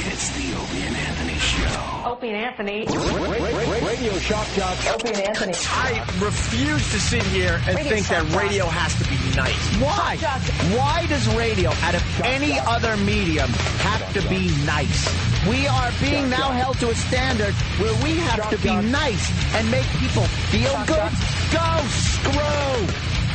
It's the Opie and Anthony Show. Opie and Anthony. Radio shock jocks. Opie and Anthony. I refuse to sit here and think that radio has to be nice. Why? Why does radio, out of any other medium, have to be nice? We are being now held to a standard where we have to be nice and make people feel good. Go screw!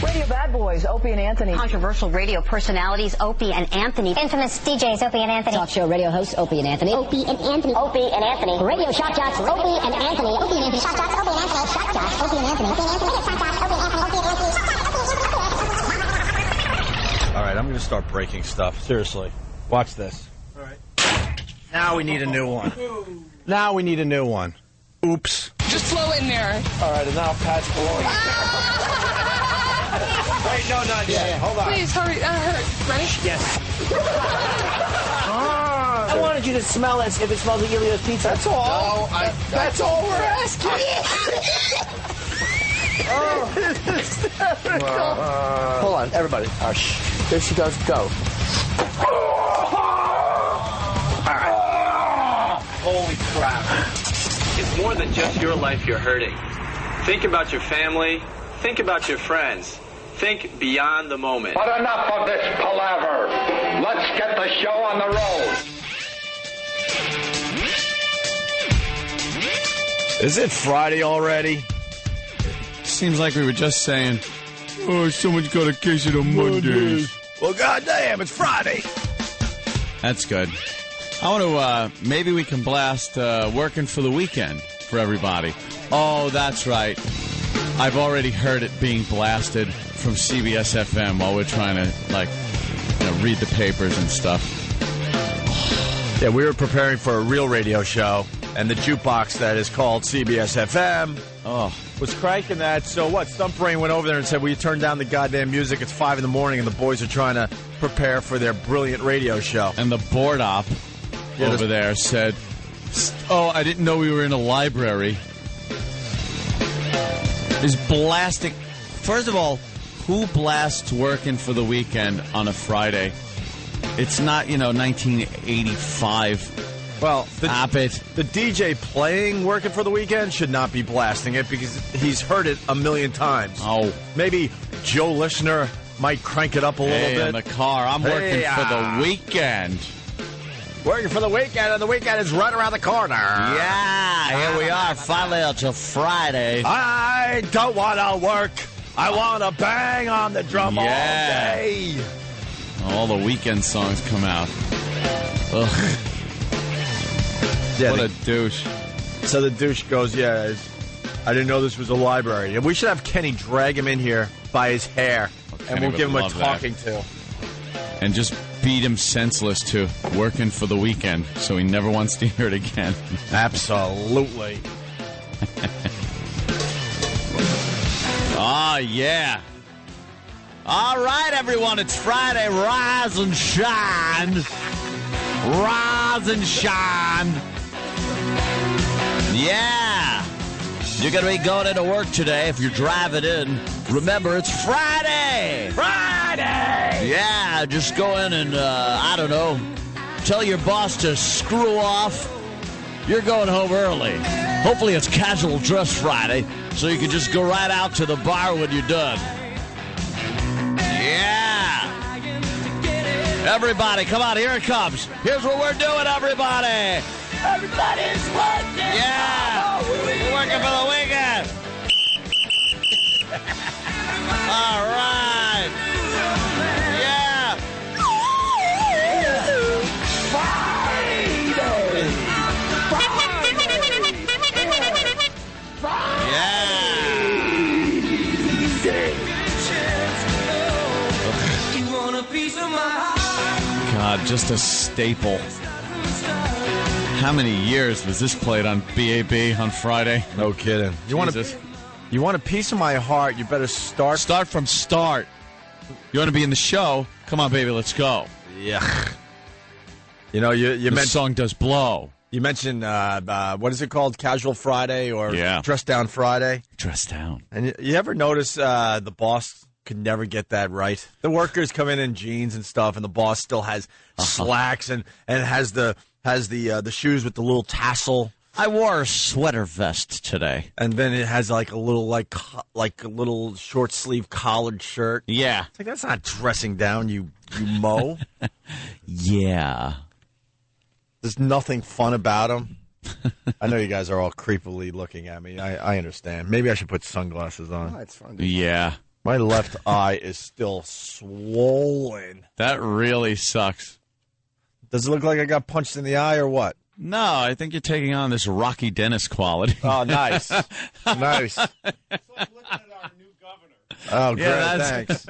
Radio bad boys, Opie and Anthony. Controversial radio personalities, Opie and Anthony. Infamous DJs, Opie and Anthony. Talk show radio hosts, Opie and Anthony. Opie and Anthony. Opie and Anthony. Radio shock jocks, Opie and Anthony. Opie and Anthony. Shock jocks, Opie and Anthony. Shock jocks, Opie and Anthony. Opie and Anthony. Shock jocks, Opie and Anthony. Opie and Anthony. Shock jocks, Opie and Anthony. All right, I'm going to start breaking stuff. Seriously. Watch this. All right. Now we need a new one. Now we need a new one. Oops. Just throw it in there. All right, and now patch below. Wait, no, not yet. Yeah. Hold on. Please, hurry. Ready? Yes. I wanted you to smell it if it smells like Elio's pizza. That's all. No, that's all we're asking. Hold on, everybody. Shh. There she goes. Go. Holy crap. It's more than just your life you're hurting. Think about your family. Think about your friends. Think beyond the moment. But enough of this palaver. Let's get the show on the road. Is it Friday already? Seems like we were just saying, oh, someone's got a case of the Mondays. Well, goddamn, it's Friday. That's good. I want to, maybe we can blast Working for the Weekend for everybody. Oh, that's right. I've already heard it being blasted from CBS FM while we're trying to, read the papers and stuff. Yeah, we were preparing for a real radio show, and the jukebox that is called CBS FM was cranking that. So what? Stump Brain went over there and said, will you turn down the goddamn music? It's 5 in the morning, and the boys are trying to prepare for their brilliant radio show. And the board op over there said, oh, I didn't know we were in a library. Is blasting. First of all, who blasts Working for the Weekend on a Friday? It's not, 1985. Well, the DJ playing Working for the Weekend should not be blasting it because he's heard it a million times. Oh. Maybe Joe Listener might crank it up a little bit. In the car. I'm working for the weekend. Working for the weekend, and the weekend is right around the corner. Yeah, here we are. Finally, it's a Friday. I don't want to work. I want to bang on the drum all day. All the weekend songs come out. Ugh. Yeah, what a douche. So the douche goes, I didn't know this was a library. And we should have Kenny drag him in here by his hair, and we'll give him a talking to. And just beat him senseless to Working for the Weekend so he never wants to hear it again. Absolutely. Oh, yeah. All right, everyone, it's Friday. Rise and shine. Rise and shine. Yeah. You're going to be going into work today if you're driving in. Remember, it's Friday. Friday. Yeah, just go in and, tell your boss to screw off. You're going home early. Hopefully it's Casual Dress Friday, so you can just go right out to the bar when you're done. Yeah. Everybody, come on, here it comes. Here's what we're doing, everybody. Everybody's working. Yeah. We're working for the weekend. All right. Yeah. God, just a staple. How many years was this played on BAB on Friday? No kidding. You want a piece of my heart, you better start from start. You want to be in the show? Come on, baby, let's go. Yeah. You mentioned the song does blow. You mentioned what is it called? Casual Friday or Dress Down Friday? Dress Down. And you ever notice the boss could never get that right? The workers come in jeans and stuff, and the boss still has slacks and has the has the shoes with the little tassel. I wore a sweater vest today. And then it has like a little like a little short sleeve collared shirt. Yeah. It's like, that's not dressing down, you mo. Yeah. There's nothing fun about them. I know you guys are all creepily looking at me. I understand. Maybe I should put sunglasses on. Oh, it's fun. Yeah. My left eye is still swollen. That really sucks. Does it look like I got punched in the eye or what? No, I think you're taking on this Rocky Dennis quality. Oh, nice. Nice. It's like looking at our new governor. Oh, great. Yeah, Thanks.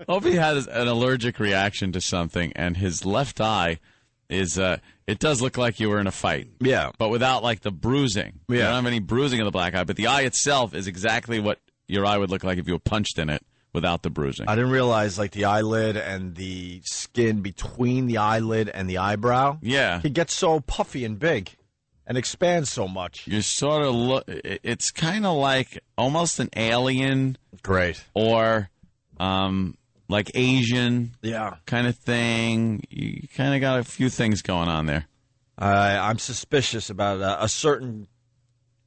Opie has an allergic reaction to something, and his left eye is, it does look like you were in a fight. Yeah. But without, like, the bruising. Yeah. You don't have any bruising of the black eye, but the eye itself is exactly what your eye would look like if you were punched in it without the bruising. I didn't realize, like, the eyelid and the skin between the eyelid and the eyebrow. Yeah. It gets so puffy and big and expands so much. You sort of look, it's kind of like almost an alien. Great. Or, like Asian. Yeah. Kind of thing. You kind of got a few things going on there. I'm suspicious about a certain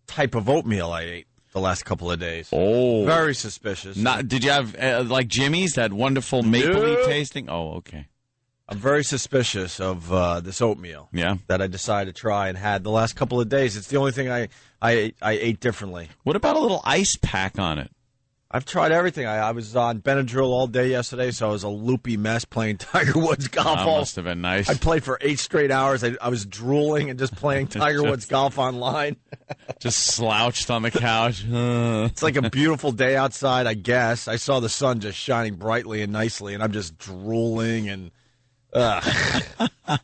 type of oatmeal I ate the last couple of days. Oh. Very suspicious. Did you have, like Jimmy's, that wonderful mapley tasting? Oh, okay. I'm very suspicious of this oatmeal. Yeah. That I decided to try and had the last couple of days. It's the only thing I ate differently. What about a little ice pack on it? I've tried everything. I was on Benadryl all day yesterday, so I was a loopy mess playing Tiger Woods golf. That must have been nice. I played for 8 straight hours. I was drooling and just playing Tiger Woods golf online. Just slouched on the couch. It's like a beautiful day outside, I guess. I saw the sun just shining brightly and nicely, and I'm just drooling and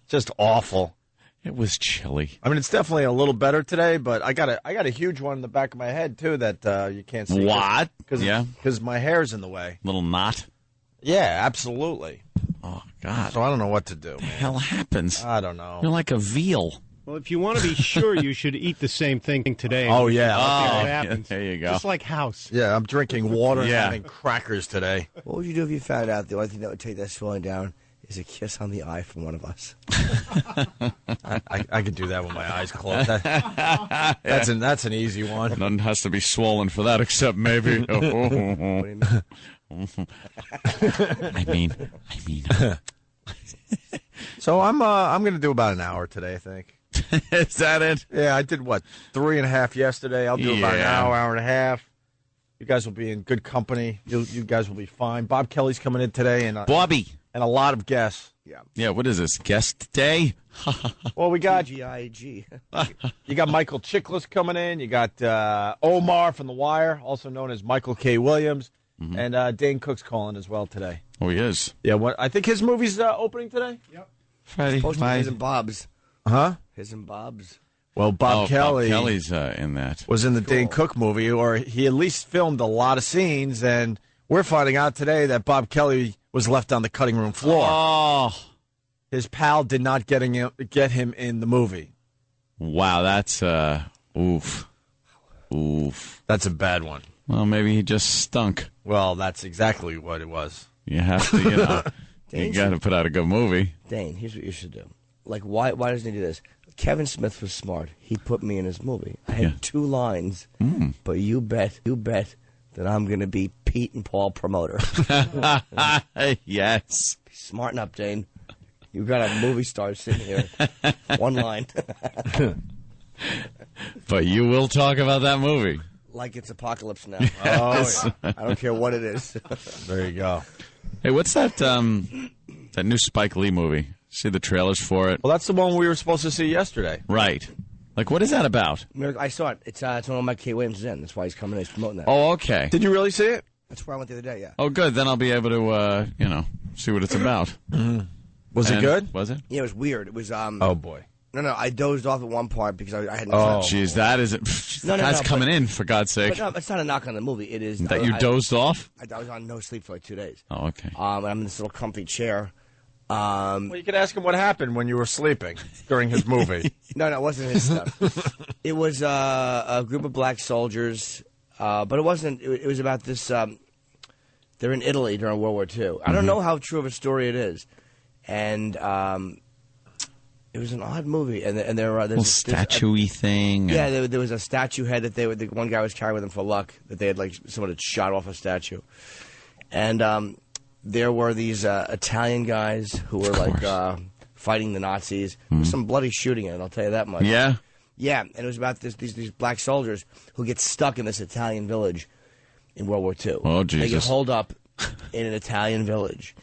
just awful. It was chilly. I mean, it's definitely a little better today, but I got a huge one in the back of my head too that you can't see. What? Because my hair's in the way. Little knot. Yeah, absolutely. Oh God. So I don't know what to do. What the hell happens? I don't know. You're like a veal. Well, if you want to be sure, you should eat the same thing today. Oh, yeah. See what yeah, happens. there you go. Just like house. Yeah, I'm drinking water and Yeah. having crackers today. What would you do if you found out the only thing that would take that swelling down is a kiss on the eye from one of us? I could do that with my eyes closed. That's an easy one. Nothing has to be swollen for that except maybe. What do you mean? I mean. So I'm going to do about an hour today, I think. Is that it? Yeah, I did, 3.5 yesterday. I'll do about an hour and a half. You guys will be in good company. You guys will be fine. Bob Kelly's coming in today. And Bobby. And a lot of guests. Yeah, what is this? Guest day? Well, we got G-I-G. You got Michael Chiklis coming in. You got Omar from The Wire, also known as Michael K. Williams. Mm-hmm. And Dane Cook's calling as well today. Oh, he is. Yeah, I think his movie's opening today. Yep. Friday. Supposed to be His and Bob's. Huh? His and Bob's. Well, Bob Kelly's in that. Was in the Dane Cook movie, or he at least filmed a lot of scenes, and we're finding out today that Bob Kelly was left on the cutting room floor. Oh. His pal did not get him in the movie. Wow, that's, oof. That's a bad one. Well, maybe he just stunk. Well, that's exactly what it was. You have to, you got to put out a good movie. Dane, here's what you should do. Like, why doesn't he do this? Kevin Smith was smart. He put me in his movie. I had 2 lines, but you bet that I'm going to be Pete and Paul promoter. Yes. Smarten up, Dane. You got a movie star sitting here. 1 line. But you will talk about that movie. Like it's Apocalypse Now. Yes. Oh, yeah. I don't care what it is. There you go. Hey, what's that that new Spike Lee movie? See the trailers for it? Well, that's the one we were supposed to see yesterday. Right. Like, what is that about? I saw it. It's one Mike K. Williams is in. That's why he's coming in. He's promoting that. Oh, okay. Did you really see it? That's where I went the other day, yeah. Oh, good. Then I'll be able to, see what it's about. Was it good? Was it? Yeah, it was weird. It was, Oh, boy. No, I dozed off at one part because I had no Oh, time. Jeez, that isn't... That's coming in, for God's sake. But no, it's not a knock on the movie. It is... That you dozed off? I was on no sleep for like 2 days. Oh, okay. And I'm in this little comfy chair. Well, you could ask him what happened when you were sleeping during his movie. No, it wasn't his stuff. It was a group of black soldiers, but it wasn't... It was about this... they're in Italy during World War II. I don't know how true of a story it is. And It was an odd movie, and there's little a statue-y thing. Yeah, there was a statue head that the one guy was carrying with him for luck, that they had, like, someone had shot off a statue. And there were these Italian guys who were, like, fighting the Nazis. There was some bloody shooting in it, I'll tell you that much. Yeah? Yeah, and it was about these black soldiers who get stuck in this Italian village in World War II. Oh, Jesus. They get holed up in an Italian village,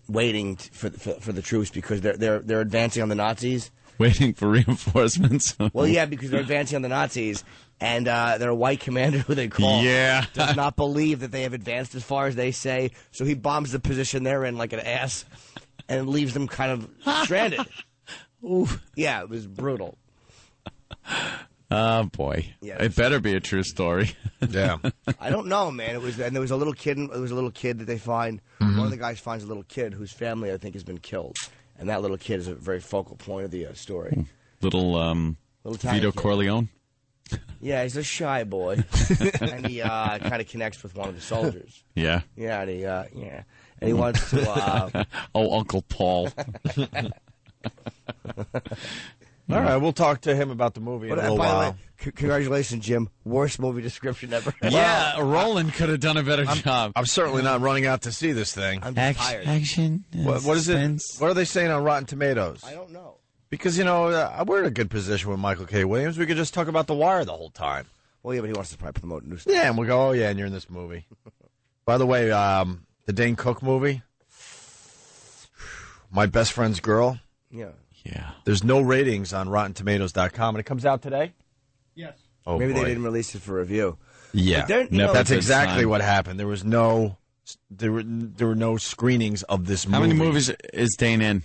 waiting for the troops because they're advancing on the Nazis. Waiting for reinforcements. Well, yeah, because they're advancing on the Nazis, and their white commander, who they call, does not believe that they have advanced as far as they say, so he bombs the position they're in like an ass and leaves them kind of stranded. Oof. Yeah, it was brutal. Oh, boy. Yeah, it better be a true story. Yeah. I don't know, man. And there was a little kid. There was a little kid that they find. One of the guys finds a little kid whose family, I think, has been killed, and that little kid is a very focal point of the story. Little Vito Corleone. Yeah, he's a shy boy, and he kind of connects with one of the soldiers. Yeah. Yeah, and he wants to. Uncle Paul. All right, we'll talk to him about the movie in a little by while. the way, congratulations, Jim. Worst movie description ever. Yeah, Roland could have done a better job. I'm certainly not running out to see this thing. I'm just tired. Action. What is it? What are they saying on Rotten Tomatoes? I don't know. Because, we're in a good position with Michael K. Williams. We could just talk about The Wire the whole time. Well, yeah, but he wants to probably promote new stuff. Yeah, and we'll go, oh, yeah, and you're in this movie. By the way, the Dane Cook movie, My Best Friend's Girl. Yeah. Yeah. There's no ratings on RottenTomatoes.com, and it comes out today? Yes. Oh, Maybe boy. they didn't release it for review. Yeah. But That's exactly what happened. There was there were no screenings of this movie. How many movies is Dane in?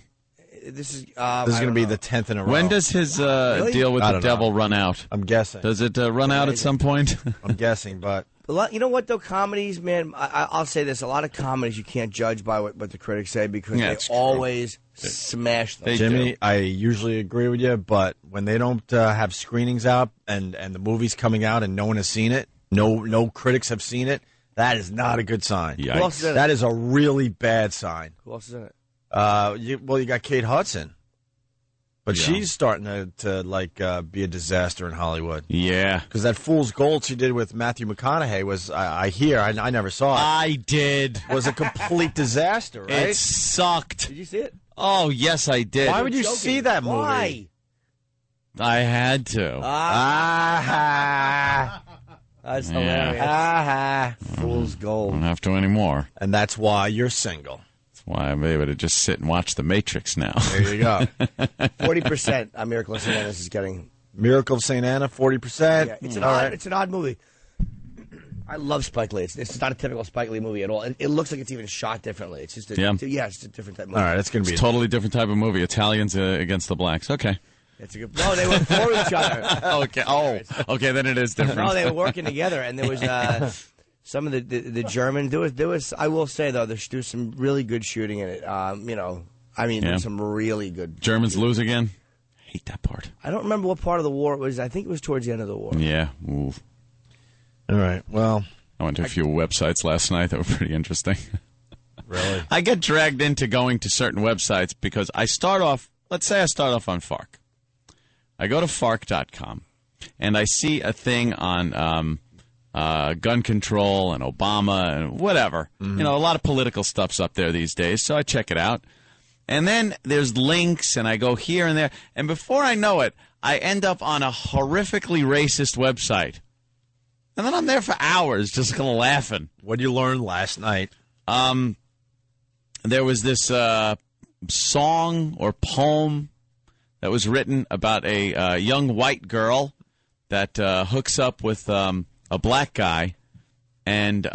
This is going to be the 10th in a row. When does his deal with the devil run out? I'm guessing. Does it run out at some point? I'm guessing, but... You know what, though? Comedies, man, I'll say this. A lot of comedies you can't judge by what the critics say because they always smash them. Jimmy, I usually agree with you, but when they don't have screenings out and the movie's coming out and no one has seen it, no critics have seen it, that is not a good sign. Who else is in it? That is a really bad sign. Who else is in it? You got Kate Hudson. But she's starting to be a disaster in Hollywood. Yeah. Because that Fool's Gold she did with Matthew McConaughey was, I never saw it. I did. Was a complete disaster, right? It sucked. Did you see it? Oh, yes, I did. Why would you see that movie? Why? I had to. That's hilarious. Fool's Gold. I don't have to anymore. And that's why you're single. That's why I'm able to just sit and watch The Matrix now. There you go. 40% Miracle of St. Anna's is getting. Miracle of St. Anna, 40%. Yeah, it's an odd movie. I love Spike Lee. It's not a typical Spike Lee movie at all. It looks like it's even shot differently. It's just it's a different type of movie. All right, it's going to be a totally different type of movie. Italians against the blacks. Okay. It's a good. No, they were for each other. Okay. Oh, okay. Then it is different. No, they were working together, and there was some of the German. There was. I will say though, there's some really good shooting in it. There's some really good. Germans lose again. I hate that part. I don't remember what part of the war it was. I think it was towards the end of the war. Yeah. Ooh. All right. Well, I went to a few websites last night that were pretty interesting. Really? I get dragged into going to certain websites because I start off. Let's say I start off on FARC. I go to FARC.com, and I see a thing on gun control and Obama and whatever. Mm-hmm. A lot of political stuff's up there these days, so I check it out. And then there's links, and I go here and there. And before I know it, I end up on a horrifically racist website. And then I'm there for hours just kind of laughing. What did you learn last night? There was this song or poem that was written about a young white girl that hooks up with a black guy and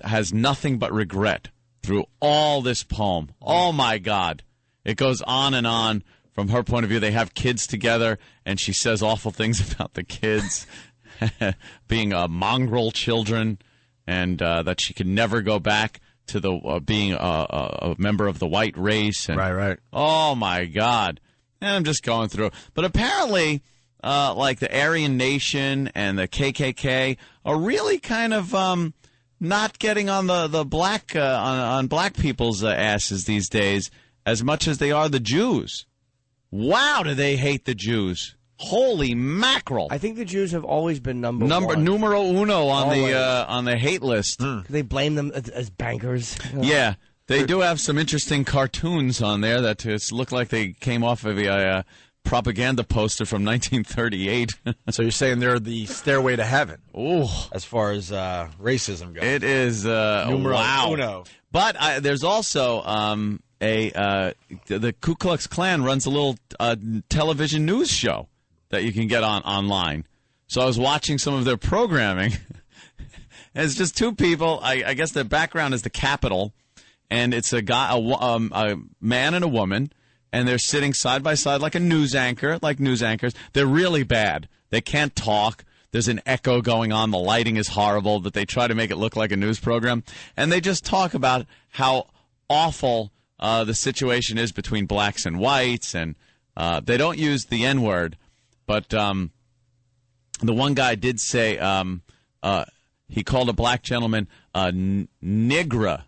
has nothing but regret through all this poem. Oh, my God. It goes on and on. From her point of view, they have kids together, and she says awful things about the kids being mongrel children, and that she can never go back to the being a member of the white race. And, right. Oh, my God. And I'm just going through. But apparently, like the Aryan Nation and the KKK are really kind of not getting on the black on black people's asses these days as much as they are the Jews. Wow, do they hate the Jews? Holy mackerel! I think the Jews have always been number one. Numero uno on the hate list. They blame them as bankers. Yeah, they do have some interesting cartoons on there that look like they came off of a propaganda poster from 1938. So you're saying they're the stairway to heaven? Oh, as far as racism goes, it is numero wow. uno. But there's also the Ku Klux Klan runs a little television news show that you can get online. So I was watching some of their programming. And it's just two people. I guess their background is the Capitol, and it's a guy, a man and a woman, and they're sitting side by side like a news anchor, like news anchors. They're really bad. They can't talk. There's an echo going on. The lighting is horrible, but they try to make it look like a news program. And they just talk about how awful the situation is between blacks and whites, and they don't use the N-word. But the one guy did say he called a black gentleman nigger.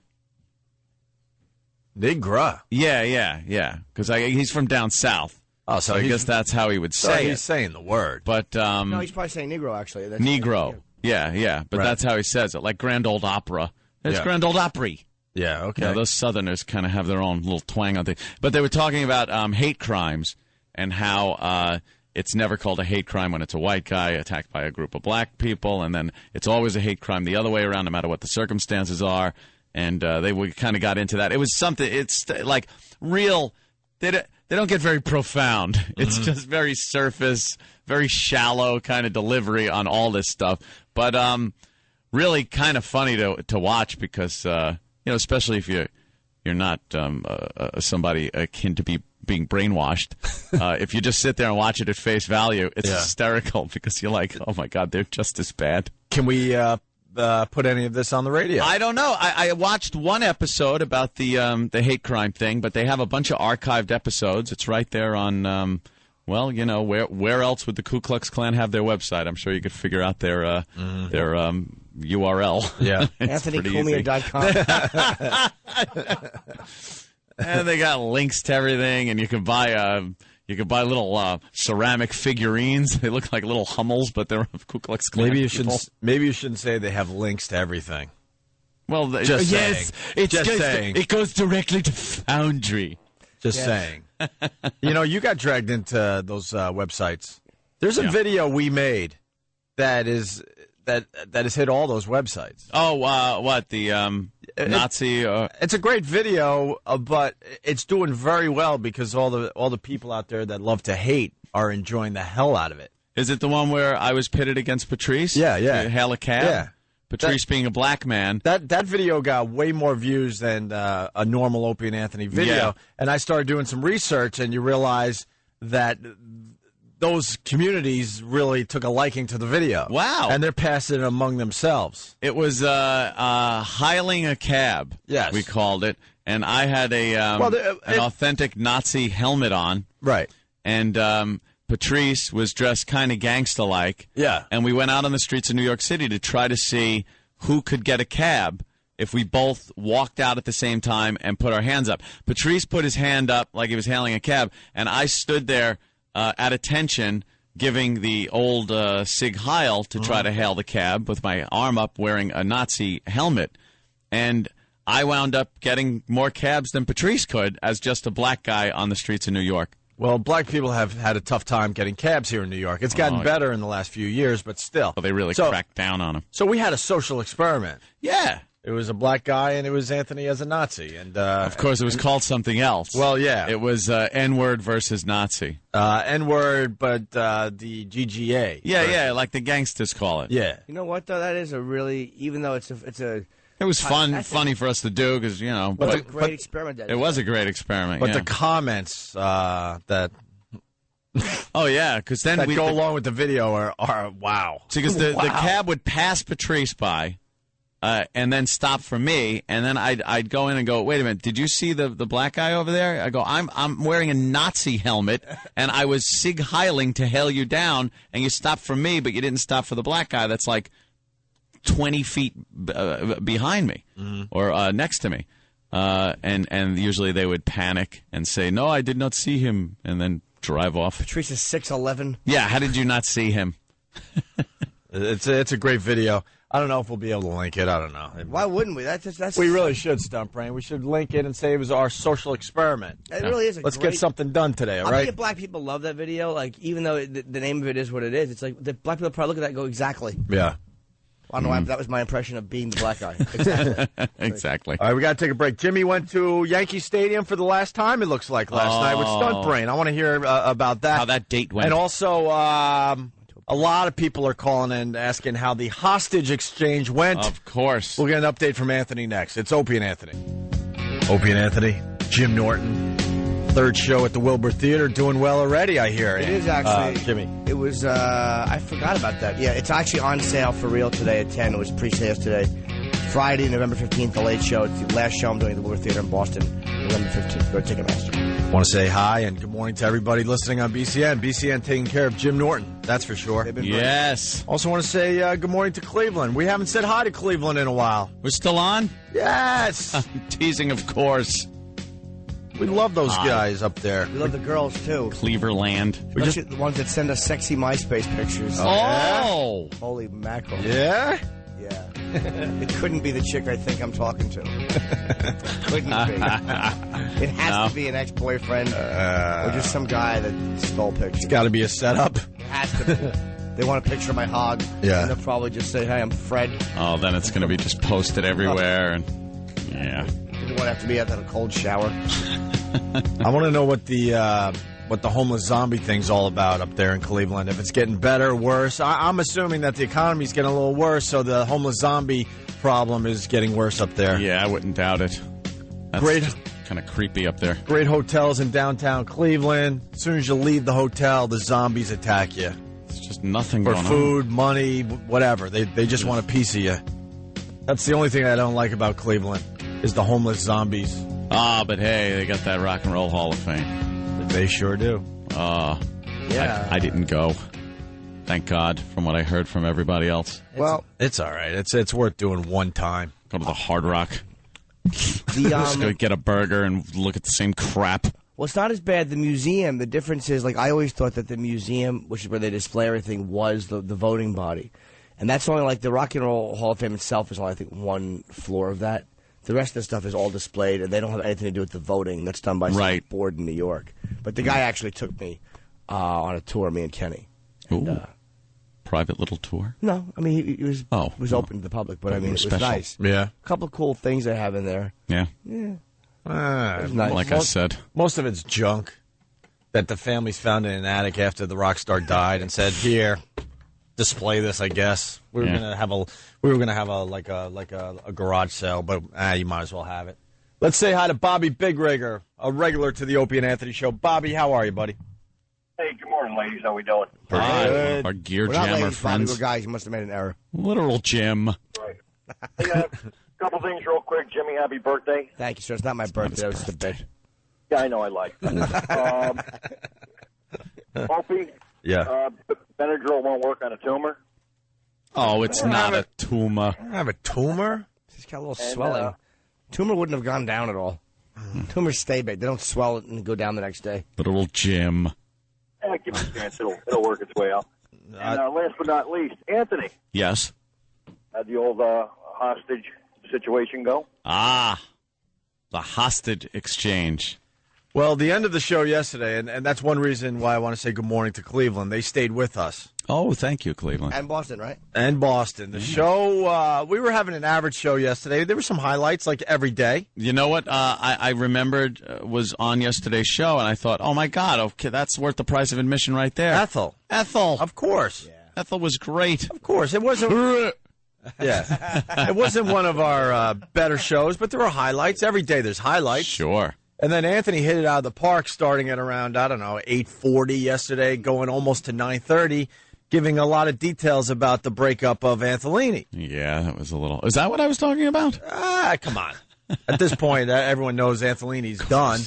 Nigger? Yeah. Because he's from down south. Oh, so I guess that's how he would say it. He's saying the word. But no, he's probably saying Negro, actually. That's Negro. Yeah. But that's how he says it, like Grand Old Opera. It's Grand Old Opry. Yeah, okay. You know, those Southerners kind of have their own little twang on things. But they were talking about hate crimes and how it's never called a hate crime when it's a white guy attacked by a group of black people, and then it's always a hate crime the other way around, no matter what the circumstances are. And they kind of got into that. It was something. It's like real. They don't get very profound. It's just very surface, very shallow kind of delivery on all this stuff. But really kind of funny to watch because especially if you're not somebody akin to being brainwashed. If you just sit there and watch it at face value, it's hysterical because you're like, oh my God, they're just as bad. Can we put any of this on the radio? I don't know. I watched one episode about the hate crime thing, but they have a bunch of archived episodes. It's right there on. Where else would the Ku Klux Klan have their website? I'm sure you could figure out their URL. Yeah, AnthonyComey.com. And they got links to everything, and you can buy little ceramic figurines. They look like little Hummels, but they're Ku Klux Klan. Maybe you shouldn't say they have links to everything. Well, just yes, saying. It goes directly to Foundry. Just saying. You got dragged into those websites. There's a video we made that has hit all those websites. Oh, what the Nazi? It's a great video, but it's doing very well because all the people out there that love to hate are enjoying the hell out of it. Is it the one where I was pitted against Patrice? Yeah. Hail a cab? Yeah. Patrice being a black man. That video got way more views than a normal Opie and Anthony video. Yeah. And I started doing some research, and you realize that those communities really took a liking to the video. Wow. And they're passing it among themselves. It was hailing a cab, yes, we called it. And I had an authentic Nazi helmet on. Right. And Patrice was dressed kind of gangsta-like. Yeah. And we went out on the streets of New York City to try to see who could get a cab if we both walked out at the same time and put our hands up. Patrice put his hand up like he was hailing a cab, and I stood there at attention, giving the old Sig Heil to try to hail the cab with my arm up wearing a Nazi helmet. And I wound up getting more cabs than Patrice could as just a black guy on the streets of New York. Well, black people have had a tough time getting cabs here in New York. It's gotten better in the last few years, but still. Well, they really cracked down on them. So we had a social experiment. Yeah. It was a black guy, and it was Anthony as a Nazi. And of course, it was called something else. Well, yeah. It was N-word versus Nazi. N-word, but the GGA. Yeah, like the gangsters call it. Yeah. You know what, though? That is a really, even though it's a it was funny for us to do because, But a great experiment. It was a great experiment, But the comments that... Oh, yeah, because then that go along with the video are wow. Because the cab would pass Patrice by and then stop for me, and then I'd go in and go, wait a minute, did you see the black guy over there? I go, I'm wearing a Nazi helmet, and I was Sig Heiling to hail you down, and you stopped for me, but you didn't stop for the black guy that's like 20 feet behind me or next to me. And usually they would panic and say, no, I did not see him, and then drive off. Patrice's 6'11". Yeah, how did you not see him? It's a great video. I don't know if we'll be able to link it. I don't know. Why wouldn't we? That's We really should, Stump Brain. We should link it and say it was our social experiment. It really is. Let's get something done today, all I right? think black people love that video. Like, even though the name of it is what it is, it's like the black people probably look at that and go, exactly. Yeah. I don't know why that was my impression of being the black guy. Exactly. Exactly. All right, we got to take a break. Jimmy went to Yankee Stadium for the last time, it looks like, last night with Stunt Brain. I want to hear about that. How that date went. And also, a lot of people are calling in asking how the hostage exchange went. Of course. We'll get an update from Anthony next. It's Opie and Anthony. Opie and Anthony, Jim Norton. Third show at the Wilbur Theater, doing well already, I hear. It is actually. Jimmy. It was, I forgot about that. Yeah, it's actually on sale for real today at 10. It was pre-sales today. Friday, November 15th, the late show. It's the last show I'm doing at the Wilbur Theater in Boston, November 15th. Go to Ticketmaster. Want to say hi and good morning to everybody listening on BCN. BCN taking care of Jim Norton, that's for sure. Yes. Also want to say good morning to Cleveland. We haven't said hi to Cleveland in a while. We're still on? Yes. I'm teasing, of course. We love those guys up there. We love the girls, too. Cleveland. Especially the ones that send us sexy MySpace pictures. Oh! Yeah? Holy mackerel. Yeah? Yeah. It couldn't be the chick I think I'm talking to. Couldn't be. It has to be an ex-boyfriend or just some guy that stole pictures. It's got to be a setup. It has to be. They want a picture of my hog. Yeah. And they'll probably just say, hey, I'm Fred. Oh, then it's going to be just posted everywhere. And yeah. You want to have to be out in a cold shower. I want to know what the homeless zombie thing's all about up there in Cleveland. If it's getting better, worse. I'm assuming that the economy's getting a little worse, so the homeless zombie problem is getting worse up there. Yeah, I wouldn't doubt it. That's Great. Kind of creepy up there. Great hotels in downtown Cleveland. As soon as you leave the hotel, the zombies attack you. It's just nothing For going food, money, whatever. They just want a piece of you. That's the only thing I don't like about Cleveland is the homeless zombies. Ah, but hey, they got that Rock and Roll Hall of Fame. They sure do. Yeah. I didn't go. Thank God, from what I heard from everybody else. Well, it's all right. It's worth doing one time. Go to the Hard Rock. Just go get a burger and look at the same crap. Well, it's not as bad. The museum, the difference is, like, I always thought that the museum, which is where they display everything, was the voting body. And that's only, like, the Rock and Roll Hall of Fame itself is only, I think, one floor of that. The rest of the stuff is all displayed, and they don't have anything to do with the voting. That's done by some board in New York. But the guy actually took me on a tour, me and Kenny. And, private little tour? No, I mean, he was open to the public, but I mean, it was nice. Yeah. A couple of cool things they have in there. Yeah. Yeah. Nice. Like I said. Most of it's junk that the families found in an attic after the rock star died and said, here, display this, I guess. We were gonna have a garage sale, but you might as well have it. Let's say hi to Bobby Bigrigger, a regular to the Opie and Anthony show. Bobby, how are you, buddy? Hey, good morning, ladies. How we doing? Good. Our gear We're jammer not ladies, friends. Bobby, we're guys. You must have made an error. Literal Jim. Right. Hey, a couple things real quick. Jimmy, happy birthday. Thank you, sir. It's not my birthday. It was the bit. Yeah, I know. I like Opie? Yeah. Benadryl won't work on a tumor? Oh, it's not a tumor. I have a tumor? He's got a little swelling. Tumor wouldn't have gone down at all. Tumors stay big. They don't swell it and go down the next day. Literal Jim. Yeah, give it a chance. It'll work its way out. And last but not least, Anthony. Yes. How'd the old hostage situation go? Ah, the hostage exchange. Well, the end of the show yesterday, and that's one reason why I want to say good morning to Cleveland. They stayed with us. Oh, thank you, Cleveland. And Boston, right? And Boston. The show, we were having an average show yesterday. There were some highlights, like every day. You know what I remembered was on yesterday's show, and I thought, oh, my God, okay, that's worth the price of admission right there. Ethel. Of course. Yeah. Ethel was great. Of course. It wasn't... Yeah. It wasn't one of our better shows, but there were highlights. Every day there's highlights. Sure. And then Anthony hit it out of the park starting at around, 8:40 yesterday, going almost to 9:30, giving a lot of details about the breakup of Antolini. Yeah, that was a little... Is that what I was talking about? Come on. At this point, everyone knows Antolini's done.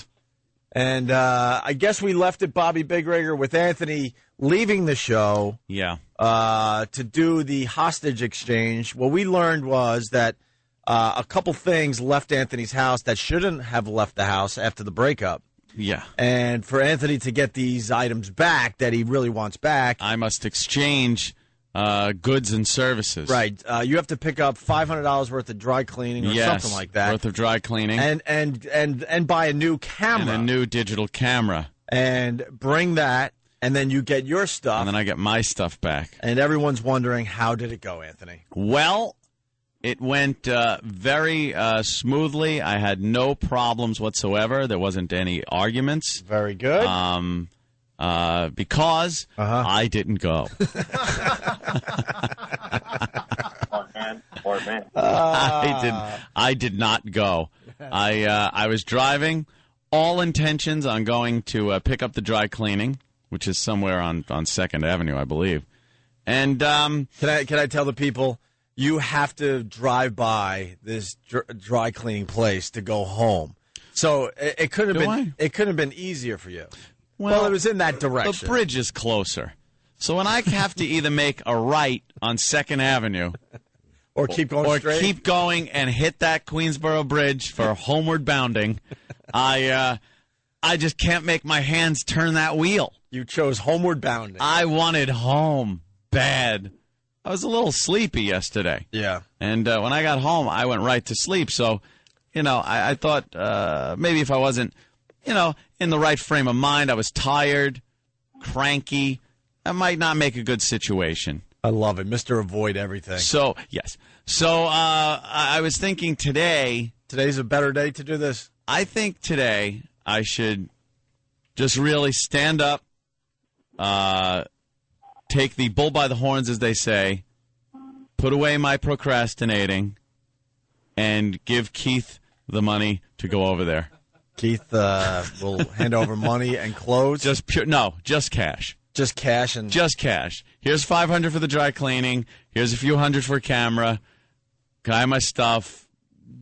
And I guess we left it, Bobby Bigrigger, with Anthony leaving the show to do the hostage exchange. What we learned was that a couple things left Anthony's house that shouldn't have left the house after the breakup. Yeah. And for Anthony to get these items back that he really wants back, I must exchange goods and services. Right. You have to pick up $500 worth of dry cleaning or something like that. Worth of dry cleaning. And buy a new camera. And a new digital camera. And bring that, and then you get your stuff. And then I get my stuff back. And everyone's wondering, how did it go, Anthony? Well, it went very smoothly. I had no problems whatsoever. There wasn't any arguments. Very good. Because I didn't go. Poor man. I did not go. I was driving. All intentions on going to pick up the dry cleaning, which is somewhere on 2nd Avenue, I believe. And can I tell the people, you have to drive by this dry cleaning place to go home. So it couldn't have been easier for you. Well, it was in that direction. The bridge is closer. So when I have to either make a right on 2nd Avenue or keep going straight, or keep going and hit that Queensboro Bridge for homeward bounding, I just can't make my hands turn that wheel. You chose homeward bounding. I wanted home bad. I was a little sleepy yesterday. Yeah. And when I got home, I went right to sleep. So, I thought maybe if I wasn't, in the right frame of mind, I was tired, cranky, that might not make a good situation. I love it. Mr. Avoid Everything. So, yes. So, I was thinking today. Today's a better day to do this? I think today I should just really stand up, take the bull by the horns, as they say, put away my procrastinating, and give Keith the money to go over there. Keith will hand over money and clothes? Just cash. Just cash? Just cash. Here's $500 for the dry cleaning. Here's a few hundred for a camera. Buy my stuff.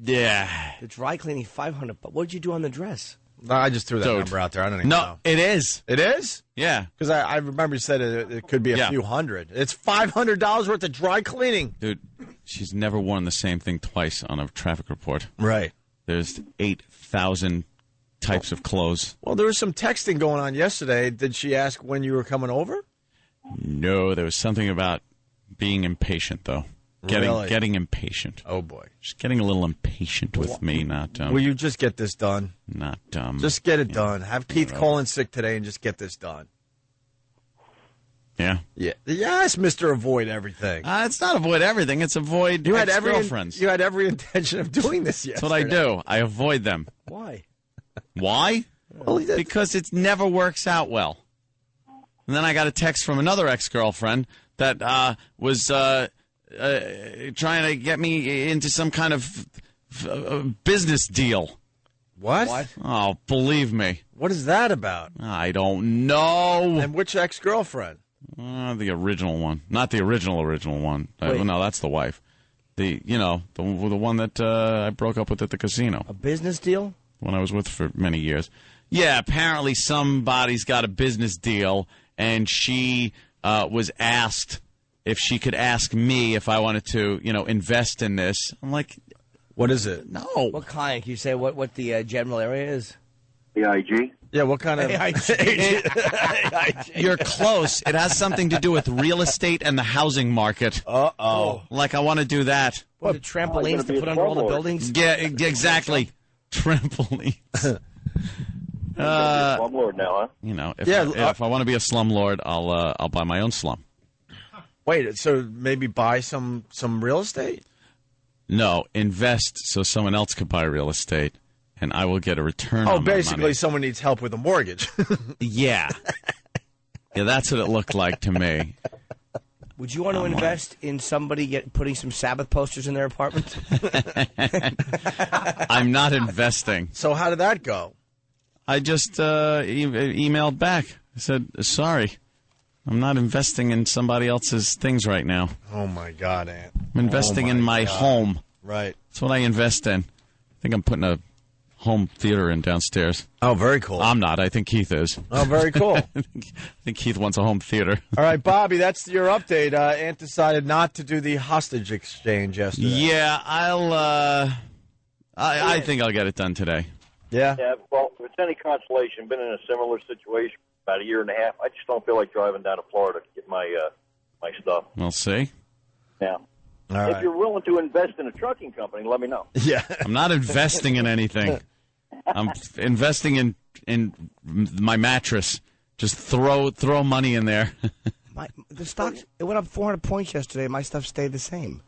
Yeah. The dry cleaning, $500. But what did you do on the dress? No, I just threw that number out there. I don't even know. No, it is. It is? Yeah. Because I remember you said it could be a few hundred. It's $500 worth of dry cleaning. Dude, she's never worn the same thing twice on a traffic report. Right. There's 8,000 types of clothes. Well, there was some texting going on yesterday. Did she ask when you were coming over? No, there was something about being impatient, though. Getting impatient. Oh, boy. Just getting a little impatient with me, not... Will you just get this done? Not... just get it done. Have Keith call in sick today and just get this done. Yeah? Yeah. Yes, Mr. Avoid Everything. It's not avoid everything. It's avoid ex-girlfriends. You had every intention of doing this yesterday. That's what I do. I avoid them. Why? Why? Well, because it never works out well. And then I got a text from another ex-girlfriend that was... trying to get me into some kind of business deal. What? Oh, believe me. What is that about? I don't know. And which ex-girlfriend? The original one. Not the original one. No, that's the wife. The one that I broke up with at the casino. A business deal? When I was with for many years. Yeah, apparently somebody's got a business deal, and she was asked if she could ask me if I wanted to, invest in this. I'm like, what is it? No. What kind? Can you say what the general area is? AIG? Yeah, what kind of... You're close. It has something to do with real estate and the housing market. Uh-oh. Like, I want to do that. What, trampolines to put under all the buildings? Yeah, exactly. Trampolines. Slumlord now, huh? If I want to be a slumlord, I'll buy my own slum. Wait, so maybe buy some real estate? No, invest so someone else could buy real estate, and I will get a return on my basically money. Someone needs help with a mortgage. Yeah. Yeah, that's what it looked like to me. Would you want to invest in somebody putting some Sabbath posters in their apartment? I'm not investing. So how did that go? I just emailed back. I said, sorry. I'm not investing in somebody else's things right now. Oh, my God, Ant. I'm investing in my home. Right. That's what I invest in. I think I'm putting a home theater in downstairs. Oh, very cool. I'm not. I think Keith is. Oh, very cool. I think Keith wants a home theater. All right, Bobby, that's your update. Ant decided not to do the hostage exchange yesterday. Yeah, I think I'll get it done today. Yeah. Yeah, well, if it's any consolation, been in a similar situation for about a year and a half. I just don't feel like driving down to Florida to get my stuff. We'll see. Yeah. All right. If you're willing to invest in a trucking company, let me know. Yeah. I'm not investing in anything. I'm investing in my mattress. Just throw money in there. The stocks, it went up 400 points yesterday. My stuff stayed the same.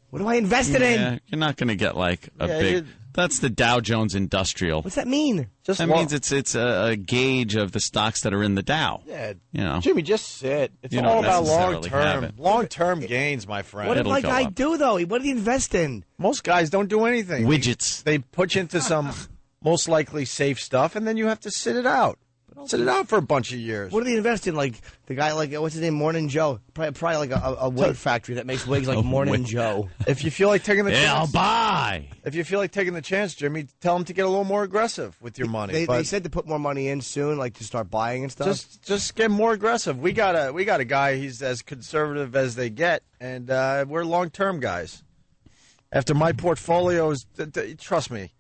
What do I invest it in? You're not going to get like a big. That's the Dow Jones Industrial. What's that mean? That means it's a gauge of the stocks that are in the Dow. Yeah, you know, Jimmy, just sit. It's You all don't about necessarily long-term gains, my friend. What did my guy do, though? What did he invest in? Most guys don't do anything. Widgets. They put you into some most likely safe stuff, and then you have to sit it out. Sit it out for a bunch of years. What did he invest in? Like the guy, like what's his name, Morning Joe? Probably like a wig factory that makes wigs like Morning Joe. If you feel like taking the chance, I'll buy. If you feel like taking the chance, Jimmy, tell him to get a little more aggressive with your money. They said to put more money in soon, like to start buying and stuff. Just get more aggressive. We got a guy. He's as conservative as they get, and we're long-term guys. After my portfolios, trust me,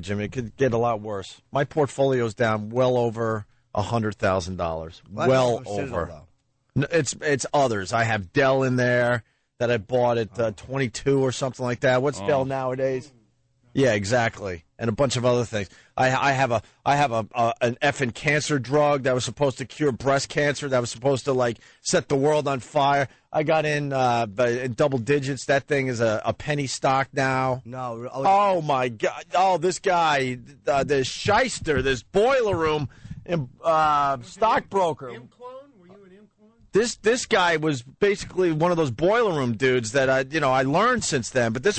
Jimmy, it could get a lot worse. My portfolio's down well over $100,000. Well over. It's others. I have Dell in there that I bought at 22 or something like that. What's Dell nowadays? Yeah, exactly, and a bunch of other things. I have an effing cancer drug that was supposed to cure breast cancer. That was supposed to like set the world on fire. I got in double digits. That thing is a penny stock now. No. Oh my God. Oh, this guy, this shyster, this boiler room, stockbroker. This guy was basically one of those boiler room dudes that I learned since then. But this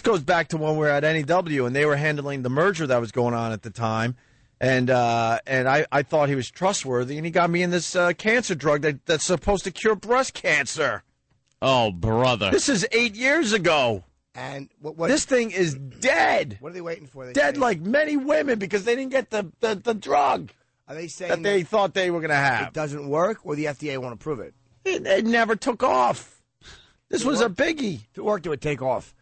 goes back to when we were at NEW and they were handling the merger that was going on at the time, and I thought he was trustworthy, and he got me in this cancer drug that's supposed to cure breast cancer. Oh, brother! This is 8 years ago, and what this thing is dead. What are they waiting for? Dead like many women because they didn't get the drug. Are they saying that they thought they were going to have? It doesn't work, or the FDA won't approve it? It never took off. This was a biggie. If it worked, it would take off.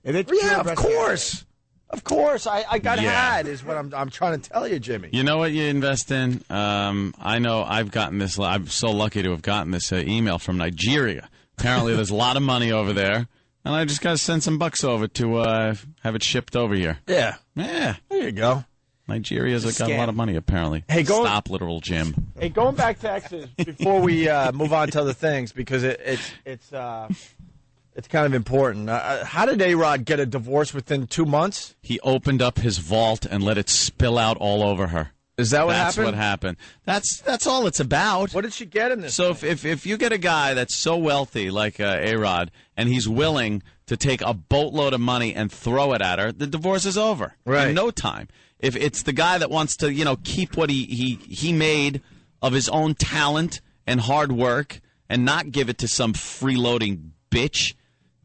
Of course. Of course. I got had is what I'm trying to tell you, Jimmy. You know what you invest in? I know I've gotten this. I'm so lucky to have gotten this email from Nigeria. Apparently there's a lot of money over there, and I just got to send some bucks over to have it shipped over here. Yeah. Yeah. There you go. Nigeria's got a lot of money, apparently. Hey, Stop, literal Jim. Hey, going back to Texas before we move on to other things, because it's kind of important. How did A-Rod get a divorce within 2 months? He opened up his vault and let it spill out all over her. Is that what happened? That's what happened. That's all it's about. What did she get in this? So if you get a guy that's so wealthy like A-Rod, and he's willing to take a boatload of money and throw it at her, the divorce is over in no time. If it's the guy that wants to, keep what he made of his own talent and hard work and not give it to some freeloading bitch,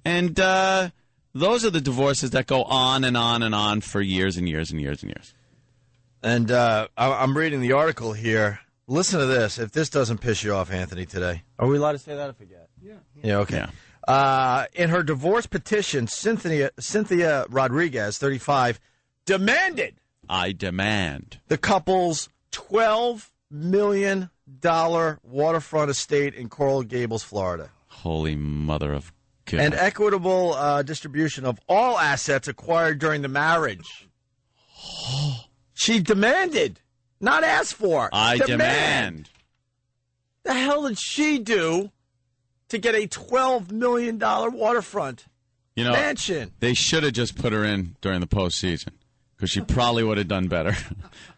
and those are the divorces that go on and on and on for years and years and years and years. And I'm reading the article here. Listen to this. If this doesn't piss you off, Anthony, today. Are we allowed to say that? I forget. Yeah, okay. Yeah. In her divorce petition, Cynthia Rodriguez, 35, demanded. I demand. The couple's $12 million waterfront estate in Coral Gables, Florida. Holy mother of God. And equitable distribution of all assets acquired during the marriage. She demanded, not asked for. I demand. The hell did she do to get a $12 million waterfront mansion? They should have just put her in during the postseason. Because she probably would have done better.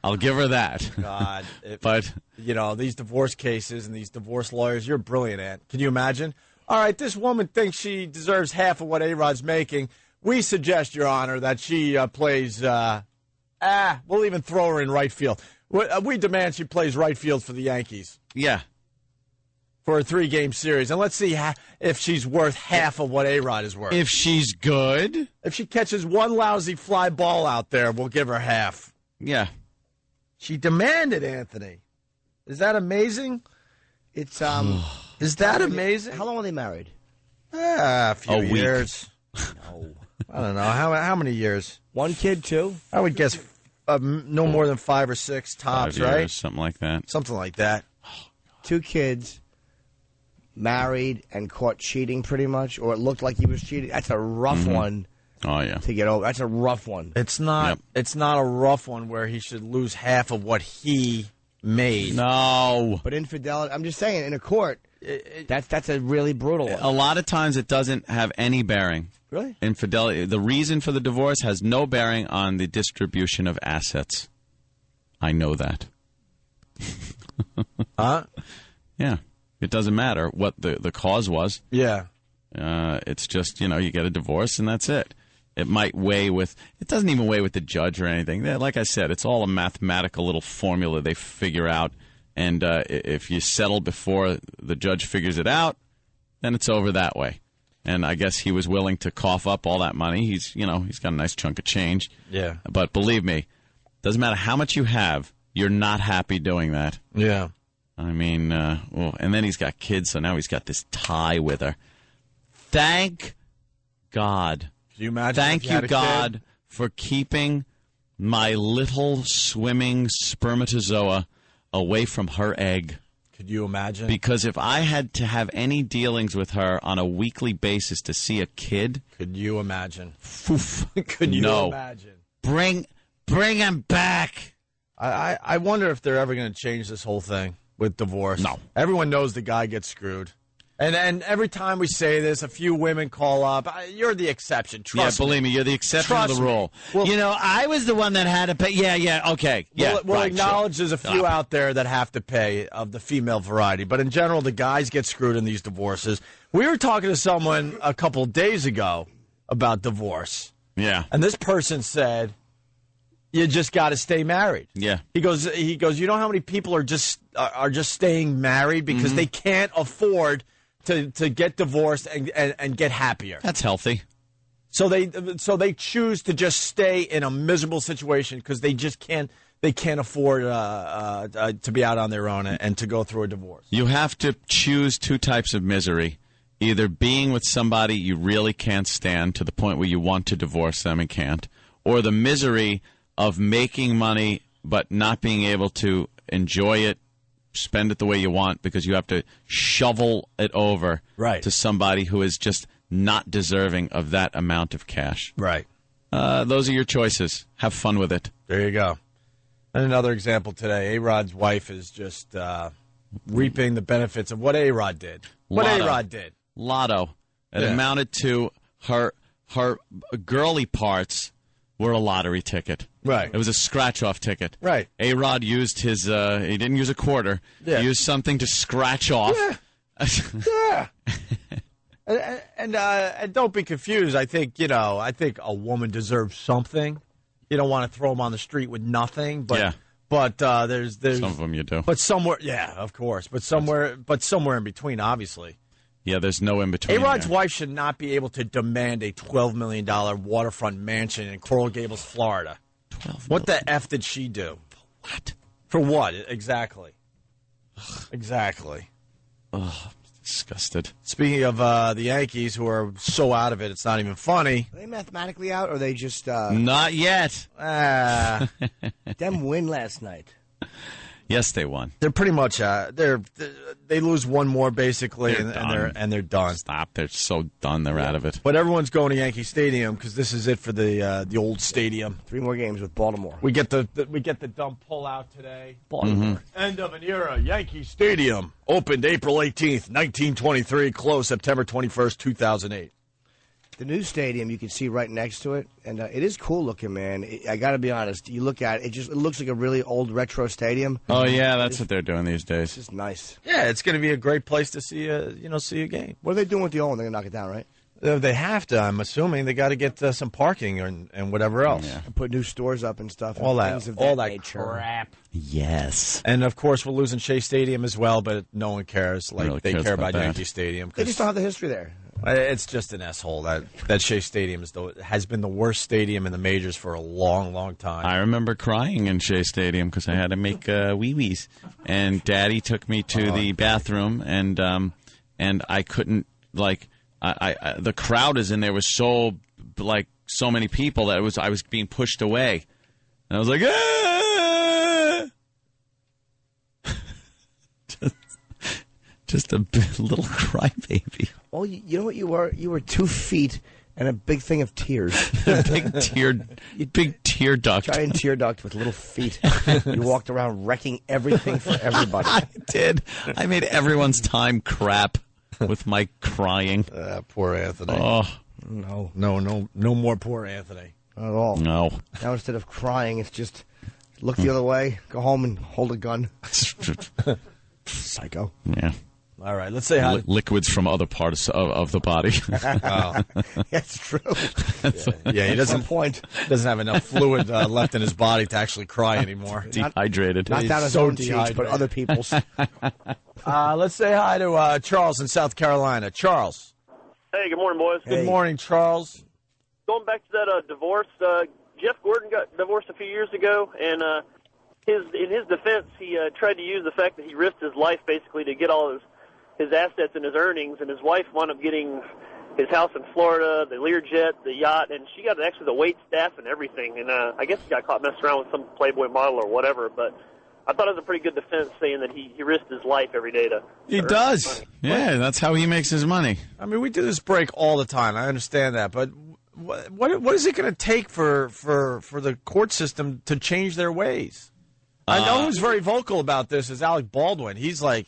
I'll give her that. God. But these divorce cases and these divorce lawyers, you're brilliant, Ant. Can you imagine? All right, this woman thinks she deserves half of what A-Rod's making. We suggest, Your Honor, that she plays, we'll even throw her in right field. We demand she plays right field for the Yankees. Yeah. For a 3-game series. And let's see if she's worth half of what A-Rod is worth. If she's good. If she catches one lousy fly ball out there, we'll give her half. Yeah. She demanded, Anthony. Is that amazing? It's Is that amazing? How long are they married? A few week. years. No. I don't know. How many years? One kid, two? I would guess no more than 5 or 6 tops, 5 years, right? something like that. Something like that. 2 kids, married, and caught cheating pretty much, or it looked like he was cheating. That's a rough one. Oh, yeah. To get over. That's a rough one. It's not. It's not a rough one where he should lose half of what he made. No. But infidelity, I'm just saying, in a court, that's a really brutal one. A lot of times it doesn't have any bearing. Really? Infidelity. The reason for the divorce has no bearing on the distribution of assets. I know that. Huh? Yeah. It doesn't matter what the cause was. Yeah. It's just, you get a divorce and that's it. It might weigh with, it doesn't even weigh with the judge or anything. Like I said, it's all a mathematical little formula they figure out. And if you settle before the judge figures it out, then it's over that way. And I guess he was willing to cough up all that money. He's got a nice chunk of change. Yeah. But believe me, doesn't matter how much you have, you're not happy doing that. Yeah. I mean, and then he's got kids, so now he's got this tie with her. Thank God. Can you imagine? Thank you, God, for keeping my little swimming spermatozoa away from her egg. Could you imagine? Because if I had to have any dealings with her on a weekly basis to see a kid, could you imagine? Could you imagine? Bring him back. I wonder if they're ever going to change this whole thing with divorce. No. Everyone knows the guy gets screwed. And every time we say this, a few women call up. You're the exception. Trust me. Believe me, you're the exception to the rule. Well, I was the one that had to pay. Yeah, okay. Yeah, we'll acknowledge there's a few out there that have to pay of the female variety. But in general, the guys get screwed in these divorces. We were talking to someone a couple of days ago about divorce. Yeah. And this person said, you just got to stay married. Yeah. He goes, you know how many people are just staying married because they can't afford to get divorced and get happier. That's healthy. So they choose to just stay in a miserable situation because they just can't afford to be out on their own and to go through a divorce. You have to choose 2 types of misery. Either being with somebody you really can't stand to the point where you want to divorce them and can't, or the misery of making money but not being able to enjoy it, spend it the way you want because you have to shovel it over to somebody who is just not deserving of that amount of cash. Right. Those are your choices. Have fun with it. There you go. And another example today, A-Rod's wife is just reaping the benefits of what A-Rod did. What A-Rod did. Lotto. It amounted to her girly parts were a lottery ticket. Right. It was a scratch-off ticket. Right. A-Rod used his, he didn't use a quarter. Yeah. He used something to scratch off. Yeah. And don't be confused. I think a woman deserves something. You don't want to throw them on the street with nothing, but there's some of them you do. But somewhere, of course. But somewhere in between, obviously. Yeah, there's no in between. A-Rod's wife should not be able to demand a $12 million waterfront mansion in Coral Gables, Florida. What the F did she do? What? For what? Exactly. Exactly. Ugh, disgusted. Speaking of the Yankees, who are so out of it, it's not even funny. Are they mathematically out, or are they just... Not yet. Them win last night. Yes, they won. They're pretty much they lose one more basically, and they're done. Stop! They're so done. They're out of it. But everyone's going to Yankee Stadium because this is it for the old stadium. 3 more games with Baltimore. We get the dumb pullout today. Baltimore. End of an era. Yankee Stadium opened April 18th, 1923. Closed September 21st, 2008. The new stadium, you can see right next to it, and it is cool looking, man. I got to be honest. You look at it, it looks like a really old retro stadium. Oh yeah, that's what they're doing these days. It's just nice. Yeah, it's going to be a great place to see a game. What are they doing with the old one? They're going to knock it down, right? They have to. I'm assuming they got to get some parking and whatever else. Yeah. And put new stores up and stuff. All and that crap. Yes. And of course, we're losing Shea Stadium as well, but no one cares. Like really they cares care about about that. Yankee Stadium. They just don't have the history there. It's just an asshole. That Shea Stadium has been the worst stadium in the majors for a long, long time. I remember crying in Shea Stadium because I had to make wee-wees. And Daddy took me to the bathroom, and I couldn't, the crowd is in there was so many people that I was being pushed away. And I was like, just a little crybaby. Well, you know what you were? You were 2 feet and a big thing of tears. big tear duct. Giant tear duct with little feet. You walked around wrecking everything for everybody. I did. I made everyone's time crap with my crying. Poor Anthony. Oh. No more poor Anthony. Not at all. No. Now instead of crying, it's just look the other way, go home and hold a gun. Psycho. Yeah. All right, let's say hi. Liquids from other parts of the body. Oh. That's true. Yeah, he doesn't have enough fluid left in his body to actually cry anymore. Dehydrated. Not down his own cheeks, but other people's. Let's say hi to Charles in South Carolina. Charles. Hey, good morning, boys. Good morning, Charles. Going back to that divorce, Jeff Gordon got divorced a few years ago, and in his defense, he tried to use the fact that he risked his life basically to get all his assets and his earnings, and his wife wound up getting his house in Florida, the Learjet, the yacht, and she got actually the wait staff and everything. And I guess he got caught messing around with some Playboy model or whatever, but I thought it was a pretty good defense saying that he risked his life every day to He does. Yeah, that's how he makes his money. I mean, we do this break all the time. I understand that, but what is it going to take for the court system to change their ways? I know who's very vocal about this is Alec Baldwin. He's like,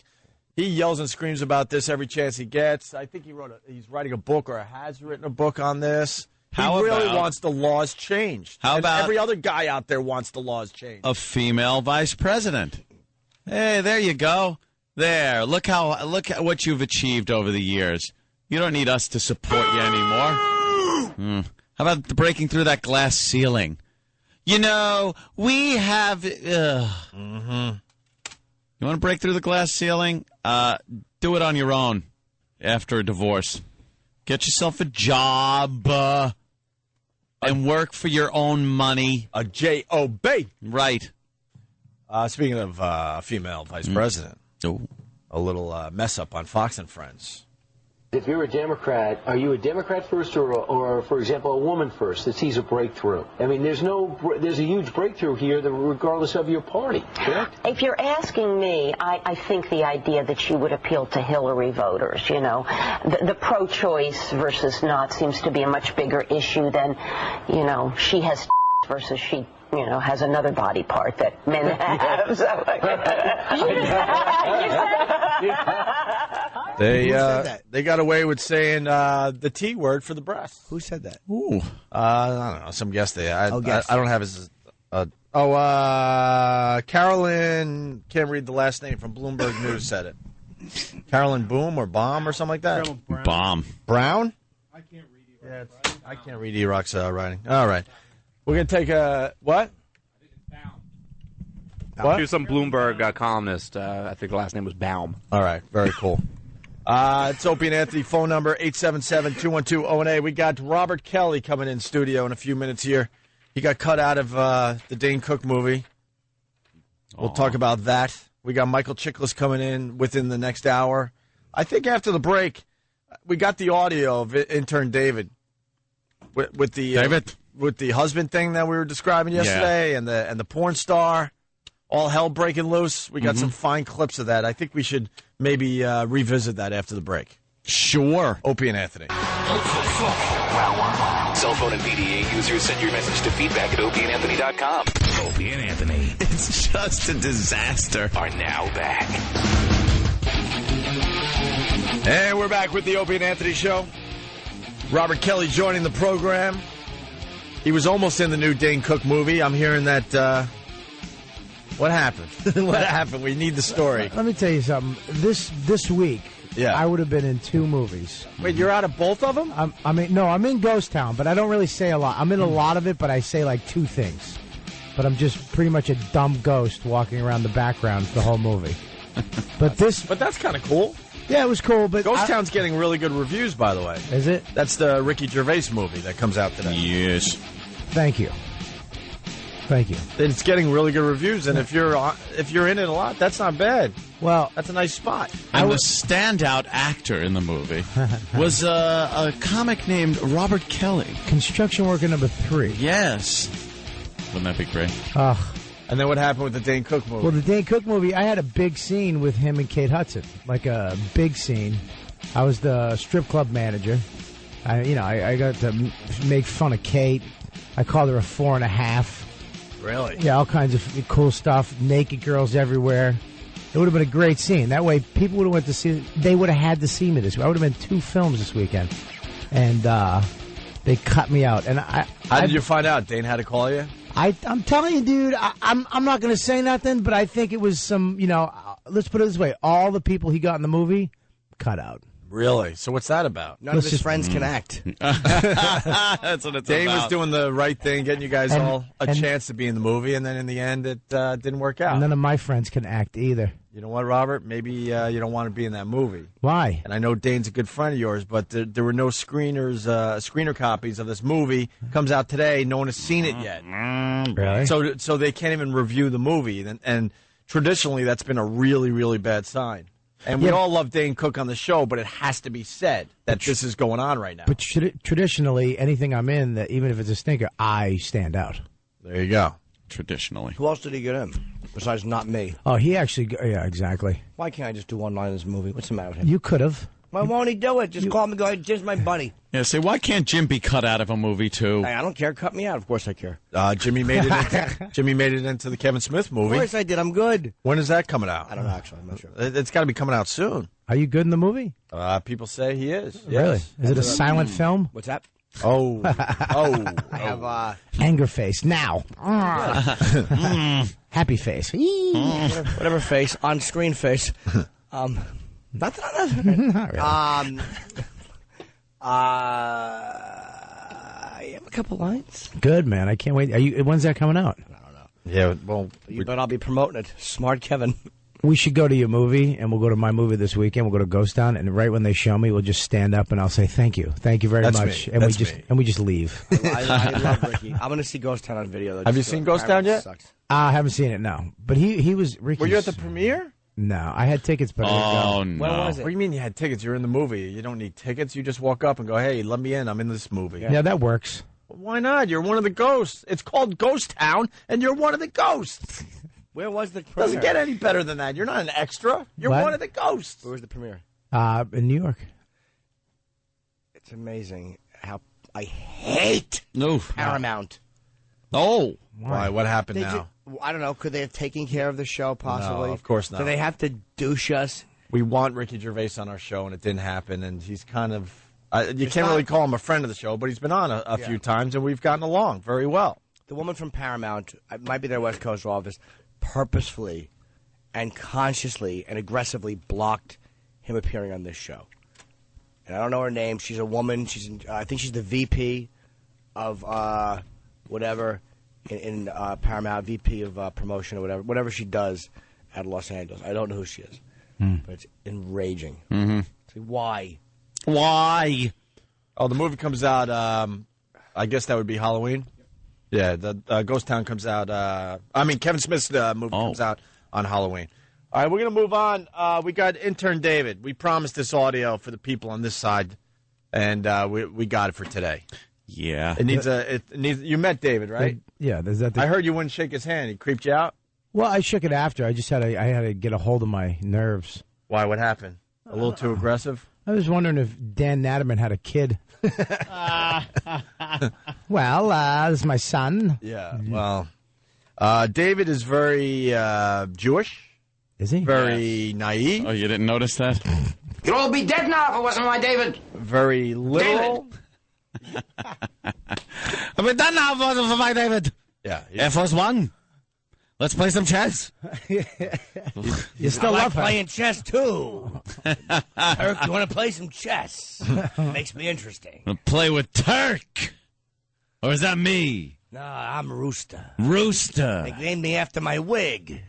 he yells and screams about this every chance he gets. I think he's writing a book or has written a book on this. He really wants the laws changed. How about every other guy out there wants the laws changed? A female vice president. Hey, there you go. There. Look at what you've achieved over the years. You don't need us to support you anymore. How about breaking through that glass ceiling? You know, we have... You want to break through the glass ceiling? Do it on your own after a divorce. Get yourself a job and work for your own money. A J-O-B. Right. Speaking of female vice president, a little mess up on Fox and Friends. If you're a Democrat, are you a Democrat first or for example, a woman first that sees a breakthrough? I mean, there's a huge breakthrough here regardless of your party, correct? If you're asking me, I think the idea that she would appeal to Hillary voters, you know, the pro-choice versus not seems to be a much bigger issue than, you know, she has versus she, you know, has another body part that men have. They got away with saying the T word for the breast. Who said that? Ooh. I don't know. Some guest there. I don't have his. Carolyn, can't read the last name, from Bloomberg News said it. Carolyn Boom or Bomb or something like that? Bomb. Brown? I can't read E-Rock's writing. I can't read E-Rock's writing. All right. We're going to take a, what? I think it's Baum. What? He was some Bloomberg columnist. I think the last name was Baum. All right. Very cool. It's Opie and Anthony, phone number 877-212-0-A. We got Robert Kelly coming in studio in a few minutes here. He got cut out of the Dane Cook movie. We'll talk about that. We got Michael Chiklis coming in within the next hour. I think after the break, we got the audio of intern David with the husband thing that we were describing yesterday, and the porn star, all hell breaking loose. We got some fine clips of that. I think we should maybe revisit that after the break. Sure. Opie and Anthony. Cell phone and PDA users, send your message to feedback at opieandanthony.com. Opie and Anthony. It's just a disaster. Are now back. And we're back with the Opie and Anthony Show. Robert Kelly joining the program. He was almost in the new Dane Cook movie. I'm hearing that. What happened? What happened? We need the story. Let me tell you something. This week, I would have been in 2 movies. Wait, you're out of both of them? I'm in Ghost Town, but I don't really say a lot. I'm in a lot of it, but I say like 2 things. But I'm just pretty much a dumb ghost walking around the background for the whole movie. But that's kind of cool. Yeah, it was cool. But Ghost Town's getting really good reviews, by the way. Is it? That's the Ricky Gervais movie that comes out today. Yes. Thank you. It's getting really good reviews, and if you're in it a lot, that's not bad. Well, that's a nice spot. And the standout actor in the movie was a comic named Robert Kelly. Construction worker number 3. Yes. Wouldn't that be great? Ugh. And then what happened with the Dane Cook movie? Well, the Dane Cook movie, I had a big scene with him and Kate Hudson, like a big scene. I was the strip club manager. I got to make fun of Kate. I called her a 4.5. Really? Yeah, all kinds of cool stuff. Naked girls everywhere. It would have been a great scene. That way, people would have went to see. They would have had to see me this week. I would have been 2 films this weekend, and they cut me out. And how did you find out? Dane had to call you. I'm telling you, dude. I'm not going to say nothing, but I think it was some. Let's put it this way: all the people he got in the movie, cut out. Really? So what's that about? None of his friends can act. That's what it's Dane about. was doing the right thing, getting you guys all a chance to be in the movie, and then in the end, it didn't work out. None of my friends can act either. You know what, Robert? Maybe you don't want to be in that movie. Why? And I know Dane's a good friend of yours, but there were no screener copies of this movie. Comes out today. No one has seen it yet. Really? So they can't even review the movie. And traditionally, that's been a really, really bad sign. And we all love Dane Cook on the show, but it has to be said that this is going on right now. But traditionally, anything I'm in, that even if it's a stinker, I stand out. There you go. Traditionally. Who else did he get in besides not me? Oh, he actually, yeah, exactly. Why can't I just do one line in this movie? What's the matter with him? You could have. Why won't he do it? Just call me and go, Jim's my buddy. Yeah, say, why can't Jim be cut out of a movie, too? Hey, I don't care. Cut me out. Of course I care. Jimmy made it into the Kevin Smith movie. Of course I did. I'm good. When is that coming out? I don't know, actually. I'm not sure. It's got to be coming out soon. Are you good in the movie? People say he is. Yes. Really? Is it a silent film? What's that? Oh. I have anger face now. Happy face. whatever face, on screen face. Not that I'm not really. I have a couple lines. Good, man. I can't wait. When's that coming out? I don't know. Yeah, well, but I'll be promoting it. Smart Kevin. We should go to your movie, and we'll go to my movie this weekend. We'll go to Ghost Town, and right when they show me, we'll just stand up and I'll say thank you very much, me. and That's we just leave. I love Ricky. I'm going to see Ghost Town on video. Have you seen Ghost Town yet? Sucks. I haven't seen it, no. But he was Ricky. Were you at the premiere? No, I had tickets, but Oh, When no. was it? What do you mean you had tickets? You're in the movie. You don't need tickets. You just walk up and go, hey, let me in. I'm in this movie. Yeah, that works. Why not? You're one of the ghosts. It's called Ghost Town, and you're one of the ghosts. Where was the premiere? Doesn't get any better than that. You're not an extra. You're What? one of the ghosts. Where was the premiere? In New York. It's amazing how I hate Paramount. Oh. Why? What happened now? I don't know. Could they have taken care of the show, possibly? No, of course not. Do they have to douche us? We want Ricky Gervais on our show, and it didn't happen. And he's kind of you can't really call him a friend of the show, but he's been on a few times, and we've gotten along very well. The woman from Paramount, it might be their West Coast office, purposefully and consciously and aggressively blocked him appearing on this show. And I don't know her name. She's a woman. I think she's the VP of whatever in Paramount, VP of promotion or whatever she does at Los Angeles. I don't know who she is, but it's enraging. Mm-hmm. It's like, why? Why? Oh, the movie comes out. I guess that would be Halloween. Yeah, the Ghost Town comes out. Kevin Smith's movie comes out on Halloween. All right, we're going to move on. We got intern David. We promised this audio for the people on this side, and we got it for today. Yeah. It needs. You met David, right? Yeah. I heard you wouldn't shake his hand. He creeped you out. Well, I shook it after. I just had to get a hold of my nerves. Why? What happened? A little too aggressive? I was wondering if Dan Natterman had a kid. Well, this is my son. Yeah. Well, David is very Jewish. Is he? Very naive. Oh, you didn't notice that? You'd all be dead now if it wasn't my David. Very literal. I've been done now for my David. Yeah. Air Force One. Let's play some chess. You still I love like playing chess, too. Turk, you want to play some chess? Makes me interesting. Play with Turk. Or is that me? Nah, I'm Rooster. Rooster. They named me after my wig.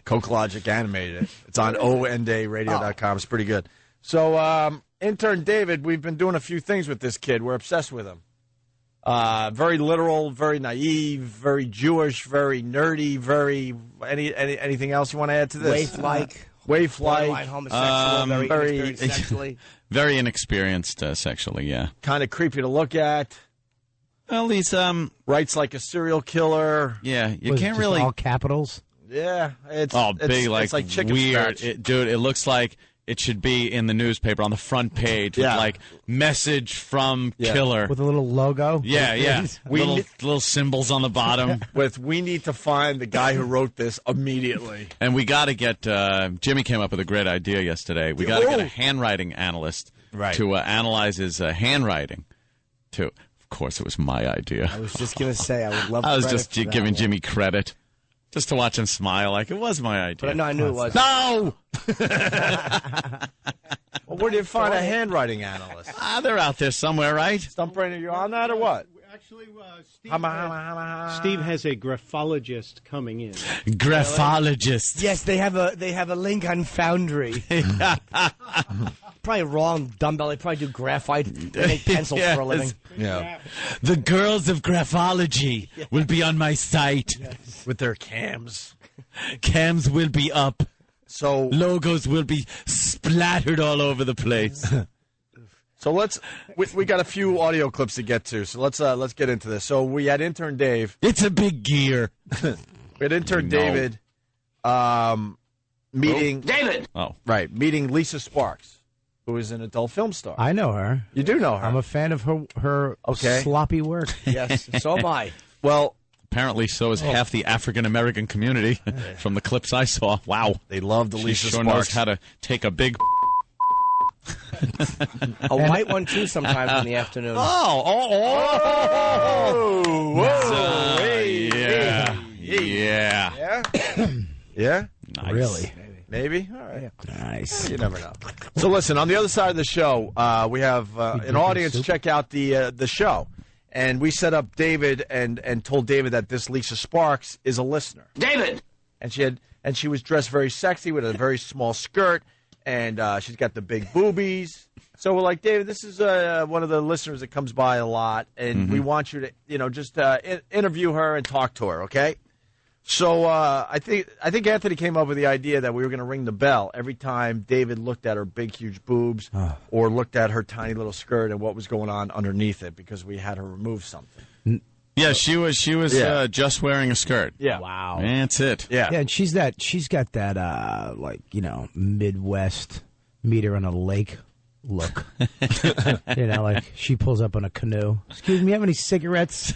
Coke Logic animated it. It's on ondayradio.com. It's pretty good. So, intern David, we've been doing a few things with this kid. We're obsessed with him. Very literal, very naive, very Jewish, very nerdy, very anything else you want to add to this? Waif-like. waif borderline homosexual, very inexperienced sexually. Very inexperienced sexually, yeah. Kind of creepy to look at. Well, he's writes like a serial killer. Yeah, you Was it can't just really all capitals. Yeah, it's big, it's like chicken weird, scratch. dude. It looks like it should be in the newspaper on the front page with like message from killer With a little logo. Yeah. Little symbols on the bottom. We need to find the guy who wrote this immediately. And we got to get Jimmy came up with a great idea yesterday. We got to get a handwriting analyst to analyze his handwriting. Of course, it was my idea. I was just going to say, I would love. I was credit just for that giving one. Jimmy credit. Just to watch him smile like it was my idea. But no, I knew it was. No! Well, where do you find a handwriting analyst? They're out there somewhere, right? Stump-Brain, are you on that or what? Actually, Steve has a graphologist coming in. Graphologist. Yes, they have a link on Foundry. Probably wrong, dumbbell. They probably do graphite. They make pencils for a living. Yeah. The girls of graphology will be on my site. Yes. With their cams. Cams will be up. So logos will be splattered all over the place. So we got a few audio clips to get to. So let's get into this. So we had intern Dave. It's a big gear. We had intern David meeting David. Meeting Lisa Sparks, who is an adult film star. I know her. You do know her. I'm a fan of her sloppy work. Yes, so am I. Well, apparently so is half the African American community from the clips I saw. Wow. They love the Lisa Sparks. Sparks. Knows how to take a big a white one too sometimes in the afternoon. Yeah. Yeah? Nice. Really? Maybe? All right. Nice. You never know. So listen, on the other side of the show, we have an audience check out the show. And we set up David and told David that this Lisa Sparks is a listener. David! And she was dressed very sexy with a very small skirt, and she's got the big boobies. So we're like, David, this is one of the listeners that comes by a lot, and we want you to, just interview her and talk to her, okay? So I think Anthony came up with the idea that we were going to ring the bell every time David looked at her big, huge boobs or looked at her tiny little skirt and what was going on underneath it, because we had her remove something. Yeah, she was just wearing a skirt. Yeah. Wow. That's it. Yeah. Yeah, and she's got that Midwest meter on a lake look. Like she pulls up on a canoe. Excuse me, have any cigarettes?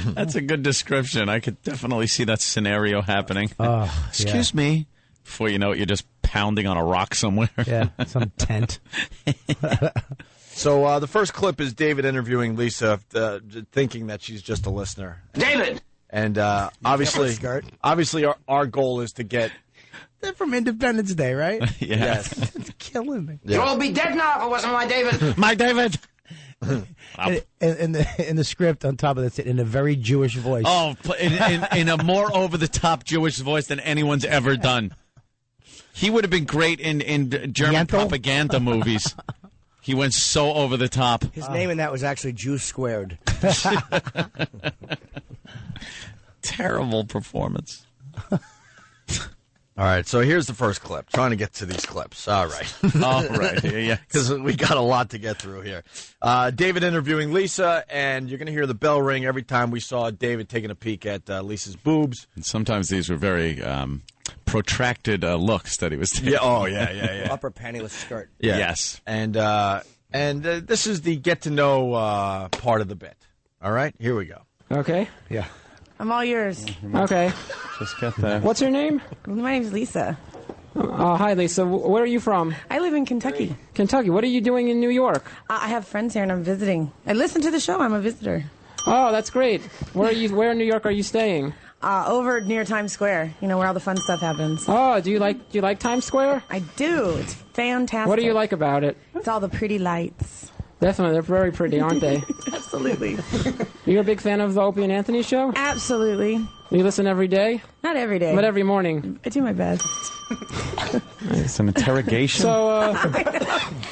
That's a good description. I could definitely see that scenario happening. Excuse me. Before you know it, you're just pounding on a rock somewhere. Yeah, some tent. So the first clip is David interviewing Lisa, thinking that she's just a listener. David! And obviously our goal is to get... They're from Independence Day, right? Yes. It's killing me. Yeah. You'll all be dead now if it wasn't my David. My David! In the script on top of that, in a very Jewish voice. Oh, in a more over-the-top Jewish voice than anyone's ever done. He would have been great in German propaganda movies. He went so over the top. His name in that was actually Jew Squared. Terrible performance. All right, so here's the first clip. Trying to get to these clips. All right. All right. Yeah. Because we got a lot to get through here. David interviewing Lisa, and you're going to hear the bell ring every time we saw David taking a peek at Lisa's boobs. And sometimes these were very protracted looks that he was taking. Yeah. Oh, yeah. Upper pantyless skirt. Yeah. Yes. And this is the get-to-know part of the bit. All right, here we go. Okay. Yeah. I'm all yours. Okay. Just get that. What's your name? My name's Lisa. Hi, Lisa. Where are you from? I live in Kentucky. Kentucky. What are you doing in New York? I have friends here and I'm visiting. I listen to the show. I'm a visitor. Oh, that's great. Where in New York are you staying? Over near Times Square. You know, where all the fun stuff happens. Oh, do you like Times Square? I do. It's fantastic. What do you like about it? It's all the pretty lights. Definitely. They're very pretty, aren't they? Absolutely. You're a big fan of the Opie and Anthony show? Absolutely. You listen every day? Not every day. But every morning? I do my best. It's an interrogation. So,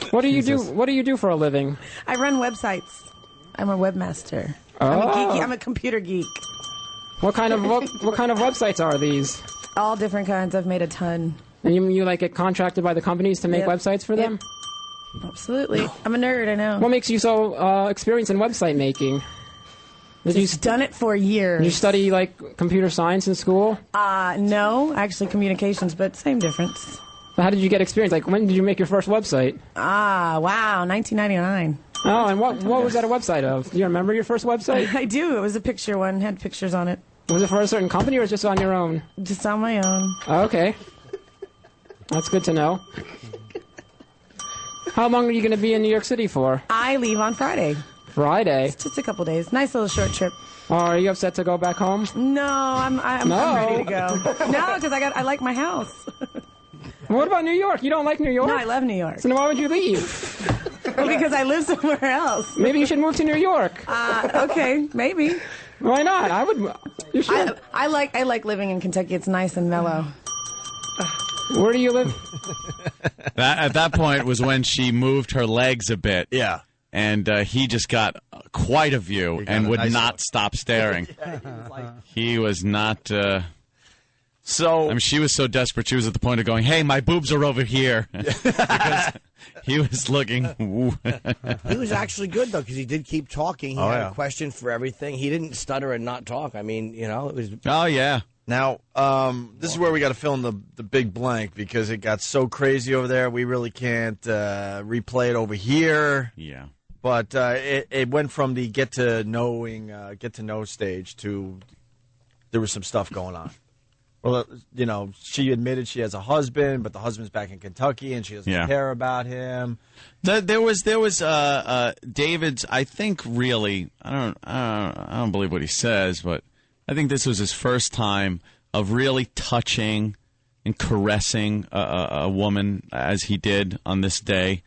what do you do? What do you do for a living? I run websites. I'm a webmaster. Oh. I'm a computer geek. What kind of websites are these? All different kinds. I've made a ton. And you like get contracted by the companies to make websites for them? Absolutely. I'm a nerd, I know. What makes you so experienced in website making? Just done it for years. Did you study like computer science in school? No, actually communications, but same difference. So how did you get experience? Like when did you make your first website? Wow, 1999. Oh, and what was that a website of? Do you remember your first website? I do. It was a picture one, had pictures on it. Was it for a certain company or just on your own? Just on my own. Oh, okay. That's good to know. How long are you going to be in New York City for? I leave on Friday. Friday? It's just a couple days. Nice little short trip. Oh, are you upset to go back home? No, I'm ready to go. No, because I like my house. What about New York? You don't like New York? No, I love New York. So then why would you leave? Because I live somewhere else. Maybe you should move to New York. Okay, maybe. Why not? I would. You should. I like living in Kentucky. It's nice and mellow. Where do you live? At that point was when she moved her legs a bit. Yeah. And he just got quite a view and would not stop staring. He was not. So she was so desperate. She was at the point of going, "Hey, my boobs are over here," because he was looking. He was actually good though, because he did keep talking. He had a question for everything. He didn't stutter and not talk. I mean, it was. Oh yeah. Now, this is where we got to fill in the big blank because it got so crazy over there. We really can't replay it over here. Yeah. But it went from the get to know stage to there was some stuff going on. Well, she admitted she has a husband, but the husband's back in Kentucky and she doesn't care about him. There was David's. I think really, I don't believe what he says, but I think this was his first time of really touching and caressing a woman as he did on this day.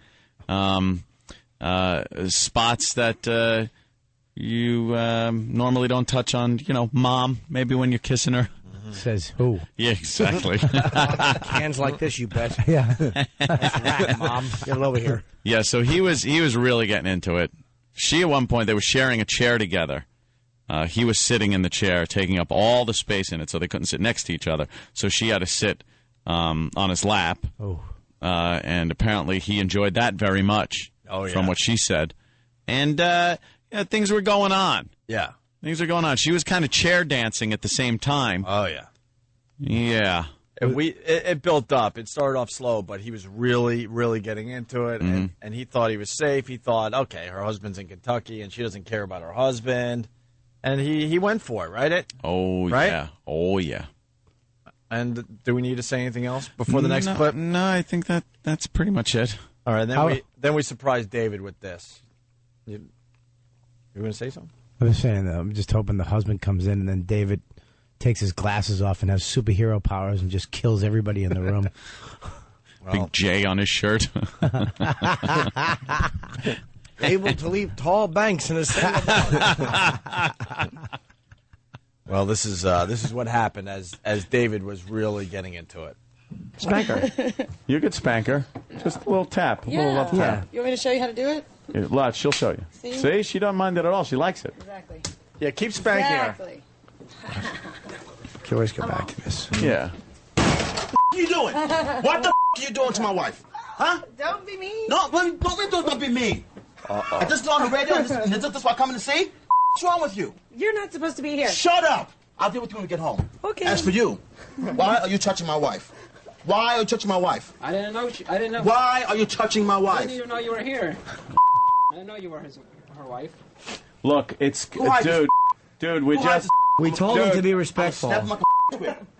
Spots that you normally don't touch on, mom, maybe when you're kissing her. Says who? Yeah, exactly. Hands like this, you bet. Yeah. That's right, Mom. Get it over here. Yeah, so he was really getting into it. She, at one point, they were sharing a chair together. He was sitting in the chair, taking up all the space in it, so they couldn't sit next to each other. So she had to sit on his lap. Oh. And apparently he enjoyed that very much, from what she said. And things were going on. Yeah. Things are going on. She was kind of chair dancing at the same time. Oh, yeah. Yeah. It built up. It started off slow, but he was really, really getting into it. Mm-hmm. And he thought he was safe. He thought, okay, her husband's in Kentucky, and she doesn't care about her husband. And he went for it, right? Yeah. Oh, yeah. And do we need to say anything else before the next clip? No, I think that's pretty much it. All right, then we surprised David with this. You going to say something? I was saying, I'm just hoping the husband comes in and then David takes his glasses off and has superhero powers and just kills everybody in the room. Big J on his shirt. Able to leap tall banks in a single bound. Well, this is what happened as David was really getting into it. Spank her. You could spank her. Just a little tap. A little love tap. You want me to show you how to do it? Yeah, lots. She'll show you. See? She doesn't mind it at all. She likes it. Exactly. Yeah, keep spanking her. Can always go back to this. Yeah. What you doing? What the are you doing to my wife? Huh? Don't be mean. No, don't be mean. I just on the radio, and this is what I'm coming to see? What's wrong with you? You're not supposed to be here. Shut up! I'll deal with you when we get home. Okay. As for you, why are you touching my wife? Why are you touching my wife? I didn't know. I didn't know. Why are you touching my I wife? didn't even know you were here. I didn't know you were her wife. Look, it's dude. We told him to be respectful.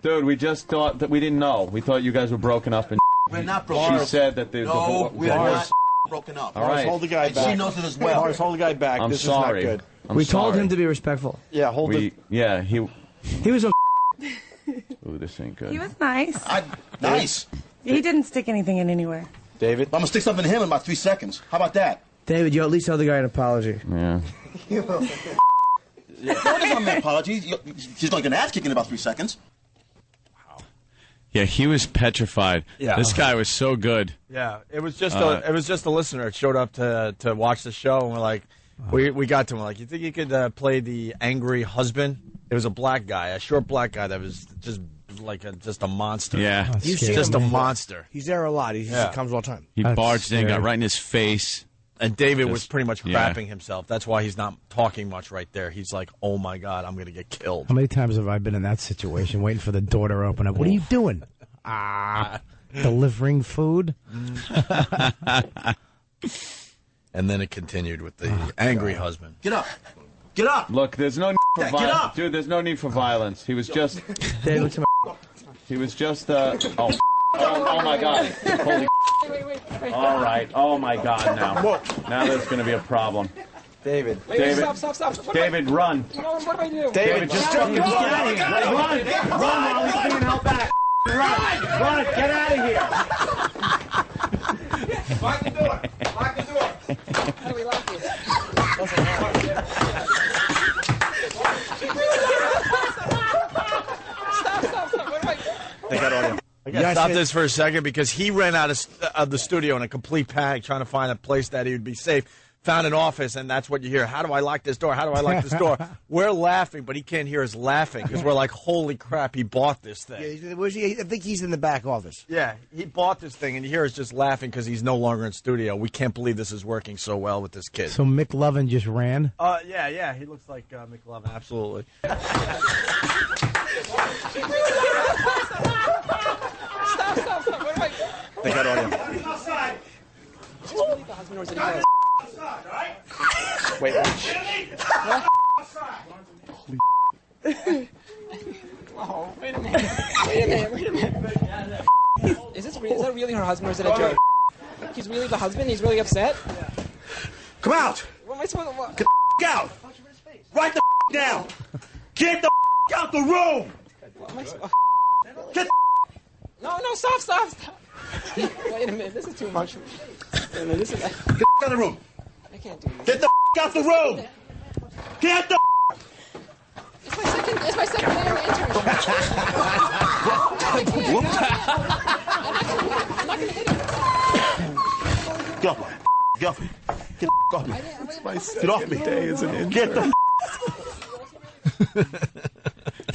Dude, we just thought that we didn't know. We thought you guys were broken up, and we're not broken up. She said that the we're not broken up. All right. Hold the guy back. She knows it as well. Morris, hold the guy back. I'm this sorry. is not good. We told him to be respectful. Yeah, He was a. Ooh, this ain't good. He was nice. Nice. He didn't stick anything in anywhere. David? I'm going to stick something in him in about 3 seconds. How about that? David, you at least owe the guy an apology. Yeah. No, it isn't an apology. She's going to get an ass kick in about 3 seconds. Yeah, he was petrified. Yeah. This guy was so good. Yeah, it was just a listener that showed up to watch the show, and we're like, we got to him, we're like, you think you could play the angry husband? It was a black guy, a short black guy that was just like just a monster. Yeah. You've seen just a him. monster. He's there a lot. He comes all the time. He barged in, got right in his face. And David was pretty much yeah. crapping himself. That's why he's not talking much right there. He's like, oh, my God, I'm going to get killed. How many times have I been in that situation, waiting for the door to open up? What are you doing? Delivering food? And then it continued with the angry husband. Get up. Get up. Look, there's no need for Get violence. up. Dude, there's no need for violence. He was just... He was just, oh, my God. Holy Wait. All right. Oh, my God, now. Now there's going to be a problem. David. Wait, stop. David, run. What do I do? David, just fucking get out of here. Run while he's being held back. Run, get out of here. Lock the door. How do we lock it? Stop. What do I do? They got audio. I got to stop this for a second because he ran out of the studio in a complete panic trying to find a place that he would be safe. Found an office, and that's what you hear. How do I lock this door? How do I lock this door? We're laughing, but he can't hear us laughing because we're like, holy crap, he bought this thing. Yeah, where's he? I think he's in the back office. Yeah, he bought this thing, and you hear us just laughing because he's no longer in studio. We can't believe this is working so well with this kid. So McLovin just ran? Yeah, he looks like McLovin, absolutely. Stop. What do I do? They got audio. Outside. Just believe the husband or is it Outside, all right? Wait. Oh, wait a minute. Is that really her husband or is it a joke? He's really the husband? He's really upset? Come out. What am I supposed to... What? Get the out. Write the down. Get the out the room. What am I supposed... Get No, stop. Wait a minute, this is too much. Wait a minute, this is... Get the out of the room. I can't do this. Get the out the room. Get the It's my second day of internship. I'm not gonna hit him. Get off me. Get off me. Get off me. Get off me. Get the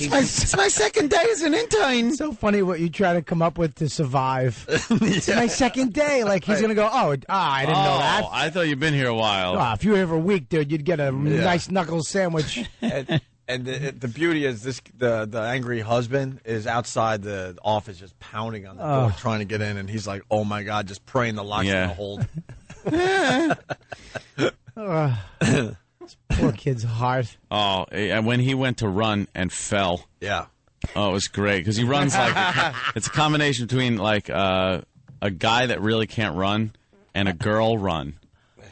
It's my second day as an intern. So funny what you try to come up with to survive. It's my second day. Like, he's going to go, I didn't know that. I thought you'd been here a while. If you were here for a week, dude, you'd get a nice knuckle sandwich. And the beauty is the angry husband is outside the office just pounding on the door trying to get in, and he's like, oh, my God, just praying the lock's going to hold. Poor kid's heart. Oh, and when he went to run and fell. Yeah. Oh, it was great because he runs like it's a combination between like a guy that really can't run and a girl run.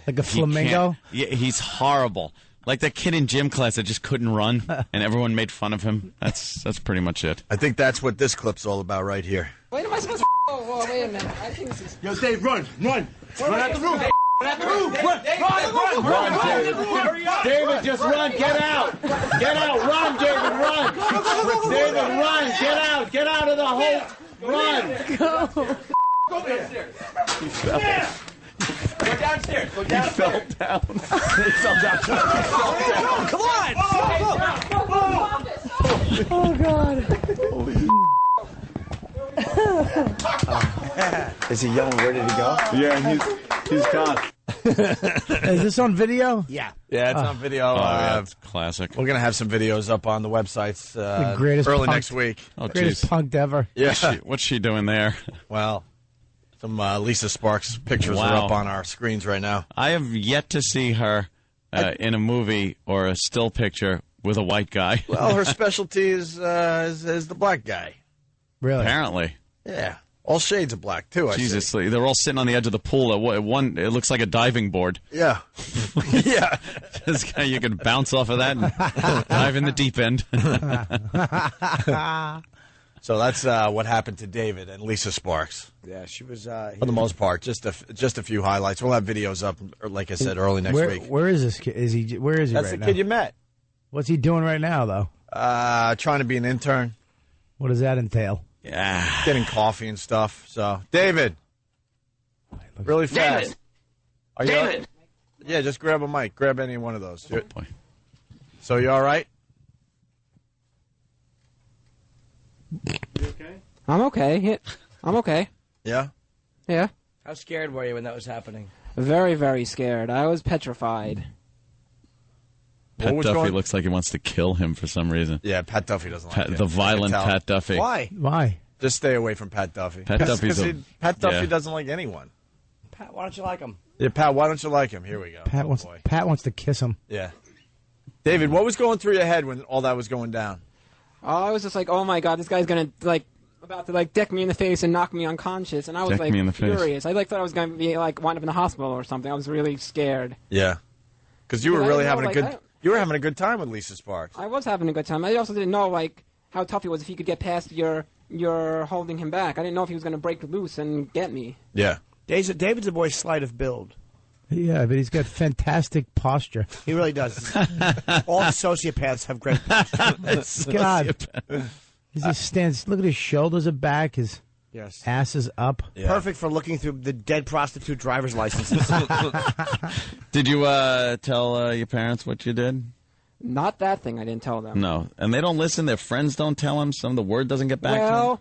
Like a flamingo? Yeah, he's horrible. Like that kid in gym class that just couldn't run and everyone made fun of him. That's pretty much it. I think that's what this clip's all about right here. Wait, am I supposed to... Oh, wait a minute. I think this is... Yo, Dave, run out the room. Run out the room. Run, David, just run. Get out. Run, David, run. David, run. Get out of the hole. Run. Go downstairs. He fell. Yeah. Go downstairs. He fell down. Come on. Oh, God. Is he yelling, where did he go? Yeah, he's gone. Is this on video? Yeah. Yeah, it's on video. It's classic. We're going to have some videos up on the websites The greatest early punked- next week. Oh, Greatest jeez. punked ever. Yeah. What's she doing there? Well, some Lisa Sparks pictures are up on our screens right now. I have yet to see her in a movie or a still picture with a white guy. Well, her specialty is the black guy. Really? Apparently. Yeah. All shades of black, too, I Jesus, see. they're all sitting on the edge of the pool. At one, it looks like a diving board. Yeah. Yeah. This guy, you can bounce off of that and dive in the deep end. So that's what happened to David and Lisa Sparks. Yeah, she was... For the most part, just a few highlights. We'll have videos up, like I said, early next week. Where is this kid? Where is he That's right the now? kid you met. What's he doing right now, though? Trying to be an intern. What does that entail? Yeah. Getting coffee and stuff. So, David. Really fast. David. Yeah, just grab a mic. Grab any one of those. Oh, boy. So, you all right? okay? I'm okay. Yeah, I'm okay. Yeah? Yeah. How scared were you when that was happening? Very, very scared. I was petrified. Pat Duffy looks like he wants to kill him for some reason. Yeah, Pat Duffy doesn't like it. The violent I can tell. Pat Duffy. Why? Just stay away from Pat Duffy. Pat Duffy's Pat Duffy doesn't like anyone. Pat, why don't you like him? Yeah, Pat, why don't you like him? Here we go. Pat wants to kiss him. Yeah. David, what was going through your head when all that was going down? I was just like, oh my god, this guy's gonna about to deck me in the face and knock me unconscious, and I was Deck me in the face. furious. I thought I was gonna be wind up in the hospital or something. I was really scared. Yeah. Because you were I really didn't know, having a good. You were having a good time with Lisa Sparks. I was having a good time. I also didn't know how tough he was if he could get past your holding him back. I didn't know if he was gonna break loose and get me. Yeah. David's a boy slight of build. Yeah, but he's got fantastic posture. He really does. All sociopaths have great posture. God. He just stands. Look at his shoulders are back. His ass is up. Yeah. Perfect for looking through the dead prostitute driver's licenses. Did you tell your parents what you did? Not that thing. I didn't tell them. No, and they don't listen. Their friends don't tell them. Some of the word doesn't get back to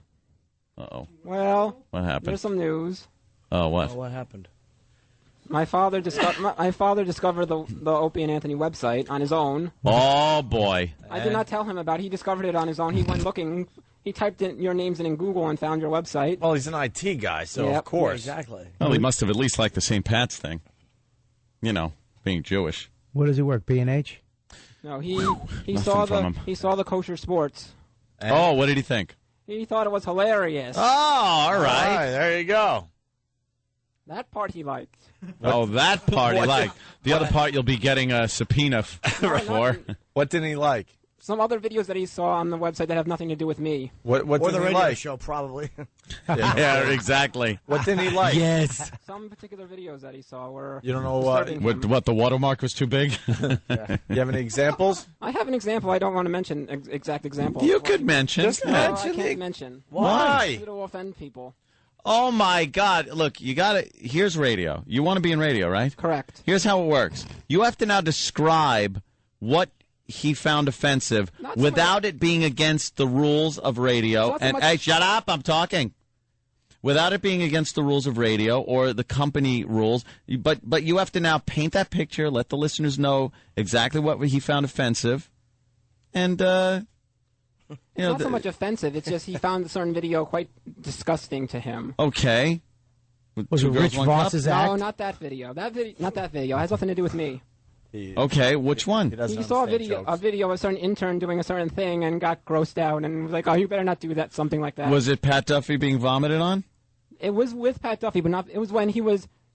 them. Uh-oh. Well, what happened? There's some news. Oh, what? What happened? My father discovered the Opie and Anthony website on his own. Oh boy! I did not tell him about it. He discovered it on his own. He went looking. He typed in your names in Google and found your website. Well, he's an IT guy, so of course. Yeah, exactly. Well, he must have at least liked the St. Pat's thing. You know, being Jewish. Where does he work? B&H? No, he saw the kosher sports. Oh, what did he think? He thought it was hilarious. Oh, all right. There you go. That part he liked. Oh, that part he liked. The other part you'll be getting a subpoena for. What didn't he like? Some other videos that he saw on the website that have nothing to do with me. What or did the he radio like? show, probably. Yeah, exacy. What didn't he like? Yes. Some particular videos that he saw were. You don't know what the watermark was too big? Yeah. You have any examples? I have an example. I don't want to mention exact examples. You could mention. Just mention. I can't mention. Why? It'll offend people. Oh my God! Look, you gotta. Here's radio. You want to be in radio, right? Correct. Here's how it works. You have to now describe what he found offensive without it being against the rules of radio. And hey, shut up! I'm talking. Without it being against the rules of radio or the company rules, but you have to now paint that picture, let the listeners know exactly what he found offensive, and It's not so much offensive. It's just he found a certain video quite disgusting to him. Okay. Was it Rich Voss's act? No, not that video. Not that video. It has nothing to do with me. Okay, which one? He saw a video of a certain intern doing a certain thing and got grossed out and was like, "Oh, you better not do that." Something like that. Was it Pat Duffy being vomited on? It was with Pat Duffy, but not. It was when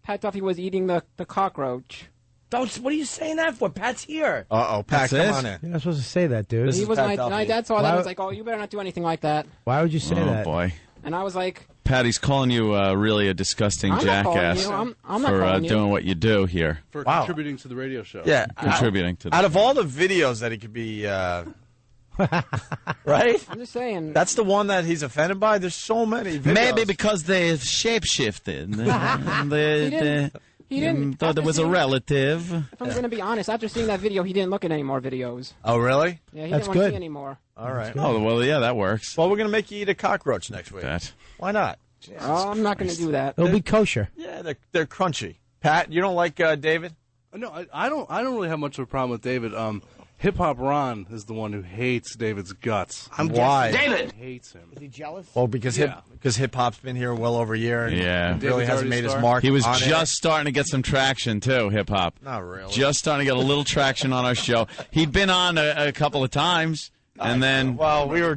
Pat Duffy was eating the cockroach. What are you saying that for? Pat's here. Uh-oh, Pat, come on in. You're not supposed to say that, dude. He was my dad saw that and was like, "Oh, you better not do anything like that." Why would you say that? Oh, boy. And I was like... Patty's calling you really a disgusting jackass I'm not for doing what you do here. For contributing to the radio show. Yeah. Contributing to the Out of all the videos that he could be... right? I'm just saying. That's the one that he's offended by? There's so many videos. Maybe because they've shapeshifted. He didn't thought it was a relative. If I'm going to be honest, after seeing that video, he didn't look at any more videos. Oh, really? Yeah, he didn't want to see any more. All right. Oh, well, yeah, that works. Well, we're going to make you eat a cockroach next week. Why not? Oh, I'm not going to do that. It'll be kosher. Yeah, they're crunchy. Pat, you don't like David? No, I don't really have much of a problem with David. Hip Hop Ron is the one who hates David's guts. Why? David hates him. Is he jealous? Well, because hip hop's been here well over a year. And yeah, really hasn't made his mark. He was on just starting to get some traction too. Hip hop. Not really. Just starting to get a little traction on our show. He'd been on a couple of times. And then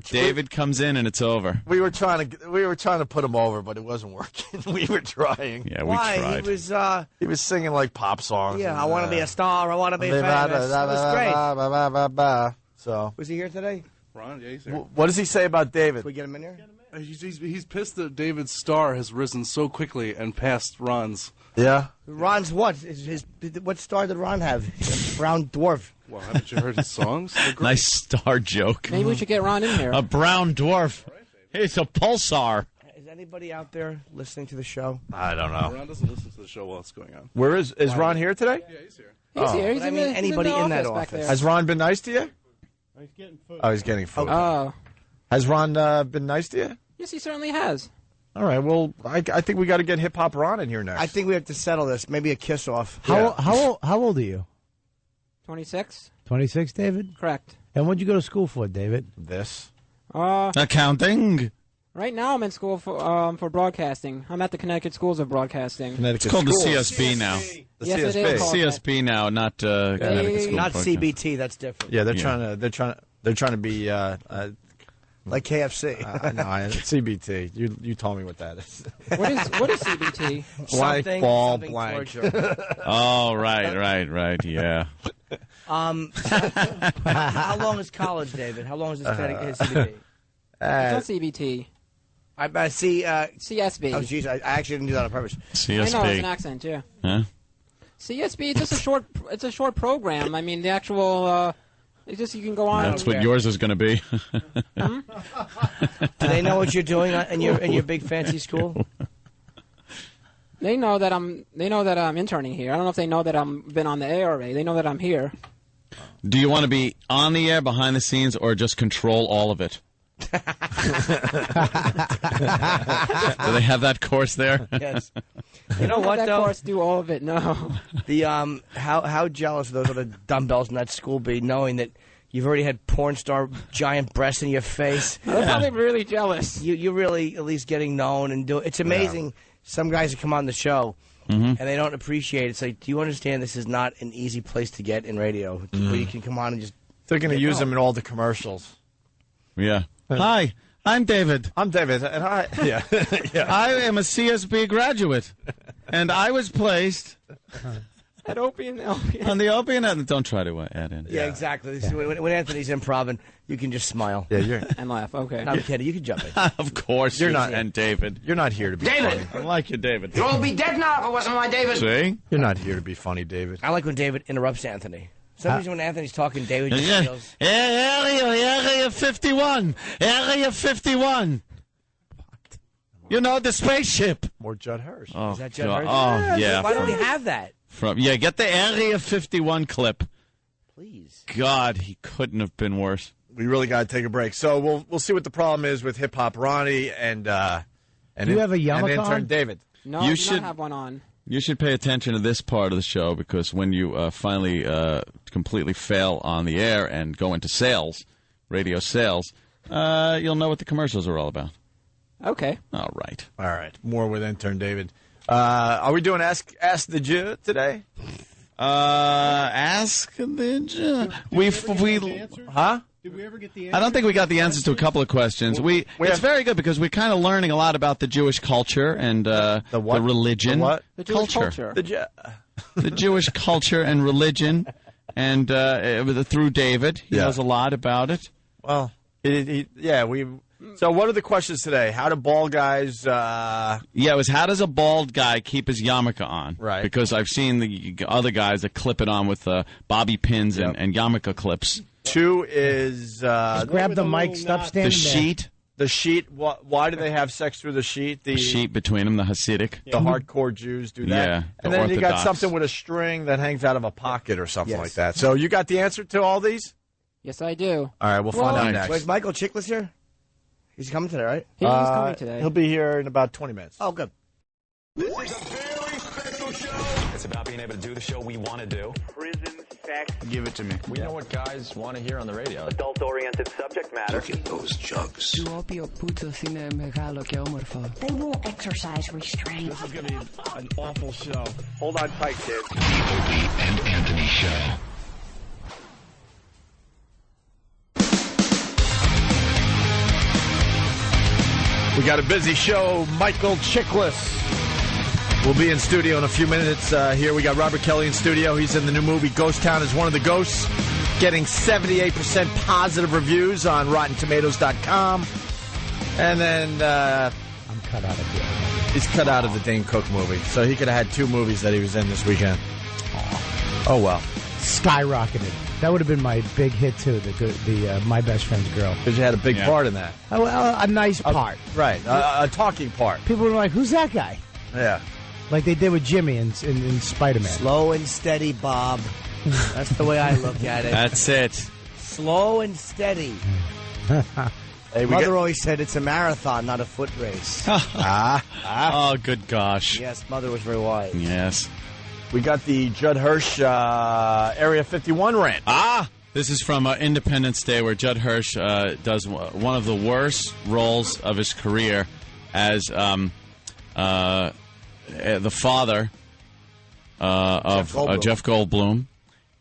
David comes in and it's over. We were trying to put him over, but it wasn't working. We were trying. Yeah, we tried. He was singing like pop songs. Yeah, I want to be a star. I want to be famous. It was great. So was he here today? Ron, yeah, he's here. What does he say about David? Can we get him in here? He's pissed that David's star has risen so quickly and passed Ron's. Yeah. Ron's what? What star did Ron have? A brown dwarf. Well, haven't you heard his songs? Nice star joke. Maybe we should get Ron in here. A brown dwarf. It's a pulsar. Is anybody out there listening to the show? I don't know. Ron doesn't listen to the show while it's going on. Where is Ron here today? Yeah, he's here. He's here. He's anybody in that office. office. Has Ron been nice to you? He's getting food. Oh, he's getting food. Oh. Has Ron been nice to you? Yes, he certainly has. All right. Well, I think we got to get Hip Hop Ron in here next. I think we have to settle this. Maybe a kiss off. How old are you? 26. 26, David? Correct. And what'd you go to school for, David? This. Accounting. Right now, I'm in school for broadcasting. I'm at the Connecticut Schools of Broadcasting. It's called the CSB now. Yes, it is called CSB now, not Connecticut School. Not of Broadcasting. CBT. That's different. Yeah, they're trying to be like KFC. No, CBT. You told me what that is. What is CBT? White ball blank. Oh, right, yeah. How long is college, David? How long is this CBT? It's not CBT. I see. CSB. Oh, jeez, I actually didn't do that on purpose. CSB. I know it's an accent, yeah. Huh? CSB. It's just a short. It's a short program. I mean, the actual. It's just you can go on. That's what yours is going to be. Hmm? Do they know what you're doing in your big fancy school? They know that I'm interning here. I don't know if they know that I'm been on the air already. They know that I'm here. Do you want to be on the air, behind the scenes, or just control all of it? Do they have that course there? Yes. You know what, that though? course do all of it. No. The how jealous those other dumbbells in that school be, knowing that you've already had porn star giant breasts in your face. They're probably really jealous. You're really at least getting known and do. It's amazing. Yeah. Some guys that come on the show and they don't appreciate it. It's like, do you understand this is not an easy place to get in radio where you can come on and just. They're going to use them in all the commercials. Yeah. Hi, I'm David. I'm David, and I I am a CSB graduate, and I was placed at Opie and on the Opie and don't try to add in. Yeah, exactly. When Anthony's improv, you can just smile. Yeah, and laugh. Okay, no, I'm kidding. You can jump in. Of course, you're not. And David, you're not here to be David. funny. I like you, David. You'll all be dead now if it wasn't my David. See, you're not here to be funny, David. I like when David interrupts Anthony. Sometimes when Anthony's talking, David just feels... Area 51! Area 51! You know, the spaceship! More Judd Hirsch. Oh, is that Judd Hirsch? Oh, yeah. Why don't we have that? Get the Area 51 clip. Please. God, he couldn't have been worse. We really got to take a break. So we'll see what the problem is with Hip Hop Ronnie and do you have a yarmulke and intern on? David. No, you should not have one on. You should pay attention to this part of the show because when you finally completely fail on the air and go into sales, radio sales, you'll know what the commercials are all about. Okay. All right. All right. More with intern David. Are we doing Ask the Jew today? Ask the Jew. Huh? Did we ever get the answer? I don't think we got the answers to a couple of questions. It's very good because we're kind of learning a lot about the Jewish culture and the religion. The what? The Jewish culture. The Jewish culture and religion, and through David, he knows a lot about it. Well, So what are the questions today? How do bald guys? It was how does a bald guy keep his yarmulke on? Right. Because I've seen the other guys that clip it on with bobby pins and yarmulke clips. 2 is grab the mic, stop standing the sheet. The sheet. Why do they have sex through the sheet? The sheet between them, the Hasidic. The hardcore Jews do that. Yeah, and then you got something with a string that hangs out of a pocket or something like that. So you got the answer to all these? Yes, I do. All right, we'll find out next. Wait, Michael Chiklis here? He's coming today, right? He's coming today. He'll be here in about 20 minutes. Oh, good. This is a very special show. It's about being able to do the show we want to do. Prison sex. Give it to me. We know what guys want to hear on the radio. Adult-oriented subject matter. Look at those jugs. They won't exercise restraint. This is going to be an awful show. Hold on tight, kids. The Opie and Anthony Show. We got a busy show. Michael Chiklis will be in studio in a few minutes. Here we got Robert Kelly in studio. He's in the new movie Ghost Town as one of the ghosts, getting 78% positive reviews on RottenTomatoes.com. And then I'm cut out of it. He's cut out of the Dane Cook movie, so he could have had 2 movies that he was in this weekend. Oh well, skyrocketed. That would have been my big hit too. The My Best Friend's Girl. Because you had a big part in that. A nice part, right? A talking part. People were like, "Who's that guy?" Yeah, like they did with Jimmy in Spider-Man. Slow and steady, Bob. That's the way I look at it. That's it. Slow and steady. Hey, Mother always said it's a marathon, not a foot race. Oh, good gosh. Yes, Mother was very wise. Yes. We got the Judd Hirsch Area 51 rant. This is from Independence Day, where Judd Hirsch does one of the worst roles of his career as the father of Jeff Goldblum.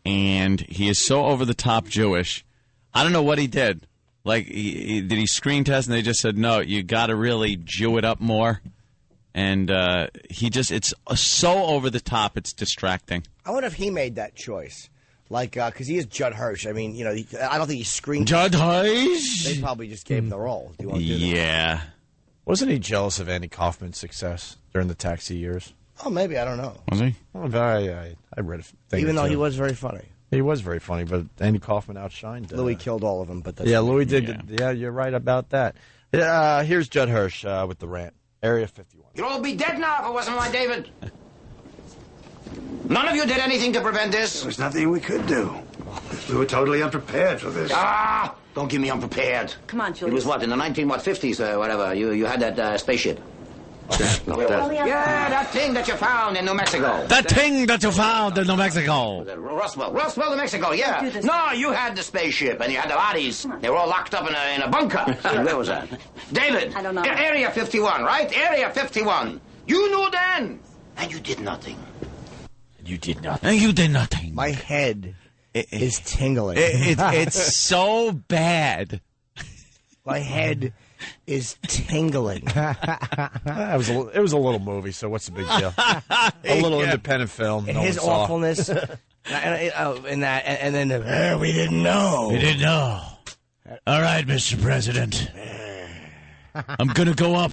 And he is so over-the-top Jewish. I don't know what he did. Like, did he screen test and they just said, no, you got to really Jew it up more? And it's so over-the-top, it's distracting. I wonder if he made that choice. Like, because he is Judd Hirsch. I mean, I don't think he screened. Judd Hirsch? They probably just gave him the role. Do you want to do that? Yeah. Wasn't he jealous of Andy Kaufman's success during the Taxi years? Oh, maybe. I don't know. Was he? Well, I read a thing. Even though he was very funny. He was very funny, but Andy Kaufman outshined. Louis killed all of them, but that's Louis did. Yeah, you're right about that. Here's Judd Hirsch with the rant. Area 51. You'd all be dead now if it wasn't my David. None of you did anything to prevent this. There was nothing we could do. We were totally unprepared for this. Don't give me unprepared. Come on, Julius. It was what, in the 50s or whatever, you had that spaceship. Yeah, that thing that you found in New Mexico. That thing that you found in New Mexico. Roswell, New Mexico, yeah. No, you had the spaceship and you had the bodies. They were all locked up in a bunker. Where was that? David. I don't know. Area 51, right? Area 51. You knew then. And you did nothing. You did nothing. And you did nothing. My head is tingling. It's so bad. My head is tingling. It was a little movie, so what's the big deal? A little independent film. And his awfulness. and then we didn't know. We didn't know. All right, Mr. President. I'm going to go up.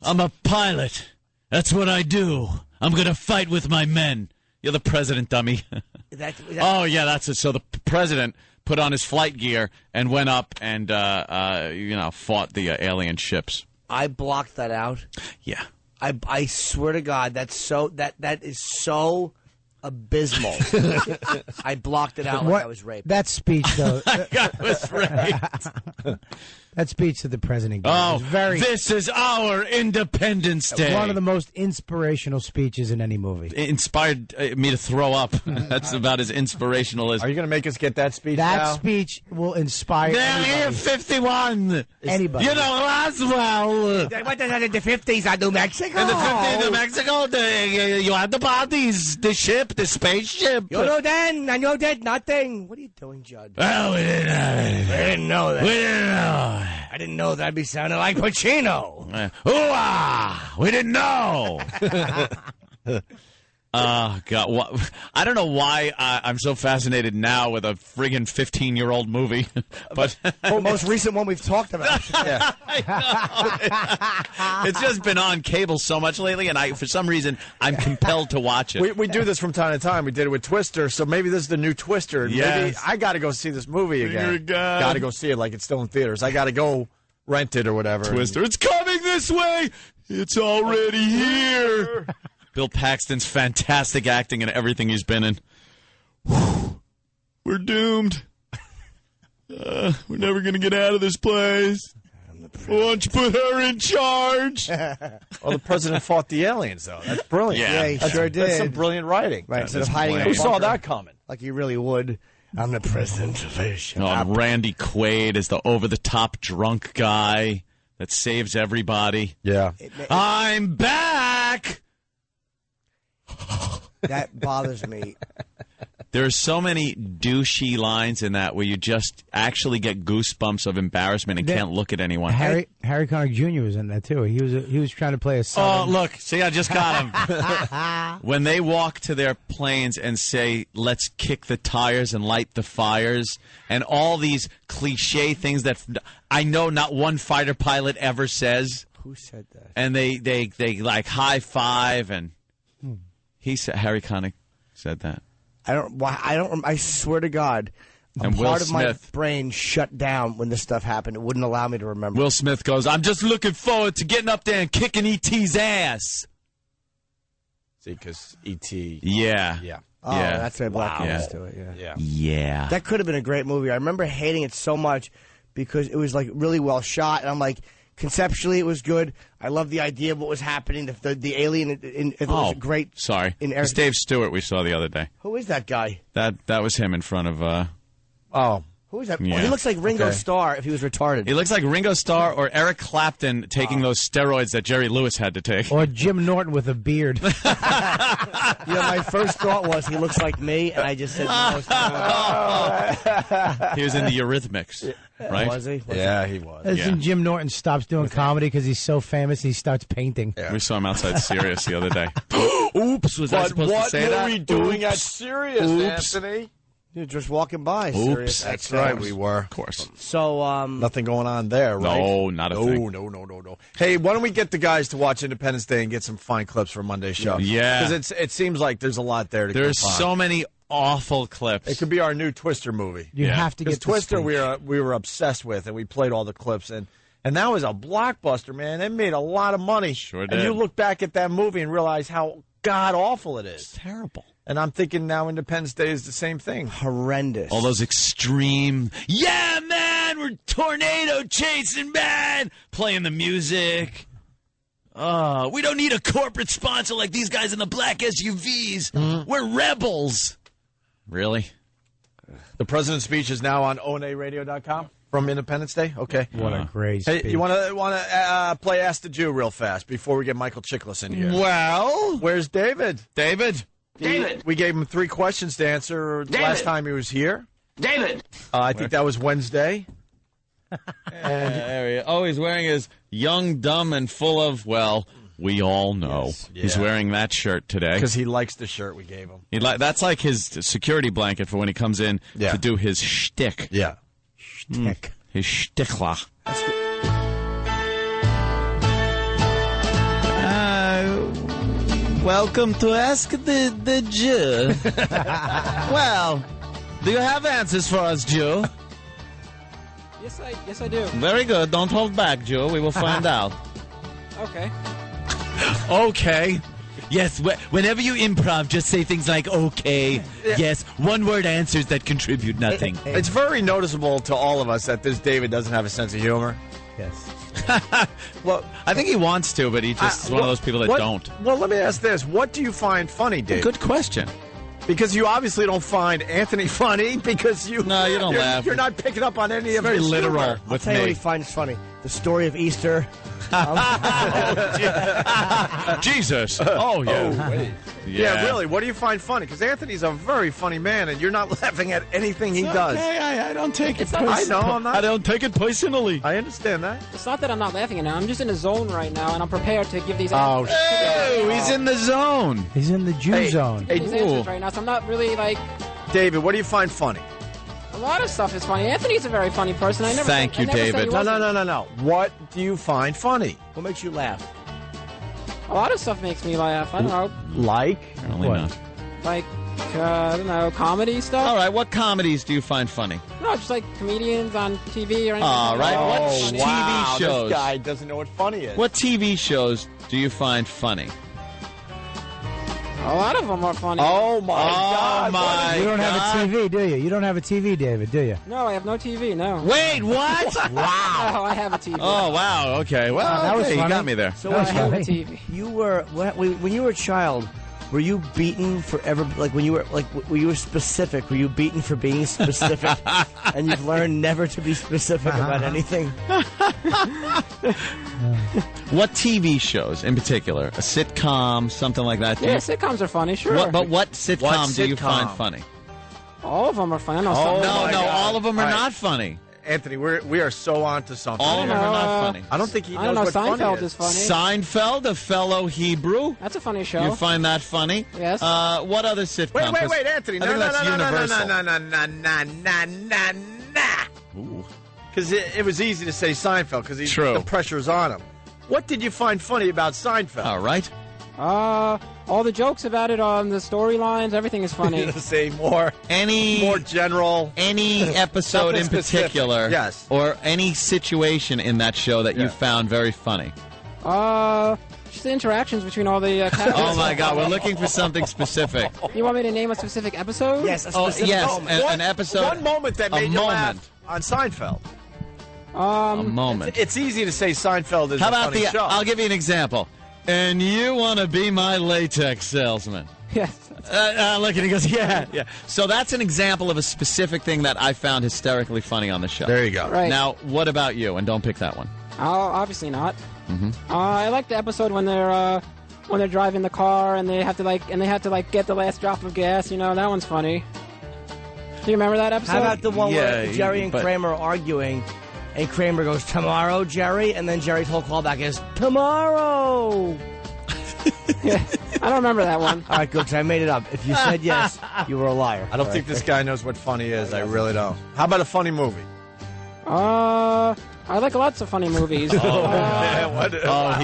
I'm a pilot. That's what I do. I'm going to fight with my men. You're the president, dummy. Oh, yeah, that's it. So the president put on his flight gear and went up and, fought the alien ships. I blocked that out. Yeah. I swear to God, that is so abysmal. I blocked it out like I was raped. That speech, though. I was raped. That speech to the president was very. This is our Independence Day. One of the most inspirational speeches in any movie. It inspired me to throw up. That's about as inspirational as. Are you going to make us get that speech? That speech will inspire. Area 51. Anybody. You know, Roswell. What in the 50s on New Mexico? In the 50s in New Mexico, you had the bodies, the ship, the spaceship. You know then, and you did nothing. What are you doing, Judd? Well, we didn't have anything. We didn't know that. We didn't know. I didn't know that'd be sounding like Pacino. We didn't know. Oh, God. I don't know why I'm so fascinated now with a friggin' 15-year-old movie. But the most recent one we've talked about. Yeah. I know. It's just been on cable so much lately, and for some reason, I'm compelled to watch it. We do this from time to time. We did it with Twister, so maybe this is the new Twister. Yes. Maybe I got to go see this movie again. Got to go see it like it's still in theaters. I got to go rent it or whatever. Twister, it's coming this way. It's already here. Bill Paxton's fantastic acting in everything he's been in. Whew. We're doomed. We're never going to get out of this place. Why don't you put her in charge? Well, the president fought the aliens, though. That's brilliant. Yeah, he sure did. That's some brilliant writing. Right, instead of hiding in a Who bunker, saw that coming? Like you really would. I'm the president of Asia. And Randy Quaid is the over-the-top drunk guy that saves everybody. Yeah. I'm back! That bothers me. There are so many douchey lines in that where you just actually get goosebumps of embarrassment and can't look at anyone. Harry Connick Jr. was in that too. He was trying to play a son. Oh, look. See, I just got him. When they walk to their planes and say, let's kick the tires and light the fires, and all these cliche things that I know not one fighter pilot ever says. Who said that? And they like high five, and he said, Harry Connick said that. I swear to God, and part of my brain shut down when this stuff happened. It wouldn't allow me to remember. Will Smith goes, I'm just looking forward to getting up there and kicking E.T.'s ass. See, because E.T. Yeah. Yeah. Oh, yeah. That's why Black Widow to it. Yeah. Yeah. That could have been a great movie. I remember hating it so much because it was like really well shot, and I'm like, conceptually it was good. I love the idea of what was happening. The alien, it was great. Sorry, In it's Dave Stewart we saw the other day. Who is that guy? That was him in front of. Who is that? Yeah. Oh, he looks like Ringo Starr if he was retarded. He looks like Ringo Starr or Eric Clapton taking those steroids that Jerry Lewis had to take. Or Jim Norton with a beard. My first thought was he looks like me, and I just said no. He was in the Eurythmics, right? Was he? He was. Isn't Jim Norton stops doing comedy because he's so famous he starts painting? We saw him outside Sirius the other day. Oops, was I supposed to say that? What were we doing at Sirius, Oops. Anthony? You're just walking by. Oops. Sirius That's XM. right, we were. Of course. So, nothing going on there, right? No, not a thing. No. Hey, why don't we get the guys to watch Independence Day and get some fine clips for Monday's show? Yeah. Because it seems like there's a lot there to There's go find. so many awful clips. It could be our new Twister movie. You have to get the Twister speech. we were obsessed with, and we played all the clips, and that was a blockbuster, man. It made a lot of money. Sure did. And you look back at that movie and realize how god-awful it is. It's terrible. And I'm thinking now Independence Day is the same thing. Horrendous. All those extreme, yeah, man, we're tornado chasing, man, playing the music. We don't need a corporate sponsor like these guys in the black SUVs. We're rebels. Really? The president's speech is now on onaradio.com from Independence Day. Okay. What a great Hey, speech. you want to play Ask the Jew real fast before we get Michael Chiklis in here? Well, Where's David? David. We gave him 3 questions to answer last time he was here. David. I think that was Wednesday. There he is. Oh, he's wearing his young, dumb, and full of, well, we all know. Yes. He's Yeah. wearing that shirt today. Because he likes the shirt we gave him. That's like his security blanket for when he comes in Yeah. to do his shtick. Yeah. Shtick. His shtickla. Welcome to Ask the Jew. Well, do you have answers for us, Jew? Yes, I do. Very good. Don't hold back, Jew. We will find out. Okay. Okay. Yes, whenever you improv, just say things like, okay, yes, one-word answers that contribute nothing. It's very noticeable to all of us that this David doesn't have a sense of humor. Yes. Well, I think he wants to, but he just is one of those people that don't. Well, let me ask this. What do you find funny, David? Good question. Because you obviously don't find Anthony funny because you don't laugh. You're not picking up on any of very his literal humor. I'll with tell you what me. he finds funny. The story of Easter. Jesus. Oh, yeah. Wait. Yeah, really. What do you find funny? Because Anthony's a very funny man, and you're not laughing at anything he does. Okay, I don't take it I know, I'm not. I don't take it personally. I understand that. It's not that I'm not laughing at it. I'm just in a zone right now, and I'm prepared to give these Oh, answers. Oh, he's in the zone. He's in the Jew zone. Hey, These answers right now, so I'm not really like. David, what do you find funny? A lot of stuff is funny. Anthony's a very funny person. I never. Thank you, I never said David. he No. wasn't. What do you find funny? What makes you laugh? A lot of stuff makes me laugh. I don't know, Like? Apparently What? not. like I don't know, comedy stuff. All right, what comedies do you find funny? No, just like comedians on TV or anything. All right, what Funny. TV shows? This guy doesn't know what funny is. What TV shows do you find funny? A lot of them are funny. Oh, my God. my You don't have God. a TV, do you? You don't have a TV, David, do you? No, I have no TV. No. Wait, what? Wow. No, I have a TV. Oh, wow. Okay. Well, that was okay, you funny. got me there. So No, I when have a you, TV. you were when you were a child, were you beaten forever? Like when you were specific? Were you beaten for being specific? And you've learned never to be specific about anything. What TV shows in particular? A sitcom, something like that? Yeah, sitcoms are funny, sure. But what sitcom What do you sitcom? find funny? All of them are funny. I know Oh, some. No, my no, God. all of them are All right. not funny. Anthony, we are so on to something. All of them are know, not funny. I don't think he knows I don't know. what funny Seinfeld is. is funny. Seinfeld, a fellow Hebrew. That's a funny show. You find that funny? Yes. What other sitcom? Wait, Anthony. I think that's universal. No. Because it was easy to say Seinfeld because True. the pressure's on him. What did you find funny about Seinfeld? All right. All the jokes about it on the storylines, everything is funny. Say more general. Any episode in Nothing specific. particular, Yes. or any situation in that show that you Yeah. found very funny. Just the interactions between all the characters. Oh my God, we're looking for something specific. You want me to name a specific episode? Yes, a Oh, specific yes, moment. an episode. One moment that a made you moment. laugh on Seinfeld. A moment. It's easy to say Seinfeld is How a about funny show. I'll give you an example. And you want to be my latex salesman. Yes. Look, and he goes, yeah. So that's an example of a specific thing that I found hysterically funny on the show. There you go. Right. Now, what about you? And don't pick that one. Oh, obviously not. Mm-hmm. I like the episode when they're driving the car and they have to get the last drop of gas. You know, that one's funny. Do you remember that episode? How about the one where Jerry and Kramer are arguing, and Kramer goes, "Tomorrow, Jerry," and then Jerry's whole callback is, "Tomorrow." Yeah, I don't remember that one. All right, good, 'cause I made it up. If you said yes, you were a liar. I don't think this guy knows what funny is. I really don't. How about a funny movie? I like lots of funny movies. He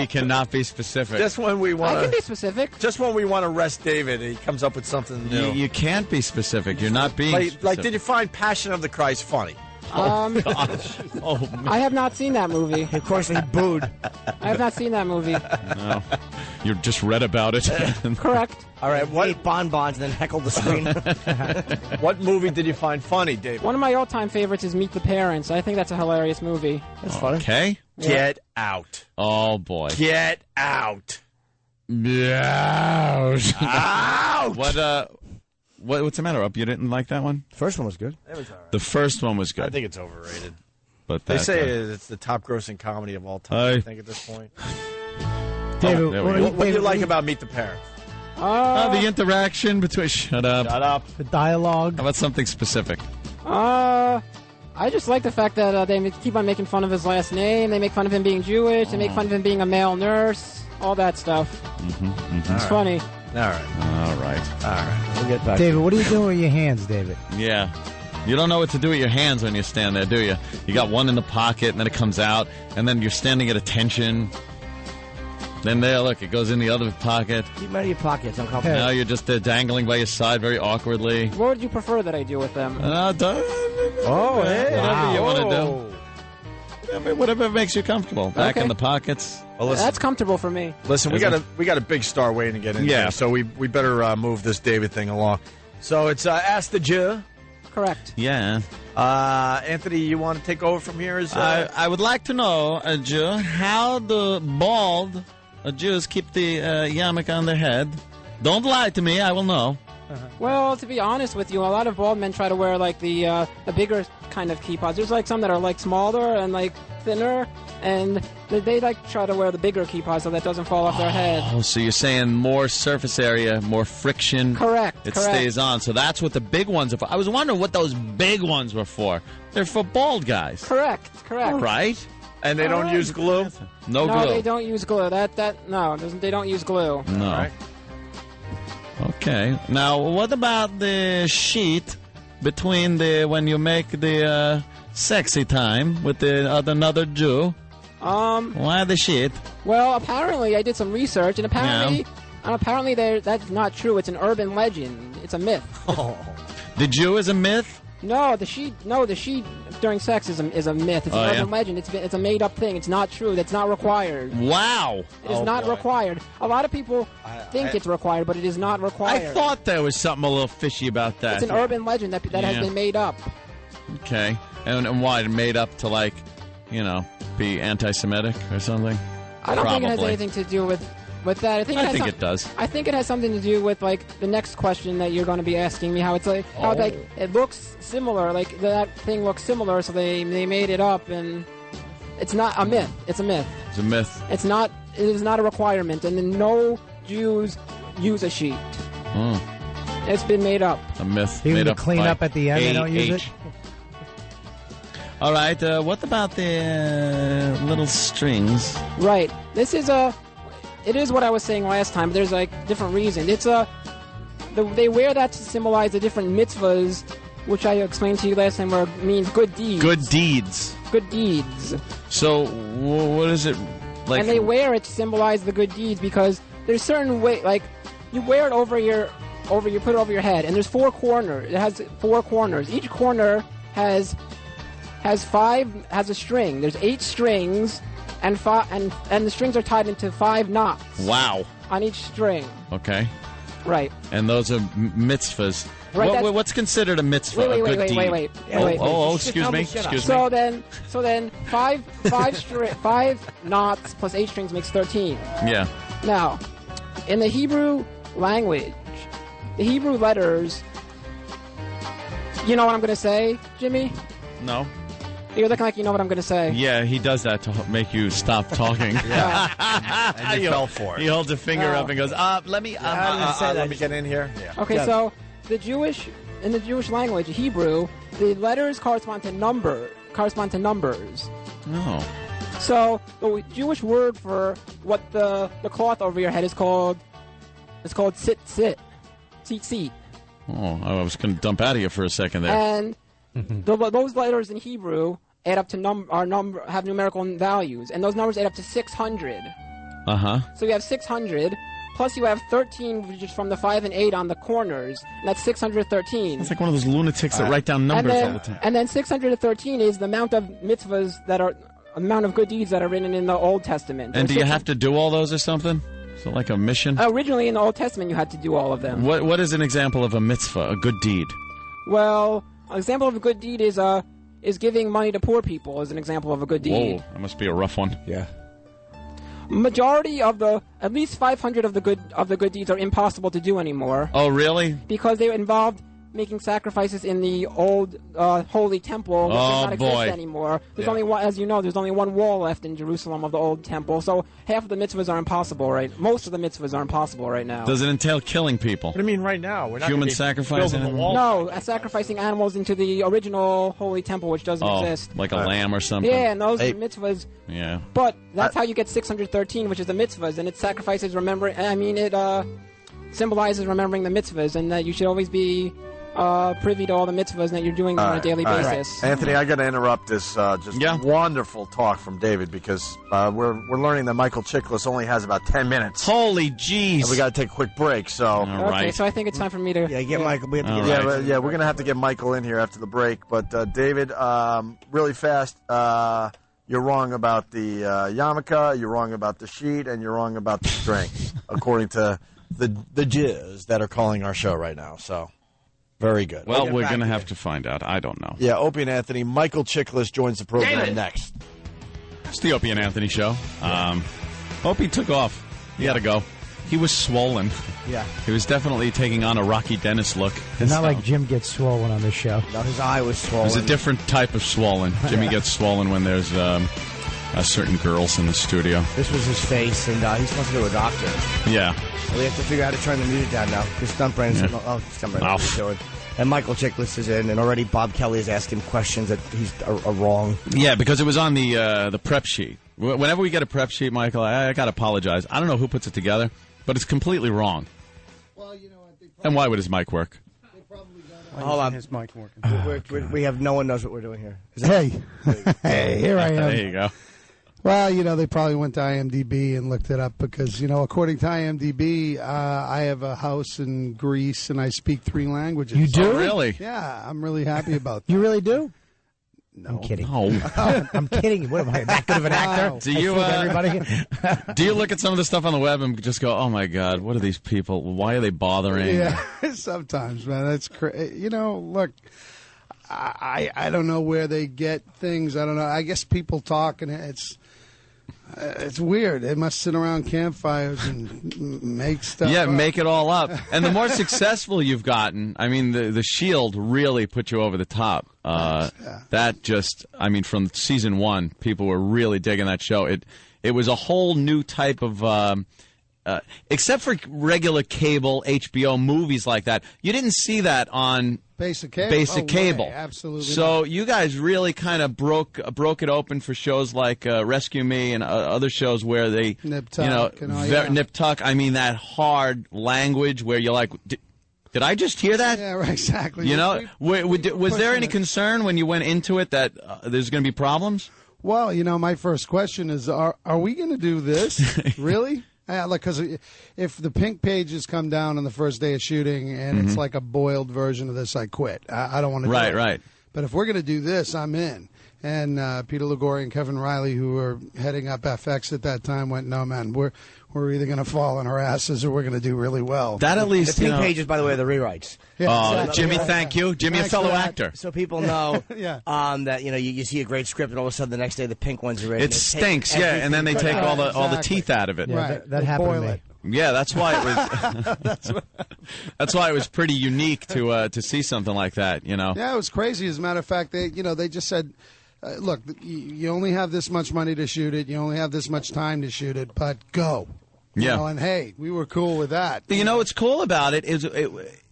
cannot be specific. Just when we want I can be specific. Just when we want to arrest David, he comes up with something new. You can't be specific. You're not being specific. Like, did you find Passion of the Christ funny? Gosh. Oh, man. I have not seen that movie. Of course, he booed. I have not seen that movie. No. You just read about it. Correct. All right, what? Ate bonbons and then heckled the screen. What movie did you find funny, David? One of my all-time favorites is Meet the Parents. I think that's a hilarious movie. That's funny. Okay. Get out. Oh, boy. Get out. Ouch. Out. What's the matter, Up? You didn't like that one? First one was good. It was all right. The first one was good. I think it's overrated. But They that, say it's the top-grossing comedy of all time, I think, at this point. David, there we go. What do you like about Meet the Parents? the interaction between... Shut up. Shut up. The dialogue. How about something specific? I just like the fact that they keep on making fun of his last name. They make fun of him being Jewish. They make fun of him being a male nurse. All that stuff. It's funny. All right. We'll get back. David, what are you doing with your hands, David? Yeah. You don't know what to do with your hands when you stand there, do you? You got one in the pocket, and then it comes out, and then you're standing at attention. Then there, look, it goes in the other pocket. Keep them out of your pockets. I'm comfortable. Now you're just dangling by your side very awkwardly. What would you prefer that I do with them? Whatever you want to do. I mean, whatever makes you comfortable. Back in the pockets. Well, listen, That's comfortable for me. Listen, we got a big star waiting to get in. Yeah. Here, so we better move this David thing along. So it's Ask the Jew. Correct. Yeah. Anthony, you want to take over from here? I would like to know, Jew, how the bald Jews keep the yarmulke on their head. Don't lie to me. I will know. Well, to be honest with you, a lot of bald men try to wear like the bigger kind of kippas. There's like some that are like smaller and like thinner, and they like try to wear the bigger kippas so that doesn't fall off their head. Oh, so you're saying more surface area, more friction. Correct. It stays on. So that's what the big ones are for. I was wondering what those big ones were for. They're for bald guys. Correct. All right. And they don't use glue? No glue. No, they don't use glue. They don't use glue. No. All right. Okay. Now, what about the sheet between when you make the sexy time with another Jew? Why the sheet? Well, apparently I did some research, and apparently that's not true. It's an urban legend. It's a myth. The Jew is a myth? No, the sheet during sex is a myth. It's an urban legend. It's a made up thing. It's not true. That's not required. Wow. It is not required. A lot of people think it's required, but it is not required. I thought there was something a little fishy about that. It's an urban legend that has been made up. Okay. And why? Made up to, be anti-Semitic or something? I don't think it has anything to do with that. I think it does. I think it has something to do with the next question that you're going to be asking me. How it's it looks similar. Like that thing looks similar, so they made it up, and it's not a myth. It's a myth. It's a myth. It is not a requirement, and then no Jews use a sheet. It's been made up. A myth. Even made to up clean by up at the end, they don't use it. All right. What about the little strings? Right. It is what I was saying last time, but there's different reason. They wear that to symbolize the different mitzvahs, which I explained to you last time, where it means good deeds. Good deeds. Good deeds. So what is it like? And they wear it to symbolize the good deeds because there's certain way, you wear it over you put it over your head, and there's 4 corners. It has 4 corners. Each corner has a string. There's 8 strings. And the strings are tied into 5 knots. Wow. On each string. Okay. Right. And those are mitzvahs. Right, what's considered a mitzvah? Wait, a good deed? wait. Excuse me. So then, five knots plus 8 strings makes 13. Yeah. Now, in the Hebrew language, the Hebrew letters. You know what I'm going to say, Jimmy? No. You're looking like you know what I'm going to say. Yeah, he does that to make you stop talking. And you fell for it. He holds a finger up and goes, let me get in here. Yeah. Okay, so in the Jewish language, Hebrew, the letters correspond to numbers. No. So the Jewish word for what the cloth over your head is called seat. Oh, I was going to dump out of you for a second there. And those letters in Hebrew add up to have numerical values, and those numbers add up to 600. So you have 600, plus you have 13, which is from the 5 and 8 on the corners, and that's 613. It's like one of those lunatics that write down numbers all the time. And then 613 is the amount of mitzvahs amount of good deeds that are written in the Old Testament. And do you have to do all those or something? So like a mission? Originally in the Old Testament, you had to do all of them. What is an example of a mitzvah, a good deed? Well, an example of a good deed is giving money to poor people is an example of a good deed. Whoa, that must be a rough one. Yeah. Majority of at least 500 of the good deeds are impossible to do anymore. Oh, really? Because they involved making sacrifices in the old holy temple, which does not exist anymore. There's only one, as you know, there's only one wall left in Jerusalem of the old temple, so half of the mitzvahs are impossible, right? Most of the mitzvahs are impossible right now. Does it entail killing people? What do you mean right now? We're not human sacrifice? No, sacrificing animals into the original holy temple, which doesn't exist. Like a lamb or something? Yeah, and those mitzvahs. Yeah. But that's how you get 613, which is the mitzvahs, and it sacrifices remembering. I mean, it symbolizes remembering the mitzvahs, and that you should always be privy to all the mitzvahs that you're doing on a daily basis. Anthony, I got to interrupt this wonderful talk from David because we're learning that Michael Chiklis only has about 10 minutes. Holy jeez! And we got to take a quick break. So Okay, so I think it's time for me to get Michael. We have to we're going to have to get Michael in here after the break. But David, really fast. You're wrong about the yarmulke, you're wrong about the sheet, and you're wrong about the string, according to the Jews that are calling our show right now. So. Very good. Well, we're going to have to find out. I don't know. Yeah, Opie and Anthony. Michael Chiklis joins the program next. It's the Opie and Anthony show. Opie took off. He had to go. He was swollen. Yeah. He was definitely taking on a Rocky Dennis look. It's not like Jim gets swollen on this show. No, his eye was swollen. There's a different type of swollen. Jimmy gets swollen when there's certain girls in the studio. This was his face, and he's supposed to go to a doctor. Yeah. We have to figure out how to turn the music down now. Because Stuntbrain's doing. And Michael Chiklis is in, and already Bob Kelly is asking questions that are wrong. Yeah, because it was on the prep sheet. Whenever we get a prep sheet, Michael, I got to apologize. I don't know who puts it together, but it's completely wrong. Well, you know what? And why would his mic work? Hold on. His mic working. We have no one knows what we're doing here. Hey, here I am. There you go. Well, you know, they probably went to IMDb and looked it up because, you know, according to IMDb, I have a house in Greece and I speak 3 languages. You do? Oh, really? Yeah, I'm really happy about that. You really do? No. I'm kidding. No. I'm kidding. What am I, that good of an actor? Do you, everybody? do you look at some of the stuff on the web and just go, oh, my God, what are these people? Why are they bothering? Yeah, sometimes, man. That's crazy. You know, look, I don't know where they get things. I don't know. I guess people talk and it's weird. They must sit around campfires and make stuff up. Make it all up. And the more successful you've gotten, I mean, the Shield really put you over the top. That just, I mean, from season 1, people were really digging that show. It was a whole new type of, except for regular cable, HBO movies like that, you didn't see that on Basic cable. Basic cable. Absolutely. So you guys really kind of broke it open for shows like Rescue Me and other shows where they, Nip Tuck, Nip Tuck. I mean that hard language where you're like, did I just hear that? Yeah, right, exactly. You know, was there any concern when you went into it that there's going to be problems? Well, you know, my first question is, are we going to do this? Really? Because if the pink pages come down on the first day of shooting and it's like a boiled version of this, I quit. I don't want to do it. Right. But if we're going to do this, I'm in. And Peter Liguori and Kevin Riley, who were heading up FX at that time, went, no, man, we're either going to fall on our asses or we're going to do really well. That at least, the pink pages, by the way, are the rewrites. Yeah, exactly. Jimmy, thank you. Jimmy, Thanks a fellow for that. actor. So people know Yeah. that you see a great script, and all of a sudden the next day the pink ones are ready. It stinks, yeah, and then they take all the teeth out of it. Yeah, Right. that They happened to boil me. it. Yeah, that's why it was. That's why it was pretty unique to see something like that. You know. Yeah, it was crazy. As a matter of fact, they just said, look, you only have this much money to shoot it. You only have this much time to shoot it, but go. You Yeah. know, and hey, we were cool with that. You know what's cool about it is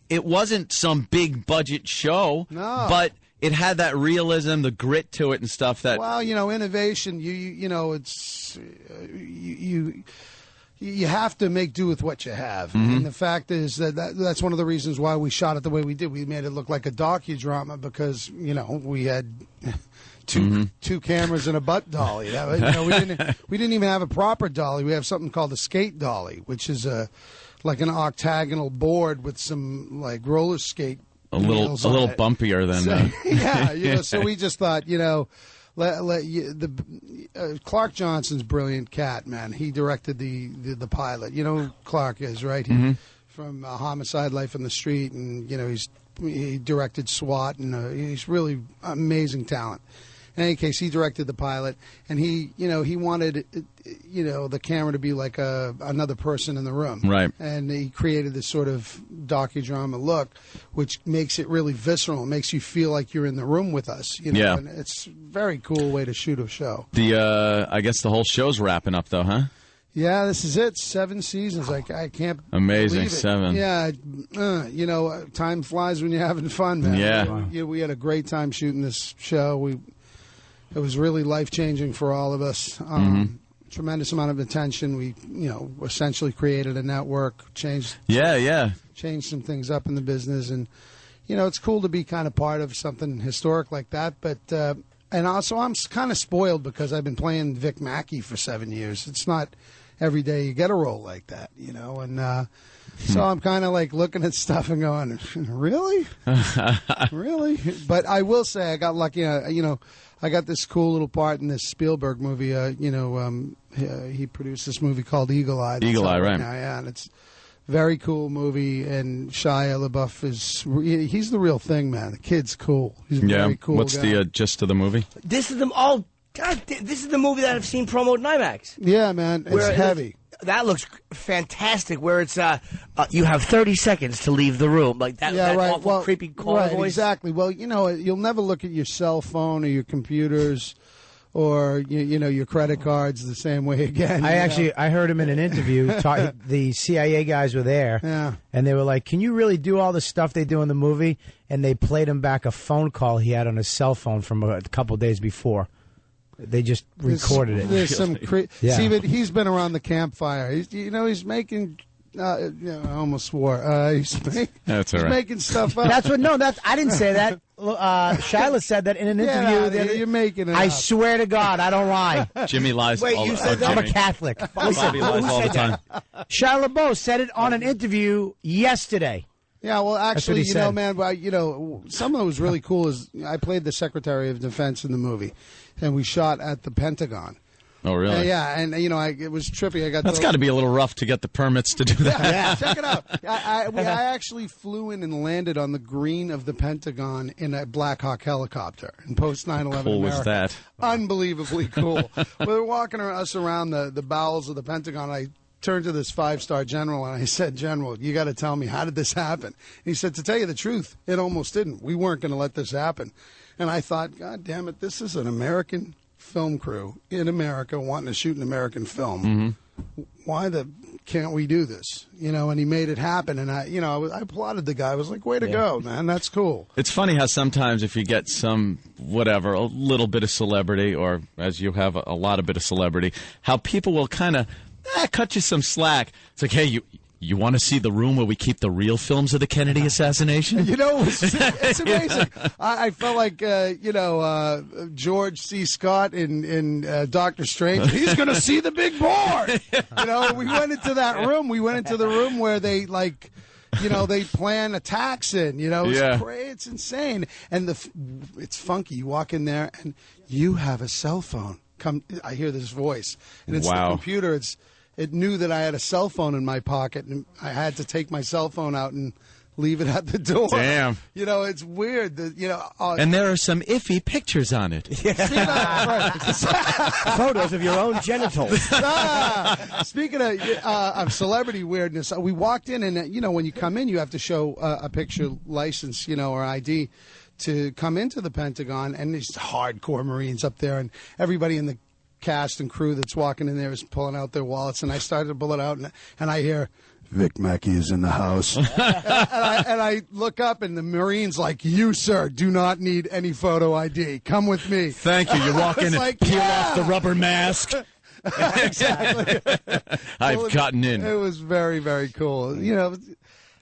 it wasn't some big budget show, No. but it had that realism, the grit to it, and stuff. That Well, innovation. It's you have to make do with what you have. Mm-hmm. And the fact is that's one of the reasons why we shot it the way we did. We made it look like a docudrama because we had two cameras and a butt dolly. We didn't even have a proper dolly. We have something called a skate dolly, which is like an octagonal board with some like roller skate. a little wheels on it. bumpier than. Yeah, so we just thought, Clark Johnson's brilliant cat, man. He directed the pilot. You know who Clark is, right? He, from Homicide: Life in the Street, and he directed SWAT, and he's really amazing talent. In any case, he directed the pilot, and he wanted, the camera to be like another person in the room. Right. And he created this sort of docudrama look, which makes it really visceral. It makes you feel like you're in the room with us. Yeah. And it's a very cool way to shoot a show. I guess the whole show's wrapping up, though, huh? Yeah, this is it. 7 seasons. I can't Amazing, believe it. 7. Yeah, time flies when you're having fun, man. Yeah. We had a great time shooting this show. It was really life-changing for all of us. Tremendous amount of attention. We, essentially created a network, changed some things up in the business. And, it's cool to be kind of part of something historic like that. But, and also I'm kind of spoiled because I've been playing Vic Mackey for 7 years. It's not every day you get a role like that, and so I'm kind of like looking at stuff and going, really? Really? But I will say I got lucky, I got this cool little part in this Spielberg movie. He produced this movie called Eagle Eye. Eagle Eye, right? Now, yeah, and it's a very cool movie. And Shia LaBeouf he's the real thing, man. The kid's cool. He's a very cool What's guy. the gist of the movie? This is this is the movie that I've seen promoted in IMAX. Yeah, man, it's heavy. That looks fantastic. Where it's you have 30 seconds to leave the room, like that. Yeah, that right. awful, creepy call right, voice. Exactly. Well, you'll never look at your cell phone or your computers or your credit cards the same way again. I heard him in an interview. The CIA guys were there, and they were like, "Can you really do all the stuff they do in the movie?" And they played him back a phone call he had on his cell phone from a couple days before. They just recorded it. There's some Yeah. See, but he's been around the campfire. He's making. I almost swore. That's all he's right. making stuff up. I didn't say that. Shyla said that in an interview. You're making it I up. swear to God, I don't lie. Jimmy lies. Wait, all you the said time. I'm a Catholic. Bobby lies all the time. Shia LaBeouf said it on an interview yesterday. Yeah, well, actually, he said. man, something that was really cool is I played the Secretary of Defense in the movie, and we shot at the Pentagon. Oh, really? Yeah, and it was trippy. That's got to be a little rough to get the permits to do that. Yeah, check it out. I actually flew in and landed on the green of the Pentagon in a Black Hawk helicopter in post 9/11 Cool America. was that? Unbelievably cool. We were walking us around the bowels of the Pentagon. I turned to this 5-star general and I said, "General, you got to tell me, how did this happen?" And he said, "To tell you the truth, it almost didn't. We weren't going to let this happen." And I thought, God damn it, this is an American film crew in America wanting to shoot an American film. Why can't we do this? And he made it happen. And I applauded the guy. I was like, way to go, man. That's cool. It's funny how sometimes if you get a little bit of celebrity, or as you have a lot of bit of celebrity, how people will kind of cut you some slack. It's like, hey, you want to see the room where we keep the real films of the Kennedy assassination? It's amazing. I felt like, George C. Scott in Doctor Strange. He's going to see the big board. We went into that room. We went into the room where they, they plan attacks in. It's Yeah. crazy. It's insane. And it's funky. You walk in there and you have a cell phone. I hear this voice, and it's the computer. It knew that I had a cell phone in my pocket, and I had to take my cell phone out and leave it at the door. Damn. It's weird. And there are some iffy pictures on it. Photos of your own genitals. Speaking of celebrity weirdness, we walked in, and when you come in, you have to show a picture license, or ID to come into the Pentagon, and these hardcore Marines up there, and everybody in the cast and crew that's walking in there is pulling out their wallets, and I started to pull it out, and I hear, Vic Mackey is in the house. and I look up, and the Marine's like, you, sir, do not need any photo ID. Come with me. Thank you. You walk in and peel off the rubber mask. Exactly. I've gotten in. It was very, very cool.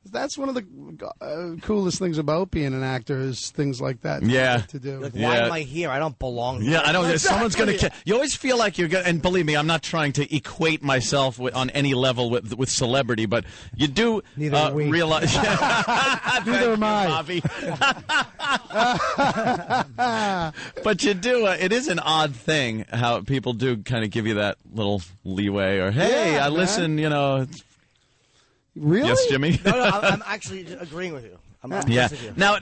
That's one of the coolest things about being an actor is things like that. To do. Why am I here? I don't belong here. Yeah, I know. Exactly. Someone's going to. You always feel like you're going. And believe me, I'm not trying to equate myself on any level with celebrity, but you do realize. Neither am I, Bobby. But you do. It is an odd thing how people do kind of give you that little leeway, or hey, I listen. Really? Yes, Jimmy? No, I'm actually agreeing with you. I'm yeah. with you. Now,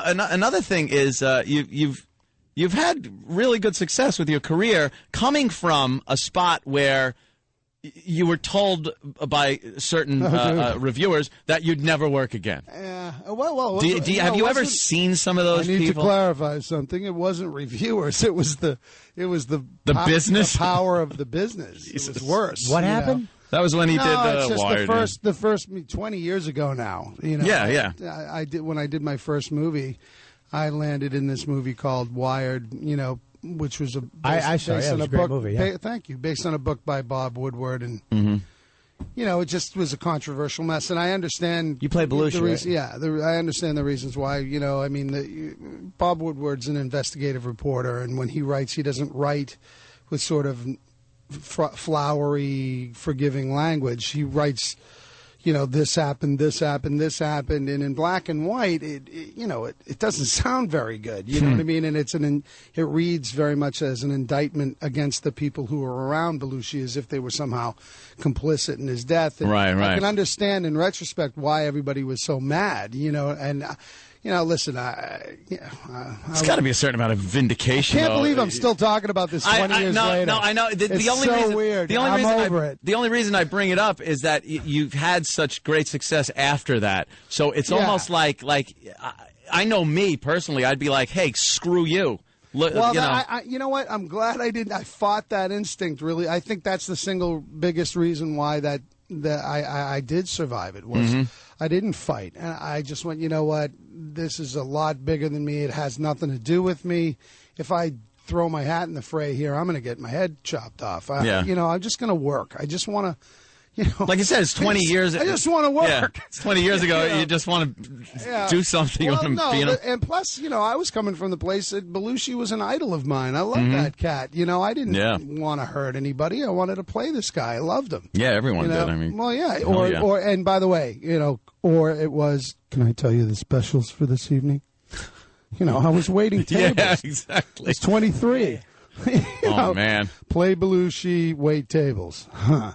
another thing is you've had really good success with your career coming from a spot where you were told by certain reviewers that you'd never work again. Yeah. Have you ever seen some of those people? I need people? to clarify something. It wasn't reviewers. It was the business, the power of the business. It was worse. What happened? That was when he did Wired. The first 20 years ago now. Yeah. I did when I did my first movie. I landed in this movie called Wired. Which was based on a book. Movie, yeah. Thank you. Based on a book by Bob Woodward, and it just was a controversial mess. And I understand you play Belushi, right? Yeah, I understand the reasons why. Bob Woodward's an investigative reporter, and when he writes, he doesn't write with sort of flowery, forgiving language. He writes, this happened, this happened, this happened, and in black and white, it doesn't sound very good. You know what I mean? And it reads very much as an indictment against the people who were around Belushi, as if they were somehow complicit in his death. And right. I can understand in retrospect why everybody was so mad. And. Listen, it's got to be a certain amount of vindication. I can't believe I'm still talking about this 20 years later. No, I know. It's only so reason, weird. The only I'm reason over it. The only reason I bring it up is that you've had such great success after that. So it's almost like I know me personally. I'd be like, hey, screw you. You know what? I'm glad I didn't. I fought that instinct. Really, I think that's the single biggest reason why that I did survive it was I didn't fight, and I just went, you know what, this is a lot bigger than me. It has nothing to do with me. If I throw my hat in the fray here, I'm going to get my head chopped off. I'm just going to work. I just want to. Like you said, it's 20 years. I just want to work. Yeah, it's 20 years ago. You just want to do something. And plus, I was coming from the place that Belushi was an idol of mine. I loved that cat. I didn't want to hurt anybody. I wanted to play this guy. I loved him. Yeah, everyone did. I mean, well, yeah. Or and by the way, or it was. Can I tell you the specials for this evening? I was waiting tables. Yeah, exactly. It's 23. Man. Play Belushi, wait tables. Huh.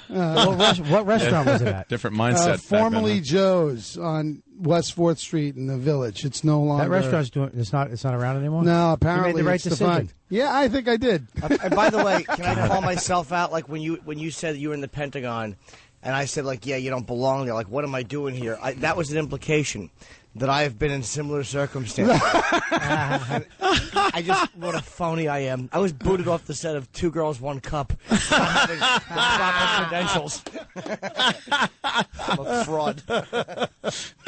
What restaurant was it at? Different mindset. Formerly Joe's on West 4th Street in the Village. It's no longer. That restaurant's it's not around anymore? No, apparently you made the right it's decision. defined. Yeah, I think I did. And by the way, can I call myself out? Like when you said you were in the Pentagon, and I said yeah, you don't belong there. Like, what am I doing here? That was an implication that I have been in similar circumstances. I just, what a phony I am. I was booted off the set of Two Girls, One Cup. Not having the proper credentials. I'm a fraud.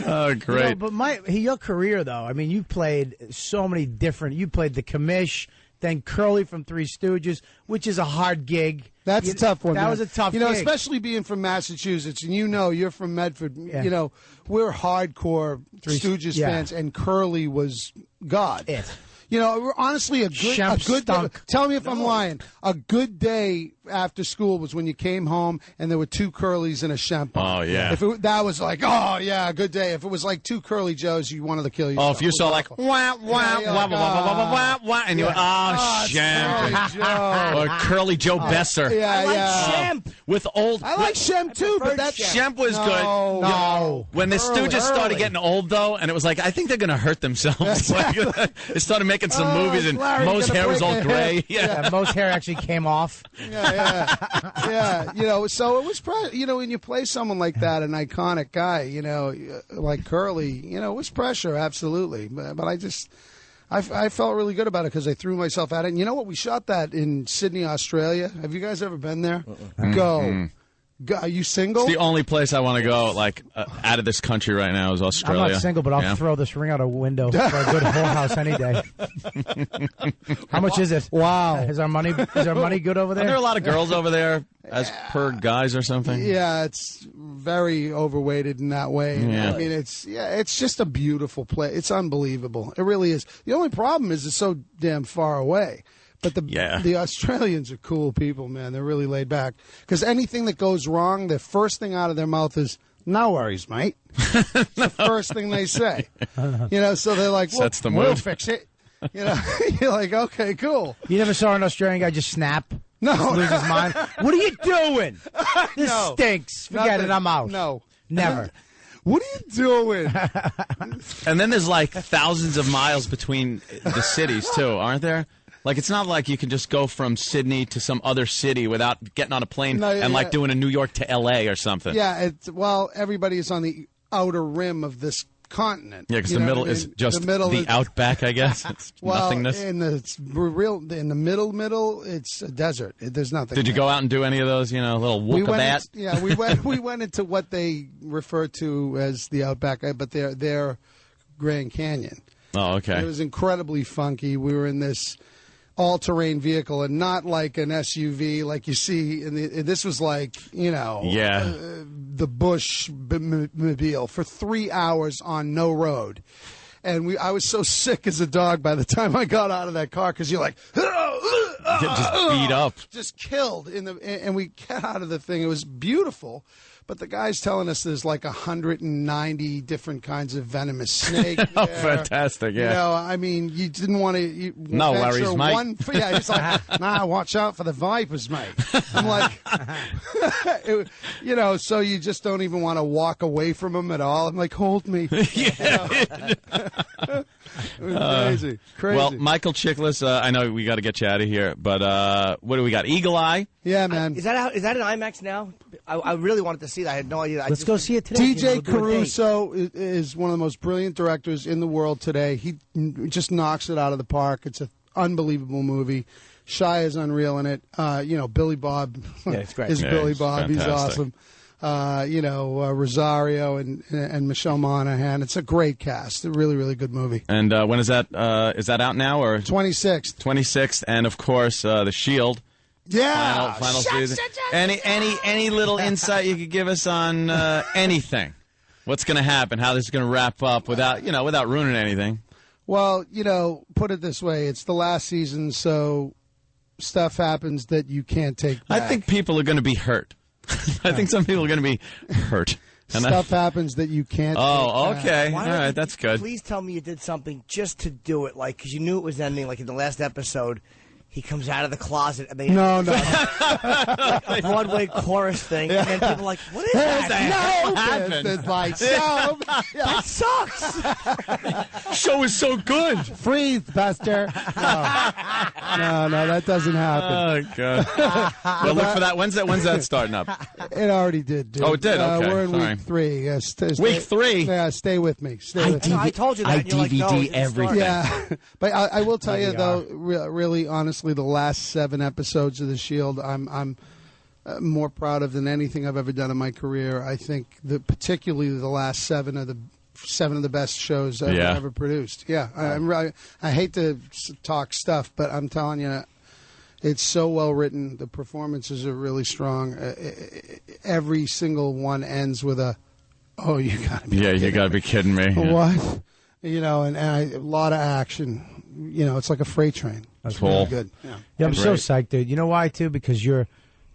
Oh, great. But your career, though, I mean, you played so many different, you played the Commish, then Curly from Three Stooges, which is a hard gig. That's a tough one. That was a tough gig. Especially being from Massachusetts, and you're from Medford. Yeah. We're hardcore Stooges fans, and Curly was God. You know, honestly, a good day, tell me if I'm lying. A good day after school was when you came home and there were 2 Curlies and a Shemp. Oh, yeah. That was like, oh, yeah, a good day. If it was like 2 Curly Joes, you wanted to kill yourself. Oh, if you saw like, wah, wah, wah, wah, wah, wah, wah, and you went, Shemp. Or Curly Joe Besser. Yeah, I like Shemp. With old. I like Shemp, too, but that Shemp was good. No. When the Stooges started getting old, though, and it was like, I think they're going to hurt themselves. They started making some movies, and Moe's hair was all gray. Yeah, Moe's hair actually came off. Yeah. You know, so it was, when you play someone like that, an iconic guy, you know, like Curly, you know, it was pressure, absolutely. But I felt really good about it because I threw myself at it. And you know what? We shot that in Sydney, Australia. Have you guys ever been there? Go. Are you single? It's the only place I want to go, like, out of this country right now is Australia. I'm not single, but I'll throw this ring out a window for a good whorehouse any day. How much is it? Wow. Is our money good over there? Are there a lot of girls over there as per guys or something? Yeah, it's very overweighted in that way. Yeah. I mean, it's just a beautiful place. It's unbelievable. It really is. The only problem is it's so damn far away. But the Australians are cool people, man. They're really laid back. Because anything that goes wrong, the first thing out of their mouth is, no worries, mate. It's the first thing they say. You know, so they're like, Sets the we'll mood. fix it. You know, you're like, okay, cool. You never saw an Australian guy just snap? No. Just lose his mind? What are you doing? This stinks. Forget it, I'm out. No. Never. What are you doing? And then there's like thousands of miles between the cities, too, aren't there? Like, it's not like you can just go from Sydney to some other city without getting on a plane like doing a New York to L.A. or something. Yeah, everybody is on the outer rim of this continent. Yeah, because the middle is just the outback, I guess. It's nothingness. In the middle, it's a desert. There's nothing. Did you go out and do any of those, little wookabat? We went into what they refer to as the outback, but they're Grand Canyon. Oh, okay. It was incredibly funky. We were in this all-terrain vehicle and not like an SUV like you see this was like the Bush mobile for 3 hours on no road, and I was so sick as a dog by the time I got out of that car because you're like just beat up, just killed and we got out of the thing. It was beautiful. But the guy's telling us there's like 190 different kinds of venomous snake. Oh, fantastic! Yeah. You know, I mean, you didn't want to. No worries, mate. He's like, nah, watch out for the vipers, mate. I'm like, so you just don't even want to walk away from them at all. I'm like, hold me. It was crazy. Well, Michael Chiklis, I know we got to get you out of here, but what do we got? Eagle Eye. Yeah, man. Is that in IMAX now? I really wanted to see that. I had no idea. Let's go see it today. DJ Caruso is one of the most brilliant directors in the world today. He just knocks it out of the park. It's an unbelievable movie. Shia is unreal in it. Billy Bob it's great. is Billy Bob. He's fantastic. Awesome. Rosario and Michelle Monaghan. It's a great cast. A really, really good movie. And when is that? Is that out now or 26th? 26th, and of course The Shield. Yeah. Final season. Any little insight you could give us on anything? What's going to happen? How this is going to wrap up without ruining anything? Well, put it this way: it's the last season, so stuff happens that you can't take back. I think people are going to be hurt. I think some people are going to be hurt. Stuff happens that you can't. Oh, take okay. back. All right, that's good. Please tell me you did something just to do it, because you knew it was ending. Like in the last episode, he comes out of the closet and they no. like Broadway chorus thing, and then people are like, "What is that? No, happened? It's like so. That sucks. Show is so good. Freeze, Buster. No, that doesn't happen. Oh God. Well, look for that. When's that starting up? It already did. Dude. Oh, it did. Okay. We're in Sorry. week 3. Week 3. Yeah, stay with me. I told you that. I and you're like, no, DVD everything. Yeah, but I will tell you though, really honestly, the last 7 episodes of The Shield, I'm more proud of than anything I've ever done in my career. I think particularly the last 7 of the best shows I've ever produced. Yeah, I hate to talk stuff, but I'm telling you, it's so well written. The performances are really strong. Every single one ends with a, "Oh, you gotta be you gotta be kidding me." What? And a lot of action. it's like a freight train. That's really cool. good. Yeah. Yeah, I'm so psyched, dude. You know why, too? Because you're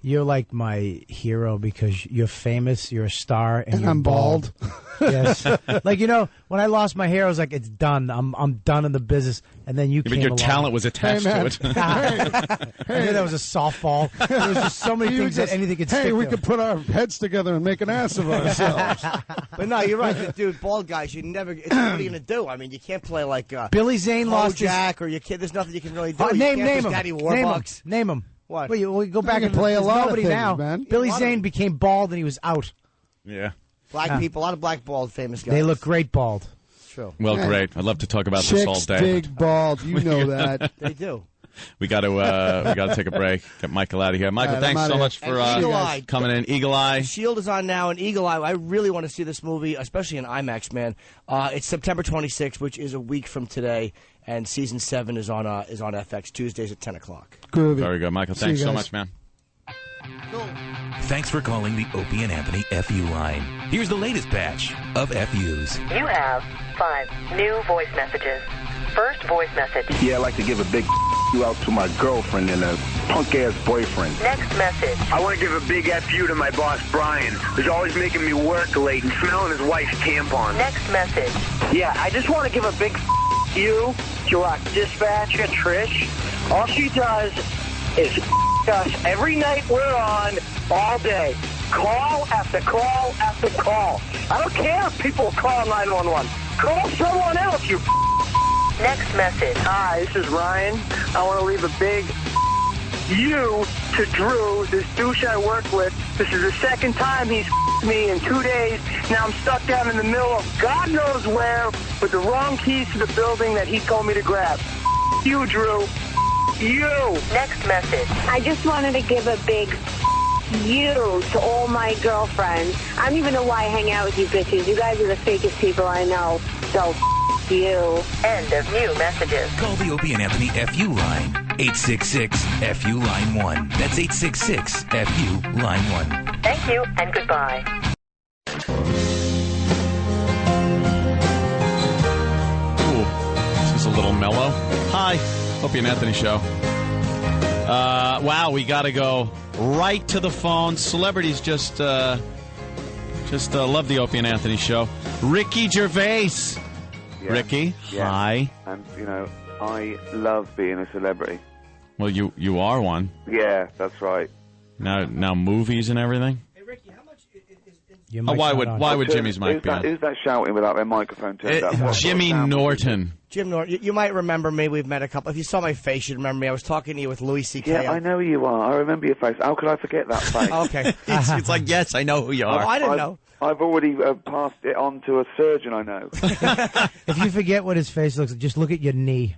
like my hero because you're famous, you're a star, and you're I'm bald. Yes. Like, when I lost my hair, I was like, it's done. I'm done in the business. And then you But came your along. talent was attached to it. I knew that was a softball. There was just so many things that anything could stick we to. could put our heads together and make an ass of ourselves. But no, you're right, dude. Bald guys, you never. What are you gonna do? I mean, you can't play like Billy Zane lost his... Jack, or you can't. There's nothing you can really do. Name him. him. Daddy Warbucks. Name him. What? Well, we go back can and play a there's lot of nobody things, now. man. Billy A lot of Zane them. became bald and he was out. Yeah. Black people, a lot of black bald famous guys. They look great bald. True. Well, Yeah. great. I'd love to talk about Chicks this all day. dig bald. You know that. They do. We got to take a break. Get Michael out of here. Michael, All right, I'm thanks outta so here. much for And Eagle Eye. coming in. Eagle Eye. Shield is on now, and Eagle Eye. I really want to see this movie, especially in IMAX, man. It's September 26th, which is a week from today, and season 7 is on FX Tuesdays at 10 o'clock. Groovy. Very good, Michael. See Thanks you so guys. much, man. Thanks for calling the Opie and Anthony FU line. Here's the latest batch of FUs. You have 5 new voice messages. First voice message. Yeah, I'd like to give a big you out to my girlfriend and a punk-ass boyfriend. Next message. I want to give a big FU to my boss, Brian, who's always making me work late and smelling his wife's tampon. Next message. Yeah, I just want to give a big you to our dispatcher, Trish. All she does is us every night we're on, all day. Call after call after call. I don't care if people call 911. Call someone else, you Next message. Hi, this is Ryan. I want to leave a big you to Drew, this douche I work with. This is the second time he's me in 2 days. Now I'm stuck down in the middle of God knows where with the wrong keys to the building that he told me to grab. You, Drew. You. Next message. I just wanted to give a big you to all my girlfriends. I don't even know why I hang out with you bitches. You guys are the fakest people I know. So you. End of new messages. Call the Opie and Anthony FU line. 866-FU line 1. That's 866-FU line 1. Thank you and goodbye. Ooh, this is a little mellow. Hi, Opie and Anthony show. Wow, we got to go right to the phone. Celebrities just love the Opie and Anthony show. Ricky Gervais. Yeah. Ricky, Yeah. hi. And, I love being a celebrity. Well, you are one. Yeah, that's right. Now movies and everything. Why would Jimmy's mic be on? Who's that shouting without their microphone turned up? What Jimmy sort of sound Norton. Jim Norton, you might remember me. We've met a couple. If you saw my face, you'd remember me. I was talking to you with Louis C.K. Yeah, I know who you are. I remember your face. How could I forget that face? Okay. It's like, yes, I know who you are. Oh, I didn't know. I've already passed it on to a surgeon I know. If you forget what his face looks like, just look at your knee.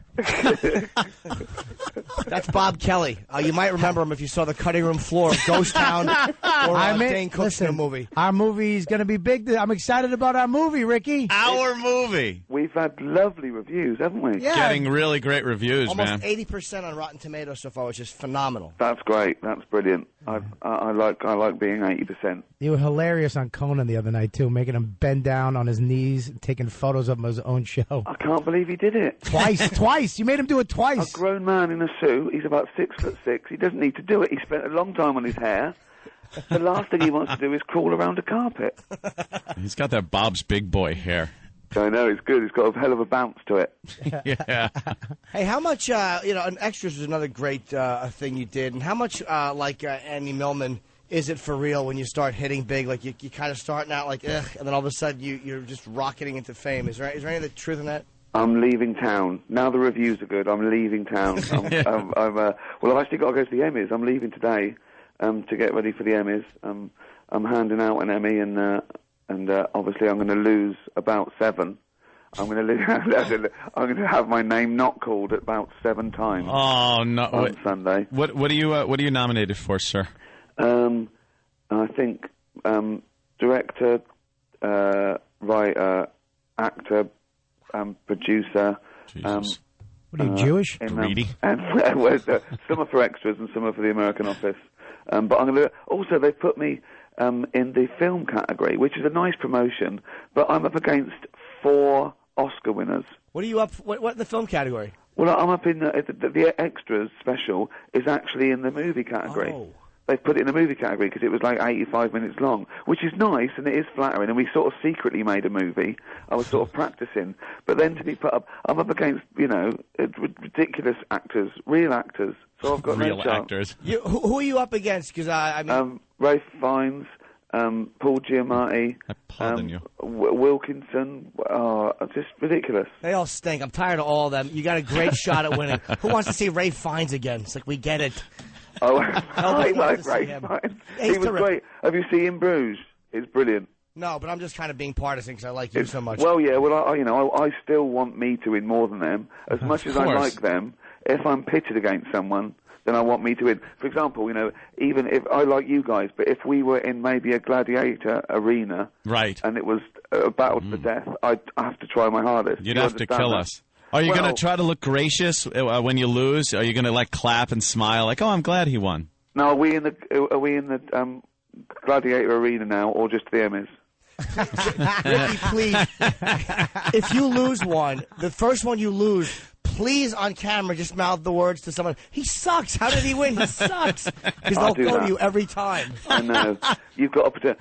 That's Bob Kelly. You might remember him if you saw the cutting room floor of Ghost Town or Dane Cook's new movie. Our movie is going to be big. I'm excited about our movie, Ricky. Our movie. We've had lovely reviews, haven't we? Yeah. Getting really great reviews, Almost man. 80% on Rotten Tomatoes so far, which is phenomenal. That's great. That's brilliant. I like being 80%. You were hilarious on Conan the other night, too, making him bend down on his knees, taking photos of him on his own show. I can't believe he did it. Twice. You made him do it twice. A grown man in a suit. He's about 6'6". He doesn't need to do it. He spent a long time on his hair. The last thing he wants to do is crawl around a carpet. He's got that Bob's Big Boy hair. I know, it's good. It's got a hell of a bounce to it. Yeah. Hey, how much, and Extras was another great thing you did, and how much, Andy Millman, is it for real when you start hitting big? Like, you kind of starting out like, ugh, and then all of a sudden you're just rocketing into fame. Is there any of the truth in that? I'm leaving town. Now the reviews are good, I'm leaving town. I've actually got to go to the Emmys. I'm leaving today to get ready for the Emmys. I'm handing out an Emmy, and obviously I'm going to lose about 7. I'm going to have my name not called about 7 times. Oh no! On Sunday. What are you nominated for, sir? I think director, writer, actor, producer. Jesus. What are you, Jewish? Greedy. And some are for Extras and some are for the American Office. But I'm going to also they put me in the film category, which is a nice promotion. But I'm up against 4 Oscar winners. What are you up? What in the film category? Well, I'm up in the extras special is actually in the movie category. Oh. They've put it in the movie category because it was like 85 minutes long, which is nice and it is flattering. And we sort of secretly made a movie. I was sort of practicing, but then to be put up, I'm up against ridiculous actors, real actors. So I've got real no chance. actors. Who are you up against? Because I mean, Ralph Fiennes, Paul Giamatti, Wilkinson. Just ridiculous. They all stink. I'm tired of all of them. You got a great shot at winning. Who wants to see Ray Fiennes again? It's like we get it. Oh, I like Ray Fiennes. He was great. Have you seen Bruges? It's brilliant. No, but I'm just kind of being partisan because I like you so much. Well, yeah. Well, I still want me to win more than them. As much as I like them, if I'm pitted against someone, then I want me to win. For example, even if I like you guys, but if we were in maybe a gladiator arena, right, and it was a battle to the death, I'd have to try my hardest. You'd have to kill us. Are you going to try to look gracious when you lose? Are you going to clap and smile like, "Oh, I'm glad he won"? No, are we in the gladiator arena now, or just the Emmys? Ricky, please. If you lose one, the first one you lose, please on camera just mouth the words to someone. He sucks. How did he win? He sucks. Because they'll go to you every time. I know. You've got to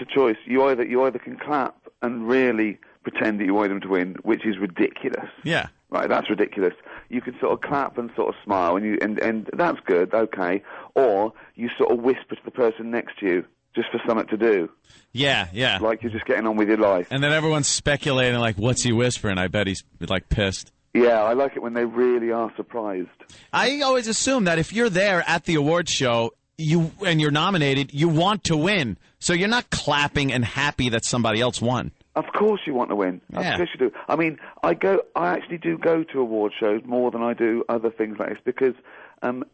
choice. You either can clap and really pretend that you want them to win, which is ridiculous. Yeah. Right, that's ridiculous. You can sort of clap and sort of smile, and that's good, okay. Or you sort of whisper to the person next to you just for something to do. Yeah, yeah. Like you're just getting on with your life. And then everyone's speculating, what's he whispering? I bet he's, pissed. Yeah, I like it when they really are surprised. I always assume that if you're there at the awards show and you're nominated, you want to win. So you're not clapping and happy that somebody else won. Of course you want to win. Yeah. Of course you do. I mean, I actually do go to award shows more than I do other things like this because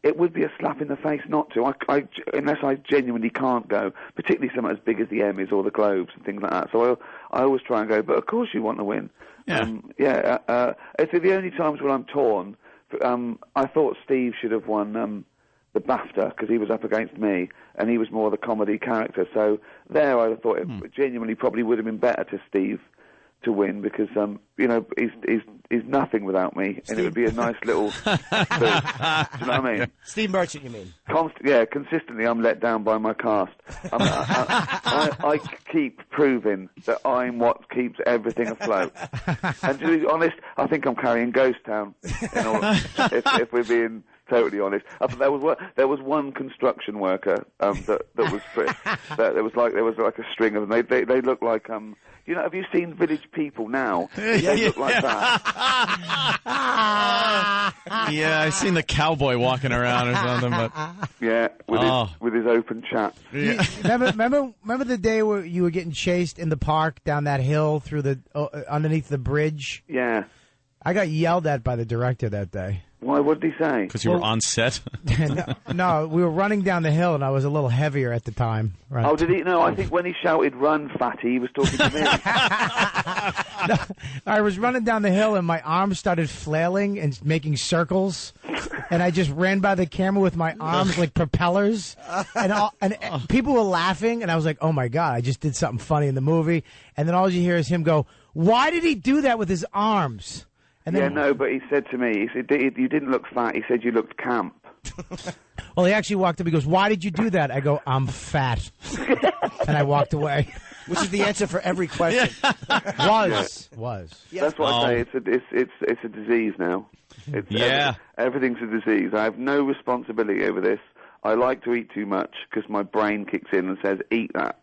it would be a slap in the face not to. Unless I genuinely can't go, particularly something as big as the Emmys or the Globes and things like that. So I always try and go, but of course you want to win. Yeah. It's the only times when I'm torn. I thought Steve should have won the BAFTA because he was up against me and he was more the comedy character. So there I thought it genuinely probably would have been better to Steve to win because, he's nothing without me and it would be a nice little do you know what I mean? Steve Merchant, you mean? Consistently I'm let down by my cast. I keep proving that I'm what keeps everything afloat. And to be honest, I think I'm carrying Ghost Town, if we're being totally honest. There was one construction worker that was there was like a string of them. They look like have you seen Village People now? They look like that. Yeah, I've seen the cowboy walking around or something, but with his open chat. Yeah. Remember the day where you were getting chased in the park down that hill through the underneath the bridge? Yeah. I got yelled at by the director that day. Why? What did he say? Because you were on set? No, we were running down the hill, and I was a little heavier at the time. Right? Oh, did he? No, I think when he shouted, "Run, fatty," he was talking to me. No, I was running down the hill, and my arms started flailing and making circles, and I just ran by the camera with my arms like propellers, and people were laughing, and I was like, oh, my God, I just did something funny in the movie. And then all you hear is him go, why did he do that with his arms? And then, but he said to me, he said, you didn't look fat. He said you looked camp. Well, he actually walked up. He goes, why did you do that? I go, I'm fat. And I walked away. Which is the answer for every question. Was. Yeah. That's what I say. It's a disease now. Everything's a disease. I have no responsibility over this. I like to eat too much because my brain kicks in and says, eat that.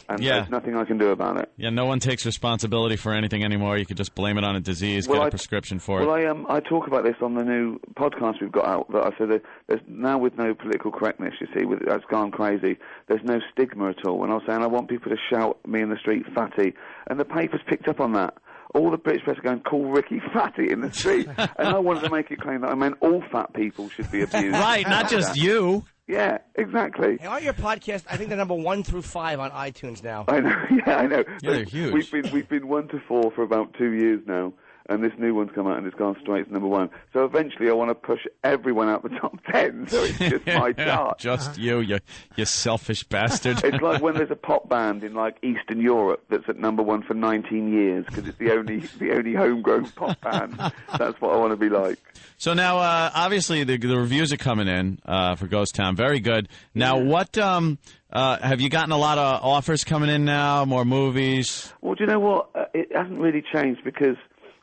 And there's nothing I can do about it. Yeah, no one takes responsibility for anything anymore. You could just blame it on a disease, get a prescription for it. Well, I talk about this on the new podcast we've got out. That I said there's now with no political correctness, you see, that's gone crazy. There's no stigma at all. And I was saying I want people to shout me in the street fatty. And the papers picked up on that. All the British press are going, call Ricky fatty in the street. And I wanted to make it claim that I meant all fat people should be abused. Right, not just you. Yeah, exactly. Hey, on your podcast, I think they're number 1 through 5 on iTunes now. I know. Yeah, I know. Yeah, they're huge. We've been 1 to 4 for about 2 years now, and this new one's come out and it's gone straight to number 1. So eventually I want to push everyone out the top 10, so it's just my chart. Just you selfish bastard. It's like when there's a pop band in like Eastern Europe that's at number 1 for 19 years because it's the only homegrown pop band. That's what I want to be like. So now, obviously, the reviews are coming in for Ghost Town. Very good. Now, what have you gotten a lot of offers coming in now? More movies? Well, do you know what? It hasn't really changed because,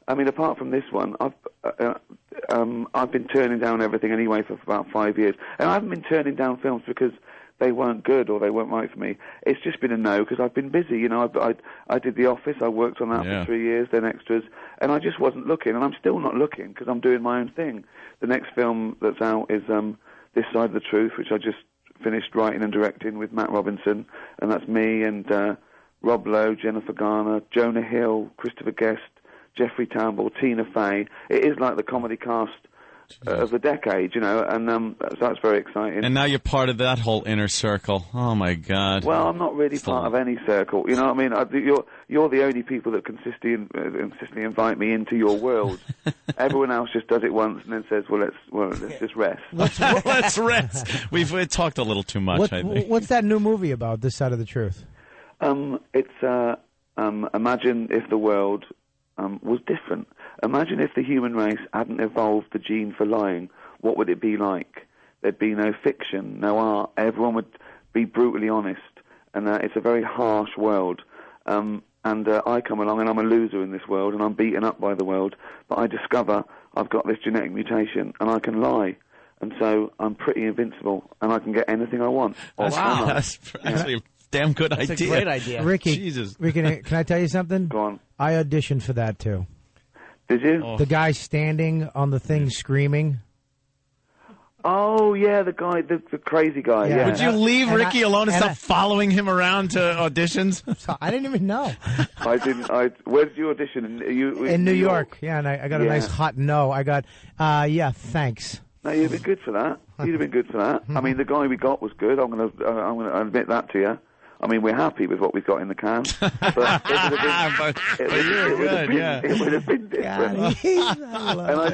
I mean, apart from this one, I've been turning down everything anyway for about 5 years, and I haven't been turning down films because they weren't good or they weren't right for me. It's just been a no because I've been busy. You know, I did The Office. I worked on that for 3 years, then Extras, and I just wasn't looking, and I'm still not looking because I'm doing my own thing. The next film that's out is This Side of the Truth, which I just finished writing and directing with Matt Robinson, and that's me and Rob Lowe, Jennifer Garner, Jonah Hill, Christopher Guest, Jeffrey Tambor, Tina Fey. It is like the comedy cast of the decade, you know, and so that's very exciting. And now you're part of that whole inner circle. Oh my God! Well, I'm not really part of any circle. You know what I mean? You're the only people that consistently invite me into your world. Everyone else just does it once and then says, "Well, let's just rest." Let's rest. We've talked a little too much. I think. What's that new movie about? This Side of the Truth. It's imagine if the world was different. Imagine if the human race hadn't evolved the gene for lying. What would it be like? There'd be no fiction, no art. Everyone would be brutally honest. And it's a very harsh world. And I come along and I'm a loser in this world and I'm beaten up by the world. But I discover I've got this genetic mutation and I can lie. And so I'm pretty invincible and I can get anything I want. Wow. That's actually a damn good idea. That's a great idea. Ricky, Jesus. Ricky, can I tell you something? Go on. I auditioned for that, too. Did you? The guy standing on the thing screaming. Oh, yeah, the guy, the crazy guy. Yeah. Would you leave Ricky alone and stop following him around to auditions? I didn't even know. I didn't. Where did you audition? In New York. Yeah, and I got a nice hot no. I got, thanks. No, you'd have been good for that. You'd have been good for that. I mean, the guy we got was good. I'm gonna admit that to you. I mean, we're happy with what we've got in the can, but it would have been different.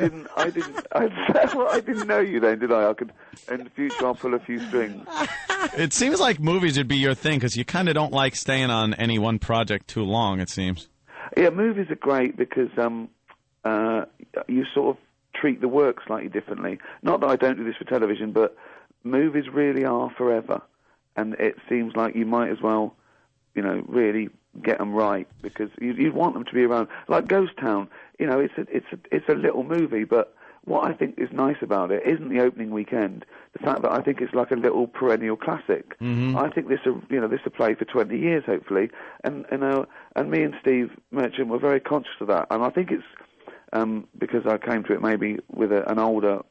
And I didn't know you then, did I? In the future, I'll pull a few strings. It seems like movies would be your thing because you kind of don't like staying on any one project too long. It seems. Yeah, movies are great because you sort of treat the work slightly differently. Not that I don't do this for television, but movies really are forever. And it seems like you might as well, you know, really get them right because you want them to be around. Like Ghost Town, you know, it's a little movie, but what I think is nice about it isn't the opening weekend. The fact that I think it's like a little perennial classic. Mm-hmm. I think this will play for 20 years hopefully. And me and Steve Merchant were very conscious of that. And I think it's because I came to it maybe with an older,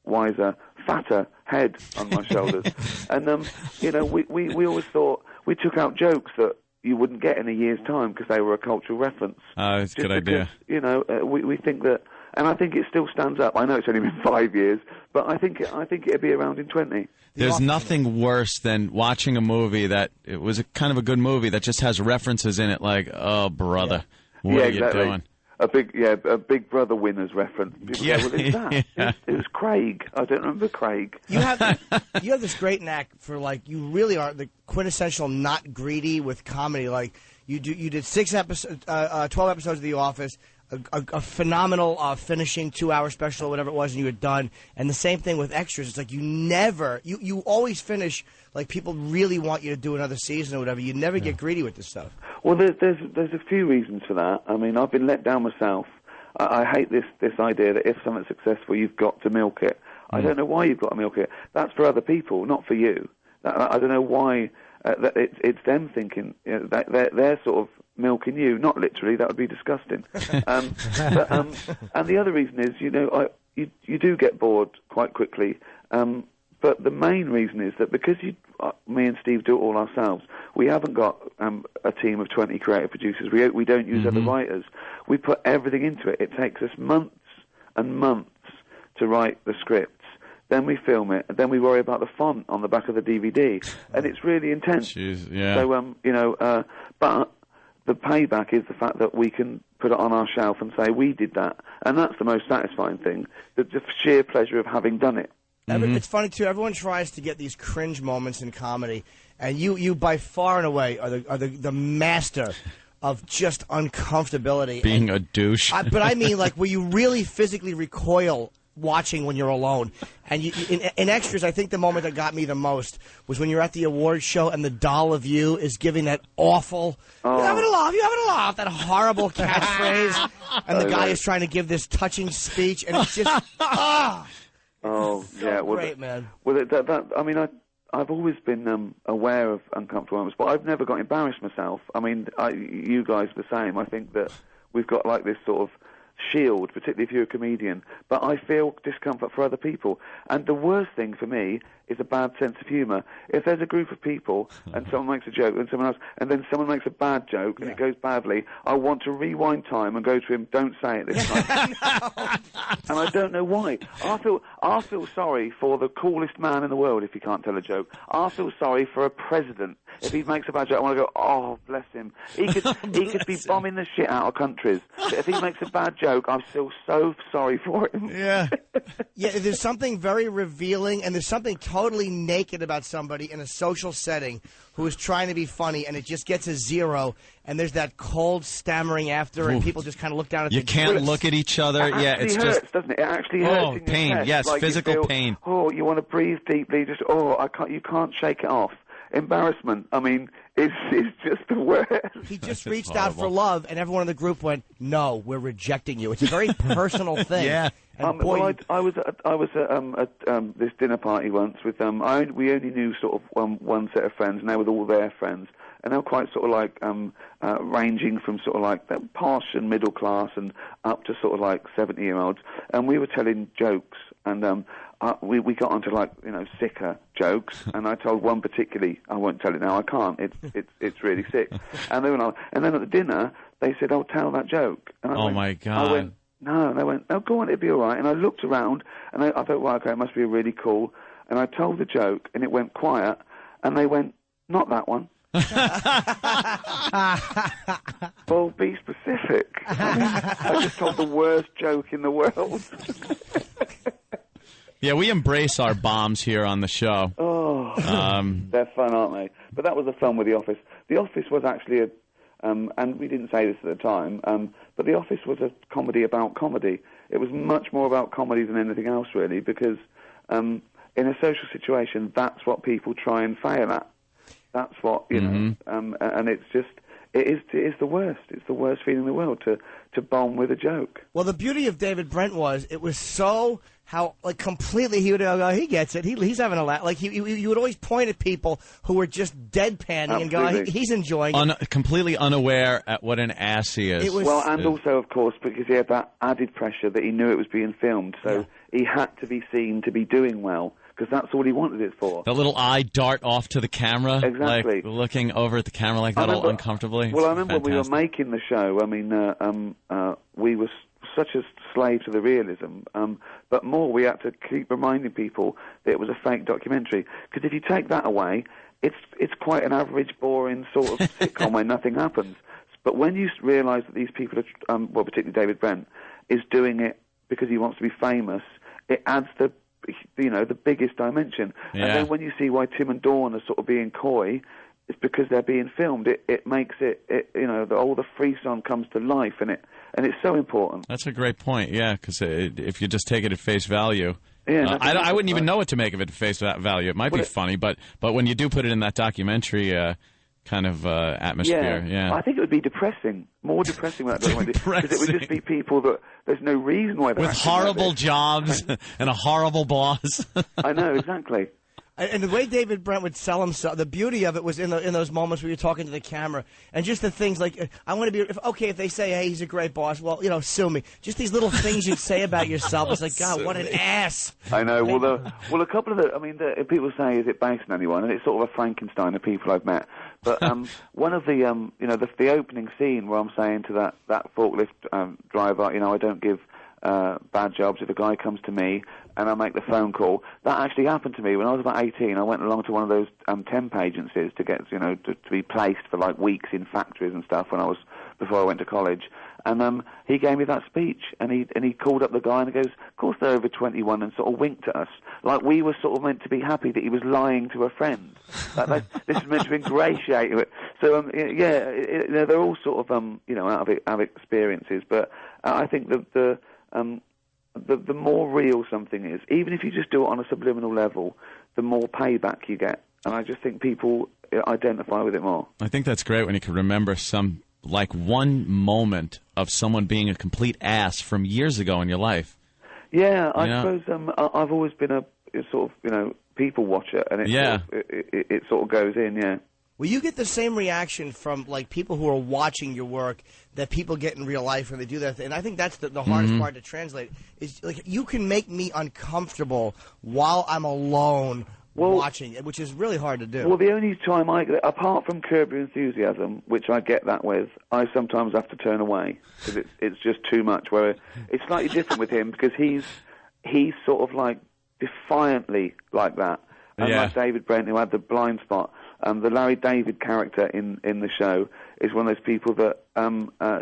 wiser, fatter head on my shoulders. And, you know, we always thought we took out jokes that you wouldn't get in a year's time because they were a cultural reference. It's a good idea. You know, we think that, and I think it still stands up. I know it's only been 5 years, but I think it'll be around in 20. There's nothing worse than watching a movie that it was kind of a good movie that just has references in it like, oh, brother, what are you doing? A Big Brother winners reference. People go, well, who's that? Yeah. It was Craig. I don't remember Craig. You have this great knack for, like, you really are the quintessential not greedy with comedy. Like, you did 12 episodes of The Office, a phenomenal finishing 2-hour special or whatever it was, and you were done. And the same thing with Extras. It's like you always finish like people really want you to do another season or whatever. You never get greedy with this stuff. Well, there's a few reasons for that. I mean, I've been let down myself. I hate this idea that if something's successful, you've got to milk it. I don't know why you've got to milk it. That's for other people, not for you. I don't know why it's them thinking that they're sort of milking you. Not literally, that would be disgusting. And the other reason is, you know, you do get bored quite quickly. But the main reason is that because me and Steve do it all ourselves, we haven't got a team of 20 creative producers. We don't use other writers. We put everything into it. It takes us months and months to write the scripts. Then we film it, and then we worry about the font on the back of the DVD, and it's really intense. Jeez, yeah. So, you know, but the payback is the fact that we can put it on our shelf and say we did that, and that's the most satisfying thing. The sheer pleasure of having done it. It's funny too. Everyone tries to get these cringe moments in comedy, and you by far and away are the master of just uncomfortability. Being a douche. But I mean, like, where you really physically recoil watching when you're alone. And in extras, I think the moment that got me the most was when you're at the awards show and the doll of you is giving that awful, you having a laugh, that horrible catchphrase, and the guy is trying to give this touching speech, and it's just, Oh, yeah. Well, great, man. Well, I mean, I've always been aware of uncomfortable moments, but I've never got embarrassed myself. I mean, you guys the same. I think that we've got like this sort of shield, particularly if you're a comedian, but I feel discomfort for other people. And the worst thing for me is a bad sense of humour. If there's a group of people and someone makes a joke and someone else, and then someone makes a bad joke and it goes badly, I want to rewind time and go to him, don't say it this time. And I don't know why. I feel sorry for the coolest man in the world if he can't tell a joke. I feel sorry for a president. If he makes a bad joke, I want to go, oh, bless him. He could be bombing the shit out of countries. But if he makes a bad joke, I feel so sorry for him. Yeah. Yeah, there's something very revealing, and there's something totally naked about somebody in a social setting who is trying to be funny, and it just gets a zero, and there's that cold stammering after, and people just kind of look down at you the can't grips. look at each other. It It's hurts, just doesn't it? It actually hurts in your pain. chest. Yes, Like physical you feel, pain. Oh, you want to breathe deeply. Just you can't shake it off. Embarrassment. I mean, it's just the worst. He just reached out for love, and everyone in the group went, "No, we're rejecting you." It's a very personal thing. Yeah. And boy, well, I was at this dinner party once with we only knew sort of one set of friends, and they were all their friends, and they were quite sort of like ranging from sort of like that posh and middle class and up to sort of like 70-year-olds, and we were telling jokes, and we got onto like sicker jokes, and I told one particularly. I won't tell it now. I can't. It's really sick. And then at the dinner they said, "Oh, tell that joke." And I went, my God. I went, no, and they went, "No, go on, it'll be all right." And I looked around, and I thought, well, okay, it must be really cool. And I told the joke, and it went quiet, and they went, "Not that one." Well, be specific. I mean, I just told the worst joke in the world. Yeah, we embrace our bombs here on the show. Oh, they're fun, aren't they? But that was the fun with The Office. The Office was actually and we didn't say this at the time, but The Office was a comedy about comedy. It was much more about comedy than anything else, really, because in a social situation, that's what people try and fail at. That's what, you know, and it's just, it is the worst. It's the worst feeling in the world to bomb with a joke. well, the beauty of David Brent was it was so completely he would go, he gets it. He's having a laugh. Like you would always point at people who were just deadpanning and go, he's enjoying it. Completely unaware at what an ass he is. Also, of course, because he had that added pressure that he knew it was being filmed, so he had to be seen to be doing well, because that's all he wanted it for. The little eye dart off to the camera, exactly, like looking over at the camera like that all uncomfortably. Well, I remember when we were making the show, I mean, we were such a slave to the realism, but more we had to keep reminding people that it was a fake documentary, because if you take that away, it's quite an average, boring sort of sitcom where nothing happens. But when you realise that these people are, well, particularly David Brent, is doing it because he wants to be famous, it adds the biggest dimension. Yeah. And then when you see why Tim and Dawn are sort of being coy, it's because they're being filmed. It makes all the frisson comes to life, and it's so important. That's a great point, yeah, because if you just take it at face value, I wouldn't even know what to make of it at face value. It might be funny, but when you do put it in that documentary kind of atmosphere, I think it would be depressing, more depressing than that documentary, because it would just be people that there's no reason why they're with horrible jobs and a horrible boss. I know, exactly. And the way David Brent would sell himself, the beauty of it was in those moments where you're talking to the camera, and just the things like, I want to be, if they say, hey, he's a great boss, well, sue me. Just these little things you'd say about yourself. It's like, God, what an ass. I know. Well, a couple of the people say, is it based on anyone? And it's sort of a Frankenstein of people I've met. But one of the, the opening scene where I'm saying to that forklift driver, I don't give bad jobs, if a guy comes to me and I make the phone call, that actually happened to me when I was about 18. I went along to one of those temp agencies to get, to be placed for like weeks in factories and stuff before I went to college. And he gave me that speech, and he called up the guy and he goes, "Of course they're over 21," and sort of winked at us like we were sort of meant to be happy that he was lying to a friend. This is meant to ingratiate it. So they're all sort of out of experiences, but I think the more real something is, even if you just do it on a subliminal level, the more payback you get. And I just think people identify with it more. I think that's great when you can remember one moment of someone being a complete ass from years ago in your life. Yeah, I suppose I've always been a sort of, people watcher, and it sort of goes in, yeah. Well, you get the same reaction from like people who are watching your work that people get in real life when they do that thing. And I think that's the hardest part to translate. Is like you can make me uncomfortable while I'm alone watching it, which is really hard to do. Well, the only time apart from Curb Your Enthusiasm, which I get that with, I sometimes have to turn away because it's just too much. Where it's slightly different with him because he's sort of like defiantly like that. And like David Brent, who had the blind spot. The Larry David character in the show is one of those people that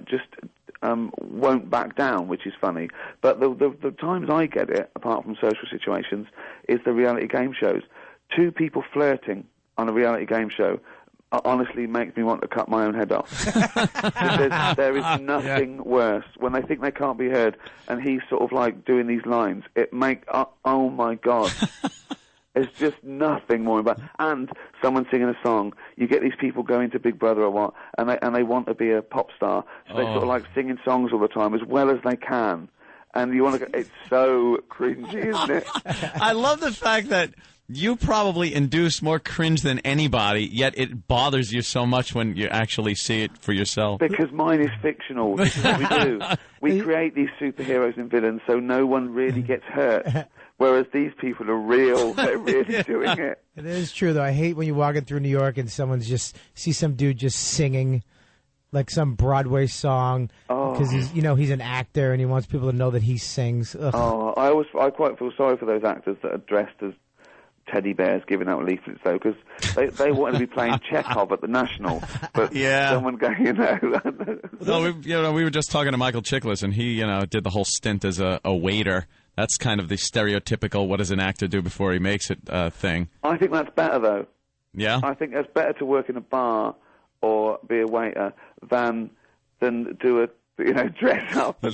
just won't back down, which is funny. But the times I get it, apart from social situations, is the reality game shows. Two people flirting on a reality game show honestly makes me want to cut my own head off. There is nothing worse when they think they can't be heard, and he's sort of like doing these lines. Oh my God. There's just nothing more about. And someone singing a song. You get these people going to Big Brother or what, and they want to be a pop star. So they sort of like singing songs all the time as well as they can. And you want to go, it's so cringy, isn't it? I love the fact that you probably induce more cringe than anybody, yet it bothers you so much when you actually see it for yourself. Because mine is fictional. This is what we do. We create these superheroes and villains so no one really gets hurt. Whereas these people are real. They're really doing it. It is true, though. I hate when you walk in through New York and see some dude just singing like some Broadway song because he's an actor and he wants people to know that he sings. Ugh. Oh, I quite feel sorry for those actors that are dressed as teddy bears giving out leaflets, though, because they want to be playing Chekhov at the National, but someone going, No, we were just talking to Michael Chiklis, and he, did the whole stint as a waiter. That's kind of the stereotypical "what does an actor do before he makes it" thing. I think that's better, though. Yeah? I think it's better to work in a bar or be a waiter than do a dress up. I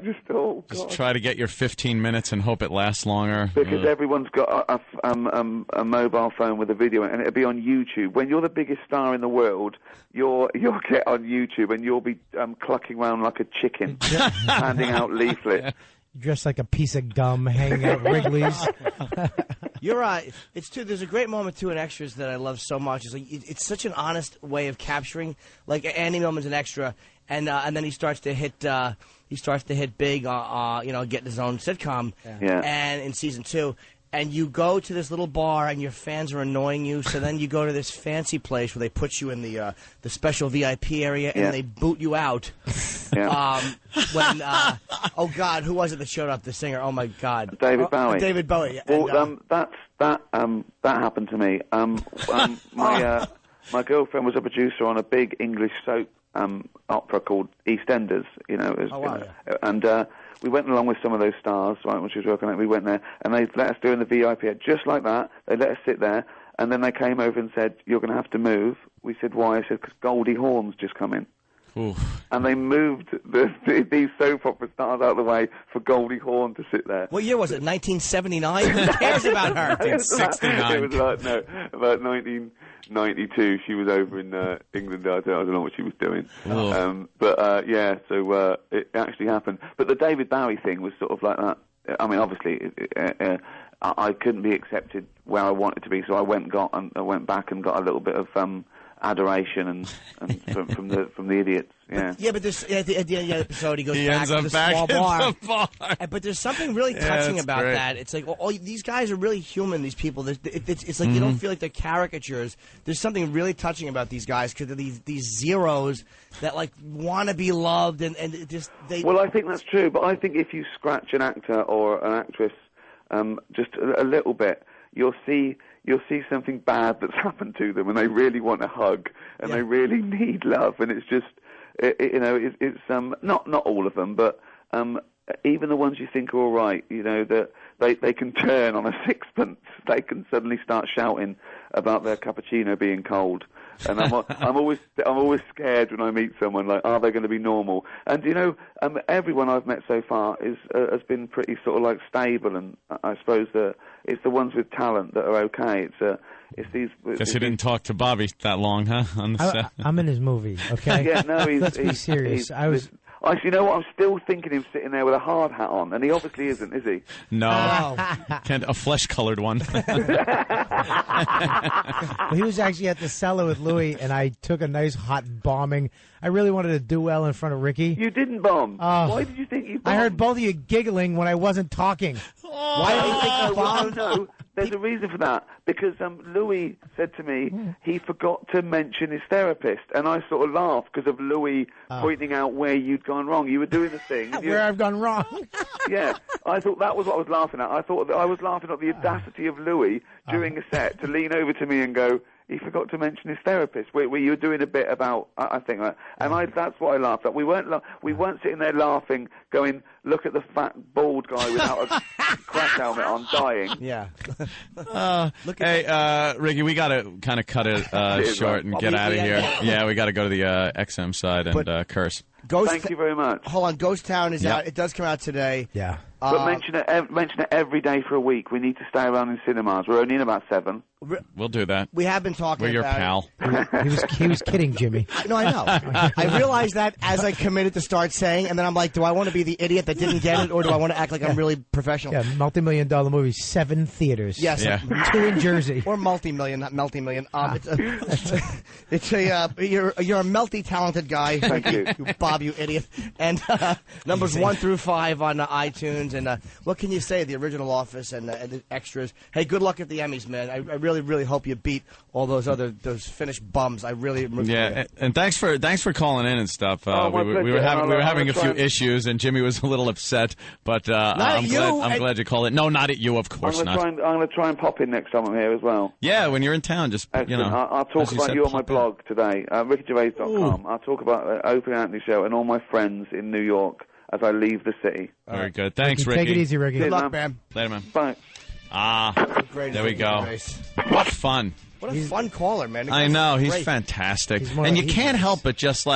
just try to get your 15 minutes and hope it lasts longer. Because everyone's got a mobile phone with a video, and it'll be on YouTube. When you're the biggest star in the world, you'll get on YouTube and you'll be clucking around like a chicken, handing out leaflets. Dressed like a piece of gum, hanging out Wrigley's. You're right. It's true. There's a great moment too in Extras that I love so much. It's like it's such an honest way of capturing. Like Andy Millman's an extra, and then he starts to hit big. Getting his own sitcom. Yeah. And in season 2. And you go to this little bar, and your fans are annoying you. So then you go to this fancy place where they put you in the special VIP area, and they boot you out. Yeah. Oh God, who was it that showed up? The singer. Oh my God, David Bowie. David Bowie. Well, that happened to me. My girlfriend was a producer on a big English soap opera called EastEnders. And we went along with some of those stars, right, when she was working on it. We went there, and they let us do in the VIP, just like that. They let us sit there, and then they came over and said, "You're going to have to move." We said, "Why?" I said, "Because Goldie Hawn's just come in." Oof. And they moved these soap opera stars out of the way for Goldie Hawn to sit there. What year was it? 1979? Who cares about her? 1969. It was about 1992. She was over in England. I don't know what she was doing. So it actually happened. But the David Bowie thing was sort of like that. I mean, obviously, I couldn't be accepted where I wanted to be, so I went back and got a little bit of adoration and from the idiots. Yeah. Yeah, but this at the end of the episode, he goes He back ends to up the back small at bar. the bar. But there's something really Yeah, touching that's about great. that. It's like, these guys are really human. These people. It's like you don't feel like they're caricatures. There's something really touching about these guys because they're these zeros that like want to be loved and just they. Well, I think that's true, but I think if you scratch an actor or an actress just a little bit, you'll see something bad that's happened to them, and they really want a hug, and they really need love, and it's just, it's not all of them, but even the ones you think are all right, that they can turn on a sixpence, they can suddenly start shouting about their cappuccino being cold. And I'm always scared when I meet someone, like, are they going to be normal? And everyone I've met so far has been pretty sort of like stable, and I suppose that it's the ones with talent that are okay. It's these. Guess you didn't talk to Bobby that long, huh? On the set. I'm in his movie. Okay. Yeah, no, Let's be serious. You know what? I'm still thinking him sitting there with a hard hat on, and he obviously isn't, is he? No, a flesh-colored one. Well, he was actually at the cellar with Louis, and I took a nice hot bombing. I really wanted to do well in front of Ricky. You didn't bomb. Why did you think you bombed? I heard both of you giggling when I wasn't talking. Why do you think I bombed? No, there's a reason for that. Because Louis said to me he forgot to mention his therapist, and I sort of laughed because of Louis pointing out where you'd gone wrong. You were doing the thing. Where I've gone wrong. Yeah, I thought that was what I was laughing at. I thought that I was laughing at the audacity of Louis during a set to lean over to me and go, he forgot to mention his therapist. Where you were doing a bit about, I think, and that's what I laughed at. We weren't sitting there laughing, going, look at the fat bald guy without a crash helmet on, dying. Yeah. Hey, Ricky, we got to kind of cut it short and get out of here. Yeah, we got to go to the XM side and curse. Thank you very much. Hold on, Ghost Town is out. It does come out today. Yeah. But mention it every day for a week. We need to stay around in cinemas. We're only in about 7. We'll do that. We have been talking We're your about pal. He was kidding, Jimmy. No, I know. I realized that as I committed to start saying, and then I'm like, do I want to be the idiot that didn't get it, or do I want to act like I'm really professional? Yeah, multi-million-dollar movie, 7 theaters. Yes. Yeah. 2 in Jersey. Or multi-million, not multi-million. You're a multi-talented guy. Thank you. Bob, you idiot. And numbers 1 through 5 on iTunes. And what can you say? The original Office and the extras. Hey, good luck at the Emmys, man. I really, really hope you beat all those Finnish bums. I really. Yeah, and thanks for calling in and stuff. We were having a few issues, and Jimmy was a little upset. But I'm glad you called it. No, not at you, of course not. I'm going to try and pop in next time I'm here as well. Yeah, when you're in town, just I'll talk about you on my blog today, RickyGervais.com. I'll talk about the Opie and Anthony show and all my friends in New York as I leave the city. Very good. Thanks, Ricky. Take it easy, Ricky. Good luck, man. Later, man. Bye. There we go. What fun. What a fun caller, man. I know. He's fantastic. And you can't help but just,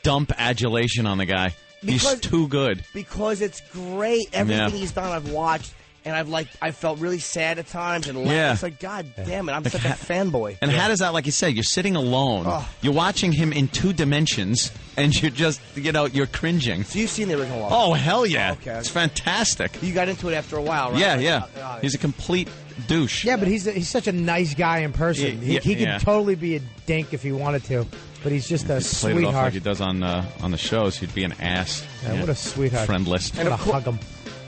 dump adulation on the guy. He's too good. Because it's great. Everything he's done, I've watched. And I felt really sad at times and it's like, God damn it, I'm such a fanboy. And how does that, like you said, you're sitting alone, you're watching him in 2 dimensions, and you're just, you're cringing. So you've seen the original Office? Oh, hell yeah. Okay. It's fantastic. You got into it after a while, right? Yeah. He's a complete douche. Yeah, but he's such a nice guy in person. He could totally be a dink if he wanted to, but he's just a sweetheart. Played it off like he does on the shows. He'd be an ass. Yeah, what a sweetheart. Friendless. I'm going to hug him.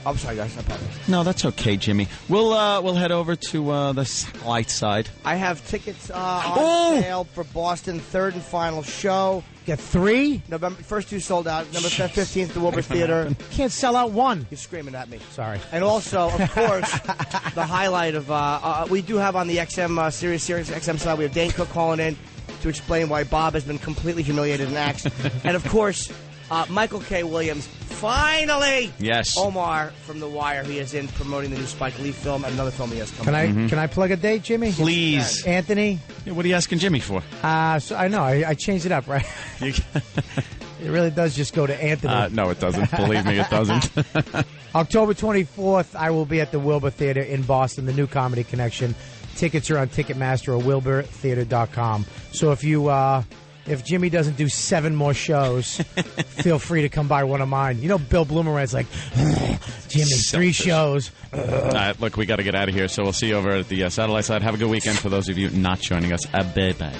I'm sorry, guys. I apologize. No, that's okay, Jimmy. We'll head over to the light side. I have tickets on sale for Boston, 3rd and final show. Get 3? November first 2 sold out. November 15th, the Wilbur Theater. Can't sell out 1. You're screaming at me. Sorry. And also, of course, the highlight of we do have on the XM Sirius XM side. We have Dane Cook calling in to explain why Bob has been completely humiliated and axed. And of course, Michael K. Williams. Finally! Yes. Omar from The Wire. He is in promoting the new Spike Lee film and another film he has coming. Can I plug a date, Jimmy? Please. Anthony? Yeah, what are you asking Jimmy for? So I know. I changed it up, right? It really does just go to Anthony. No, it doesn't. Believe me, it doesn't. October 24th, I will be at the Wilbur Theater in Boston, the new Comedy Connection. Tickets are on Ticketmaster or wilburtheater.com. So if Jimmy doesn't do 7 more shows, feel free to come by one of mine. You know, Bill Bloomerhead's like, Jimmy, 3 shows. Look, we got to get out of here, so we'll see you over at the satellite side. Have a good weekend for those of you not joining us. Bye-bye.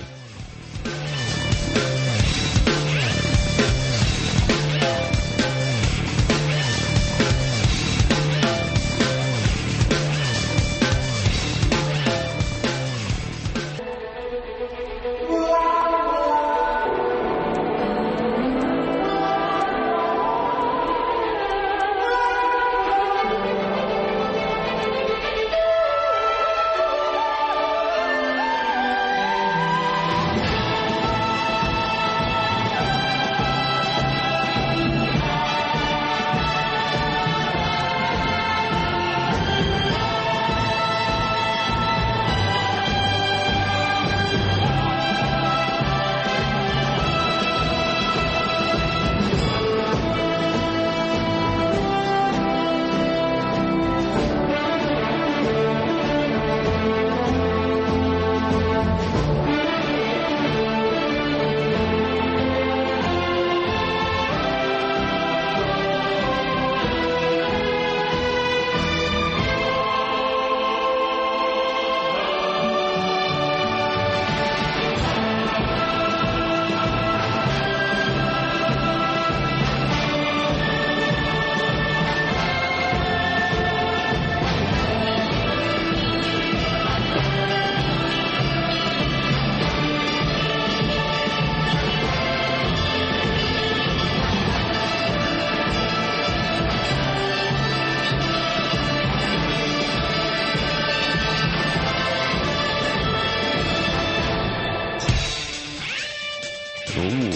Ooh.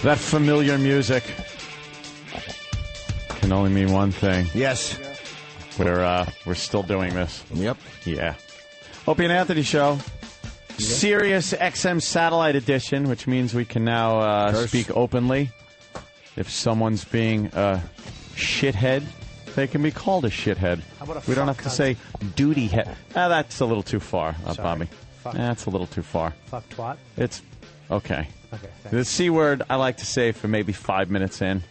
That familiar music can only mean one thing. Yes. We're still doing this. Yep. Yeah. Opie and Anthony Show. Sirius XM Satellite Edition, which means we can now speak openly. If someone's being a shithead, they can be called a shithead. How about a we don't fuck have to cunt? say duty head. That's a little too far, Bobby. Fuck. That's a little too far. Fuck twat. It's okay. Okay, thanks. The C word I like to say for maybe 5 minutes in.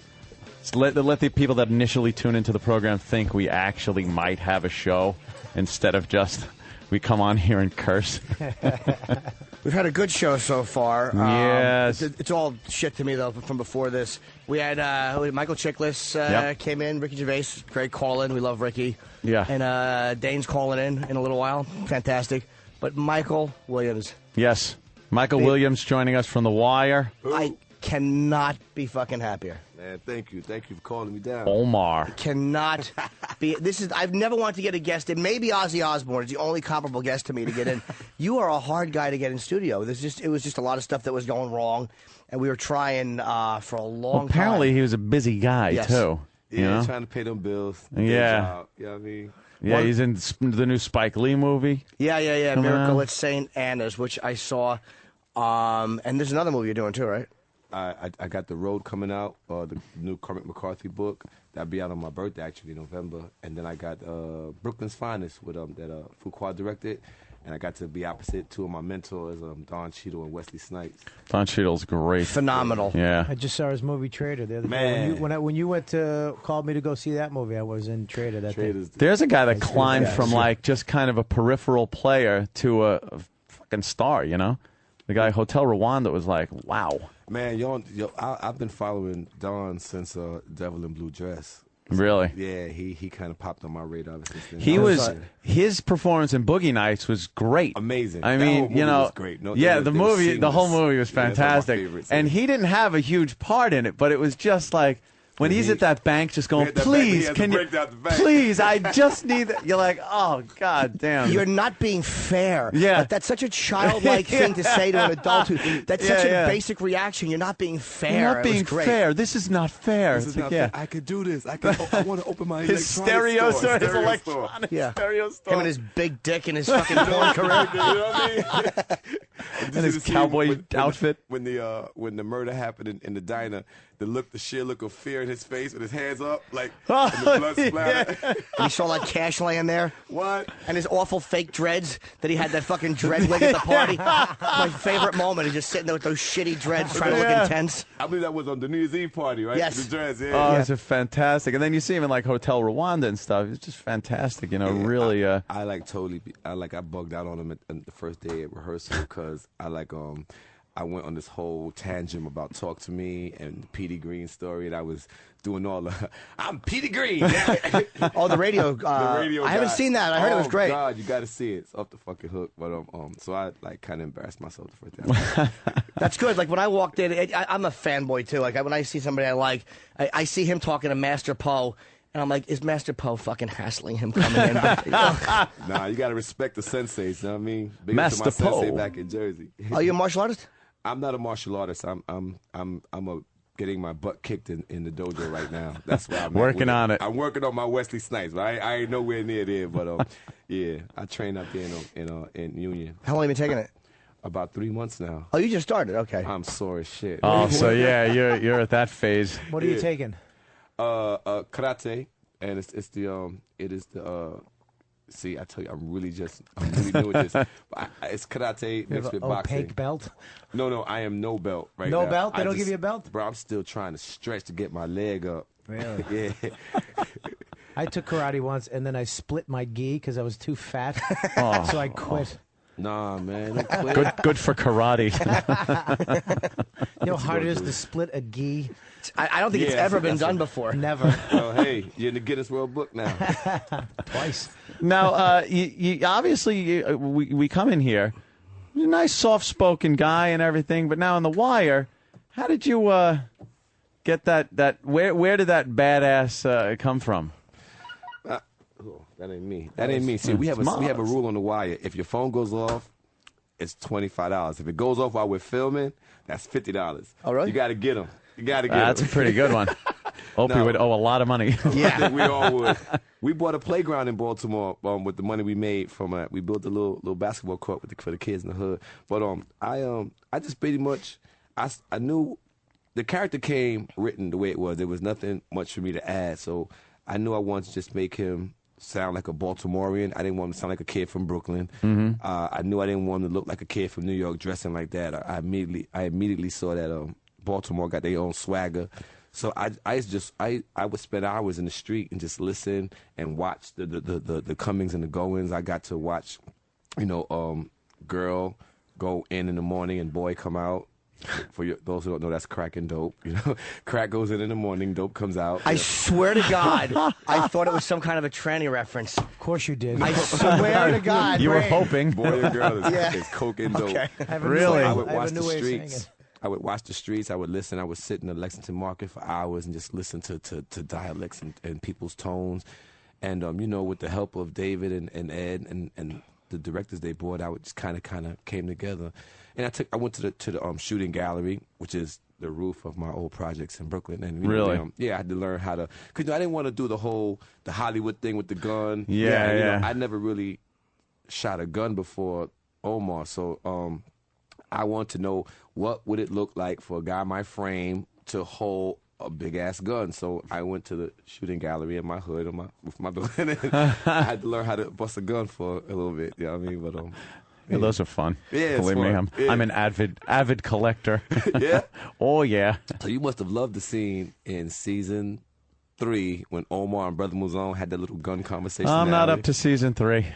Just let the people that initially tune into the program think we actually might have a show instead of just we come on here and curse. We've had a good show so far. Yes. It's all shit to me, though, from before this. We had Michael Chiklis came in, Ricky Gervais, great call-in. We love Ricky. Yeah. And Dane's calling in a little while. Fantastic. But Michael Williams. Yes. Michael Williams joining us from The Wire. I cannot be fucking happier. Man, thank you. Thank you for calling me down. Omar. Cannot be. I've never wanted to get a guest in. Maybe Ozzy Osbourne is the only comparable guest to me to get in. You are a hard guy to get in studio. It was just a lot of stuff that was going wrong, and we were trying for a long time. Apparently, he was a busy guy, too. Yeah, you know? trying to pay them bills. Yeah. Job, you know what I mean? Yeah, he's in the new Spike Lee movie. Yeah. Coming Miracle out. at St. Anna's, which I saw. And there's another movie you're doing, too, right? I got The Road coming out, the new Cormac McCarthy book. That'll be out on my birthday, actually, November. And then I got Brooklyn's Finest with that Fuqua directed. And I got to be opposite two of my mentors, Don Cheadle and Wesley Snipes. Don Cheadle's great. Phenomenal. Yeah. I just saw his movie Trader the other Man. day. When you called me to go see that movie, I was in Trader that day. There's a guy that climbed from like just kind of a peripheral player to a fucking star, you know? The guy Hotel Rwanda was like, wow. Man, I've been following Don since Devil in Blue Dress. Really? Yeah, he kind of popped on my radar since then. His performance in Boogie Nights was great. Amazing. I That mean, whole movie was great. No, yeah, they were the whole seamless. movie was Yeah, it's one of my fantastic. favorites, And yeah. he didn't have a huge part in it, but it was just like when he's at that bank just going, at that bank, please, he has can to you, break out the bank." please, I just need that. You're like, oh, God damn. You're not being fair. Yeah. Like, that's such a childlike thing to say to an adult. That's such Yeah. a basic reaction. You're not being fair. You're not It was being great. fair. This is not fair. This It's is like, not yeah. fair. I could do this. I want to open my His stereo store, his electronic Yeah. stereo store. Him and his big dick and his fucking porn career. You know what I mean? And his cowboy outfit. When the murder happened in the diner, the sheer look of fear in his face with his hands up, like and the blood splatter. And he saw that cash laying there. What? And his awful fake dreads that he had that fucking dread wig at the party. My favorite moment is just sitting there with those shitty dreads trying to look intense. I believe that was on the New Year's Eve party, right? Yes. The dress, yeah. Oh, it's a fantastic. And then you see him in like Hotel Rwanda and stuff. It's just fantastic, you know, really. I bugged out on him at the first day at rehearsal because I went on this whole tangent about Talk to Me and the Petey Green story, and I was doing all the I'm Petey Green. Oh, the radio. I haven't seen that. I heard it was great. Oh God, you got to see it. It's off the fucking hook. But so I like kind of embarrassed myself the first day. That's good. Like when I walked in, I'm a fanboy too. Like when I see somebody I like, I see him talking to Master Poe. And I'm like, is Master Poe fucking hassling him coming in? Nah, you got to respect the senseis. You know what I mean? Big Master up to my sensei Poe. back in Jersey. Are you a martial artist? I'm not a martial artist. I'm getting my butt kicked in the dojo right now. That's why I'm Working on it. I'm working on my Wesley Snipes, but I ain't nowhere near there. But yeah, I train up there in Union. How long have you been taking it? About 3 months now. Oh, you just started. Okay. I'm sore as shit. Oh, so yeah, you're at that phase. What are you taking? Karate, and it is the. See, I tell you, I'm really new at this. But it's karate mixed with boxing. Opaque belt? No, I am no belt right now. No belt? They don't give you a belt? Bro, I'm still trying to stretch to get my leg up. Really? Yeah. I took karate once, and then I split my gi because I was too fat, Oh. so I quit. Nah, man. Don't quit. Good for karate. You know how hard it is to split a gi? I don't think it's ever been done before. Never. Well, hey, you're in the Guinness World Book now. Twice. Now, you obviously we come in here, you're a nice, soft-spoken guy and everything, but now on The Wire, how did you get that? Where did that badass come from? That ain't me. That ain't me. See, we have a rule on The Wire. If your phone goes off, it's $25. If it goes off while we're filming, that's $50. All right. You got to get them. You got to get That's them. a pretty good one. Opie would owe a lot of money. I think we all would. We bought a playground in Baltimore with the money we made from. We built a little basketball court for the kids in the hood. But I just pretty much I knew the character came written the way it was. There was nothing much for me to add. So I knew I wanted to just make him sound like a Baltimorean. I didn't want him to sound like a kid from Brooklyn. I knew I didn't want him to look like a kid from New York dressing like that. I immediately saw that Baltimore got their own swagger. So I would spend hours in the street and just listen and watch the comings and the goings. I got to watch, girl go in the morning and boy come out. For those who don't know, that's crack and dope. Crack goes in the morning, dope comes out. I swear to God, I thought it was some kind of a tranny reference. Of course you did. I swear to God. You were hoping. Boy or girl is coke and dope. Okay. Really? I would watch the streets. I would watch the streets. I would listen. I would sit in the Lexington Market for hours and just listen to dialects and people's tones. And, with the help of David and Ed and the directors they brought out, it just kind of came together. And I went to the shooting gallery, which is the roof of my old projects in Brooklyn. And really? I had to learn how to, because I didn't want to do the Hollywood thing with the gun. Yeah. I never really shot a gun before Omar, so I want to know what would it look like for a guy my frame to hold a big ass gun. So I went to the shooting gallery in my hood with my building. I had to learn how to bust a gun for a little bit. You know what I mean? But Yeah, those are fun. Yeah, believe me, I'm an avid collector. Yeah. Oh yeah. So you must have loved the scene in season 3 when Omar and Brother Muzon had that little gun conversation. I'm not up to season 3.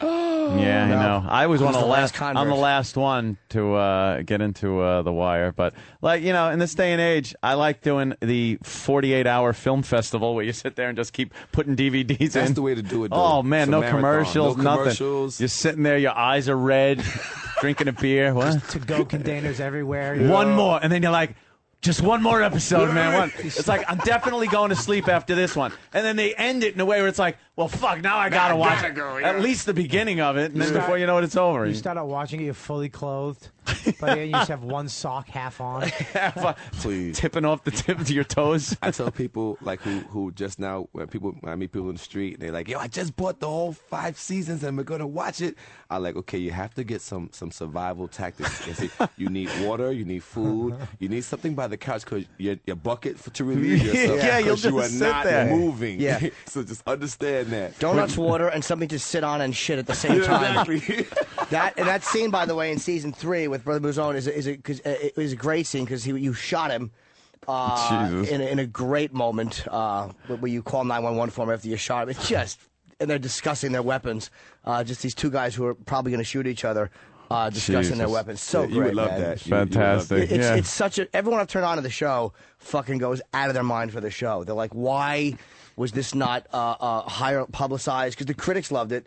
Yeah, I know. I was one of the last. I'm the last one to get into The Wire, but in this day and age, I like doing the 48-hour film festival where you sit there and just keep putting DVDs in. That's the way to do it. Though. Oh man, no commercials, nothing. Commercials. You're sitting there, your eyes are red, drinking a beer. What? To-go containers everywhere. One more, and then you're like, just one more episode, man. It's like, I'm definitely going to sleep after this one. And then they end it in a way where it's like, well, fuck, now I got to watch at least the beginning of it, and then before you know it, it's over. You start out watching it, you're fully clothed, but then you just have one sock half on. Please. Tipping off the tip of your toes. I tell people who just now, when I meet people in the street, and they're like, yo, I just bought the whole 5 seasons and we're going to watch it. I'm like, okay, you have to get some survival tactics. You need water, you need food, you need something by the couch because your bucket to relieve yourself. Yeah, you'll just you are sit not there. moving. Yeah. So just understand that. Donuts, water, and something to sit on and shit at the same time. Exactly. That scene, by the way, in season 3 with Brother Muzon it was a great scene because you shot him in a great moment where you call 911 for him after you shot him. It's just, and they're discussing their weapons. Just these two guys who are probably going to shoot each other. Discussing their weapons. So great, you would love man. that. Fantastic. It's such a. Everyone I've turned on to the show fucking goes out of their mind for the show. They're like, why was this not higher publicized? Because the critics loved it,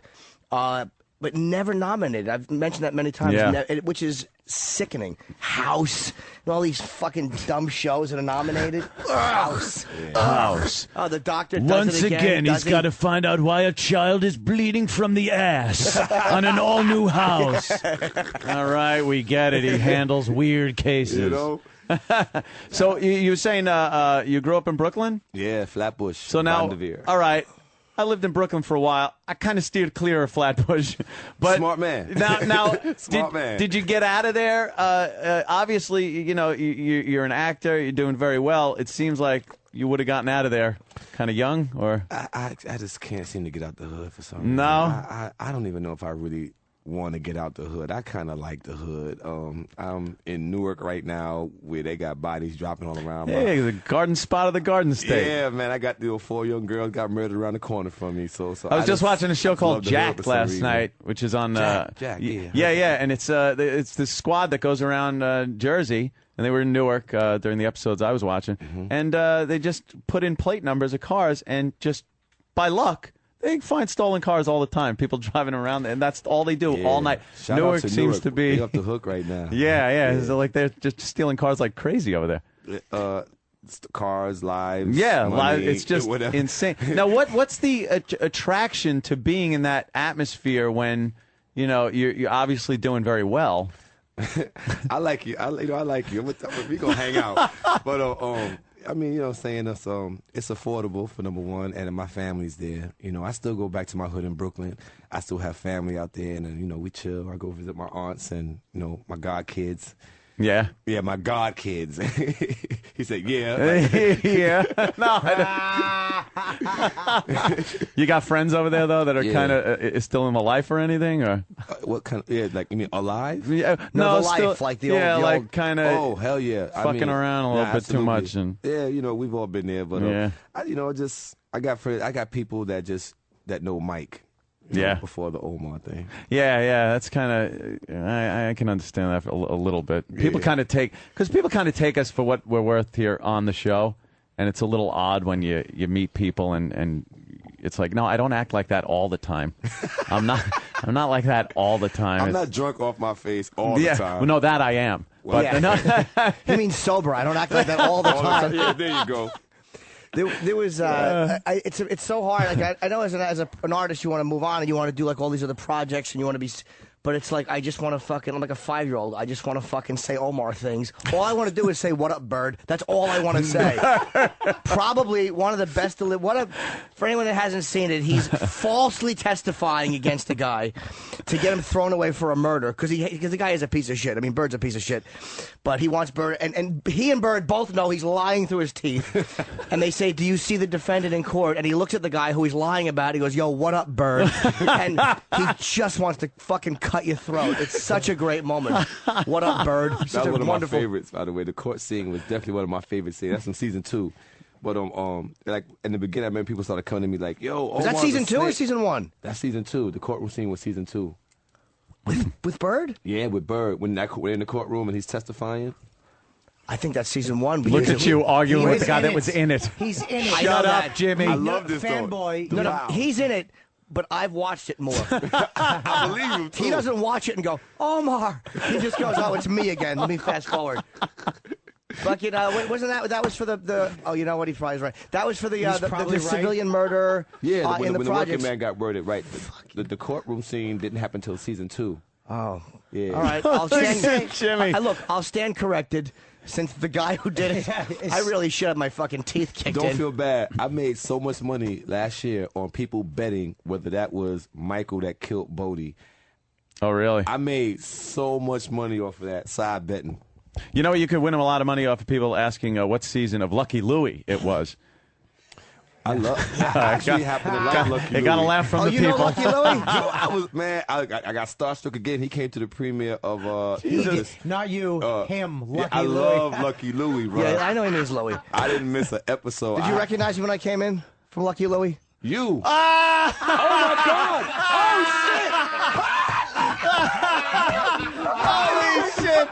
but never nominated. I've mentioned that many times, which is sickening. House and all these fucking dumb shows that are nominated. House. House. Oh, the doctor does Once it again, he's got to find out why a child is bleeding from the ass on an all-new House. All right, we get it. He handles weird cases. So you were saying you grew up in Brooklyn? Yeah, Flatbush. So now, all right. I lived in Brooklyn for a while. I kind of steered clear of Flatbush. But smart man. Now, Smart man. Did you get out of there? Obviously, you're an actor. You're doing very well. It seems like you would have gotten out of there kind of young, or I just can't seem to get out the hood for some reason. No, I don't even know if I really want to get out the hood. I kind of like the hood. I'm in Newark right now where they got bodies dropping all around. Hey, the garden spot of the Garden State. Yeah, man, I got the 4 young girls got murdered around the corner from me. So I was just watching a show called Jack last night, which is on Jack, yeah, and it's this squad that goes around Jersey. And they were in Newark during the episodes I was watching, and they just put in plate numbers of cars, and just by luck, they find stolen cars all the time. People driving around, and that's all they do all night. Newark seems to be up the hook right now. Yeah. It's like they're just stealing cars like crazy over there. Cars, lives, money, it's just whatever. Insane. Now, what's the attraction to being in that atmosphere when you're obviously doing very well? I like you. I like you. We gonna hang out. But I mean, you know what I'm saying? It's affordable for number one, and my family's there. You know, I still go back to my hood in Brooklyn. I still have family out there, and you know, we chill. I go visit my aunts and you know my god kids. Yeah. Yeah, my god kids. He said, yeah. Yeah. No. You got friends over there though that are kind of still in the life or anything, or what kind of? Yeah, like you mean alive? Yeah, no, the still, life, like the yeah, old, like kind of. Oh hell yeah, fucking around a little bit absolutely. too much, and yeah, you know we've all been there, but I got friends, I got people that know Mike. You know, before the Omar thing. Yeah, that's kind of. I can understand that a little bit. People kind of take us for what we're worth here on the show, and it's a little odd when you meet people and it's like, no, I don't act like that all the time. I'm not like that all the time. I'm not drunk off my face all the time. Well, no, that I am. Well, but You mean sober? I don't act like that all the time. Yeah, there you go. There was it's so hard. Like I know as an artist you want to move on and you want to do like all these other projects and you want to be, but it's like I just want to fucking. I'm like a 5-year-old. I just want to fucking say Omar things. All I want to do is say "What up, bird?" That's all I want to say. Probably one of the best. For anyone that hasn't seen it, he's falsely testifying against a guy to get him thrown away for a murder because the guy is a piece of shit. I mean, Bird's a piece of shit, but he wants Bird, and he and Bird both know he's lying through his teeth. And they say, "Do you see the defendant in court?" And he looks at the guy who he's lying about. He goes, "Yo, what up, Bird?" And he just wants to fucking cut your throat. It's such a great moment. What up, Bird? That was one of my favorites, by the way. The court scene was definitely one of my favorite scenes. That's from season 2. But like in the beginning, I remember people started coming to me like, "Yo, was that season 2 or season 1?" That's season 2. The courtroom scene was season 2. With Bird? Yeah, with Bird. When we're in the courtroom and he's testifying. I think that's season 1. Look at you arguing with the guy that was in it. He's in it. Shut up, Jimmy. I love this fanboy. No, he's in it. But I've watched it more. I believe him too. He doesn't watch it and go, Omar. He just goes, oh, it's me again. Let me fast forward. Fucking, wasn't that was for the oh, you know what, he probably is right. That was for the civilian murder in the when project. the working man got murdered, right. The courtroom scene didn't happen until season 2. Oh. Yeah. All right, I'll stand, Jimmy. Look, I'll stand corrected. Since the guy who did it, I really should have my fucking teeth kicked in. Don't feel bad. I made so much money last year on people betting whether that was Michael that killed Bodie. Oh, really? I made so much money off of that side betting. You know, you could win a lot of money off of people asking what season of Lucky Louie it was. I love. I actually happen to love Lucky Louie. It got a laugh from the people. You know Lucky Louie? I was man. I got starstruck again. He came to the premiere of. Not you, him. Lucky I Louie. love Lucky Louie, bro. Yeah, I know he means Louie. I didn't miss an episode. Did you recognize me when I came in from Lucky Louie? You. Ah! Holy shit!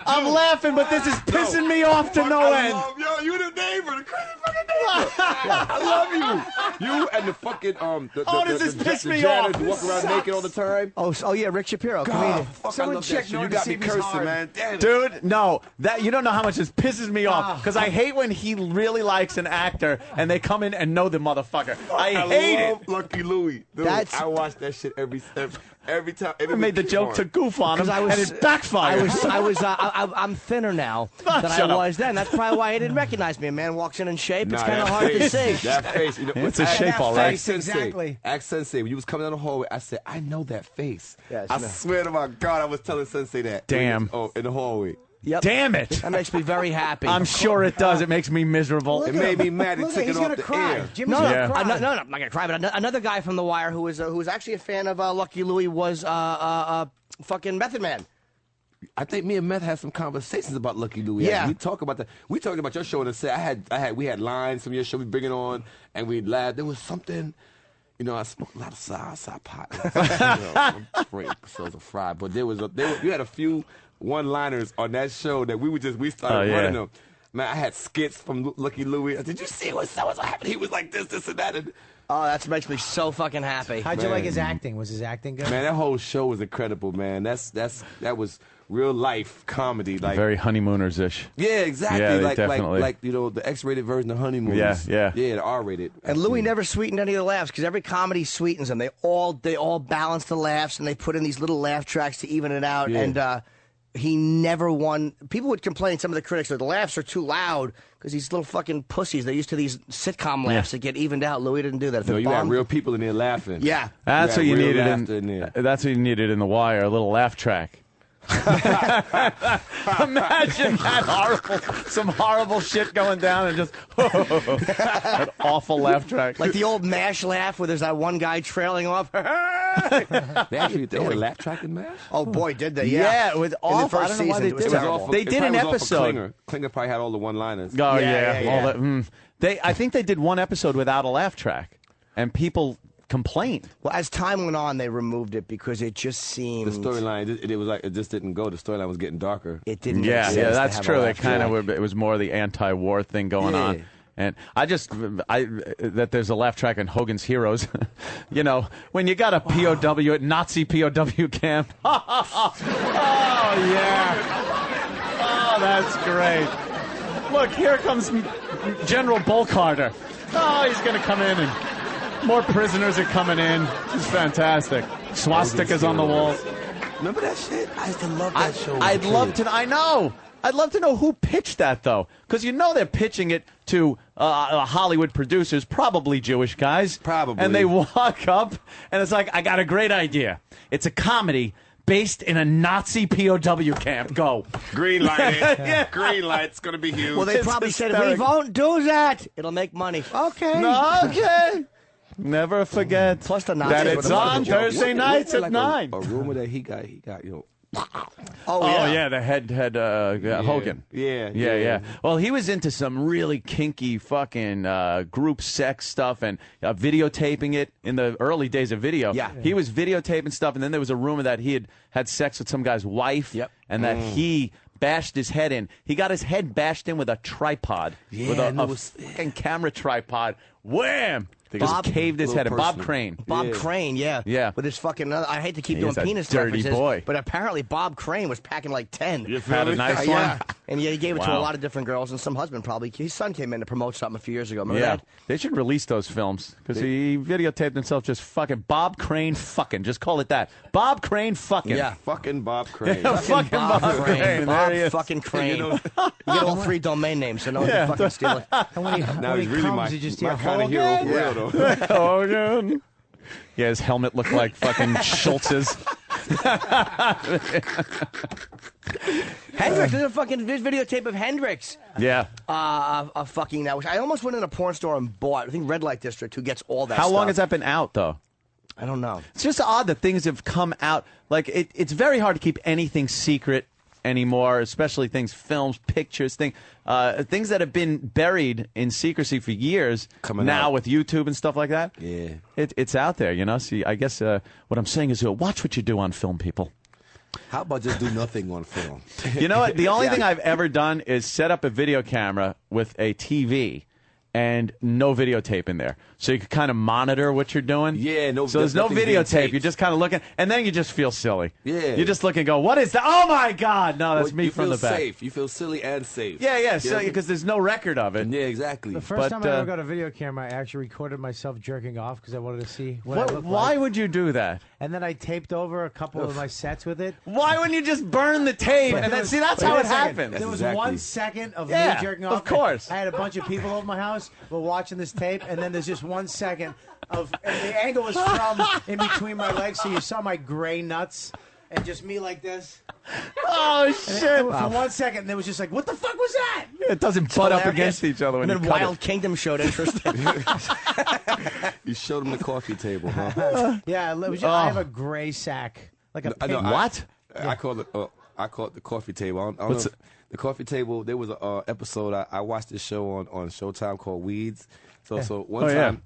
I'm laughing, but this is pissing me off to no end. Yo, you the neighbor, the crazy fucking neighbor. I love you. You and the fucking does this piss me janitors off? who walk around naked all the time. Oh yeah, Rick Shapiro, comedian. Fuck, I love that shit. You got me cursing, man. Damn it. Dude, no, that you don't know how much this pisses me off because I hate when he really likes an actor and they come in and know the motherfucker. I hate love it. Lucky Louie. Dude, I watch that shit every time. I made the joke to goof on him, and it backfired. I'm thinner now than I was then. That's probably why he didn't recognize me. A man walks in shape. It's kind of hard to see. That face. You know, it's a shape, all right. Exactly. Ask Sensei. When you was coming down the hallway, I said, I know that face. Yes, I swear to my God, I was telling Sensei that. Damn. In the hallway. Yep. Damn it. That makes me very happy. I'm sure it does. It makes me miserable. It made me mad. He took it off the air. No, I'm not going to cry. But another guy from The Wire who was actually a fan of Lucky Louie was fucking Method Man. I think me and Meth had some conversations about Lucky Louie. Yeah, we talked about that. We talked about your show and said we had lines from your show. We bring it on and we laughed. There was something. You know, I smoked a lot of side pot. I'm afraid episodes of fried, but you had a few one-liners on that show that we started running them. Man, I had skits from Lucky Louie. Did you see what happened? He was like this, and that. Oh, that makes me so fucking happy. How'd you like his acting? Was his acting good? Man, that whole show was incredible, man. That was real life comedy, like very Honeymooners-ish. Yeah, exactly. Yeah, definitely. Like you know, the X-rated version of Honeymooners. Yeah, the R-rated. And Louis never sweetened any of the laughs because every comedy sweetens them. They all balance the laughs and they put in these little laugh tracks to even it out. Yeah. And he never won. People would complain, some of the critics, that the laughs are too loud because these little fucking pussies, they're used to these sitcom laughs that get evened out. Louis didn't do that. If No, it you had bombed- real people in there laughing. Yeah. That's what you real needed laughter in there. That's what you needed in The Wire, a little laugh track. Imagine that some horrible shit going down and just that awful laugh track. Like the old MASH laugh where there's that one guy trailing off. They actually they had a laugh track in MASH? Oh, boy, did they? Yeah, it was In the awful. first I don't know why season, they it was did it. terrible. They did an episode. Klinger probably had all the one-liners. Oh, Yeah. All that, I think they did one episode without a laugh track, and people complained. Well, as time went on, they removed it because it just seemed... The storyline, it was like it just didn't go. The storyline was getting darker. It didn't. Yeah, make sense to that's have a true. They laugh kind track. of were. It was more the anti-war thing going on. And that there's a laugh track in Hogan's Heroes. You know, when you got a POW at Nazi POW camp. Oh, yeah. Oh, that's great. Look, here comes General Bull Carter. Oh, he's going to come in, and more prisoners are coming in. It's fantastic. Swastikas on the walls. Remember that shit? I used to love that show. I'd love to. I know. I'd love to know who pitched that, though, because you know they're pitching it to Hollywood producers, probably Jewish guys. Probably. And they walk up, and it's like, I got a great idea. It's a comedy based in a Nazi POW camp. Go. Green light. Yeah. Green light. It's going to be huge. Well, they It's probably said, hysterical. we won't do that. It'll make money. Okay. Okay. Never forget Plus the Nazis that were it's the on ones that- Thursday nights at like 9. A rumor that he got, you know. Oh yeah, the head Hogan. Yeah. Well, he was into some really kinky fucking group sex stuff and videotaping it in the early days of video. Yeah. He was videotaping stuff, and then there was a rumor that he had sex with some guy's wife, and that he bashed his head in. He got his head bashed in with a tripod, with a fucking camera tripod. Wham! Just caved his head in. Bob Crane. Bob Crane, yeah. Yeah. With his fucking, I hate to keep He's doing a penis dirty references, boy. but apparently Bob Crane was packing like 10. Had a nice Yeah. one? And yeah, he gave it to a Wow. lot of different girls, and some husband probably. His son came in to promote something a few years ago. Remember Yeah, that? they should release those films because he videotaped himself just fucking Bob Crane fucking. Just call it that. Bob Crane fucking. Yeah. Fucking Bob Crane. Fucking Bob Crane. There he Bob is. fucking Crane. You You, know- get all three domain names, so no one can fucking steal it. And when he, Now when he's he really comes, my you just kind hear of hero for real, though. Hogan. Yeah, his helmet looked like fucking Schultz's. Hendrix, there's a fucking videotape of Hendrix. Yeah. Fucking that. Which I almost went in a porn store and bought. I think Red Light District, who gets all that How stuff. long has that been out, though? I don't know. It's just odd that things have come out. Like, it's very hard to keep anything secret anymore, especially films, pictures, things that have been buried in secrecy for years. Coming now out. with YouTube and stuff like that. Yeah. It's out there, you know. See, I guess what I'm saying is, watch what you do on film, people. How about just do nothing on film? You know what? The only thing I've ever done is set up a video camera with a TV and no videotape in there. So you can kind of monitor what you're doing. Yeah, no. So there's no nothing's being videotape. taped. You're just kind of looking, and then you just feel silly. Yeah. You just look and go, what is that? Oh, my God. No, that's Well, me you from feel the back. safe. You feel silly and safe. Yeah. So Yeah. because there's no record of it. Yeah, exactly. The first time I ever got a video camera, I actually recorded myself jerking off because I wanted to see what I looked Why like. would you do that? And then I taped over a couple of my sets with it. Why wouldn't you just burn the tape? But And there then was- see, that's wait how a it second. happens. There was Exactly. 1 second of Yeah, me jerking of off. course. I had a bunch of people over my house. We're watching this tape, and then there's just 1 second of, and the angle was from in between my legs, so you saw my gray nuts, and just me like this. Oh, And shit. for 1 second, there was just like, what the fuck was that? It doesn't butt up hilarious. against each other when And then you cut Wild it. Kingdom showed interest. You showed him the coffee table, huh? Yeah, it was just, I have a gray sack, like a I know, pink. What? I call it. I call it the coffee table. I don't know. The coffee table. There was a episode I watched this show on Showtime called Weeds. So one time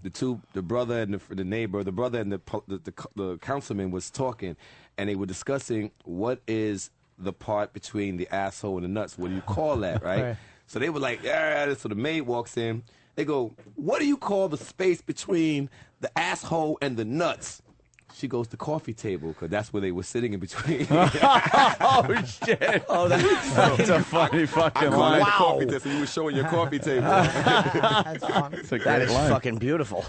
the brother and the neighbor, the brother and the councilman was talking, and they were discussing what is the part between the asshole and the nuts. What do you call that, right? Right. So they were like, yeah. So the maid walks in. They go, what do you call the space between the asshole and the nuts? she goes to coffee table because that's where they were sitting in between. Oh shit! Oh, that's a funny fucking line. Wow. Coffee table, so you were showing your coffee table. That's funny. That is fucking beautiful.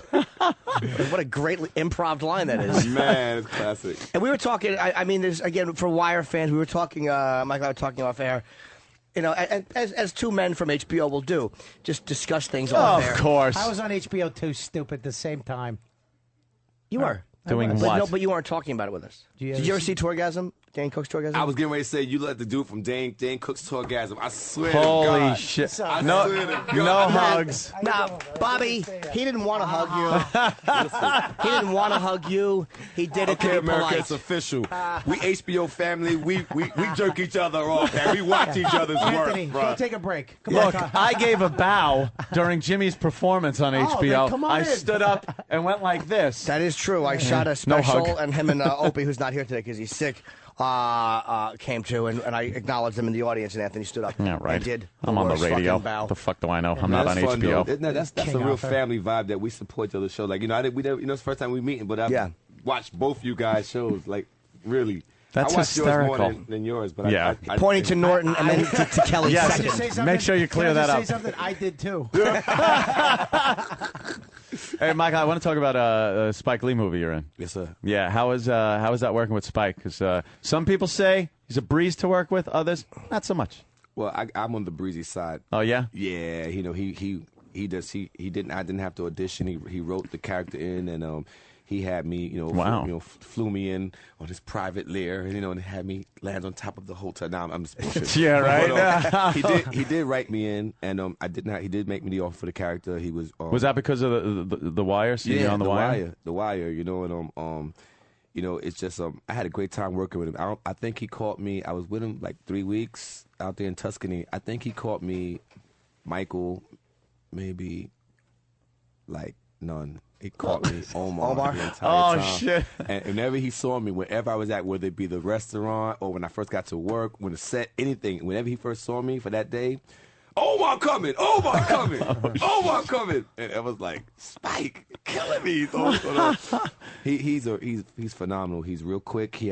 What a great improv line that is. Man, it's classic. And we were talking, I mean, there's, again, for Wire fans, we were talking, Mike and I were talking off air, you know, as two men from HBO will do, just discuss things off air. Of course. I was on HBO too, stupid, at the same time. You were. Doing but what? No, but you weren't talking about it with us. Did you ever see Tourgasm? Dan Cook's Tourgasm? I was getting ready to say, you let the dude from Dan Cook's Tourgasm. I swear Holy to God. shit. I No, swear to God. no hugs. Nah, Bobby, he didn't want to hug you. He didn't want to hug you. He did it to Okay, be America, polite. it's official. We HBO family. We jerk each other off, man. We watch each other's Anthony, work, go bro. take a break. Come Look, on. I gave a bow during Jimmy's performance on Oh, HBO. then come on I in. stood up and went like this. That is true. I shot a No special, hug. and him and Opie, who's not here today because he's sick, came to, and I acknowledged him in the audience, and Anthony stood up. Yeah, right. And did I'm on the worst radio. fucking bow. The fuck do I know? I'm Man, not on that's fun, HBO. though. Isn't that's King a real Arthur. family vibe that we support each other's show. Like, you know, we never, you know, it's the first time we meeting, but I've watched both you guys' shows. Like, really. That's I watched yours hysterical. more than yours, but Yeah. I Pointing to Norton and then to Kelly Yes. second. Make sure you clear Can I that just up. say something? I did too. Hey, Michael, I want to talk about a Spike Lee movie you're in. Yes, sir. Yeah, how is that working with Spike? Because some people say he's a breeze to work with, others not so much. Well, I'm on the breezy side. Oh yeah. Yeah, you know, he didn't. I didn't have to audition. He wrote the character in, and he had me, you know, Wow. flew me in on his private lair, you know, and had me land on top of the hotel. Now I'm just bullshit. Yeah, right. But, he did write me in, and he did make me the offer for the character. He was Was that because of the Wire? Seeing you on the Wire? The Wire, you know, and you know, it's just I had a great time working with him. I think he caught me. I was with him like 3 weeks out there in Tuscany. I think he caught me, Michael, maybe like none. He caught me Omar the entire time. Shit. And whenever he saw me, wherever I was at, whether it be the restaurant or when I first got to work, when the set, anything, whenever he first saw me for that day, Omar coming, Omar coming, Omar coming, and I was like, Spike, you're killing me. He's phenomenal. He's real quick. He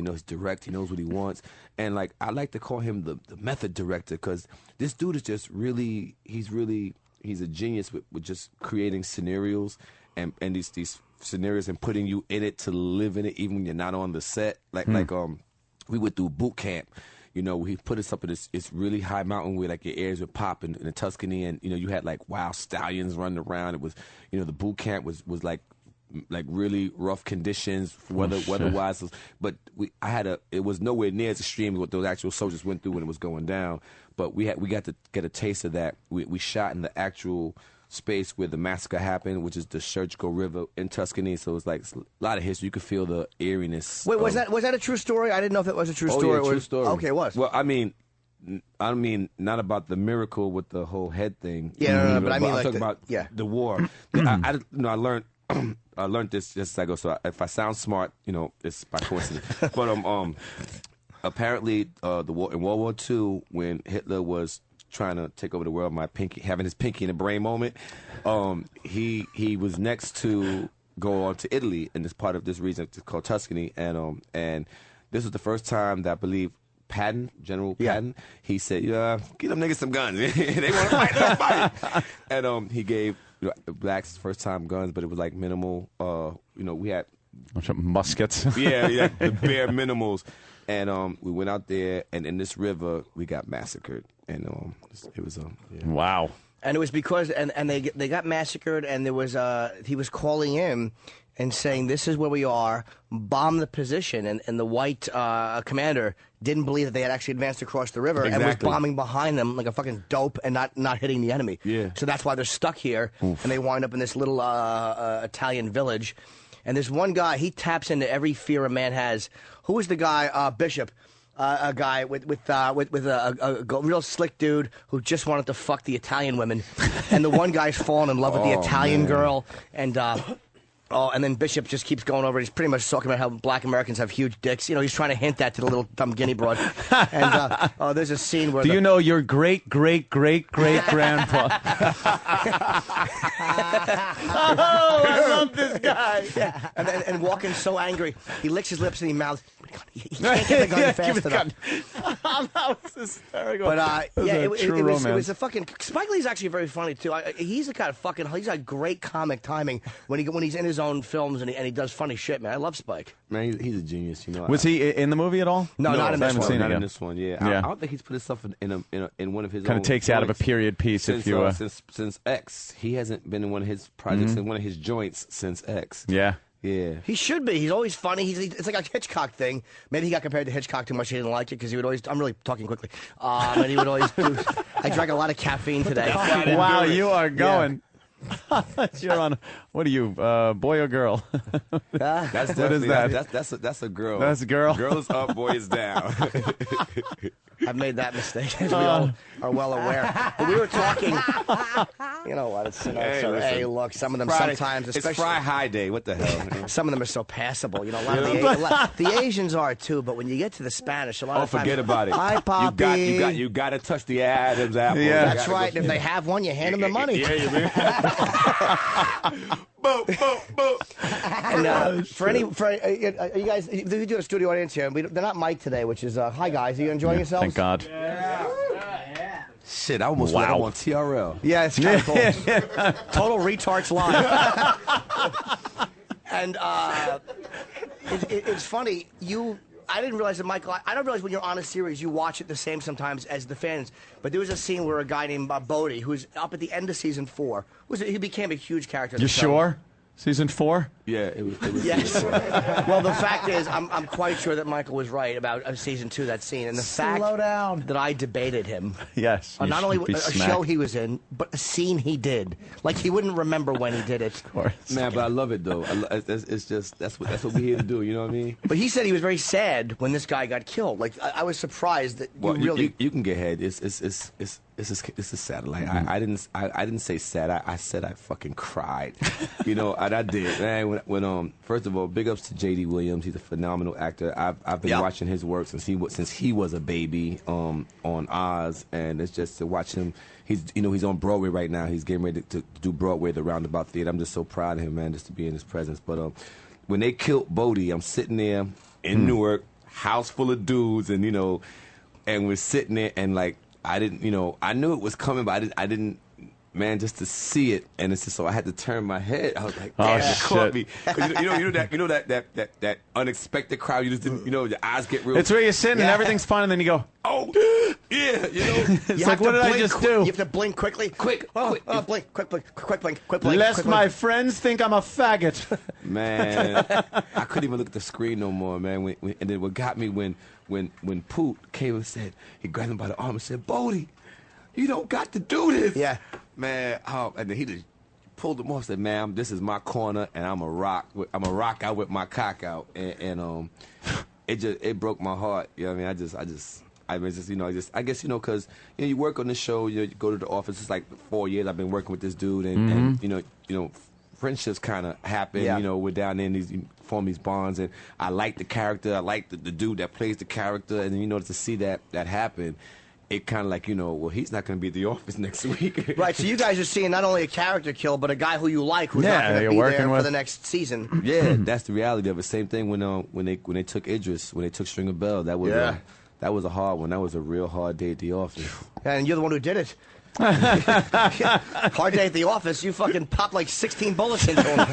knows direct. He knows what he wants, and like I like to call him the method director because this dude is just really he's a genius with just creating scenarios and these scenarios and putting you in it to live in it even when you're not on the set. Like we went through boot camp. You know, he put us up in this really high mountain where like your ears would pop in the Tuscany, and you know you had like wild stallions running around. It was, you know, the boot camp was like really rough conditions weather-wise, but it was nowhere near as extreme as what those actual soldiers went through when it was going down. But we got to get a taste of that. We shot in the actual space where the massacre happened, which is the Scherchko River in Tuscany. So it's like a lot of history. You could feel the eeriness. Wait, was that a true story? I didn't know if it was a true story. Yeah, true story. Okay, it was. Well, I mean, not about the miracle with the whole head thing. Yeah, no, but I mean, I'm like talking about the war. I learned. I learned this just as I go. So if I sound smart, you know, it's by coincidence. But apparently, in World War II, when Hitler was trying to take over the world, having his pinky in the brain moment, he was next to go on to Italy in this part of this region called Tuscany, and this was the first time that I believe General Patton, he said, "Yeah, give them niggas some guns. They want to fight, let's fight." And he gave blacks first time guns, but it was like minimal. You know, we had muskets. yeah, the bare minimals. And we went out there, and in this river, we got massacred. And it was wow. And it was because and they got massacred, and there was he was calling in and saying, "This is where we are. Bomb the position." And the white commander didn't believe that they had actually advanced across the river and was bombing behind them like a fucking dope and not hitting the enemy. Yeah. So that's why they're stuck here, and they wind up in this little Italian village. And there's one guy, he taps into every fear a man has. Who was the guy? Bishop. A guy with a real slick dude who just wanted to fuck the Italian women, and the one guy's fallen in love with the Italian girl, and Oh, and then Bishop just keeps going over. He's pretty much talking about how black Americans have huge dicks. You know, he's trying to hint that to the little dumb guinea broad. And there's a scene where... Do you know your great-great-great-great-grandpa? Oh, I love this guy. Yeah. And Walken's so angry. He licks his lips and he mouths... He can't get the gun fast enough. That was hysterical. But, yeah, it was a fucking... Spike Lee's actually very funny, too. He's the kind of fucking... He's got great comic timing when he's in his own films and he does funny shit, man. I love Spike. Man, he's a genius, you know. Was he in the movie at all? No, not in this one. Not in this one, yeah. I don't think he's put himself in one of his kind of takes out of a period piece, since, if you... since X. He hasn't been in one of his projects, in one of his joints since X. Yeah. Yeah. He should be. He's always funny. It's like a Hitchcock thing. Maybe he got compared to Hitchcock too much. He didn't like it because he would always... I'm really talking quickly. And he would always... I drank a lot of caffeine today. Wow, you are going... You're on. What are you, boy or girl? That's what is that? That's a girl. That's a girl. Girl is up, boy is down. I've made that mistake, as we all are well aware. But we were talking. You know what? Hey, look, some of them sometimes, especially it's Fry High Day. What the hell? Some of them are so passable. You know, a lot of the Asians are too. But when you get to the Spanish, a lot of times, forget about it. Hi, Poppy. You got to touch the Adam's apple. Yeah, that's right. And if they have one, you hand them the money. Yeah, you mean. And for you guys, we do a studio audience here. They're not mic'd today, which is hi guys. Are you enjoying yourselves? Thank God. Shit, I almost went up on TRL. Yeah, it's kind of cool. Total retards live. And it's funny. I didn't realize that, Michael. I don't realize when you're on a series, you watch it the same sometimes as the fans. But there was a scene where a guy named Bodie, who's up at the end of season 4, he became a huge character. You sure? Season 4? Yeah, it was. Yes. Well, the fact is, I'm quite sure that Michael was right about season 2, that scene, and the fact that I debated him. Yes. On not only a show he was in, but a scene he did. Like he wouldn't remember when he did it. Of course. Man, but I love it though. It's just that's what we're here to do. You know what I mean? But he said he was very sad when this guy got killed. Like I was surprised that you can get head. It's a sad. Like I didn't say sad. I said I fucking cried. You know, and I did. Man, when first of all, big ups to J.D. Williams. He's a phenomenal actor. I've been watching his work since he was a baby on Oz, and it's just to watch him. He's on Broadway right now. He's getting ready to do Broadway, the Roundabout Theater. I'm just so proud of him, man, just to be in his presence. But when they killed Bodie, I'm sitting there in Newark, house full of dudes, and and we're sitting there, and like I knew it was coming, but I didn't. Man, just to see it, and it's just so I had to turn my head. I was like, "Damn, it caught me." You know that unexpected crowd. You just didn't, your eyes get real. It's where you're sitting and everything's fine, and then you go, "Oh, yeah," It's like, what did I just do? You have to blink quickly. Quick, blink, quick blink. Lest my friends think I'm a faggot. Man, I couldn't even look at the screen no more, man. And then what got me when Poot came and said, he grabbed him by the arm and said, "Bodie, you don't got to do this." Yeah. Man, and then he just pulled him off and said, "Man, this is my corner, and I'm a rock out with my cock out." And it broke my heart. You know what I mean? I guess because you work on the show, you go to the office. It's like 4 years I've been working with this dude, and friendships kind of happen. Yeah. We're down there and you form these bonds, and I like the character. I like the dude that plays the character, and then to see that happen. It kind of like, well, he's not going to be at the office next week. Right, so you guys are seeing not only a character kill, but a guy who you like who's not going to be there for the next season. Yeah, that's the reality of it. Same thing when they took Idris, when they took Stringer Bell. That was a hard one. That was a real hard day at the office. And you're the one who did it. Hard day at the office. You fucking popped like 16 bullets into him.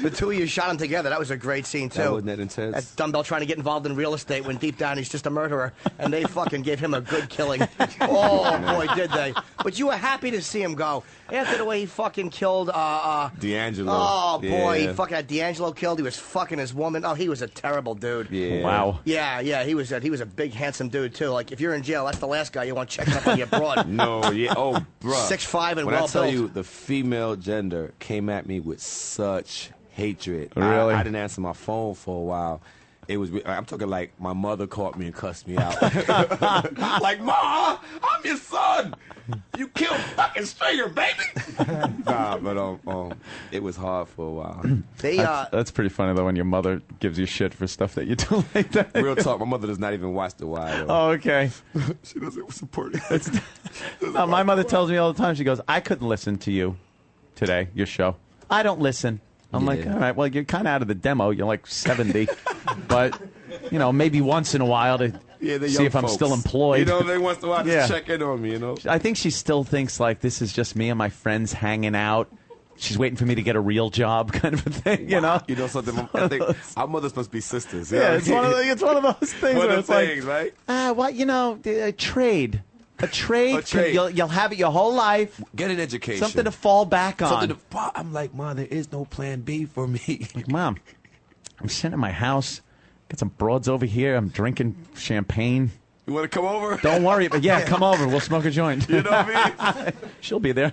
The two of you shot him together. That was a great scene, too. Wasn't that intense? That Dumbbell trying to get involved in real estate when deep down he's just a murderer. And they fucking gave him a good killing. Oh, boy, did they. But you were happy to see him go. After the way he fucking killed... D'Angelo. Oh, boy. He fucking had D'Angelo killed. He was fucking his woman. Oh, he was a terrible dude. Yeah. Wow. Yeah. He was a big, handsome dude, too. Like, if you're in jail, that's the last guy you want checking up on your broad. No, yeah. Oh, bro. 6'5" and when well I tell built. you, the female gender came at me with such hatred. Really? I didn't answer my phone for a while. It was. I'm talking like my mother caught me and cussed me out. Like, "Ma, I'm your son. You killed fucking Stringer, baby." Nah, but it was hard for a while. That's pretty funny though when your mother gives you shit for stuff that you do like that. Real talk, my mother does not even watch The Wire. Oh, okay. She doesn't support it. My mother tells me all the time. She goes, "I couldn't listen to you today, your show. I don't listen." I'm like, all right, well, you're kind of out of the demo. You're like 70, but maybe once in a while to see if I'm still employed. They once in a while just check in on me. I think she still thinks like this is just me and my friends hanging out. She's waiting for me to get a real job, kind of a thing. You know something. I think our mothers must be sisters. Yeah, it's one of those things. One where of the things, right? A trade. A trade. You'll have it your whole life. Get an education. Something to fall back on. I'm like, Mom, there is no plan B for me. Like, Mom, I'm sitting in my house. Got some broads over here. I'm drinking champagne. You want to come over? Don't worry. But yeah, come over. We'll smoke a joint. You know what I mean? She'll be there.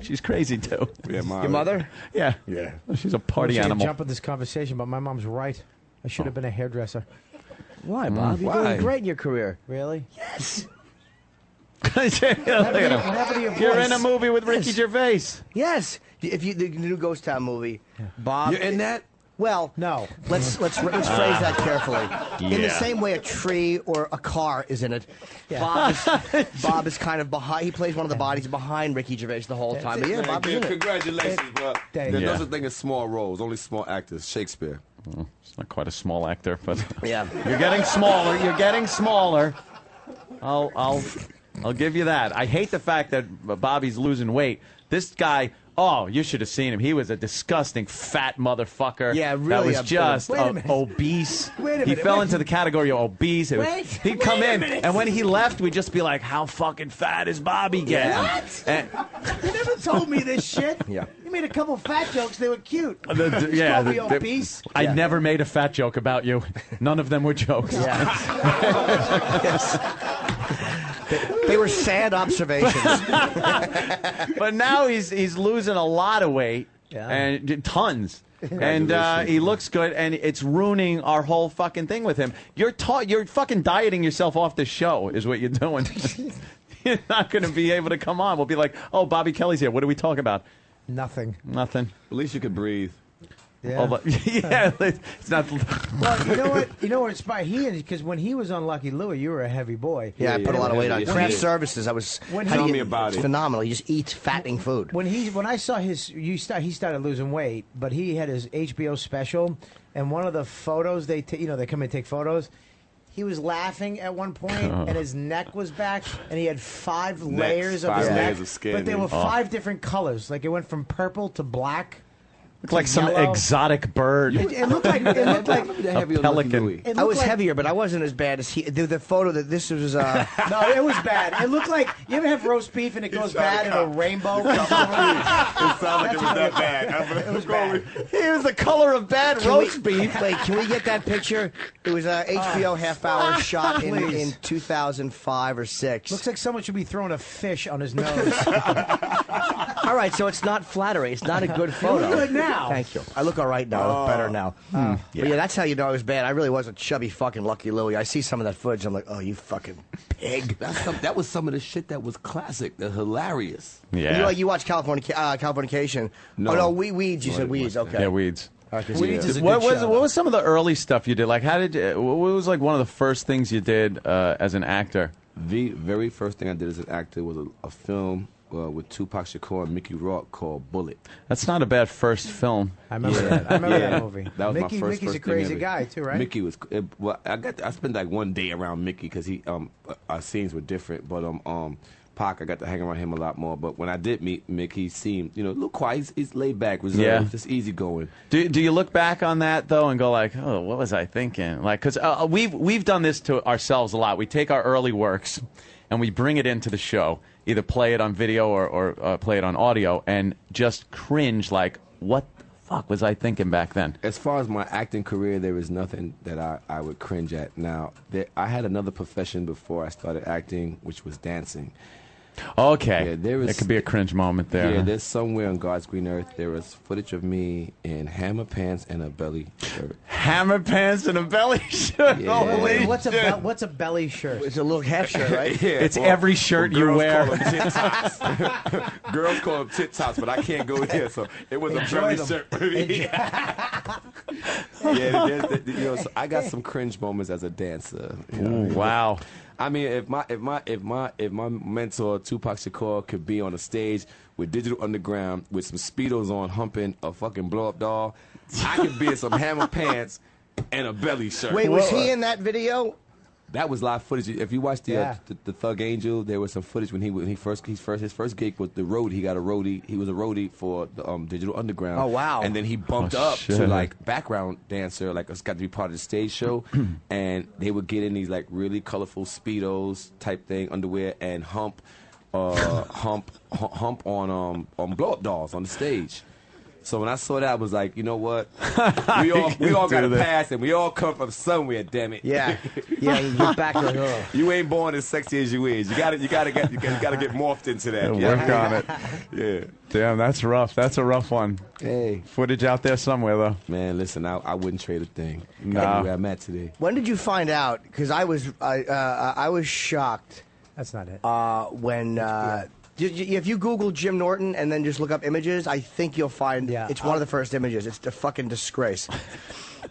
She's crazy, too. Yeah, Your mother? Yeah. Yeah. She's a party animal. Jump on this conversation, but my mom's right. I should have been a hairdresser. Why, Bob? You're doing great in your career. Really? Yes. You're in a movie with Ricky Gervais. Yes. If the new Ghost Town movie, Bob. You're in that? Well, no. Let's phrase that carefully. In the Yeah. same way a tree or a car is in it, Bob is kind of behind. He plays one of the bodies behind Ricky Gervais the whole time. But yeah, Bob is in it. Congratulations, bro. There's you. no such thing as small roles, only small actors. Shakespeare. It's not quite a small actor, but Yeah. you're getting smaller. You're getting smaller. I'll give you that. I hate the fact that Bobby's losing weight. This guy. Oh, you should have seen him. He was a disgusting fat motherfucker. Yeah, really. That was just Wait a minute. obese. Wait a He minute, fell wait. into the category of obese. He'd come wait a in, minute. and when he left, we'd just be like, "How fucking fat is Bobby getting?" What? And- You never told me this shit. Yeah. You made a couple fat jokes. They were cute. yeah, Called me obese. I never made a fat joke about you. None of them were jokes. Yes. They were sad observations. But now he's losing a lot of weight, and tons. And he looks good, and it's ruining our whole fucking thing with him. You're fucking dieting yourself off the show, is what you're doing. You're not going to be able to come on. We'll be like, oh, Bobby Kelly's here. What do we talk about? Nothing. Nothing. At least you could breathe. Yeah. Yeah, it's not. Well, you know what? You know what inspired because when he was on Lucky Louie, you were a heavy boy. Yeah, I put a lot of weight on. Yeah. Craft services. I was. Tell me about it's it. phenomenal. You just eat fattening food. When I saw he started losing weight, but he had his HBO special, and one of the photos they come in and take photos. He was laughing at one point, and his neck was back, and he had 5 layers of his neck, of skin. but they were 5 different colors. Like it went from purple to black. Looked like some yellow. exotic bird. It looked like a pelican. I was heavier, but I wasn't as bad as he. The photo that this was. No, it was bad. It looked like you ever have roast beef and it goes bad in a rainbow. It sounded like it was that bad. It was bad. He was the color of bad roast beef. Wait, can we get that picture? It was a HBO half-hour shot in 2005 or 6. Looks like someone should be throwing a fish on his nose. All right, so it's not flattering. It's not a good photo. You look good now. Thank you. I look all right now. I look better now. But yeah, that's how you know I was bad. I really was a chubby fucking Lucky Louie. I see some of that footage. I'm like, oh, you fucking pig. That was some of the shit that was classic. They're hilarious. Yeah. You watch Californication. No. Oh, no, Weeds. You said Weeds. Okay. Yeah, Weeds. Weeds is a What good show. was some of the early stuff you did? Like, what was like one of the first things you did as an actor? The very first thing I did as an actor was a film with Tupac Shakur and Mickey Rourke called Bullet. That's not a bad first film. I remember that. I remember that movie. That was Mickey, my first. Mickey's a thing crazy ever. guy too, right? Mickey was. I spent like one day around Mickey because our scenes were different. But Pac, I got to hang around him a lot more. But when I did meet Mick, he seemed a little quiet. He's laid back, reserved, just easy going. Do you look back on that though and go like, oh, what was I thinking? Like, because we've done this to ourselves a lot. We take our early works and we bring it into the show, either play it on video or play it on audio, and just cringe like, what the fuck was I thinking back then? As far as my acting career, there is nothing that I would cringe at. Now, I had another profession before I started acting, which was dancing. Okay. Yeah, there could be a cringe moment there. Yeah, huh? there's somewhere on God's green earth there was footage of me in hammer pants and a belly shirt. Hammer pants and a belly shirt. Yeah. Holy What's shit. what's a belly shirt? It's a little half shirt, right? It's every shirt you wear. Call them tit tops. Girls call them tit tops, but I can't go here, so it was Enjoy a belly them. shirt for me. So I got some cringe moments as a dancer. You know? Ooh, wow. I mean, if my mentor Tupac Shakur could be on a stage with Digital Underground with some Speedos on, humping a fucking blow up doll, I could be in some hammer pants and a belly shirt. Wait, was he in that video? That was live footage. If you watch Yeah. the Thug Angel, there was some footage when his first gig was the roadie. He got a roadie. He was a roadie for the Digital Underground. Oh, wow. And then he bumped up to like background dancer, like it's got to be part of the stage show. And they would get in these like really colorful Speedos type thing, underwear, and hump on blow up dolls on the stage. So when I saw that, I was like, you know what? We all got a pass, and we all come from somewhere. Damn it! Yeah, yeah. You get back like, oh. You ain't born as sexy as you is. You gotta get morphed into that. Work on it. Yeah. Damn, that's rough. That's a rough one. Hey, footage out there somewhere though. Man, listen, I wouldn't trade a thing. Nah. Where I'm at today. When did you find out? Because I was shocked. That's not it. When if you Google Jim Norton and then just look up images, I think you'll find it's one of the first images. It's a fucking disgrace.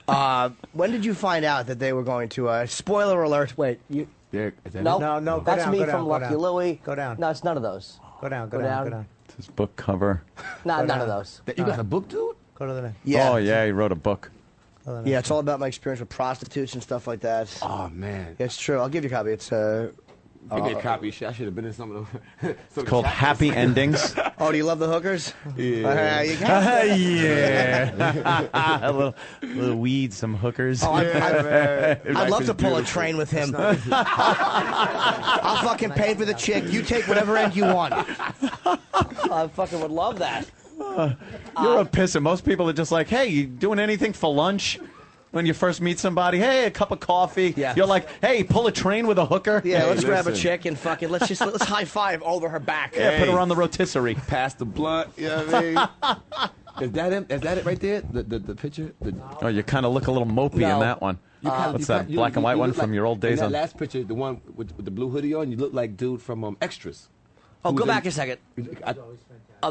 When did you find out that they were going to? Spoiler alert! Wait, you. No, No, go that's down, me go down, from go Lucky down. Louie. Go down. No, it's none of those. Go down. Go down. It's his book cover. No, Go none down. of those. You got a book, dude? Go to the next. Yeah. Oh yeah, he wrote a book. Yeah, it's all about my experience with prostitutes and stuff like that. Oh man, it's true. I'll give you a copy. It's I get a copy. Shit, I should have been in some of them. It's called Happy Endings. Oh, do you love the hookers? Yeah. You got it. Yeah. a little weed, some hookers. Oh, I'd love to pull a train with him. I'll fucking pay for the chick. You take whatever end you want. I fucking would love that. You're a pisser. Most people are just like, hey, you doing anything for lunch? When you first meet somebody, hey, a cup of coffee. Yeah. You're like, hey, pull a train with a hooker. Yeah, Hey, let's grab a listen. chick and fucking let's high five over her back. Yeah, put her on the rotisserie. Pass the blunt. You know what I mean? Is that it right there? The picture? Oh, you kind of look a little mopey No. in that one. What's that, black and white one look from your old days? in On that last picture, the one with the blue hoodie on, you look like dude from Extras. Oh, Who go was back in- a second. I-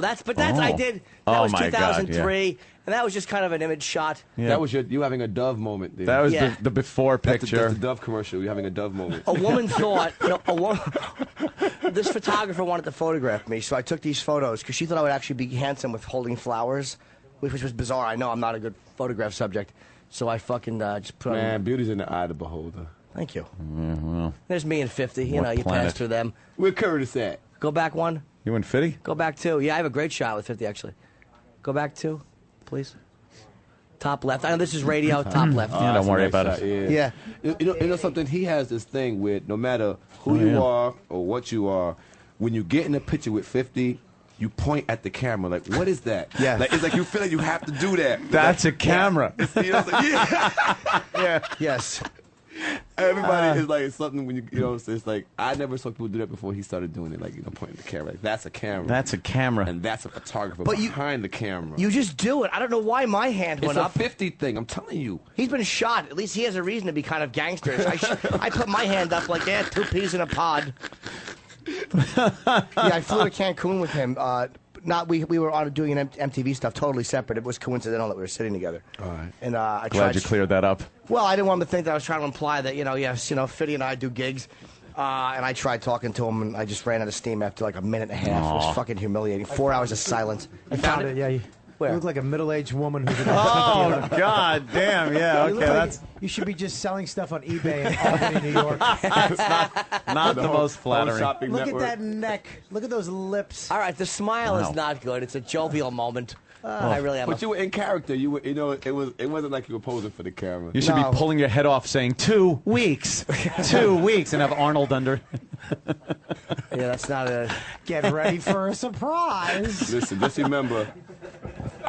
That's Oh. I did. That Oh, was my God, 2003, and that was just kind of an image shot. Yeah. That was you having a Dove moment. There. That was Yeah. the before That's picture. the Dove commercial. You're having a Dove moment. A woman thought, this photographer wanted to photograph me, so I took these photos because she thought I would actually be handsome with holding flowers, which was bizarre. I know I'm not a good photograph subject, so I fucking just put Man, on. beauty's in the eye of the beholder. Thank you. Yeah, well, There's me and 50. You What know, you planet? pass through them. Where Curtis at? Go back one. you and Fitty? Go back two. Yeah, I have a great shot with 50 actually. Go back two, please. Top left. I know this is radio. Top left. Yeah, don't worry about Nice it. shot, Yeah. You know something? He has this thing with no matter who you are or what you are, when you get in a picture with 50, you point at the camera. Like, what is that? Yeah. Like, it's like you feel like you have to do that. That's a camera. You know, it's like, yeah. Yes. Everybody is like, it's something when you know, so it's like, I never saw people do that before he started doing it. Like, pointing the camera. Like, that's a camera. That's a camera. And that's a photographer But behind the camera. You just do it. I don't know why my hand it's went a up. 50 thing. I'm telling you. He's been shot. At least he has a reason to be kind of gangsterish. I put my hand up like, yeah, 2 peas in a pod. Yeah, I flew to Cancun with him. We were on doing an MTV stuff, totally separate. It was coincidental that we were sitting together. All right. And I Glad tried. you cleared that up. Well, I didn't want him to think that I was trying to imply that Fitty and I do gigs. And I tried talking to him, and I just ran out of steam after like a minute and a half. It was fucking humiliating. 4 hours of silence. I found it. Yeah. You Where? look like a middle-aged woman who's. Oh God, damn! Yeah, You okay, look like that's you should be just selling stuff on eBay in Albany, New York. not the most flattering. Look at that neck. Look at those lips. All right, the smile Wow. is not good. It's a jovial moment. I really am. But you were in character. You were, it wasn't like you were posing for the camera. You should No. be pulling your head off, saying 2 weeks, 2 weeks, and have Arnold under. Yeah, that's not a. Get ready for a surprise. Listen, just remember,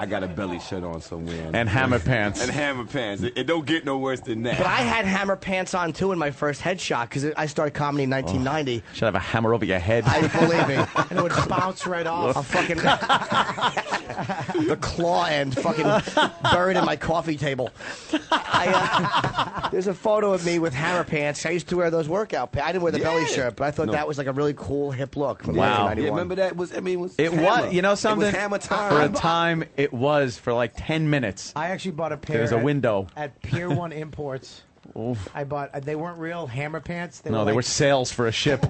I got a belly shirt on somewhere. And hammer pants. And hammer pants. It don't get no worse than that. But I had hammer pants on, too, in my first headshot, because I started comedy in 1990. Should have a hammer over your head. I believe me. And it would bounce right off. A fucking the claw end fucking buried in my coffee table. There's a photo of me with hammer pants. I used to wear those workout pants. I didn't wear the belly shirt, but I thought that was like a really cool hip look from 1991. Yeah, remember that? It was, you know something? It was hammer time. For a time, it was for like 10 minutes. I actually bought a pair. There's a window. At Pier 1 Imports. Oof. I bought. They weren't real hammer pants. They They were sales for a ship.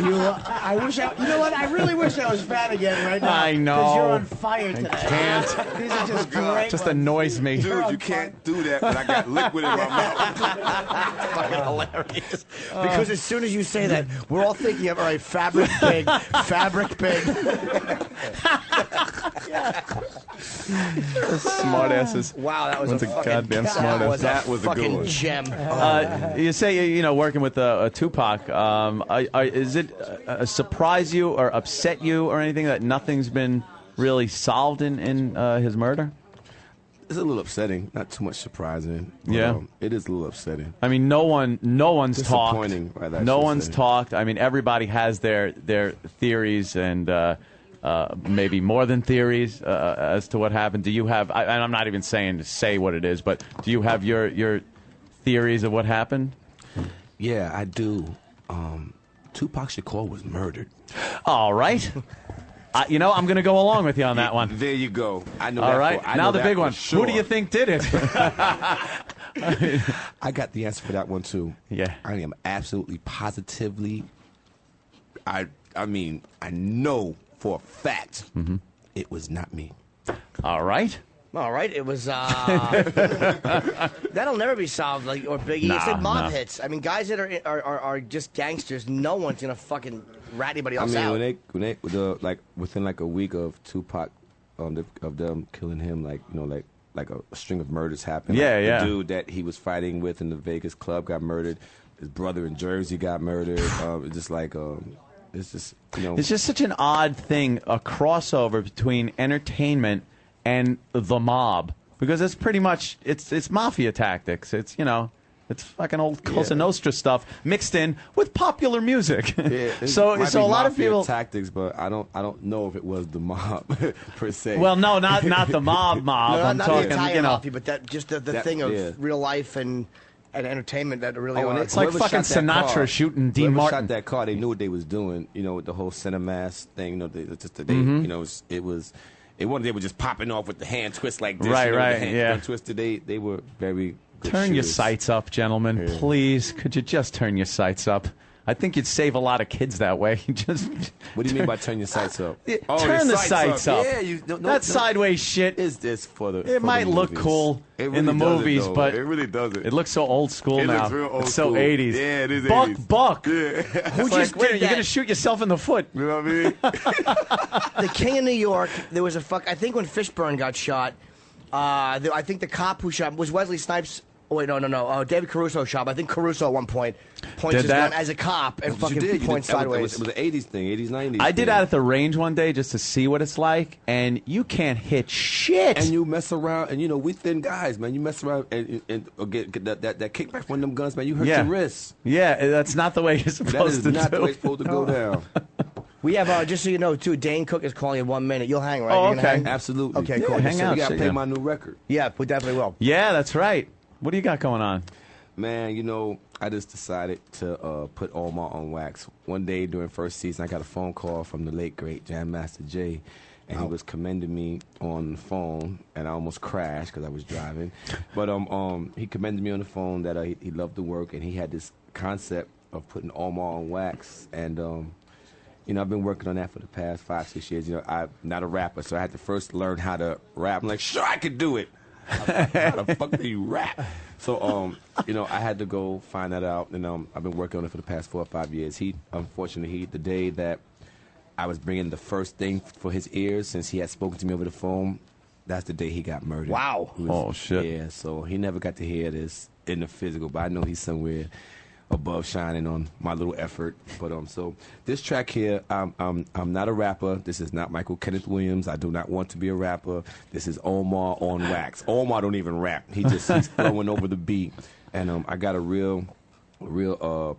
I wish. You know what? I really wish I was fat again right now. I know. Because you're on fire today. I can't. These are just great. Just annoys me. Dude, you can't do that, but I got liquid in my mouth. Fucking hilarious. Because as soon as you say that, we're all thinking of, all right, fabric pig, fabric pig. Smart asses. Wow, that was a goddamn smart ass. That was a good one. gem. You say working with Tupac. Is it surprise you or upset you or anything that nothing's been really solved in his murder? It's a little upsetting, not too much surprising. But, Yeah, it is a little upsetting. I mean, no one's talked. Disappointing, rather, I No should one's say. talked. I mean, everybody has their theories and maybe more than theories as to what happened. Do you have? And I'm not even saying to say what it is, but do you have your theories of what happened? Yeah, I do. Tupac Shakur was murdered. All right. I'm going to go along with you on that one. There you go. I know. All that right. I Now know the that big for one. Sure. Who do you think did it? I got the answer for that one too. Yeah. I am absolutely positively. I mean, I know for a fact it was not me. All right. All right, it was. That'll never be solved. Like or Biggie, you said mob hits. I mean, guys that are just gangsters. No one's gonna fucking rat anybody else out. when they within like a week of Tupac, of them killing him, like a string of murders happened. Yeah, like, yeah. The dude that he was fighting with in the Vegas club got murdered. His brother in Jersey got murdered. It's just like it's just It's just such an odd thing, a crossover between entertainment and the mob, because it's pretty much it's mafia tactics. It's it's fucking old Cosa Nostra stuff mixed in with popular music. Yeah, so might a be lot of mafia people tactics, but I don't know if it was the mob per se. Well, no, not the mob. No, I'm not talking, the Italian mafia, but that just the That- thing of yeah. real life and entertainment that really are. It's like fucking Sinatra shooting Dean Whoever Martin. shot that car, they knew what they was doing. With the whole Cinemass thing. It was. It wasn't they were just popping off with the hand twist like this. Right, with right, the hand yeah. twisted. They were very good Turn your shooters. sights up, gentlemen. Yeah. Please, could you just turn your sights up? I think you'd save a lot of kids that way. Just What do you mean by turn your sights up? turn the sights up. Yeah, that sideways shit is this for the. It might look cool in the movies, but it really doesn't. It looks so old school It now. looks real old it's so school. 80s. Yeah, it is Buck, 80s. Buck. Yeah. Who It's just like, wait, did you're that? gonna shoot yourself in the foot. You know what I mean? The King of New York. There was I think when Fishburne got shot, I think the cop who shot was Wesley Snipes. Oh, wait, no. David Caruso shot. I think Caruso at one point points Did his that? gun as a cop and You fucking did. points That sideways. It was an 80s thing, 80s, 90s. I did thing. that at the range one day just to see what it's like, and you can't hit shit. And you mess around, and we thin guys, man. You mess around and get that kickback from them guns, man. You hurt your wrists. Yeah, that's not the way you're That supposed is to not do. the way it's supposed to go down. We have, just so you know, too, Dane Cook is calling in 1 minute. You'll hang, right? Oh, You're gonna okay. hang? Absolutely. Okay, Yeah, cool. hang out. You got to Shit, play yeah. my new record. Yeah, we definitely will. Yeah, that's right. What do you got going on? Man, I just decided to put Omar on wax. One day during first season, I got a phone call from the late, great Jam Master Jay, and he was commending me on the phone, and I almost crashed because I was driving. But he commended me on the phone that he loved the work, and he had this concept of putting Omar on wax. And, I've been working on that for the past 5-6 years. I'm not a rapper, so I had to first learn how to rap. I'm like, sure, I could do it. How the fuck do you rap? So, I had to go find that out, and I've been working on it for the past 4 or 5 years. Unfortunately, the day that I was bringing the first thing for his ears, since he had spoken to me over the phone, that's the day he got murdered. Wow. Oh, shit. Yeah, so he never got to hear this in the physical, but I know he's somewhere above shining on my little effort. But so this track here, I'm not a rapper. This is not Michael Kenneth Williams. I do not want to be a rapper. This is Omar on wax. Omar don't even rap. He's throwing over the beat. And I got a real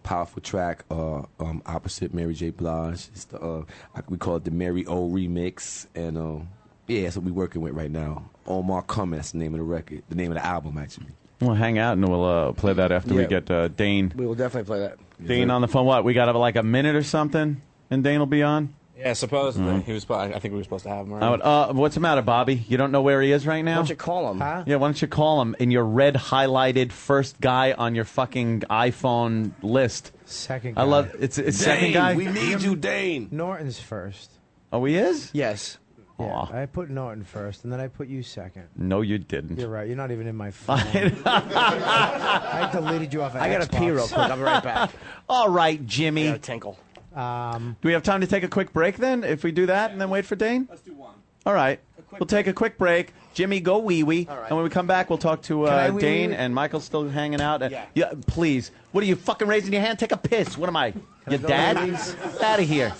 powerful track opposite Mary J. Blige. It's we call it the Mary O remix. And yeah, that's what we're working with right now. Omar Come, that's the name of the record, the name of the album actually. We'll hang out and we'll play that after we get Dane. We will definitely play that. Dane on the phone. What? We got like a minute or something, and Dane will be on. Yeah, supposedly. Mm-hmm. He was. I think we were supposed to have him. Right? What's the matter, Bobby? You don't know where he is right now? Why don't you call him? Huh? Yeah, why don't you call him in your red highlighted first guy on your fucking iPhone list? Second guy. I love it's Dane, second guy. We need you, Dane. Norton's first. Oh, he is? Yes. Yeah, I put Norton first, and then I put you second. No, you didn't. You're right. You're not even in my phone. I deleted you off of I got to pee real quick. I'll be right back. All right, Jimmy. I got to tinkle. Do we have time to take a quick break then? If we do that and then wait for Dane? Let's do one. All right. We'll take a quick break. Jimmy, go wee-wee. Right. And when we come back, we'll talk to Dane and Michael's still hanging out. Yeah, please. What are you, fucking raising your hand? Take a piss. What am I? Your dad? Out of here.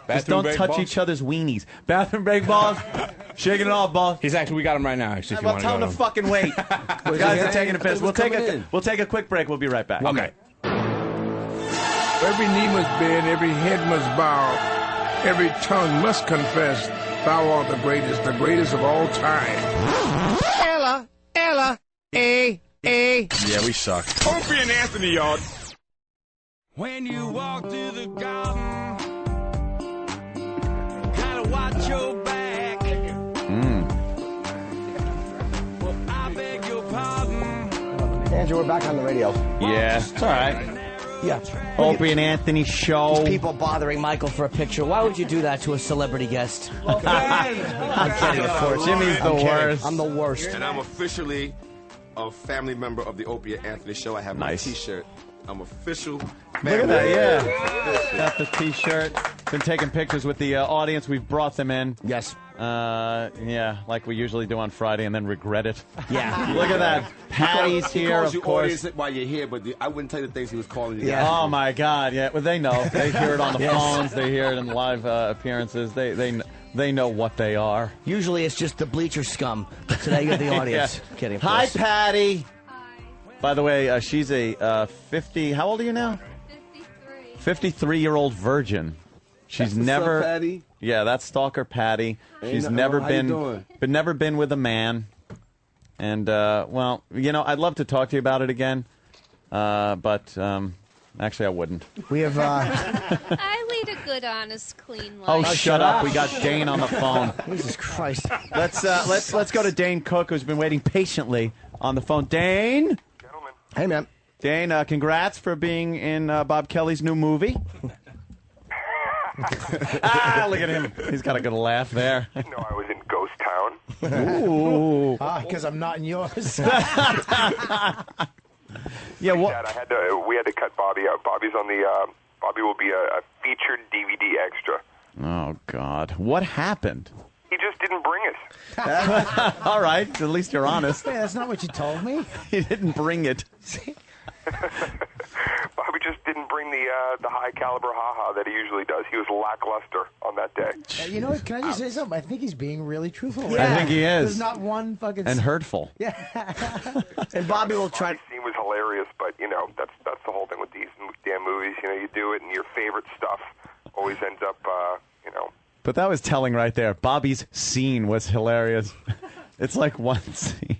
Just don't touch balls? each other's weenies. Bathroom break balls? Shaking it off, boss. He's actually, we got him right now, actually. If Well, tell him to fucking wait. Guys are taking a piss. We'll take a quick break. We'll be right back. Okay. Every knee must bend, every head must bow, every tongue must confess, thou art the greatest of all time. Ella, A. Yeah, we suck. Opie and Anthony, y'all. When you walk through the garden, gotta watch your back. Well, I beg your pardon. Andrew, we're back on the radio. Yeah, it's all right. Yeah. Opie and Anthony show. These people bothering Michael for a picture. Why would you do that to a celebrity guest? I'm kidding, of course. Jimmy's the worst. I'm the worst. And I'm officially a family member of the Opie and Anthony show. I have my T-shirt. I'm official. Look at that, yeah. Got the T-shirt. Been taking pictures with the audience. We've brought them in. Yes. Yeah, like we usually do on Friday and then regret it. Yeah. Look at that. Patty's here, of course. audience While you're here, but I wouldn't tell you the things he was calling you. Yeah. Oh, my God. Yeah. Well, they know. They hear it on the phones. They hear it in live appearances. They know what they are. Usually it's just the bleacher scum. But today you're the audience. Yeah. Kidding. Hi, Patty. By the way, she's a 50. How old are you now? 53. 53-year-old virgin. She's never. Up, Patty? Yeah, that's stalker Patty. She's never been with a man. And well, you know, I'd love to talk to you about it again, but actually, I wouldn't. We have. I lead a good, honest, clean life. Oh, shut up! We got Dane on the phone. Jesus Christ! Let's go to Dane Cook, who's been waiting patiently on the phone. Dane. Hey, man. Dane, congrats for being in Bob Kelly's new movie. Look at him. He's got a good laugh there. No, I was in Ghost Town. Ooh. Because I'm not in yours. Yeah, what? Dad, we had to cut Bobby out. Bobby's on the. Bobby will be a featured DVD extra. Oh God, what happened? He just didn't bring it. All right, at least you're honest. Yeah, that's not what you told me. He didn't bring it. Bobby just didn't bring the high caliber ha-ha that he usually does. He was lackluster on that day. You know what? Can I just say something? I think he's being really truthful. Yeah. I think he is. There's not one fucking... And hurtful. Yeah. And Bobby will try... The scene was hilarious, but, you know, that's the whole thing with these damn movies. You know, you do it and your favorite stuff always ends up, you know... But that was telling right there. Bobby's scene was hilarious. It's like one scene.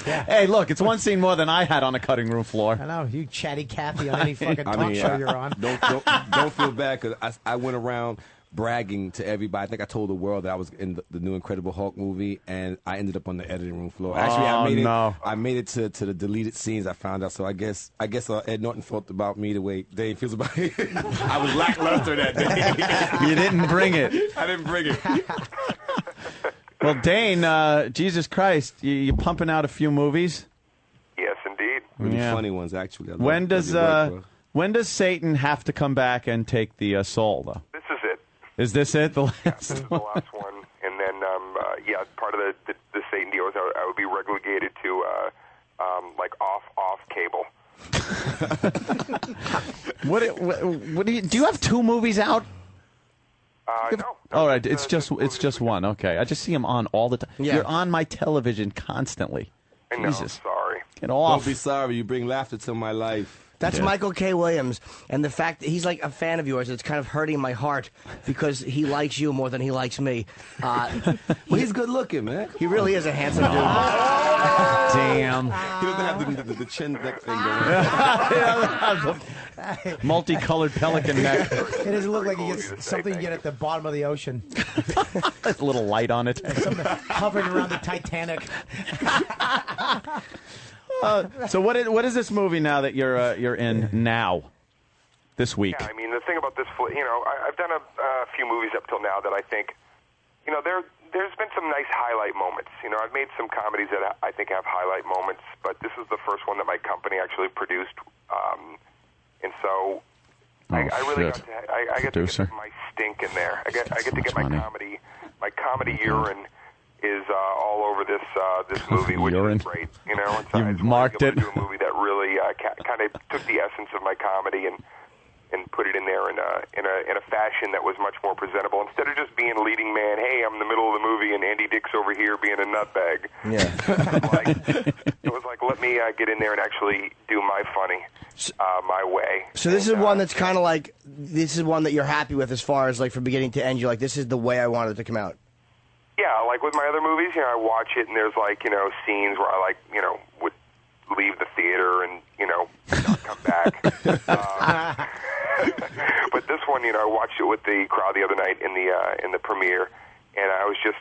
Yeah. Hey, look, it's one scene more than I had on the cutting room floor. I know, you chatty Cathy on any fucking talk show you're on. Don't feel bad, because I went around bragging to everybody. I think I told the world that I was in the new Incredible Hulk movie, and I ended up on the editing room floor. Actually, I made it to the deleted scenes. I found out, so I guess Ed Norton felt about me the way Dave feels about it. I was lackluster that day. You didn't bring it. I didn't bring it. Well, Dane, Jesus Christ, you pumping out a few movies? Yes, indeed. Really funny ones, actually. When does Satan have to come back and take the soul, though? This is it. Is this it? The last This is the last one. And then, part of the Satan deal is I would be relegated to, like, off cable. What do you have 2 movies out? No. All right, it's just one. Okay, I just see him on all the time. Yeah. You're on my television constantly. I know. Jesus, Sorry. get off. Don't be sorry. You bring laughter to my life. That's Michael K. Williams, and the fact that he's like a fan of yours, it's kind of hurting my heart because he likes you more than he likes me. Well, he's good looking, man. He really is a handsome dude. Damn. He doesn't have the chin neck thing going. Multicolored pelican neck. It doesn't look like he gets something you get at the bottom of the ocean. There's a little light on it. Something hovering around the Titanic. So what is this movie now that you're in now? This week? Yeah, I mean, the thing about this, I've done a few movies up till now that I think, there's been some nice highlight moments. I've made some comedies that I think have highlight moments, but this is the first one that my company actually produced, and so I really got to, I get to get my stink in there. I get to get my comedy urine is all over this movie, which is great. You've marked it. Do a movie that really kind of took the essence of my comedy and put it in there in a fashion that was much more presentable. Instead of just being leading man, hey, I'm in the middle of the movie and Andy Dick's over here being a nutbag. Yeah. It was like, let me get in there and actually do my funny my way. So this is one that's kind of like, this is one that you're happy with as far as like from beginning to end. You're like, this is the way I wanted it to come out. Yeah, like with my other movies, I watch it and there's like, scenes where I would leave the theater and, not come back. But this one, I watched it with the crowd the other night in the premiere, and I was just,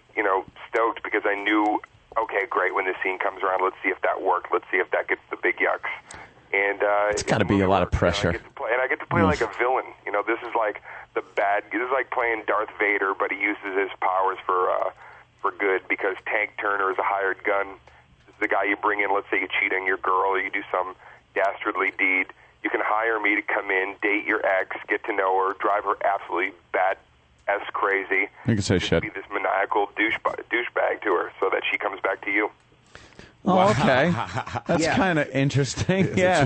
stoked because I knew, okay, great, when this scene comes around, let's see if that worked. Let's see if that gets the big yucks. And it's got to be a lot of pressure. I get to play like a villain. This is like the bad. This is like playing Darth Vader, but he uses his powers for good because Tank Turner is a hired gun. This is the guy you bring in. Let's say you cheat on your girl, or you do some dastardly deed. You can hire me to come in, date your ex, get to know her, drive her absolutely bad-ass crazy. You can say shit. Be this maniacal douchebag to her, so that she comes back to you. Oh, okay. That's kind of interesting. Yeah.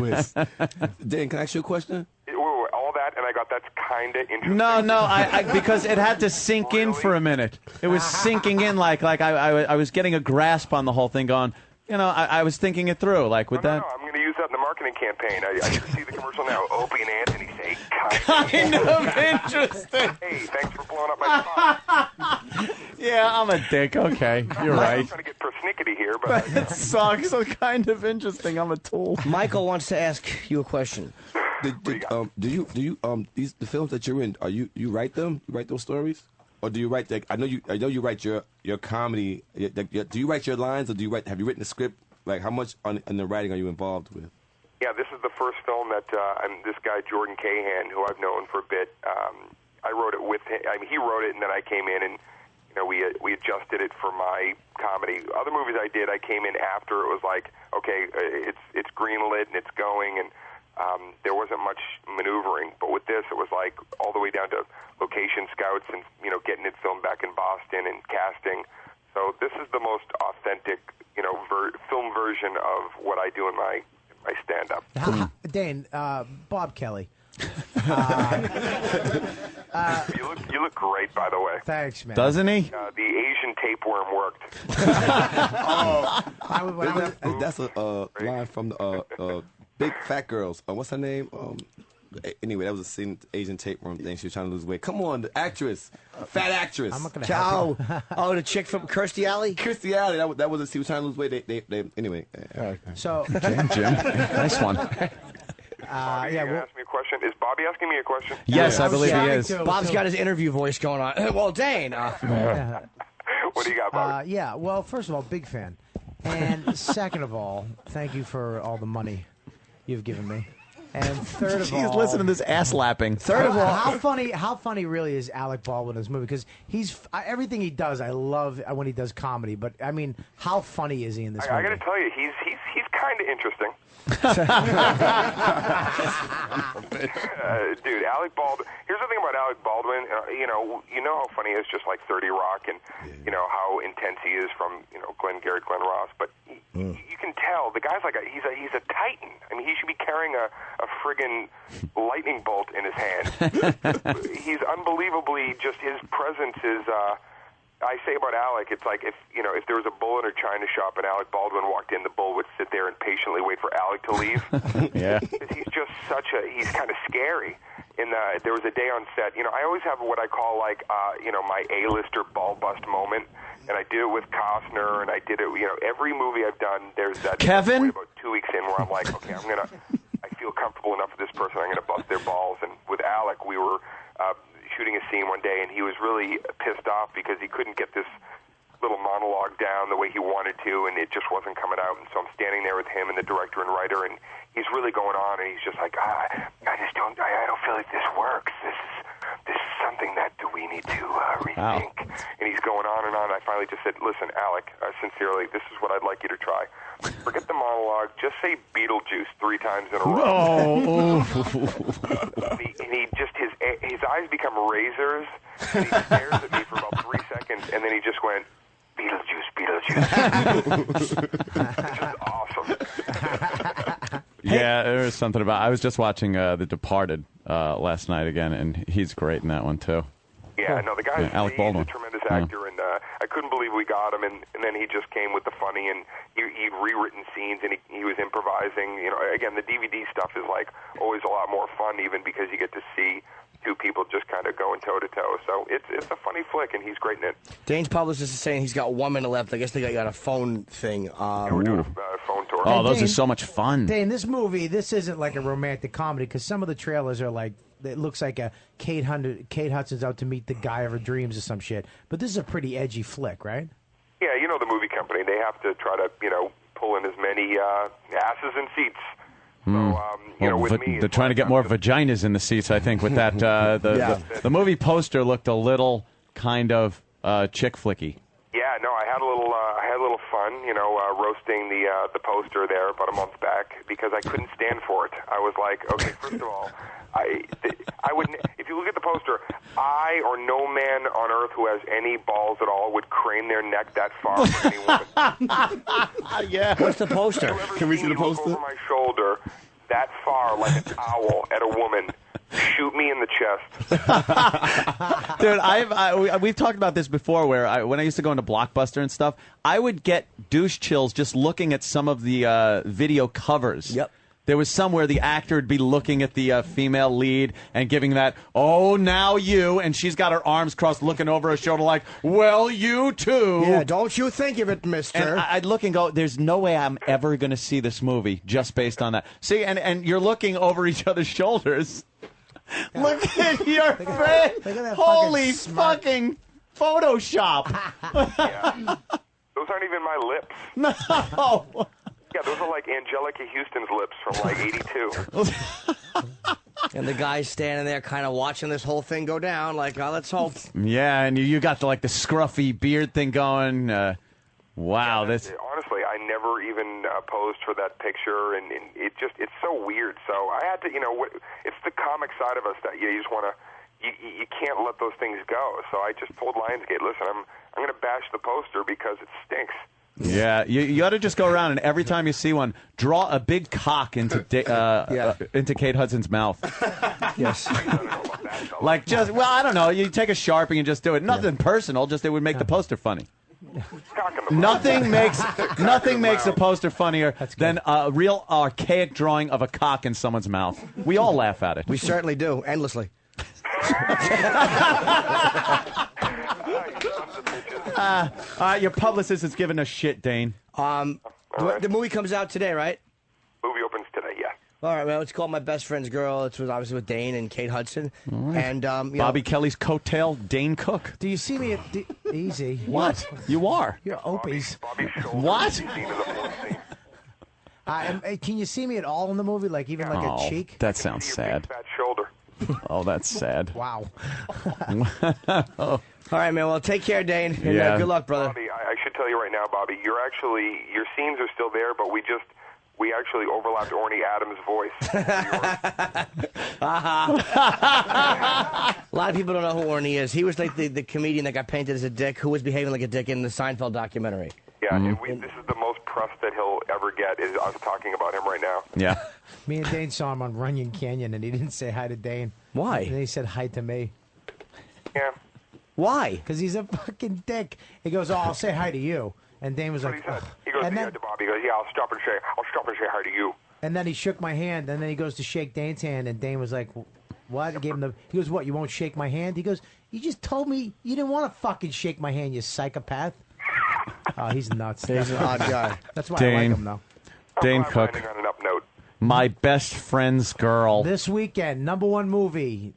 Dan, can I ask you a question? All that, and I got that's kind of interesting. No, I because it had to sink in for a minute. It was sinking in like I was getting a grasp on the whole thing. Going, I was thinking it through. Like with that. No, I'm going to use that in the marketing campaign. I can see the commercial now. Opie and Anthony say kind of interesting. Hey, thanks for blowing up my spot. Yeah, I'm a dick. Okay, you're right. I'm trying to get persnickety here, but it sucks. So kind of interesting. I'm a tool. Michael wants to ask you a question. Do you the films that you're in? You write them? You write those stories, or do you write? I know you write your comedy. Do you write your lines, or do you write? Have you written a script? Like how much in the writing are you involved with? Yeah, this is the first film that this guy Jordan Cahan, who I've known for a bit. I wrote it with him. I mean, he wrote it, and then I came in and we adjusted it for my comedy. Other movies I did, I came in after it was like, okay, it's greenlit and it's going, and there wasn't much maneuvering. But with this, it was like all the way down to location scouts and getting it filmed back in Boston and casting. So this is the most authentic film version of what I do in my stand-up. Dane, Bob Kelly. You look great, by the way. Thanks, man. Doesn't he? The Asian tapeworm worked. That's a line from the Big Fat Girls. What's her name? Anyway, that was a scene, Asian tapeworm thing. She was trying to lose weight. Come on, the actress, fat actress. I'm not gonna Ciao. Oh, the chick from Kirstie Alley. Kirstie Alley. That was she was trying to lose weight. They anyway. So Jim, nice one. Bobby, you ask me a question. Is Bobby asking me a question? Yes, I believe he is. Bob's got his interview voice going on. Well, Dane. What do you got, Bobby? Yeah. Well, first of all, big fan, and second of all, thank you for all the money you've given me. And third of all, he's listening to this ass lapping. Third of all, how funny really is Alec Baldwin in this movie? Because everything he does, I love when he does comedy. But I mean, how funny is he in this movie? I got to tell you, he's kind of interesting. Dude, Alec Baldwin. Here's the thing about Alec Baldwin. You know how funny he is, just like 30 Rock, and you know how intense he is from Glenn Ross. But you can tell the guy's like he's a titan. I mean, he should be carrying a friggin' lightning bolt in his hand. He's unbelievably just his presence is. I say about Alec, it's like if there was a bull in a china shop and Alec Baldwin walked in, the bull would sit there and patiently wait for Alec to leave. Yeah, he's just he's kind of scary. There was a day on set. I always have what I call like my A-lister ball bust moment, and I do it with Costner, and I did it. Every movie I've done, there's that Kevin about 2 weeks in where I'm like, okay, I feel comfortable enough with this person. I'm gonna bust their balls. And with Alec, we were shooting a scene one day, and he was really pissed off because he couldn't get this little monologue down the way he wanted to, and it just wasn't coming out. And so I'm standing there with him and the director and writer, and he's really going on, and he's just like, I don't feel like this works. This is something that we need to rethink. Wow. And he's going on and on. I finally just said, listen, Alec, sincerely, this is what I'd like you to try. Forget the monologue. Just say Beetlejuice 3 times in a row. And he just, his eyes become razors, and he stares at me for about 3 seconds, and then he just went, Beetlejuice. It's just awesome. Yeah, there was something about. I was just watching The Departed last night again, and he's great in that one too. Yeah, no, the guy's Alec Baldwin. He's a tremendous actor, and I couldn't believe we got him. And then he just came with the funny, and he'd rewritten scenes, and he was improvising. Again, the DVD stuff is like always a lot more fun, even because you get to see two people just kind of going toe-to-toe. So it's a funny flick, and he's great in it. Dane's publicist is saying he's got 1 minute left. I guess they got a phone thing. We're doing a phone tour. Oh, those are so much fun. Dane, this movie, this isn't like a romantic comedy, because some of the trailers are like, it looks like a Kate Hudson's out to meet the guy of her dreams or some shit. But this is a pretty edgy flick, right? Yeah, the movie company, they have to try to, pull in as many asses in seats. So, with me, they're trying to get more vaginas in the seats, I think, with that. The movie poster looked a little kind of chick flicky. Yeah, no, I had a little fun, roasting the poster there about a month back because I couldn't stand for it. I was like, okay, first of all, I wouldn't. If you look at the poster, I or no man on earth who has any balls at all would crane their neck that far for any woman. Yeah. What's the poster? Can we see the poster? Over my shoulder, that far, like an owl at a woman. Shoot me in the chest. Dude, we've talked about this before where when I used to go into Blockbuster and stuff, I would get douche chills just looking at some of the video covers. Yep. There was some where the actor would be looking at the female lead and giving that, oh, now you, and she's got her arms crossed looking over her shoulder like, well, you too. Yeah, don't you think of it, mister. And I'd look and go, there's no way I'm ever going to see this movie just based on that. See, and you're looking over each other's shoulders. Look at your face. Holy fucking Photoshop. Yeah. Those aren't even my lips. No. Yeah, those are like Angelica Houston's lips from like 82. And the guy's standing there kind of watching this whole thing go down like, oh, let's hope. Yeah, and you got the scruffy beard thing going. Wow. Yeah, honestly, I never even posed for that picture, and it's so weird. So I had to, it's the comic side of us that you just want to, you can't let those things go. So I just told Lionsgate, listen, I'm going to bash the poster because it stinks. Yeah, you ought to just go around and every time you see one, draw a big cock into Kate Hudson's mouth. Yes. Like I don't know. You take a Sharpie and just do it. Nothing personal. Just it would make the poster funny. Nothing makes a poster funnier than a real archaic drawing of a cock in someone's mouth. We all laugh at it. We certainly do, endlessly. Your publicist is giving us shit, Dane. The movie comes out today, right? Movie opens today, yeah. All right, well, it's called My Best Friend's Girl. It was obviously with Dane and Kate Hudson. Right. And Bobby Kelly's coatail, Dane Cook. Do you see me at easy? What? You are. You're Opie's. What? Can you see me at all in the movie? Like even like a cheek? That sounds sad. Fat shoulder. Oh, that's sad. Wow. All right, man. Well, take care, Dane. And good luck, brother. Bobby, I should tell you right now, Bobby, your scenes are still there, but we actually overlapped Orny Adams' voice. A lot of people don't know who Orny is. He was like the comedian that got painted as a dick who was behaving like a dick in the Seinfeld documentary. Yeah, this is the most press that he'll ever get is us talking about him right now. Yeah. Me and Dane saw him on Runyon Canyon, and he didn't say hi to Dane. Why? And he said hi to me. Yeah. Why? Because he's a fucking dick. He goes, "Oh, I'll say hi to you." And Dane was like, He goes and then, to Bobby. He goes, "Yeah, I'll stop and say hi to you." and then he shook my hand, and then he goes to shake Dane's hand, and Dane was like, "What?" I gave him he goes, "What? You won't shake my hand?" He goes, "You just told me you didn't want to fucking shake my hand, you psychopath." Oh, he's nuts. He's an odd guy. That's why I Dane. like him, though. Dane Cook. On an up note. My best friend's girl. This weekend, #1 movie.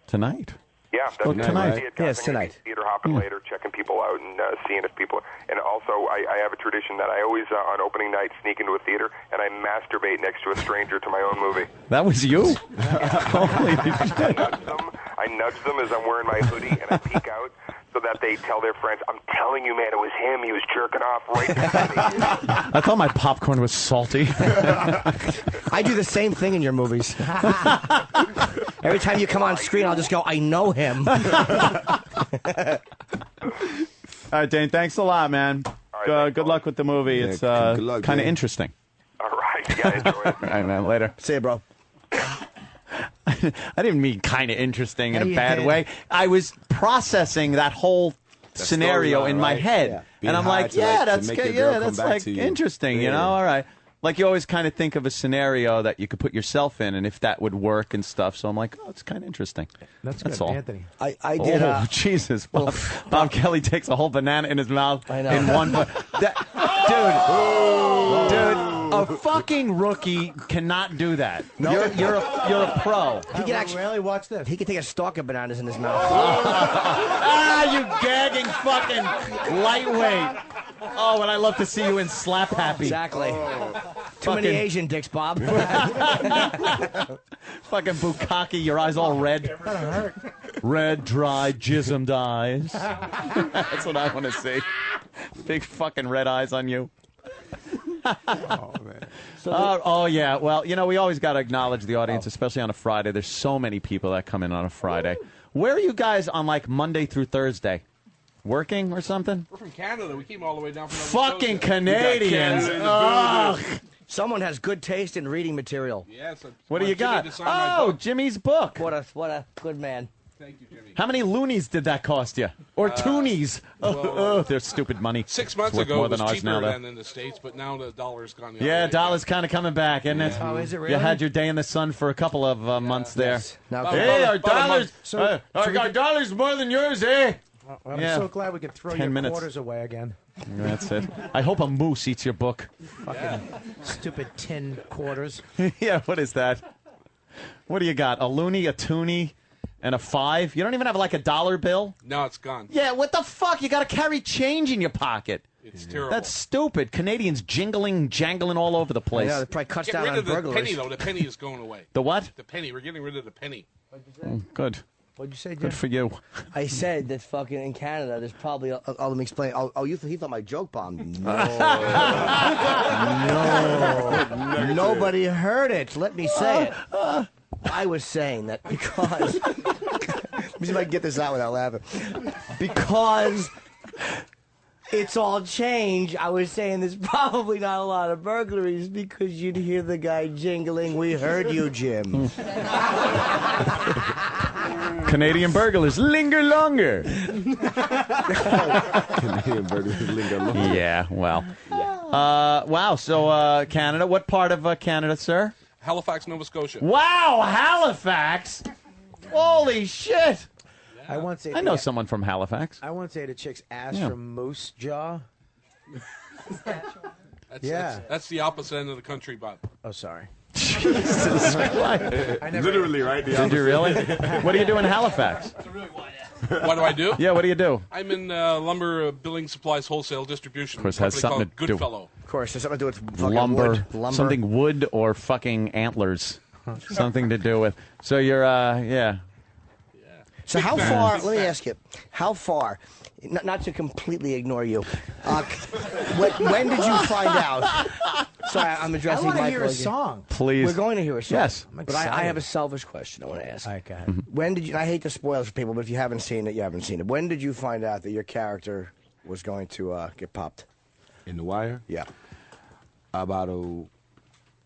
Tonight. Yeah, that's tonight. Yes, tonight. Theater hopping later, checking people out and seeing if people. And also, I have a tradition that I always on opening night sneak into a theater and I masturbate next to a stranger to my own movie. That was you? Holy shit. I nudge them as I'm wearing my hoodie and I peek out so that they tell their friends, "I'm telling you, man, it was him. He was jerking off right behind me." I thought my popcorn was salty. I do the same thing in your movies. Every time you come on screen, I'll just go, "I know him." All right, Dane, thanks a lot, man. Good luck with the movie. It's kind of interesting. All right, yeah, enjoy it. All right, man, later. See you, bro. I didn't mean kind of interesting in Yeah, a you bad did. way. I was processing that whole scenario storyline, in my right? head, Yeah. and I'm Being like, high to, yeah, like, to that's make good. your girl Yeah, come that's back like to you. interesting. You Yeah. know, all right. Like you always kind of think of a scenario that you could put yourself in, and if that would work and stuff. So I'm like, oh, it's kind of interesting. That's That's good, all. Anthony. I did. Oh, Jesus. Bob Kelly takes a whole banana in his mouth in one. Dude, a fucking rookie cannot do that. You're a pro. He can actually really watch this. He can take a stalk of bananas in his mouth. You gagging fucking lightweight. Oh, and I love to see you in Slap Happy. Exactly. Too many Asian dicks, Bob. Fucking bukkake, your eyes all red. Red, dry, jismed eyes. That's what I want to see. Big fucking red eyes on you. Oh, man. Oh, yeah. Well, you know, we always got to acknowledge the audience, especially on a Friday. There's so many people that come in on a Friday. Where are you guys on, like, Monday through Thursday? Working or something? We're from Canada. We came all the way down from Fucking Canadians. Someone has good taste in reading material. Yes. What do you got? Oh, Jimmy's book. What a good man. Thank you, Jimmy. How many loonies did that cost you? Or toonies? well, They're stupid money. 6 months It's worth ago, more it was than ours cheaper now, though. than in the States, but now the dollar's gone the Yeah, other way. dollar's kind of coming back, isn't it? Oh, is it really? You had your day in the sun for a couple of months there. Yes. Now, Hey, our about a month. dollars, So our dollars more than yours, eh? I'm Yeah. so glad we could throw 10 your minutes. quarters away again. That's it. I hope a moose eats your book. Fucking stupid tin quarters. Yeah, what is that? What do you got? A loony, a toonie, and a 5? You don't even have like a dollar bill? No, it's gone. Yeah, what the fuck? You got to carry change in your pocket. It's terrible. That's stupid. Canadians jangling all over the place. Yeah, they probably cuts Get down rid on of the burglars. penny, though. The penny is going away. The what? The penny. We're getting rid of the penny. Good. What'd you say, Jim? Good for you. I said that fucking in Canada, there's probably. Let me explain. He thought my joke bombed. No. No. Nobody heard it. Let me say it. I was saying that because. Let me see if I can get this out without laughing. Because it's all change. I was saying there's probably not a lot of burglaries because you'd hear the guy jingling. We heard you, Jim. Canadian burglars linger longer. Canadian burglars linger longer. Yeah, well. Wow, so Canada. What part of Canada, sir? Halifax, Nova Scotia. Wow, Halifax. Holy shit. I once ate I know someone from Halifax. I once ate a chick's ass Yeah. from Moose Jaw. That's the opposite end of the country, Bob. Oh, sorry. Jesus Christ. Literally, right? Did you really? What do you do in Halifax? What do I do? Yeah, what do you do? I'm in lumber building supplies wholesale distribution. Of course, has company something called to do. Goodfellow. Of course, there's something to do with fucking Lumber. wood. Lumber. Something wood or fucking antlers. Something to do with. So you're, yeah. So how far? Let me ask you. How far? Not to completely ignore you. When did you find out? Sorry, I'm addressing I want to Michael hear a again. song. Please. We're going to hear a song. Yes. But I have a selfish question I want to ask. All right, go ahead. When did you? I hate to spoil it for people, but if you haven't seen it, you haven't seen it. When did you find out that your character was going to get popped? In The Wire? Yeah. About a.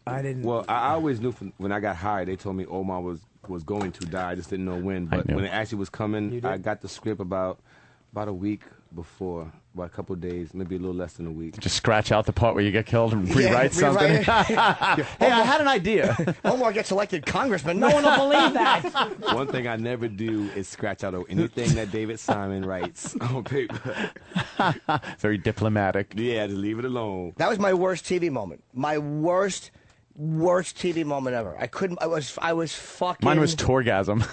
I didn't. Well, I always knew when I got hired, they told me Omar was going to die. I just didn't know when. But when it actually was coming, I got the script about a week before, about a couple of days, maybe a little less than a week. Just scratch out the part where you get killed and rewrite something. Hey, I had an idea. Omar gets elected congressman. No one will believe that. One thing I never do is scratch out anything that David Simon writes on paper. Very diplomatic. Yeah, just leave it alone. That was my worst TV moment. My worst TV moment ever. I couldn't. I was fucking. Mine was Torgasm.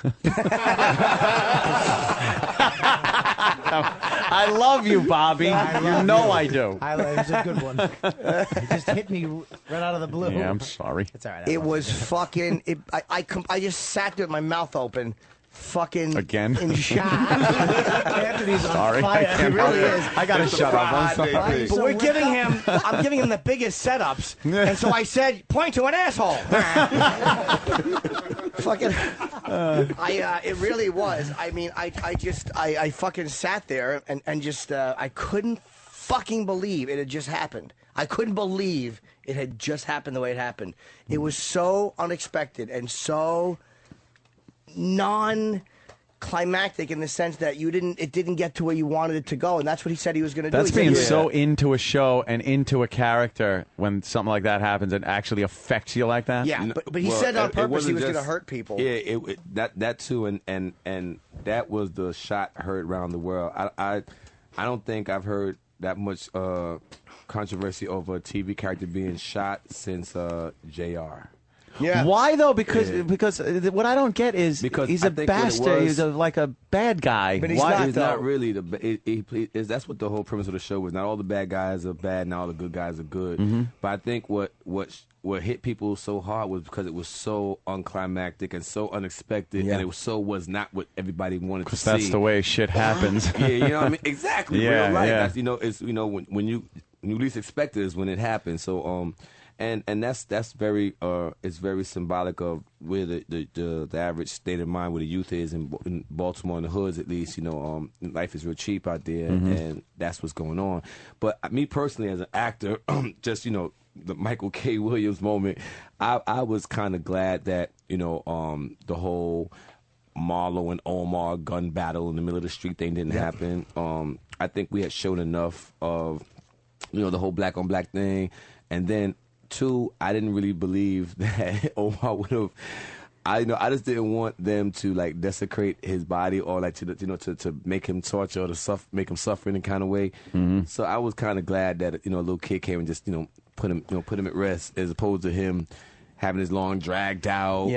I love you, Bobby. You know I do. It was a good one. It just hit me right out of the blue. Yeah, I'm sorry. It's all right. It was fucking. I just sat there with my mouth open, fucking again in shock. Anthony's on sorry, fire. He really is. I gotta shut up. I'm sorry. But we're giving him. I'm giving him the biggest setups, and so I said, "Point to an asshole." Fucking. It really was. I mean, I fucking sat there and just I couldn't fucking believe it had just happened. I couldn't believe it had just happened the way it happened. It was so unexpected and so non-climactic in the sense that it didn't get to where you wanted it to go, and that's what he said he was going to do. That's being so into a show and into a character when something like that happens and actually affects you like that. Yeah, but he said on purpose he was going to hurt people. Yeah, that too, and that was the shot heard around the world. I don't think I've heard that much controversy over a TV character being shot since JR. Yeah. Why though? Because what I don't get is he's a bastard. He's like a bad guy. But he's not really that's what the whole premise of the show was. Not all the bad guys are bad. Not all the good guys are good. Mm-hmm. But I think what hit people so hard was because it was so unclimactic and so unexpected, and it was not what everybody wanted to see. That's the way shit happens. Yeah, you know what I mean? Exactly. Yeah, real life. yeah. That's, when you least expect it is when it happens. So And that's very it's very symbolic of where the average state of mind where the youth is in Baltimore, in the hoods at least. Life is real cheap out there, and that's what's going on. But me personally, as an actor, just the Michael K. Williams moment, I was kind of glad that the whole Marlo and Omar gun battle in the middle of the street thing didn't happen. I think we had shown enough of the whole black on black thing, and then. Two, I didn't really believe that Omar would have. I just didn't want them to like desecrate his body or like to make him torture or to make him suffer in a kind of way. Mm-hmm. So I was kind of glad that a little kid came and just put him at rest as opposed to him having his long dragged out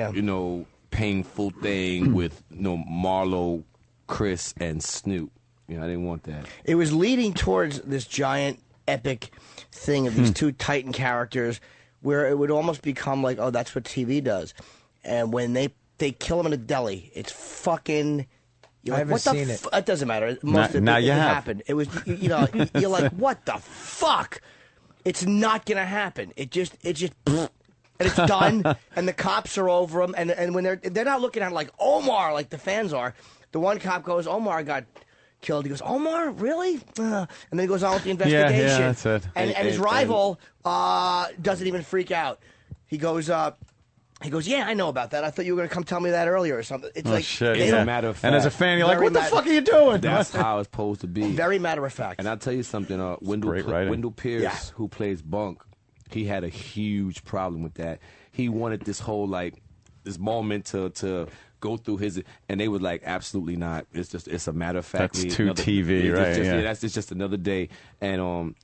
painful thing with Marlo, Chris, and Snoop. I didn't want that. It was leading towards this giant epic thing of these two Titan characters where it would almost become like, oh, that's what TV does. And when they kill him in a deli, it's fucking... I haven't seen it. It doesn't matter. Most of it happened. It was, you're like, what the fuck? It's not going to happen. It just... and it's done, and the cops are over them, and when they're not looking at it like Omar, like the fans are. The one cop goes, Omar got killed. He goes, Omar, really? And then he goes on with the investigation. Yeah, that's it. And his rival doesn't even freak out. He goes, yeah, I know about that. I thought you were going to come tell me that earlier or something. It's like shit, it's a matter of fact. And as a fan, you're like, what the fuck are you doing? That's how it's supposed to be. Very matter of fact. And I'll tell you something. Wendell Pierce, who plays Bunk, he had a huge problem with that. He wanted this whole this moment to go through his, and they were like, absolutely not. It's a matter of fact. That's too TV, right? That's just another day. And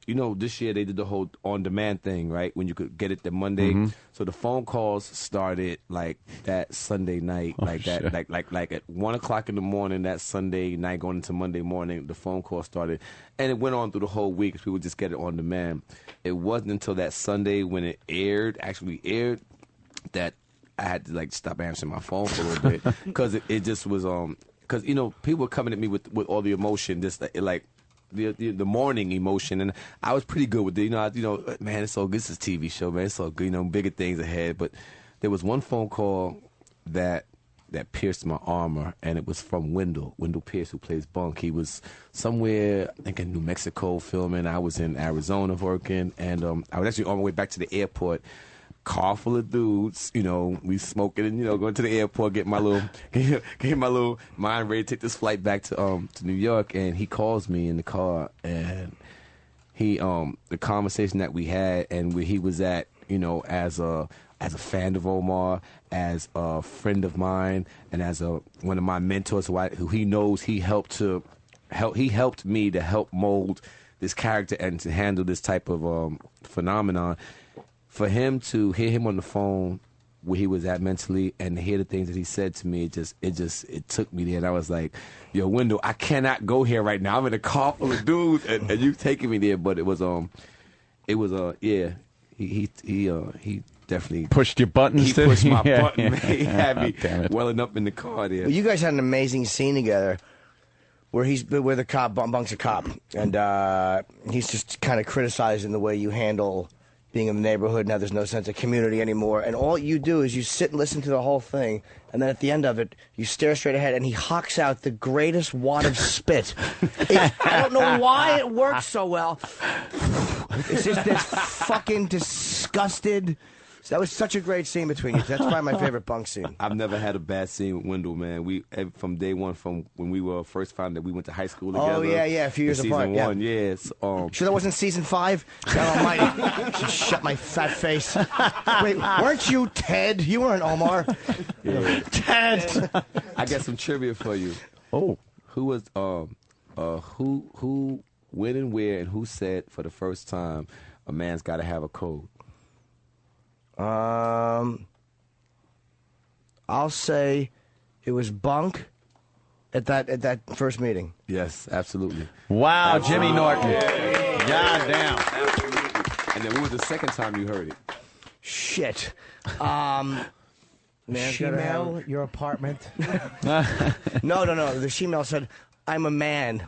this year they did the whole on-demand thing, right? When you could get it the Monday. Mm-hmm. So the phone calls started like that Sunday night, like at 1:00 in the morning that Sunday night going into Monday morning. The phone call started, and it went on through the whole week. People would just get it on demand. It wasn't until that Sunday when it actually aired, that I had to stop answering my phone for a little bit because it just was because people were coming at me with all the emotion, just the morning emotion, and I was pretty good with it. Man, it's so good. This is a TV show, man. It's so good. Bigger things ahead. But there was one phone call that that pierced my armor, and it was from Wendell Pierce, who plays Bunk. He was somewhere, I think in New Mexico filming. I was in Arizona working, and I was actually on my way back to the airport. Car full of dudes, we smoking and going to the airport, getting my little mind ready to take this flight back to New York. And he calls me in the car, and he the conversation that we had and where he was at, as a fan of Omar, as a friend of mine, and as one of my mentors who he knows he helped me to help mold this character and to handle this type of phenomenon. For him to hear him on the phone where he was at mentally and to hear the things that he said to me, it took me there. And I was like, yo, Wendell, I cannot go here right now. I'm in a car full of dudes and you taking me there. But he definitely pushed your buttons. He pushed my button. Yeah. He had me welling up in the car there. Well, you guys had an amazing scene together where the cop, Bunk's a cop, and he's just kind of criticizing the way you handle being in the neighborhood. Now there's no sense of community anymore, and all you do is you sit and listen to the whole thing, and then at the end of it, you stare straight ahead, and he hawks out the greatest wad of spit. I don't know why it works so well. It's just this fucking disgusted. That was such a great scene between you. That's probably my favorite Bunk scene. I've never had a bad scene with Wendell, man. We from day one, from when we were first found that we went to high school together. Oh yeah, a few years apart. Season 1, yes. Sure, that wasn't season 5. God Almighty, should shut my fat face. Wait, weren't you Ted? You weren't Omar. Yeah. Ted. I got some trivia for you. Oh, who was who when and where and who said for the first time a man's got to have a code? I'll say it was Bunk at that first meeting. Yes, absolutely. Wow, absolutely. Jimmy Norton. Yeah. God damn. Absolutely. And then what was the second time you heard it? Shit. Shemale, your apartment. No. The shemale said, I'm a man.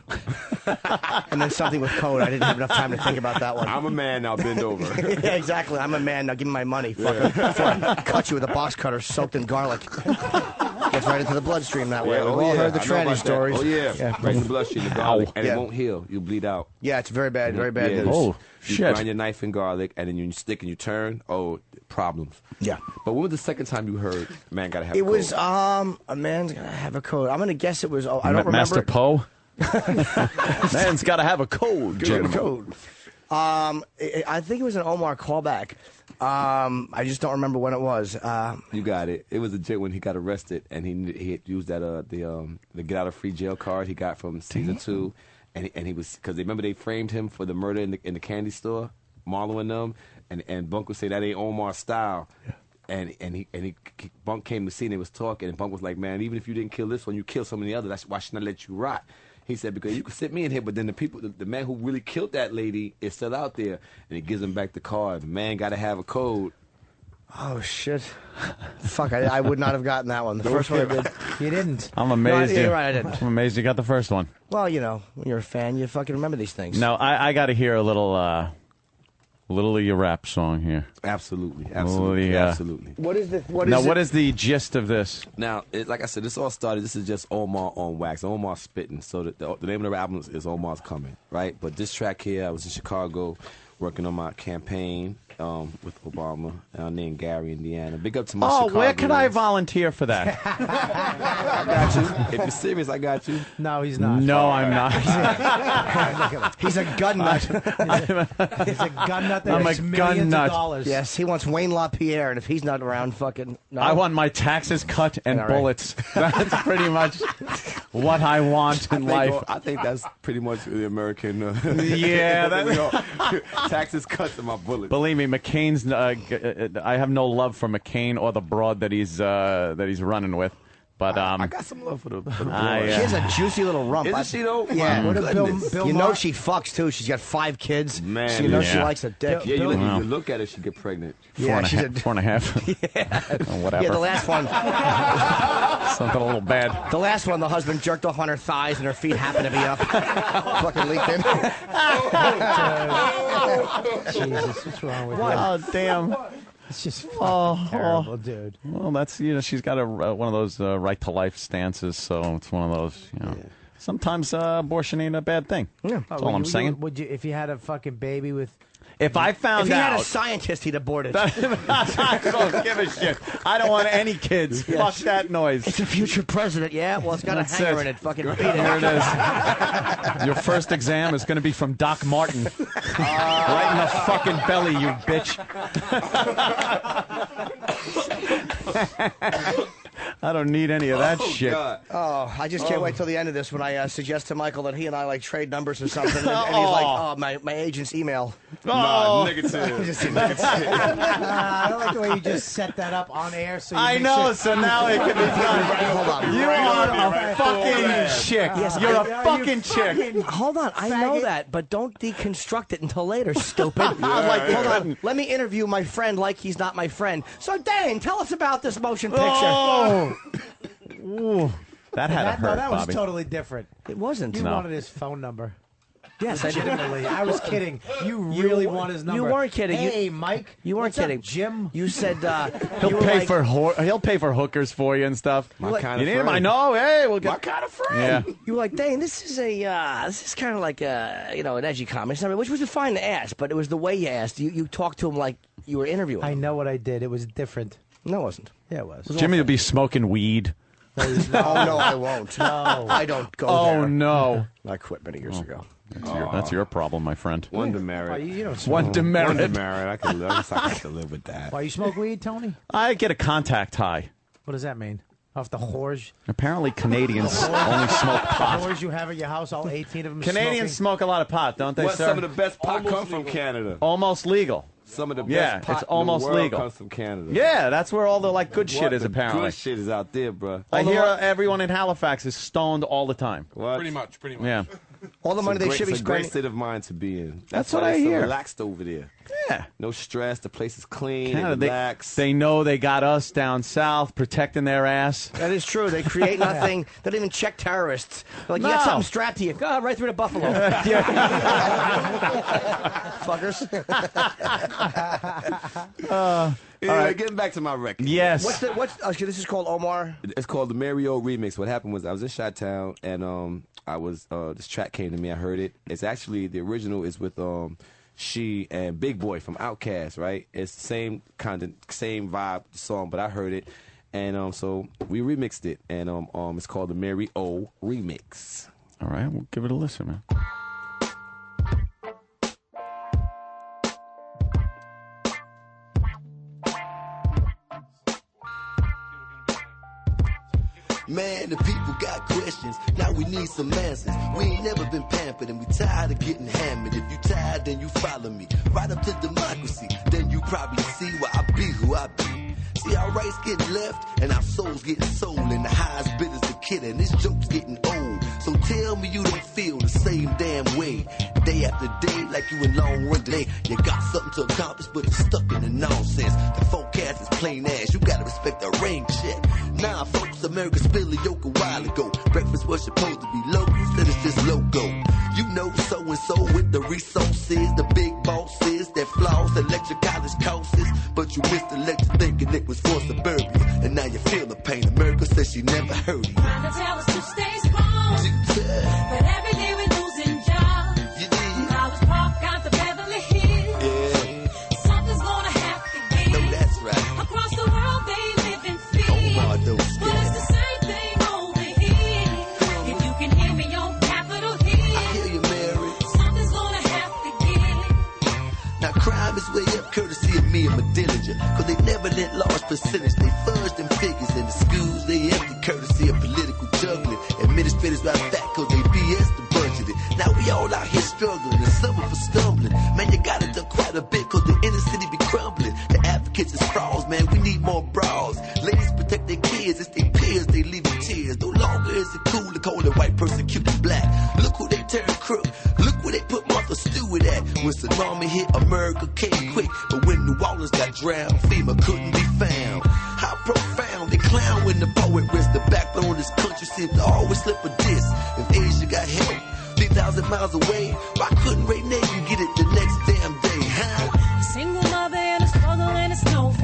And then something with code. I didn't have enough time to think about that one. I'm a man, now bend over. Yeah, exactly. I'm a man, now give me my money. Fucker. Before I cut you with a box cutter soaked in garlic. Gets right into the bloodstream that way. We've all heard the tranny stories. Oh, yeah. Right in the bloodstream, the garlic. And it won't heal. You'll bleed out. Yeah, it's very bad, very bad news. Oh, you shit. grind your knife in garlic, and then you stick and you turn. Oh, problems. Yeah. But when was the second time you heard man gotta have a code? It was, a man's gotta have a code. I'm going to guess it was, I don't remember. Master Poe? Man's got to have a code, Good code. I think it was an Omar callback. I just don't remember when it was. You got it. It was legit when he got arrested, and he had used that the get out of free jail card he got from season 2, and he was, because remember they framed him for the murder in the candy store, Marlo and them, and Bunk would say that ain't Omar's style. Yeah. And Bunk came to see and they was talking, and Bunk was like, man, even if you didn't kill this one, you killed so many others. That's why shouldn't I let you rot? He said, because you can sit me in here, but then the man who really killed that lady is still out there. And he gives him back the card. The man got to have a code. Oh, shit. Fuck, I would not have gotten that one. The first one I did. You didn't. I'm amazed. No, you're right, I didn't. I'm amazed you got the first one. Well, when you're a fan, you fucking remember these things. No, I got to hear a little of your rap song here. Absolutely. What is what is the gist of this? Now, like I said, this all started. This is just Omar on wax. Omar spitting. So the name of the album is Omar's Coming, right? But this track here, I was in Chicago working on my campaign with Obama down there in Gary, Indiana. Big up to my Chicago. Where can I volunteer for that? I got you. If you're serious, I got you. No, he's not. No, I'm not. He's a gun nut. He's a gun nut that I'm makes a millions gun nut. of dollars. Yes, he wants Wayne LaPierre, and if he's not around, fucking... No. I want my taxes cut and All right. bullets. That's pretty much what I want in life. I think that's pretty much the American... Yeah. Taxes cuts and my bullets. Believe me, McCain's. I have no love for McCain or the broad that he's running with. But I got some love for the broad. She has a juicy little rump. Isn't she though? Yeah. My goodness. You know she fucks too. She's got 5 kids. Man, so you know she likes a dick. Yeah, you look at her, she get pregnant. Yeah, she's 4.5. Yeah. Whatever. Yeah, the last one. Something a little bad. The last one, the husband jerked off on her thighs and her feet happened to be up. Fucking leaked in. Jesus, what's wrong with Oh, damn. It's just fucking terrible, dude. Well, that's she's got a one of those right to life stances, so it's one of those. Sometimes abortion ain't a bad thing. Yeah, that's all I'm saying. Would you, if you had a fucking baby with? If I found if he out, had a scientist, he'd abort it. I don't give a shit. I don't want any kids. Yes. Fuck that noise. It's a future president. Yeah, well, it's got That's a hanger it. in it. Fucking beat it. There it is. Your first exam is going to be from Doc Martin. Right in the fucking belly, you bitch. I don't need any of that shit. God. Oh, I just can't wait till the end of this when I suggest to Michael that he and I like trade numbers or something, and he's like, "Oh, my agent's email." Oh, negative. I don't like the way you just set that up on air. So I know, so now it can be done. Hold on. You are a fucking chick. Yes, You're a fucking chick. Hold on, I know that, but don't deconstruct it until later, stupid. Hold on. Let me interview my friend like he's not my friend. So, Dane, tell us about this motion picture. Oh. Ooh, that had to hurt, that was Bobby. totally different. It wasn't. You wanted his phone number. Yes, I did. Legitimately. I was kidding. You really want his number. You weren't kidding. Hey, Mike. You weren't what's up, kidding. Jim. You said he'll pay for he'll pay for hookers for you and stuff. My kind you of need him? friend. I know. Hey, we'll get My kind of friend. Yeah. You were like, Dane, this is kind of like an edgy comment, which was fine to ask, but it was the way you asked. You talked to him like you were interviewing him. I know what I did. It was different. No, it wasn't. Yeah, it was. Jimmy will be smoking weed. Oh, no, I won't. No. I don't go there. Oh, no. I quit many years ago. That's your problem, my friend. One demerit. You don't smoke. One demerit. One demerit. I guess I have to live with that. Why, you smoke weed, Tony? I get a contact high. What does that mean? Off the whores? Apparently, Canadians only smoke pot. The whores you have at your house, all 18 of them Canadians smoke a lot of pot, don't they, sir? Some of the best pot come from Canada. Almost legal. Some of the best pot it's almost in the world legal. comes from Canada. Yeah, that's where all the good shit is, apparently. Good shit is out there, bro. I hear everyone in Halifax is stoned all the time. What? Pretty much. Yeah. All the money they should be It's a great spending. state of mind to be in. That's why what I they're so hear. relaxed over there. Yeah. No stress. The place is clean Canada, and relaxed. they know they got us down south protecting their ass. That is true. They create nothing. They don't even check terrorists. They're like, you got No. something strapped to you. Go right through to Buffalo. Fuckers. Anyway, getting back to my record. Yes. This is called Omar? It's called the Mario Remix. What happened was I was in Chi-Town and I was this track came to me. I heard it. It's actually the original is with She and Big Boy from Outkast, right? It's the same vibe song, but I heard it, and so we remixed it, and it's called the Mary O Remix. All right, we'll give it a listen, man. Man, the people got questions. Now we need some answers. We ain't never been pampered and we tired of getting hammered. If you tired, then you follow me. Right up to democracy. Then you probably see why I be who I be. See, our rights getting left and our souls getting sold. And the highs bit is the kid and this joke's getting old. So tell me you don't feel the same damn way. Day after day, like you in long run day. You got something to accomplish, but you're stuck in the nonsense. The forecast is plain ass. You gotta respect the rain check. Nah, folks, America spilled a yoke a while ago. Breakfast was supposed to be local, instead it's just logo. You know so-and-so with the resources, the big bosses, that flaws, electric college courses. But you missed the lecture thinking it was for suburbia. And now you feel the pain. America says she never heard you. Trying to tell us to stay strong. But every day we're losing jobs. You did. From College Park out to Beverly Hills. Yeah. Something's gonna have to give. No, that's right. Across the world they live in fear. Oh, don't but it's the same thing over here. If you can hear me on Capitol Hill. I hear you, Mary. Something's gonna have to give. Now crime is way up courtesy of me and my Dillinger. Cause they never lent large percentage. They fudged them figures in the schools. They empty courtesy of political juggling. Administrators ride fat cause they BS the budgeted. Now we all out here struggling and some for stumbling. Man, you gotta do quite a bit cause the inner city be crumbling. The advocates is frauds, man. We need more bras. Ladies protect their kids. It's their peers. They leave in tears. No longer is it cool to call a white persecuting black. Look who they turn crook. Look where they put Martha Stewart at. When tsunami hit, America came quick. But when New Orleans got drowned, FEMA couldn't be found. How profound they clown when the poet rests. The backbone of this country seems to always slip a diss. If Asia got help 3,000 miles away, why couldn't Ray Nagin get it the next damn day, huh? Single mother and a struggle and a snowflake.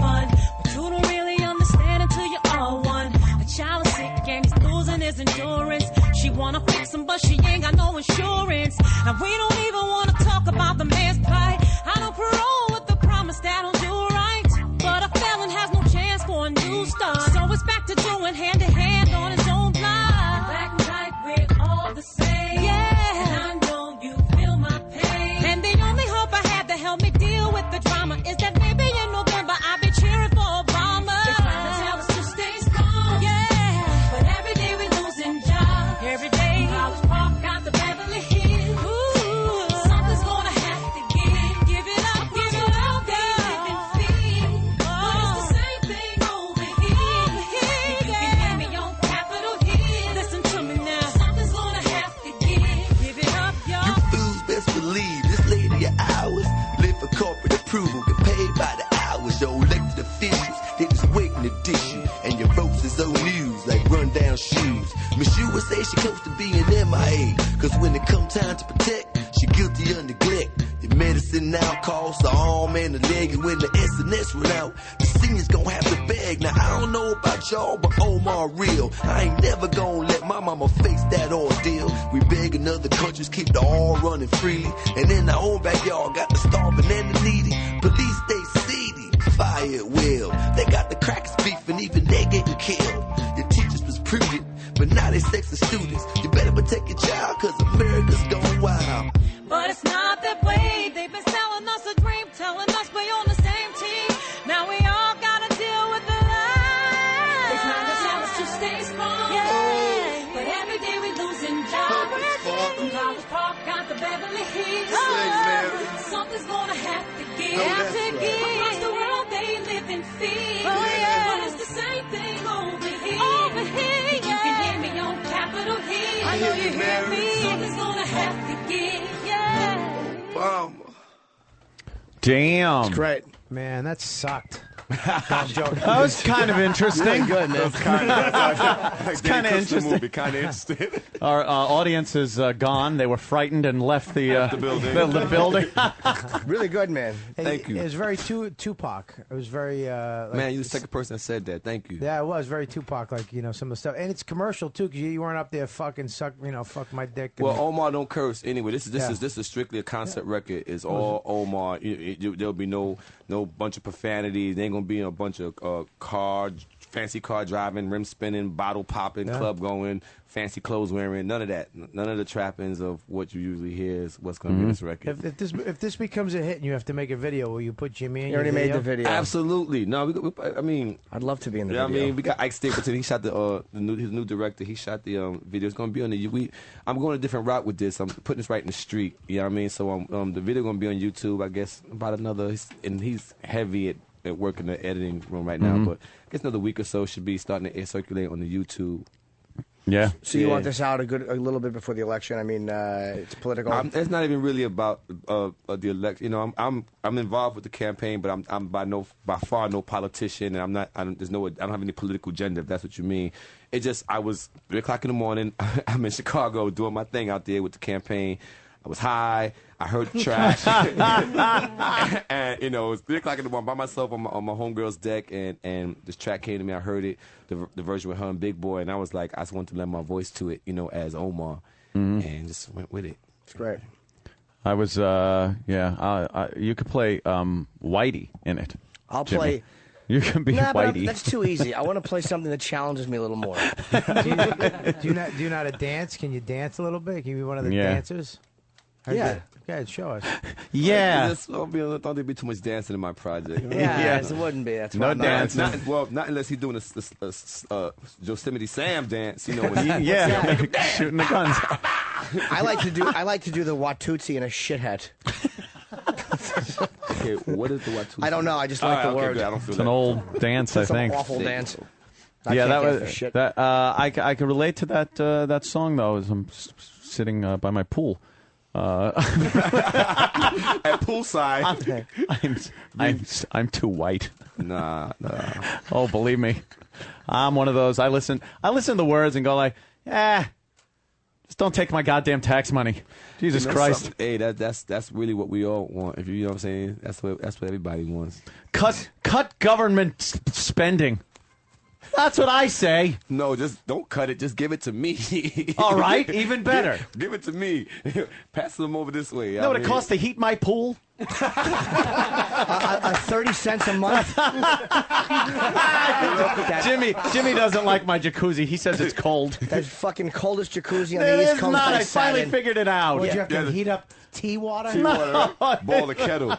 latest waiting edition. And your folks is old news like rundown shoes. Miss you would say she close to being MIA. Cause when it come time to protect, she guilty of neglect. Your medicine now costs the arm and the leg. And when the SNS run out, the seniors gon' have to beg. Now I don't know about y'all, but Omar real. I ain't never gon' let my mama face that ordeal. We beg in other countries, keep the all running freely. And in our own backyard, got the starving and the needy. Police stay seedy, fire at will. They got the crackers beefing, even they getting killed. Your teachers was prudent, but now they sexing students. You better protect your child, cause America's going wild. But it's not that way. They've been selling us a dream, telling us we're on the same team. Now we all gotta deal with the lies. They trying to tell us to stay strong. Yeah. But every day we losing jobs. From College Park out to Beverly Hills. Something's gonna have to give. Across the world they live in fear. But it's the same thing over here. Over here, you can hear me on Capitol Hill. I know you hear me. Something's gonna have to give. Damn. It's great. Man, that sucked. That was kind of interesting. Really good, man. It's kind of interesting. Movie, kind of interesting. Our audience is gone. They were frightened and left the building. The building. Really good, man. Thank you. It was very Tupac. It was very. Like, Man, you're the second person that said that. Thank you. Yeah, it was very Tupac. Like some of the stuff, and it's commercial too, because you weren't up there fucking fuck my dick. Well, Omar don't curse anyway. This is strictly a concept record. It's all Omar. There'll be no bunch of profanity. There ain't gonna be a bunch of fancy car driving, rim spinning, bottle popping, club going, fancy clothes wearing. None of that. None of the trappings of what you usually hear is what's gonna be in this record. If this becomes a hit and you have to make a video, will you put Jimmy in? You already made the video. Absolutely. No, I mean, I'd love to be in the video. video. I mean, we got Ike Stapleton. He shot his new director. He shot the video. It's gonna be on the. I'm going a different route with this. I'm putting this right in the street. You know what I mean? So the video gonna be on YouTube. I guess about another. And he's heavy at work in the editing room right now, but I guess another week or so should be starting to circulate on the YouTube. Yeah. So you want this out a little bit before the election? I mean, it's political. It's not even really about the election. You know, I'm involved with the campaign, but I'm by far no politician, and I don't have any political agenda. If that's what you mean. It just I was 3 o'clock in the morning. I'm in Chicago doing my thing out there with the campaign. I was high. I heard the track. And, it was 3 o'clock in the morning by myself on my homegirl's deck, and this track came to me. I heard it, the version with her and Big Boy, and I was like, I just wanted to lend my voice to it, as Omar, and just went with it. It's great. I was, you could play Whitey in it. I'll Jimmy. play. You can be Whitey. That's too easy. I want to play something that challenges me a little more. Do you know how to dance? Can you dance a little bit? Can you be one of the dancers? Yeah. Go ahead, show us. Yeah. I thought there'd be too much dancing in my project. It wouldn't be. That's no dance. Not unless he's doing a Yosemite Sam dance. Shooting the guns. I like to do the Watusi in a shit hat. Okay, what is the Watusi? I don't know. I just like the word. Good. I don't feel It's an old dance, I think. An awful dance. I could relate to that song though, as I'm sitting by my pool. At poolside. I'm too white. Nah. Oh, believe me, I'm one of those. I listen to the words and go like, just don't take my goddamn tax money. Jesus Christ. Something? Hey, that's really what we all want. If you know what I'm saying, that's what everybody wants. Cut government spending. That's what I say. No, just don't cut it. Just give it to me. All right, even better. Give it to me. Pass them over this way. You know what it costs to heat my pool? 30 cents a month. Jimmy doesn't like my jacuzzi. He says it's cold. That's fucking coldest jacuzzi on It the East is Coast. not. I finally figured it out. Would you have to heat up tea water? Boil the kettle.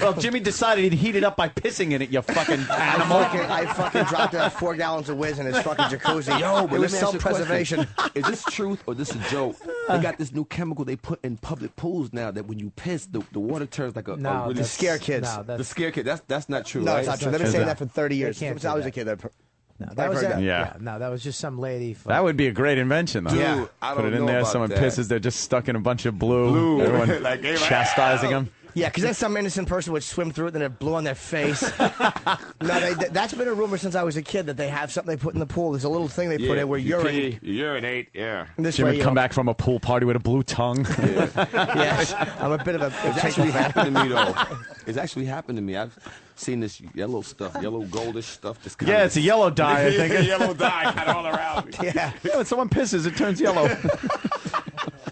Well, Jimmy decided he'd heat it up by pissing in it, you fucking animal. I fucking dropped 4 gallons of whiz in his fucking jacuzzi. Yo, but it was let me ask you a self-preservation. Is this truth or this a joke? They got this new chemical they put in public pools now that when you piss, the water turns like a really scare kids. The scare kid. That's not true. No, right? it's not true. They've been saying that for 30 years. Since I was a kid. No, that was that was just some lady. That would be a great invention, though. Dude, I Put don't it in know there. about Someone that. pisses. They're just stuck in a bunch of blue. Everyone like, chastising them. Yeah, because then some innocent person would swim through it, then it blew on their face. No, that's been a rumor since I was a kid that they have something they put in the pool. There's a little thing they put in where you urinate. Yeah. Jim would come back from a pool party with a blue tongue. Yes, I'm a bit of a. It's actually happened to me though. It's actually happened to me. I've seen this yellow stuff, yellow goldish stuff. This kind it's a yellow dye. I think. Yellow dye kind of all around me. Yeah. When someone pisses, it turns yellow.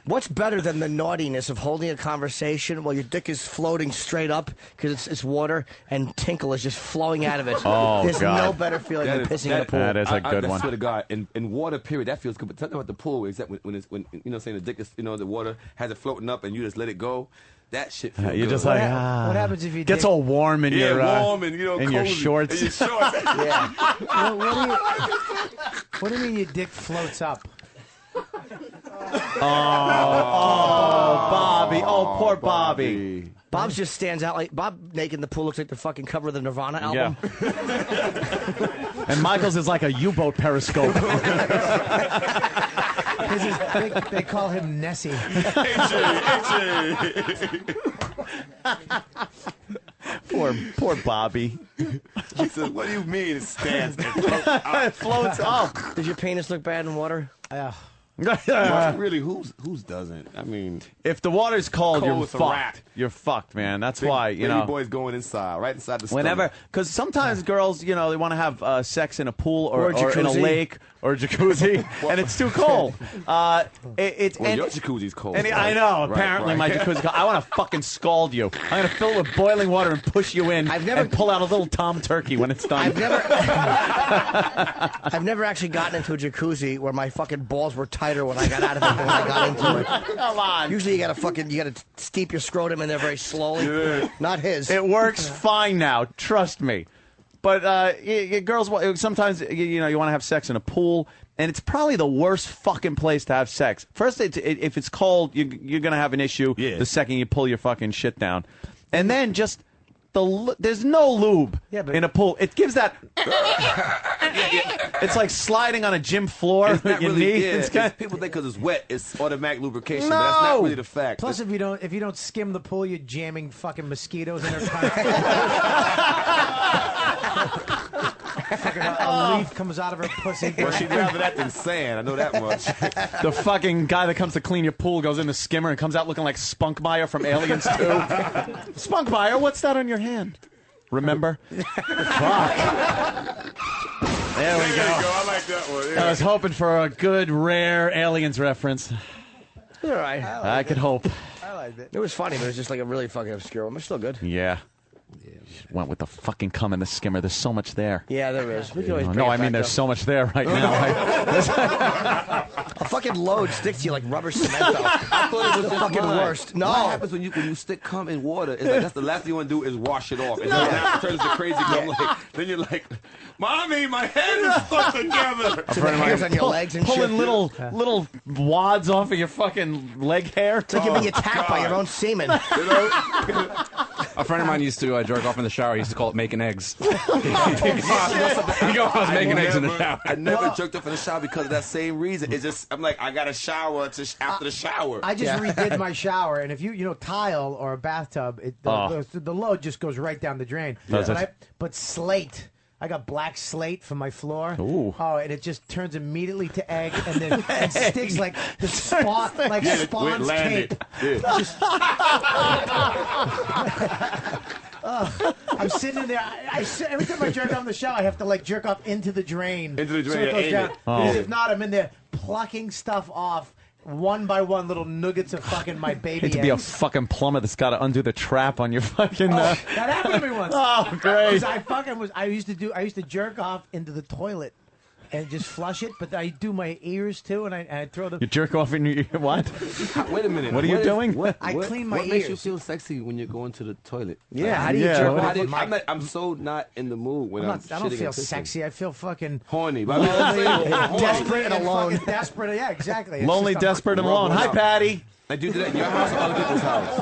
What's better than the naughtiness of holding a conversation while your dick is floating straight up because it's water and tinkle is just flowing out of it? Oh, There's God. no better feeling than pissing in a pool. That is a good one. I swear to God, in water, period, that feels good. But talking about the pool, except when saying the dick is, the water has it floating up and you just let it go. That shit feels You're good. just like, What happens if you gets dig- all warm in your warm and in your cozy. shorts. In your shorts. Yeah. What do you mean your dick floats up? Bobby. Oh, poor Bobby. Bob's just stands out like Bob naked in the pool looks like the fucking cover of the Nirvana album. Yeah. And Michael's is like a U-boat periscope. They call him Nessie. Poor Bobby. He says, "What do you mean it stands there?" It floats up. Does your penis look bad in water? Really, whose doesn't? I mean, if the water's cold, you're with a rat. fucked. You're fucked, man. That's big, why, baby boys going inside, right inside the whenever, stomach. because sometimes girls, they want to have sex in a pool or in a jacuzzi. lake or a jacuzzi, and it's too cold. Well, your jacuzzi's cold. And right? I know. Right, Apparently, right. my jacuzzi's cold. I want to fucking scald you. I'm gonna fill it with boiling water and push you in, and pull out a little Tom Turkey when it's done. I've never actually gotten into a jacuzzi where my fucking balls were tighter when I got out of it than when I got into it. Come on. Usually you gotta steep your scrotum in there very slowly. Yeah. Not his. It works fine now. Trust me. But girls, sometimes you want to have sex in a pool, and it's probably the worst fucking place to have sex. First, if it's cold, you're gonna have an issue. Yeah. The second you pull your fucking shit down, and then just there's no lube in a pool. It gives that. It's like sliding on a gym floor. It's not your really. knee. Yeah, It's kinda, people think because it's wet, it's automatic lubrication. No! But that's not really the fact. Plus, if you don't skim the pool, you're jamming fucking mosquitoes in their fucking a leaf comes out of her pussy. Well, she'd rather that than sand. I know that much. the fucking guy that comes to clean your pool goes in the skimmer and comes out looking like Spunkmeyer from Aliens 2. Spunkmeyer, what's that on your hand? Remember? Fuck. There we go. I like that one. Yeah. I was hoping for a good, rare Aliens reference. All right. I could hope. I like it. It was funny, but it was just like a really fucking obscure one. It's still good. Yeah. Went with the fucking cum in the skimmer. There's so much there. Yeah, there is. We can always bring No, it I mean back there's up. so much there right now. A fucking load sticks to you like rubber cement, though. I thought it was the just fucking mine. worst. No. What happens when you stick cum in water? It's like that's the last thing you want to do is wash it off. And then it turns to crazy cum. Like, then you're like, "Mommy, my head is stuck together." So the hairs on your legs and pulling shit. little wads off of your fucking leg hair. It's like you're being attacked by your own semen. You know? A friend of mine used to jerk off in the shower. He used to call it making eggs. He goes making eggs in the shower. I never jerked off in the shower because of that same reason. It's just I'm like I got to shower after the shower. I just redid my shower, and if you tile or a bathtub, the load just goes right down the drain. Does it? But slate. I got black slate from my floor. Ooh. Oh, and it just turns immediately to egg, and then and sticks like the spawn, like Yeah, Spawn's it landed. tape. Yeah. Just, I'm sitting in there. Every time I jerk off in the shower, I have to like jerk off into the drain. Into the drain, so it yeah, goes aim down. it. Because if not, I'm in there plucking stuff off. One by one, little nuggets of fucking my baby Hate to be a eggs. fucking plumber that's got to undo the trap on your fucking. That happened to me once. Oh, great. I used to jerk off into the toilet and just flush it, but I do my ears too, and I throw them. You jerk off in your what? Wait a minute. What are you doing? I clean my What makes you ears. feel sexy when you're going to the toilet? Yeah, how do you jerk off? I'm so not in the mood when I don't shitting feel and pissing. sexy. I feel fucking Horny. But I'm saying, Desperate and alone. fucking desperate. Yeah, exactly. It's Lonely, just, I'm- desperate, and alone. Hi, Patty. I do that in your house or other people's house.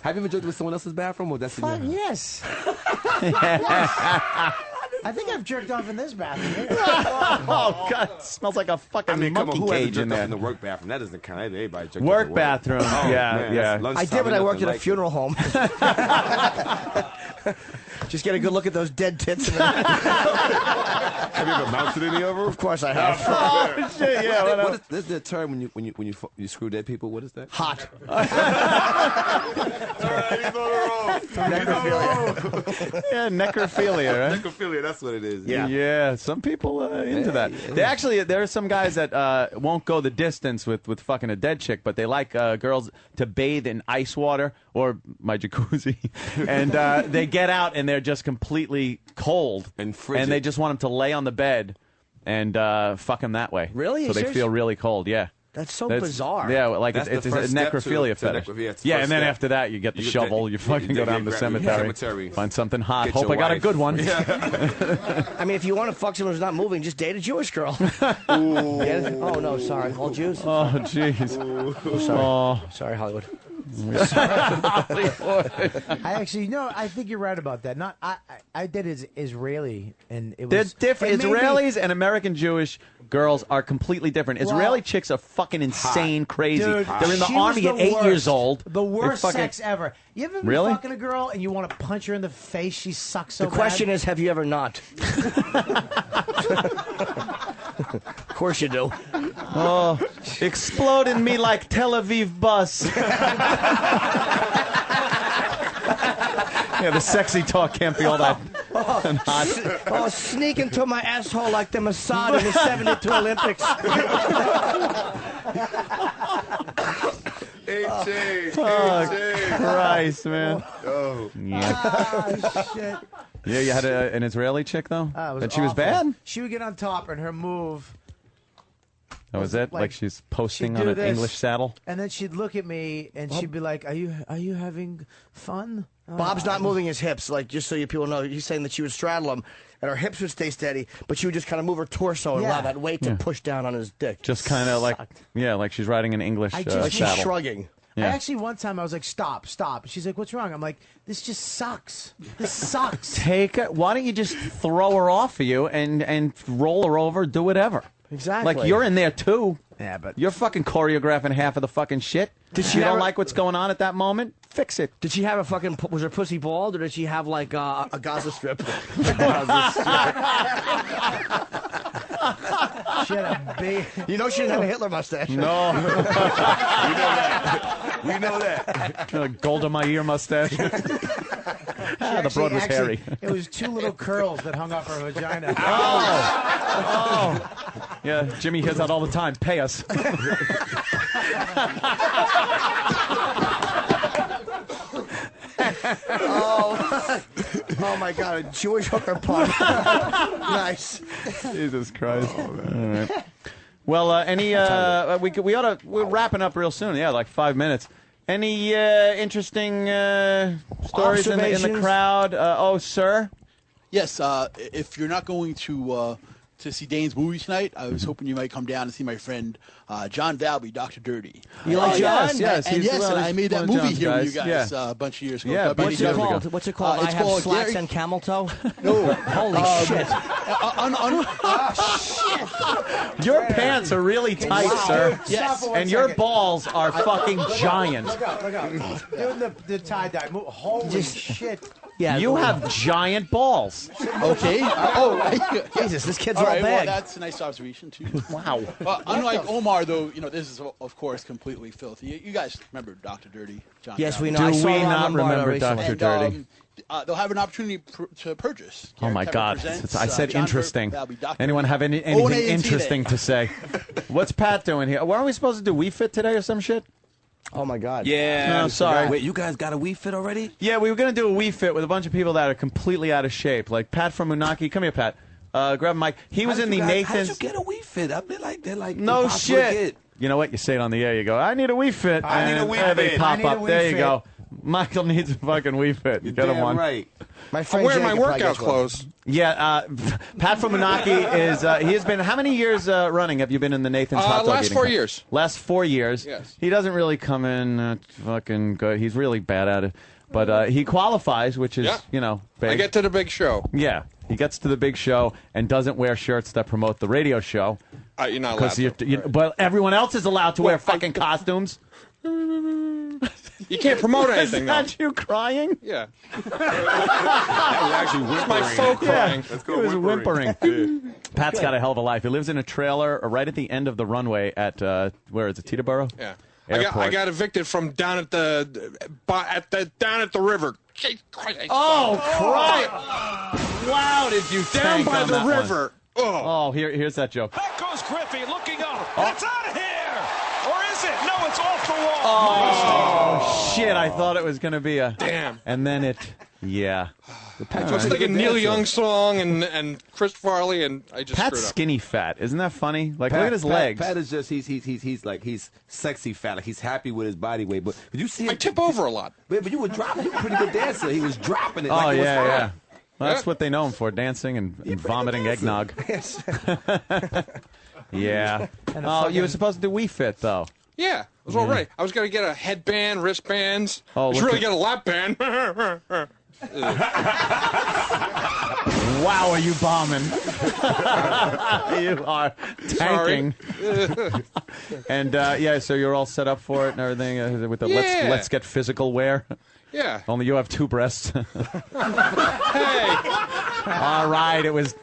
Have you ever jerked with someone else's bathroom or that's in your house? Yes. I think I've jerked off in this bathroom. Oh, God. It smells like a fucking monkey cage in there. In the work bathroom, that doesn't count. Everybody jerked Work off bathroom. Oh, yeah, man, yeah. I did, but I worked at a funeral home. Just get a good look at those dead tits. Have you ever mounted any of them? Of course I have. Oh, shit, yeah. What is this the term when you screw dead people? What is that? Hot. Yeah, necrophilia, right? Necrophilia, that's what it is. Yeah, some people into that. They actually, there are some guys that won't go the distance with fucking a dead chick, but they like girls to bathe in ice water or my jacuzzi, and they get out and they're just completely cold and frigid. And they just want them to lay on the bed and fuck them that way. Really? So they feel really cold. Yeah. That's so bizarre. Yeah, like That's it's the a first step necrophilia to fetish. it's the Yeah, first and then step. after that, you get the You shovel. You fucking go down to the cemetery, find something hot. Get Hope your I got a wife. good one. I mean, if you want to fuck someone who's not moving, just date a Jewish girl. Oh, no, sorry. All Jews? Oh, jeez. Oh, sorry. Oh. Sorry, Hollywood. I actually I think you're right about that. Not I did Israeli, and it They're was different. it made me- Israelis and American Jewish girls are completely different. Israeli chicks are fucking insane, crazy. Dude, They're in the she was army the at 8 worst. years old. The worst They're fucking- sex ever. You ever been Really? fucking a girl and you want to punch her in the face? She sucks so The question bad. is, have you ever not? Of course you do. Oh, explode in me like Tel Aviv bus. Yeah, the sexy talk can't be all that hot. Oh, sneak into my asshole like the Mossad in the 72 Olympics. Oh, Christ, man. Oh. Yeah. Shit. Yeah, you had an Israeli chick, though? Ah, it was And she was awful. bad? She would get on top, and her move, That was it? Like, like, she's posting she'd on do an this, English saddle? and then she'd look at me, and she'd be like, "Are you having fun?" Bob's not moving his hips, like, just so you people know. He's saying that she would straddle him, and her hips would stay steady, but she would just kind of move her torso and allow that weight to push down on his dick. Just kind of like, yeah, like she's riding an English I just- like she's saddle. shrugging. I Yeah. actually one time I was like, "Stop!" She's like, "What's wrong?" I'm like, "This just sucks. This sucks." Why don't you just throw her off of you and roll her over, do whatever? Exactly. Like, you're in there, too. Yeah, but You're fucking choreographing half of the fucking shit. Did she you don't ever- like what's going on at that moment? Fix it. Did she have a fucking, was her pussy bald, or did she have, like, a Gaza strip? she had a big. You know she didn't have a Hitler mustache. No. We know that. Golda Meir mustache. The broad was hairy. It was two little curls that hung off her vagina. Oh. Yeah, Jimmy hears that all the time. Pay us. Oh my God, a Jewish hooker pun. Nice. Jesus Christ. All right. Well, we're wrapping up real soon. Yeah, like 5 minutes. Any interesting stories in the Observations? crowd? Sir? Yes, if you're not going to see Dane's movie tonight, I was hoping you might come down and see my friend John Valby, Dr. Dirty. You like John? Yes. And he's and I made that one of movie John's here with you guys. guys a bunch of years ago. Yeah, about What's many it years called? ago. What's it called? It's I have called slacks Gary- and camel toe? No. Holy shit. Your pants are really tight, sir. Yes. Stop for 1 And your second. balls are fucking giant. Look out! Doing the tie dye. Holy shit! Yeah, You have giant balls. Okay. Jesus, this kid's All all right. Well, bag. that's a nice observation too. Wow. Unlike Omar, though, this is of course completely filthy. You guys remember Dr. Dirty? John Yes, Valby. we know. Do I saw we Ron not Lombardo remember recently. Dr. Dirty? They'll have an opportunity to purchase. Oh my Garrett God! Pepper presents, I said John interesting. Valby, Dr. Anyone have anything O-N-A-N-T interesting Day. to say? What's Pat doing here? Weren't we supposed to do We Fit today or some shit? Oh my God. Yeah. No, sorry. Wait, you guys got a Wii Fit already? Yeah, we were going to do a We Fit with a bunch of people that are completely out of shape. Like Pat from Unaki. Come here, Pat. Grab a mic. He was in the How did Nathan's. you get a Wii Fit? I mean, they're like No impossible to shit. get. You know what? You say it on the air. You go, I need a We Fit. I need a and Wii there They Fit. pop I need a up. Wii There you Fit. go. Michael needs a fucking We Fit. You get him Damn one. right. My I'm friend wearing my Jacob probably workout gets one. clothes. Yeah, Pat from Unaki is. He has been. How many years running have you been in the Nathan's hot dog Last eating 4 contest? years. Last 4 years. Yes. He doesn't really come in fucking good. He's really bad at it. But he qualifies, which is, Yeah. big. I get to the big show. Yeah. He gets to the big show and doesn't wear shirts that promote the radio show. You're not allowed to. But everyone else is allowed to wear fucking costumes. You can't promote anything, Is that you crying? Yeah. That was actually whimpering. It's my faux crying. Let's He was whimpering. Pat's got a hell of a life. He lives in a trailer right at the end of the runway at, where is it, Teterboro? Yeah. Airport. I got evicted from down at the river. Oh, Christ! Wow, did you down tank by on the that river? one. Oh, here's that joke. Back goes Griffey looking up. And it's out of here! Or is it? No, it's off the wall. Oh, shit. I thought it was going to be a... Damn. And then it... Yeah. I was thinking Neil Young song and Chris Farley, and I just Pat's screwed up. skinny fat. Isn't that funny? Like, look at his legs. Pat is just he's sexy fat. Like he's happy with his body weight. But you see him I tip over a lot. But you were dropping. He was a pretty good dancer. He was dropping it. Oh, like it was yeah, fine. yeah. Well, that's what they know him for, dancing and vomiting eggnog. Yeah. Oh, you were supposed to do Wii Fit, though. Yeah, it was all right. I was going to get a headband, wristbands. Oh, I was look really at- get a lap band. Wow, are you bombing? You are tanking. And, yeah, so you're all set up for it and everything with the Yeah. let's get physical wear? Yeah. Only you have 2 breasts. Hey. All right, it was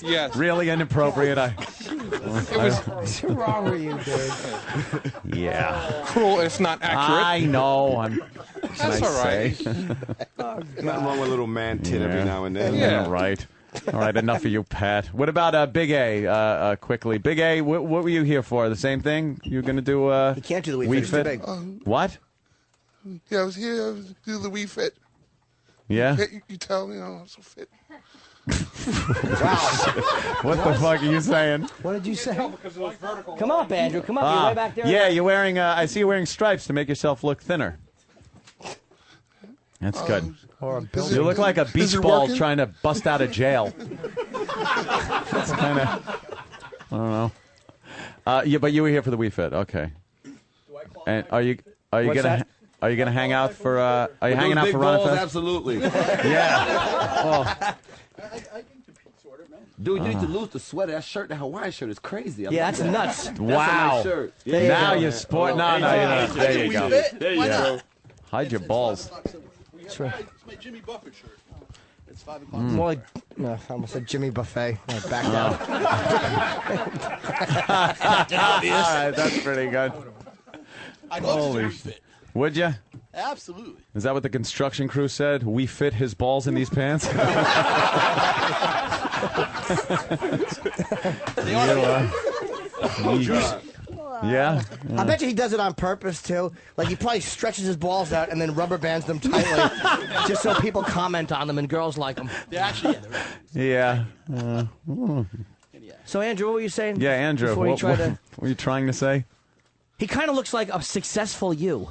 Yes. really inappropriate. What's wrong with you, dude? Yeah. Cruel if not accurate. I know. That's all right. Nothing wrong with a little man tit every now and then. Yeah. Right. All right, enough of you, Pat. What about Big A, quickly? Big A, what were you here for? The same thing? You going to do You can't do the Wii Fit. It's too big. What? Yeah, I was here. I was do the Wii Fit. Yeah? You tell me I'm so fit. What the fuck are you saying? What did you say? Come up, Andrew. Come up. You're way back there. Yeah, you're wearing, I see you wearing stripes to make yourself look thinner. That's good. Or a You look like a is beach it ball working? trying to bust out of jail. That's kind of, I don't know. Yeah, but you were here for the Wii Fit. Okay. And are you What's gonna that? are you gonna hang out for are you hanging out Big for Ron balls, Fest? absolutely. Yeah. Oh. Dude, you need to lose the sweater. That shirt, that Hawaiian shirt is crazy. I Yeah, love that's that. nuts. That's a Wow. nice shirt. Now you sport. No, no, you're not. There you go. There you go. Hide your balls. That's right. It's my Jimmy Buffett shirt. It's 5 o'clock. More like, no, I almost said Jimmy Buffet. I back down. All right, that's pretty good. I'd love Holy to do Fit. Would you? Absolutely. Is that what the construction crew said? We fit his balls in these pants? Yeah. I bet you he does it on purpose, too. Like, he probably stretches his balls out and then rubber bands them tightly just so people comment on them and girls like them. Yeah, actually, Yeah. So, Andrew, what were you saying? Yeah, Andrew, Before you what try to... were you trying to say? He kind of looks like a successful you.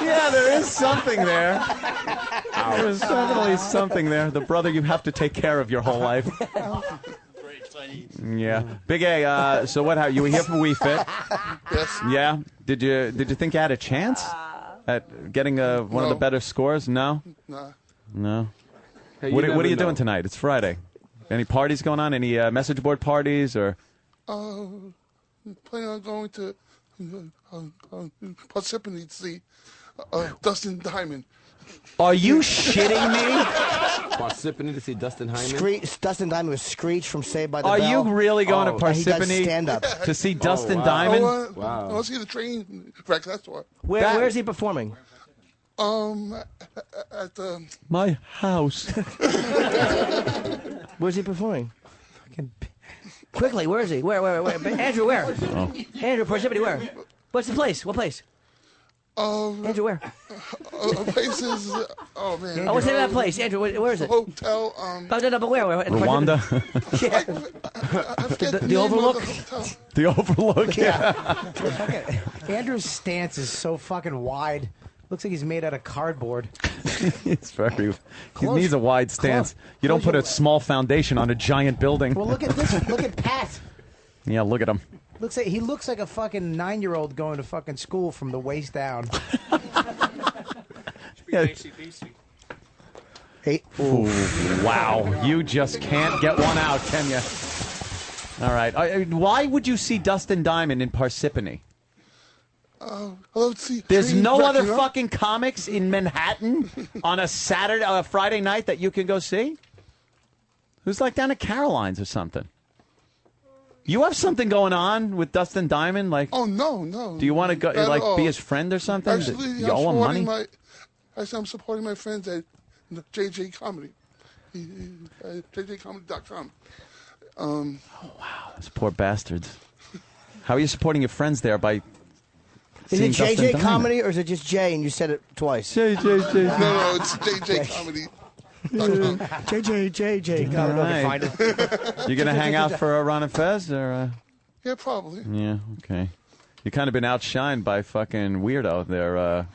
Yeah, there is something there. There's definitely something there. The brother you have to take care of your whole life. Yeah. Big A, so what, you were here for Wii Fit? Yes. Yeah. Did you think you had a chance at getting one of the better scores? No? Nah. No. Hey, What are never you know. doing tonight? It's Friday. Any parties going on? Any message board parties or? Planning on going to Parsippany to see Dustin Diamond. Are you shitting me? Parsippany to see Dustin Hyman. Dustin Diamond was Screech from Saved by the Are Bell. you really going to And he does Parsippany stand-up. to see Dustin wow. Diamond? I Wow. want to see the train wreck. That's why. Where is he performing? At the My house. Where's he performing? Quickly, where is he? Where? Andrew, where? Oh. Andrew, Parsippany, where? What's the place? What place? Andrew, where? places. Oh man. Oh, what's the name of that place? Andrew, where is it? Hotel. No, but where? In Rwanda. Yeah. The Overlook? The Overlook. Yeah. Andrew's stance is so fucking wide. Looks like he's made out of cardboard. It's very. He needs a wide stance. You don't put a small foundation on a giant building. Well, look at this. Look at Pat. Yeah, look at him. He looks like a fucking 9-year-old going to fucking school from the waist down. Yeah. Hey, Ooh, wow. You just can't get one out, can you? All right. Why would you see Dustin Diamond in Parsippany? Let's see. There's Train no wreck, other you know? fucking comics in Manhattan on a Friday night that you can go see? Who's like down at Caroline's or something? You have something going on with Dustin Diamond? Like, Oh, no. do you want to go, Not at like, all. be his friend or something? Actually, you owe him money? I'm supporting my friends at JJ Comedy. JJComedy.com. Oh, wow. Those poor bastards. How are you supporting your friends there by Is seeing it Dustin JJ Diamond? Comedy or is it just J and you said it twice? No, it's JJ Comedy. JJ All Comedy. right. Find it. You going to hang out for Ron and Fez? Or, Yeah, probably. Yeah, okay. You kind of been outshined by fucking Weirdo there,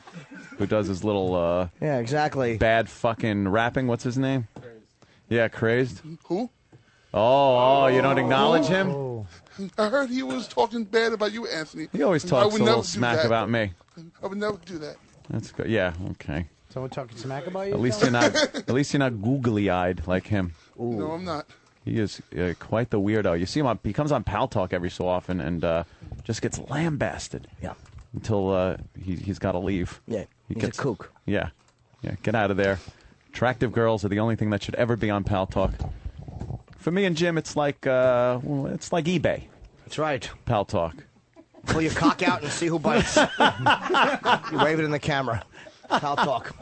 who does his little Yeah, exactly. bad fucking rapping. What's his name? Yeah, Crazed. Who? Oh, you don't acknowledge him? I heard he was talking bad about you, Anthony. He always I talks would a little never do smack that. about me. I would never do that. That's good. Yeah, okay. Someone talking smack about you? At least you're not googly-eyed like him. No, I'm not. He is quite the weirdo. You see him he comes on Pal Talk every so often and just gets lambasted. Yeah. Until he's got to leave. Yeah, He he's gets a kook. Yeah, get out of there. Attractive girls are the only thing that should ever be on Pal Talk. For me and Jim, it's like eBay. That's right. Pal Talk. Pull your cock out and see who bites. You wave it in the camera. Pal Talk.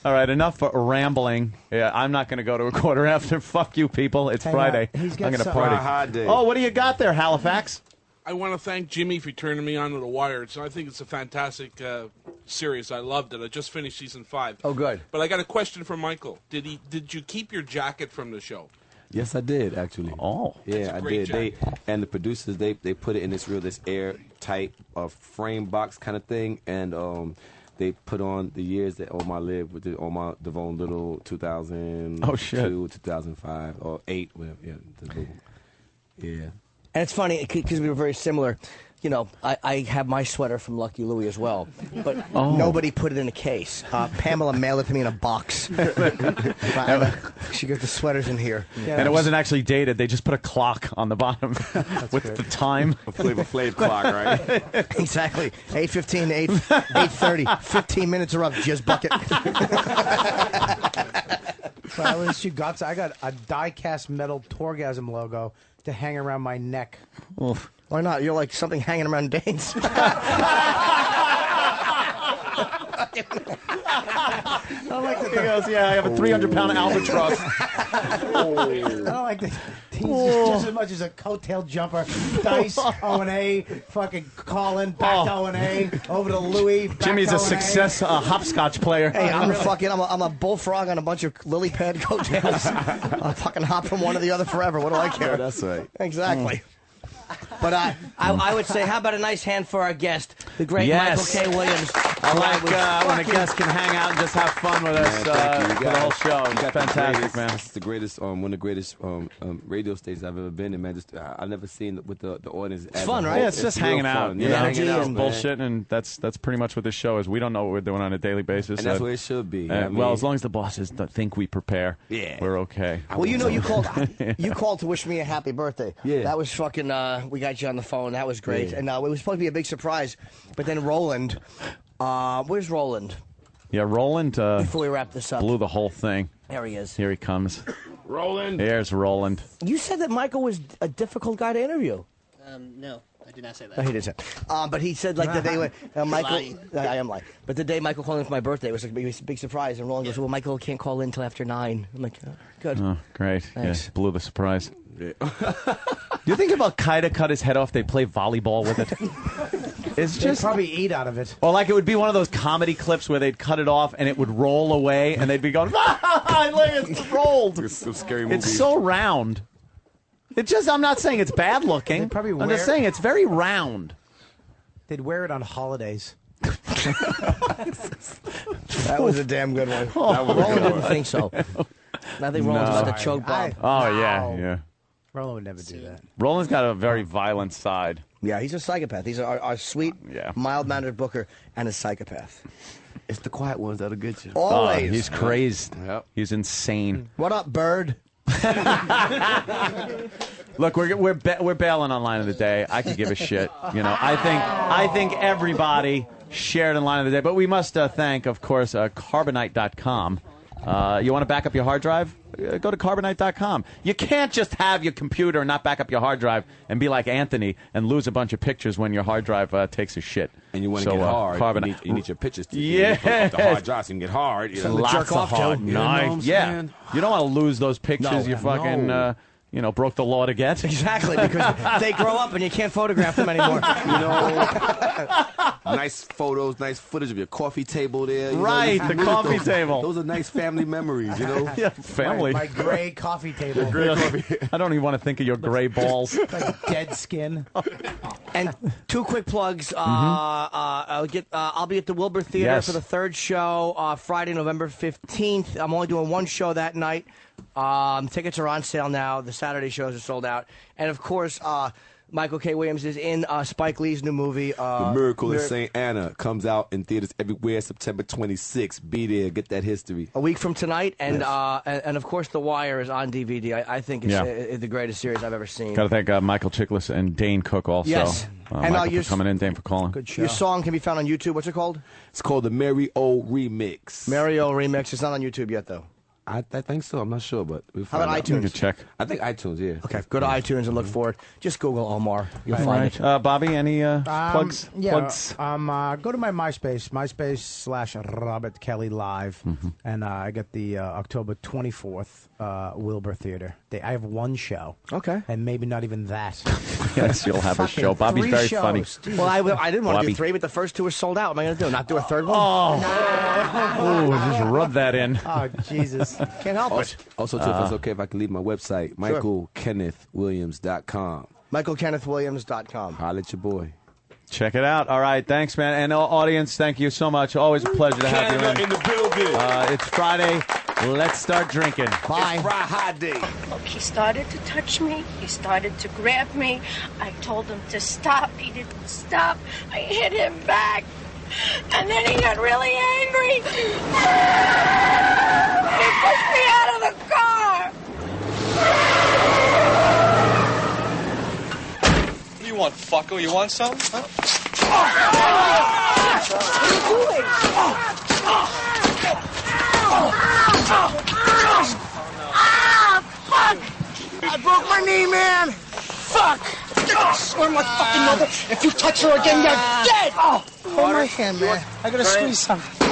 All right, enough rambling. Yeah, I'm not going to go to a quarter after. Fuck you, people. It's Friday. I'm going to party. Oh, what do you got there, Halifax? I want to thank Jimmy for turning me on to The Wired. So I think it's a fantastic series. I loved it. I just finished season 5. Oh, good. But I got a question for Michael. Did you keep your jacket from the show? Yes, I did actually. Oh, yeah, I did. Jacket. And the producers they put it in this airtight frame box kind of thing, and they put on the years that Omar lived with Omar Devon Little 2002, Oh, shit. 2005 or 8, whatever. Yeah, the little, yeah. And it's funny because we were very similar. You know, I have my sweater from Lucky Louie as well, but nobody put it in a case. Pamela mailed it to me in a box. She got the sweaters in here. Yeah, and it wasn't actually dated. They just put a clock on the bottom with the time. A Flavor Flav clock, right? Exactly. 8:15, 8:30. 15 minutes are up. Jizz bucket. So at least you got. I got a die-cast metal Torgasm logo to hang around my neck. Oof. Why not? You're like something hanging around Dane's. I like that. He goes, yeah, I have a 300-pound albatross. I don't like the tease just as much as a coattail jumper. Dice, O&A, fucking Colin, back to O&A, over to Louis. Jimmy's a success hopscotch player. Hey, I'm a bullfrog on a bunch of lily pad coattails. I'll fucking hop from one to the other forever. What do I care? Yeah, that's right. Exactly. But I would say, how about a nice hand for our guest, the great Yes. Michael K. Williams. I like when a guest can hang out and just have fun with us for the whole show. It's fantastic, man. It's the greatest, one of the greatest radio stations I've ever been in, man. Just I've never seen with the audience. It's fun, right? Yeah, it's just hanging out. Fun. You Yeah, know, hanging out, just man. bullshit, and that's pretty much what this show is. We don't know what we're doing on a daily basis. And that's what it should be. Well, as long as the bosses think we prepare, we're okay. Well, you know, you called to wish me a happy birthday. Yeah. That was fucking. We got you on the phone. That was great, Yeah. and it was supposed to be a big surprise, but then Roland. Where's Roland? Yeah, Roland Before we wrap this up, blew the whole thing. there he is. Here he comes. Roland. Here's Roland. You said that Michael was a difficult guy to interview. No, I did not say that. No, he didn't say. But he said like the day when Michael. Lying. I am lying. But the day Michael called in for my birthday it was like a big surprise, and Roland goes, "Well, Michael can't call in until after 9." I'm like, oh, "Good." Oh, great. Thanks. Yeah, blew the surprise. Do you think if Al Qaeda cut his head off, they'd play volleyball with it? It's They'd just probably eat out of it. Or like it would be one of those comedy clips where they'd cut it off and it would roll away and they'd be going, look, it's rolled. It's a scary movie. It's so round. I'm not saying it's bad looking. They'd probably I'm just saying it's very round. They'd wear it on holidays. That was a damn good one. Roland didn't think so. I think Roland's about to choke Bob. Oh, yeah. Roland would never do that. Roland's got a very violent side. Yeah, he's a psychopath. He's our sweet, mild-mannered booker and a psychopath. It's the quiet ones that'll get you. Always. He's crazed. Yep. He's insane. What up, bird? Look, we're bailing on line of the day. I could give a shit. You know, I think everybody shared in line of the day, but we must thank, of course, Carbonite.com. You want to back up your hard drive? Go to Carbonite.com. You can't just have your computer and not back up your hard drive and be like Anthony and lose a bunch of pictures when your hard drive takes a shit. And you want to get hard. Carbonite. You need your pictures to get off the hard drive so you can get hard. You know? Lots of hard. Nice. Yeah. You don't want to lose those pictures you fucking... broke the law to get. Exactly, because they grow up and you can't photograph them anymore. Nice photos, nice footage of your coffee table there. Right, the coffee table. Those are nice family memories, Yeah, family. My gray coffee table. I don't even want to think of your gray balls. Like dead skin. And 2 quick plugs. I'll be at the Wilbur Theater for the 3rd show Friday, November 15th. I'm only doing 1 show that night. Tickets are on sale now. The Saturday shows are sold out. And, of course, Michael K. Williams is in Spike Lee's new movie. The Miracle of St. Anna comes out in theaters everywhere September 26th. Be there. Get that history. A week from tonight. And, and of course, The Wire is on DVD. I think it's the greatest series I've ever seen. Got to thank Michael Chiklis and Dane Cook also. Yes. And Michael for coming in, Dane for calling. Good show. Your song can be found on YouTube. What's it called? It's called the Mary O Remix. Mary O Remix. It's not on YouTube yet, though. I think so. I'm not sure, but we'll how find about out. iTunes? You can check. I think iTunes, yeah. Okay, go to iTunes and look for it. Just Google Omar. You'll All find right. it. Bobby, any plugs? Yeah. Plugs? Go to my MySpace, MySpace/Robert Kelly Live, and I got the October 24th Wilbur Theater. I have 1 show. Okay. And maybe not even that. Yes, you'll have a show. Bobby's 3 very shows. funny. Jesus. Well, I didn't want to do Bobby. 3, but the first 2 are sold out. What am I going to do? Not do a 3rd one? Oh, just rub that in. Oh, Jesus. Can't help it. Also, too, if it's okay if I can leave my website, MichaelKennethWilliams.com. MichaelKennethWilliams.com. Holla at your boy. Check it out. All right. Thanks, man. And audience, thank you so much. Always a pleasure to have you in the building. It's Friday. Let's start drinking. Bye. Friday. Look, he started to touch me. He started to grab me. I told him to stop. He didn't stop. I hit him back. And then he got really angry. He pushed me out of the car. What do you want, fucker? You want some? Huh? What are you doing? Fuck! I broke my knee, man. Fuck! I swear my fucking mother, if you touch her again, you're dead! Oh, hold my hand, man. I gotta squeeze something.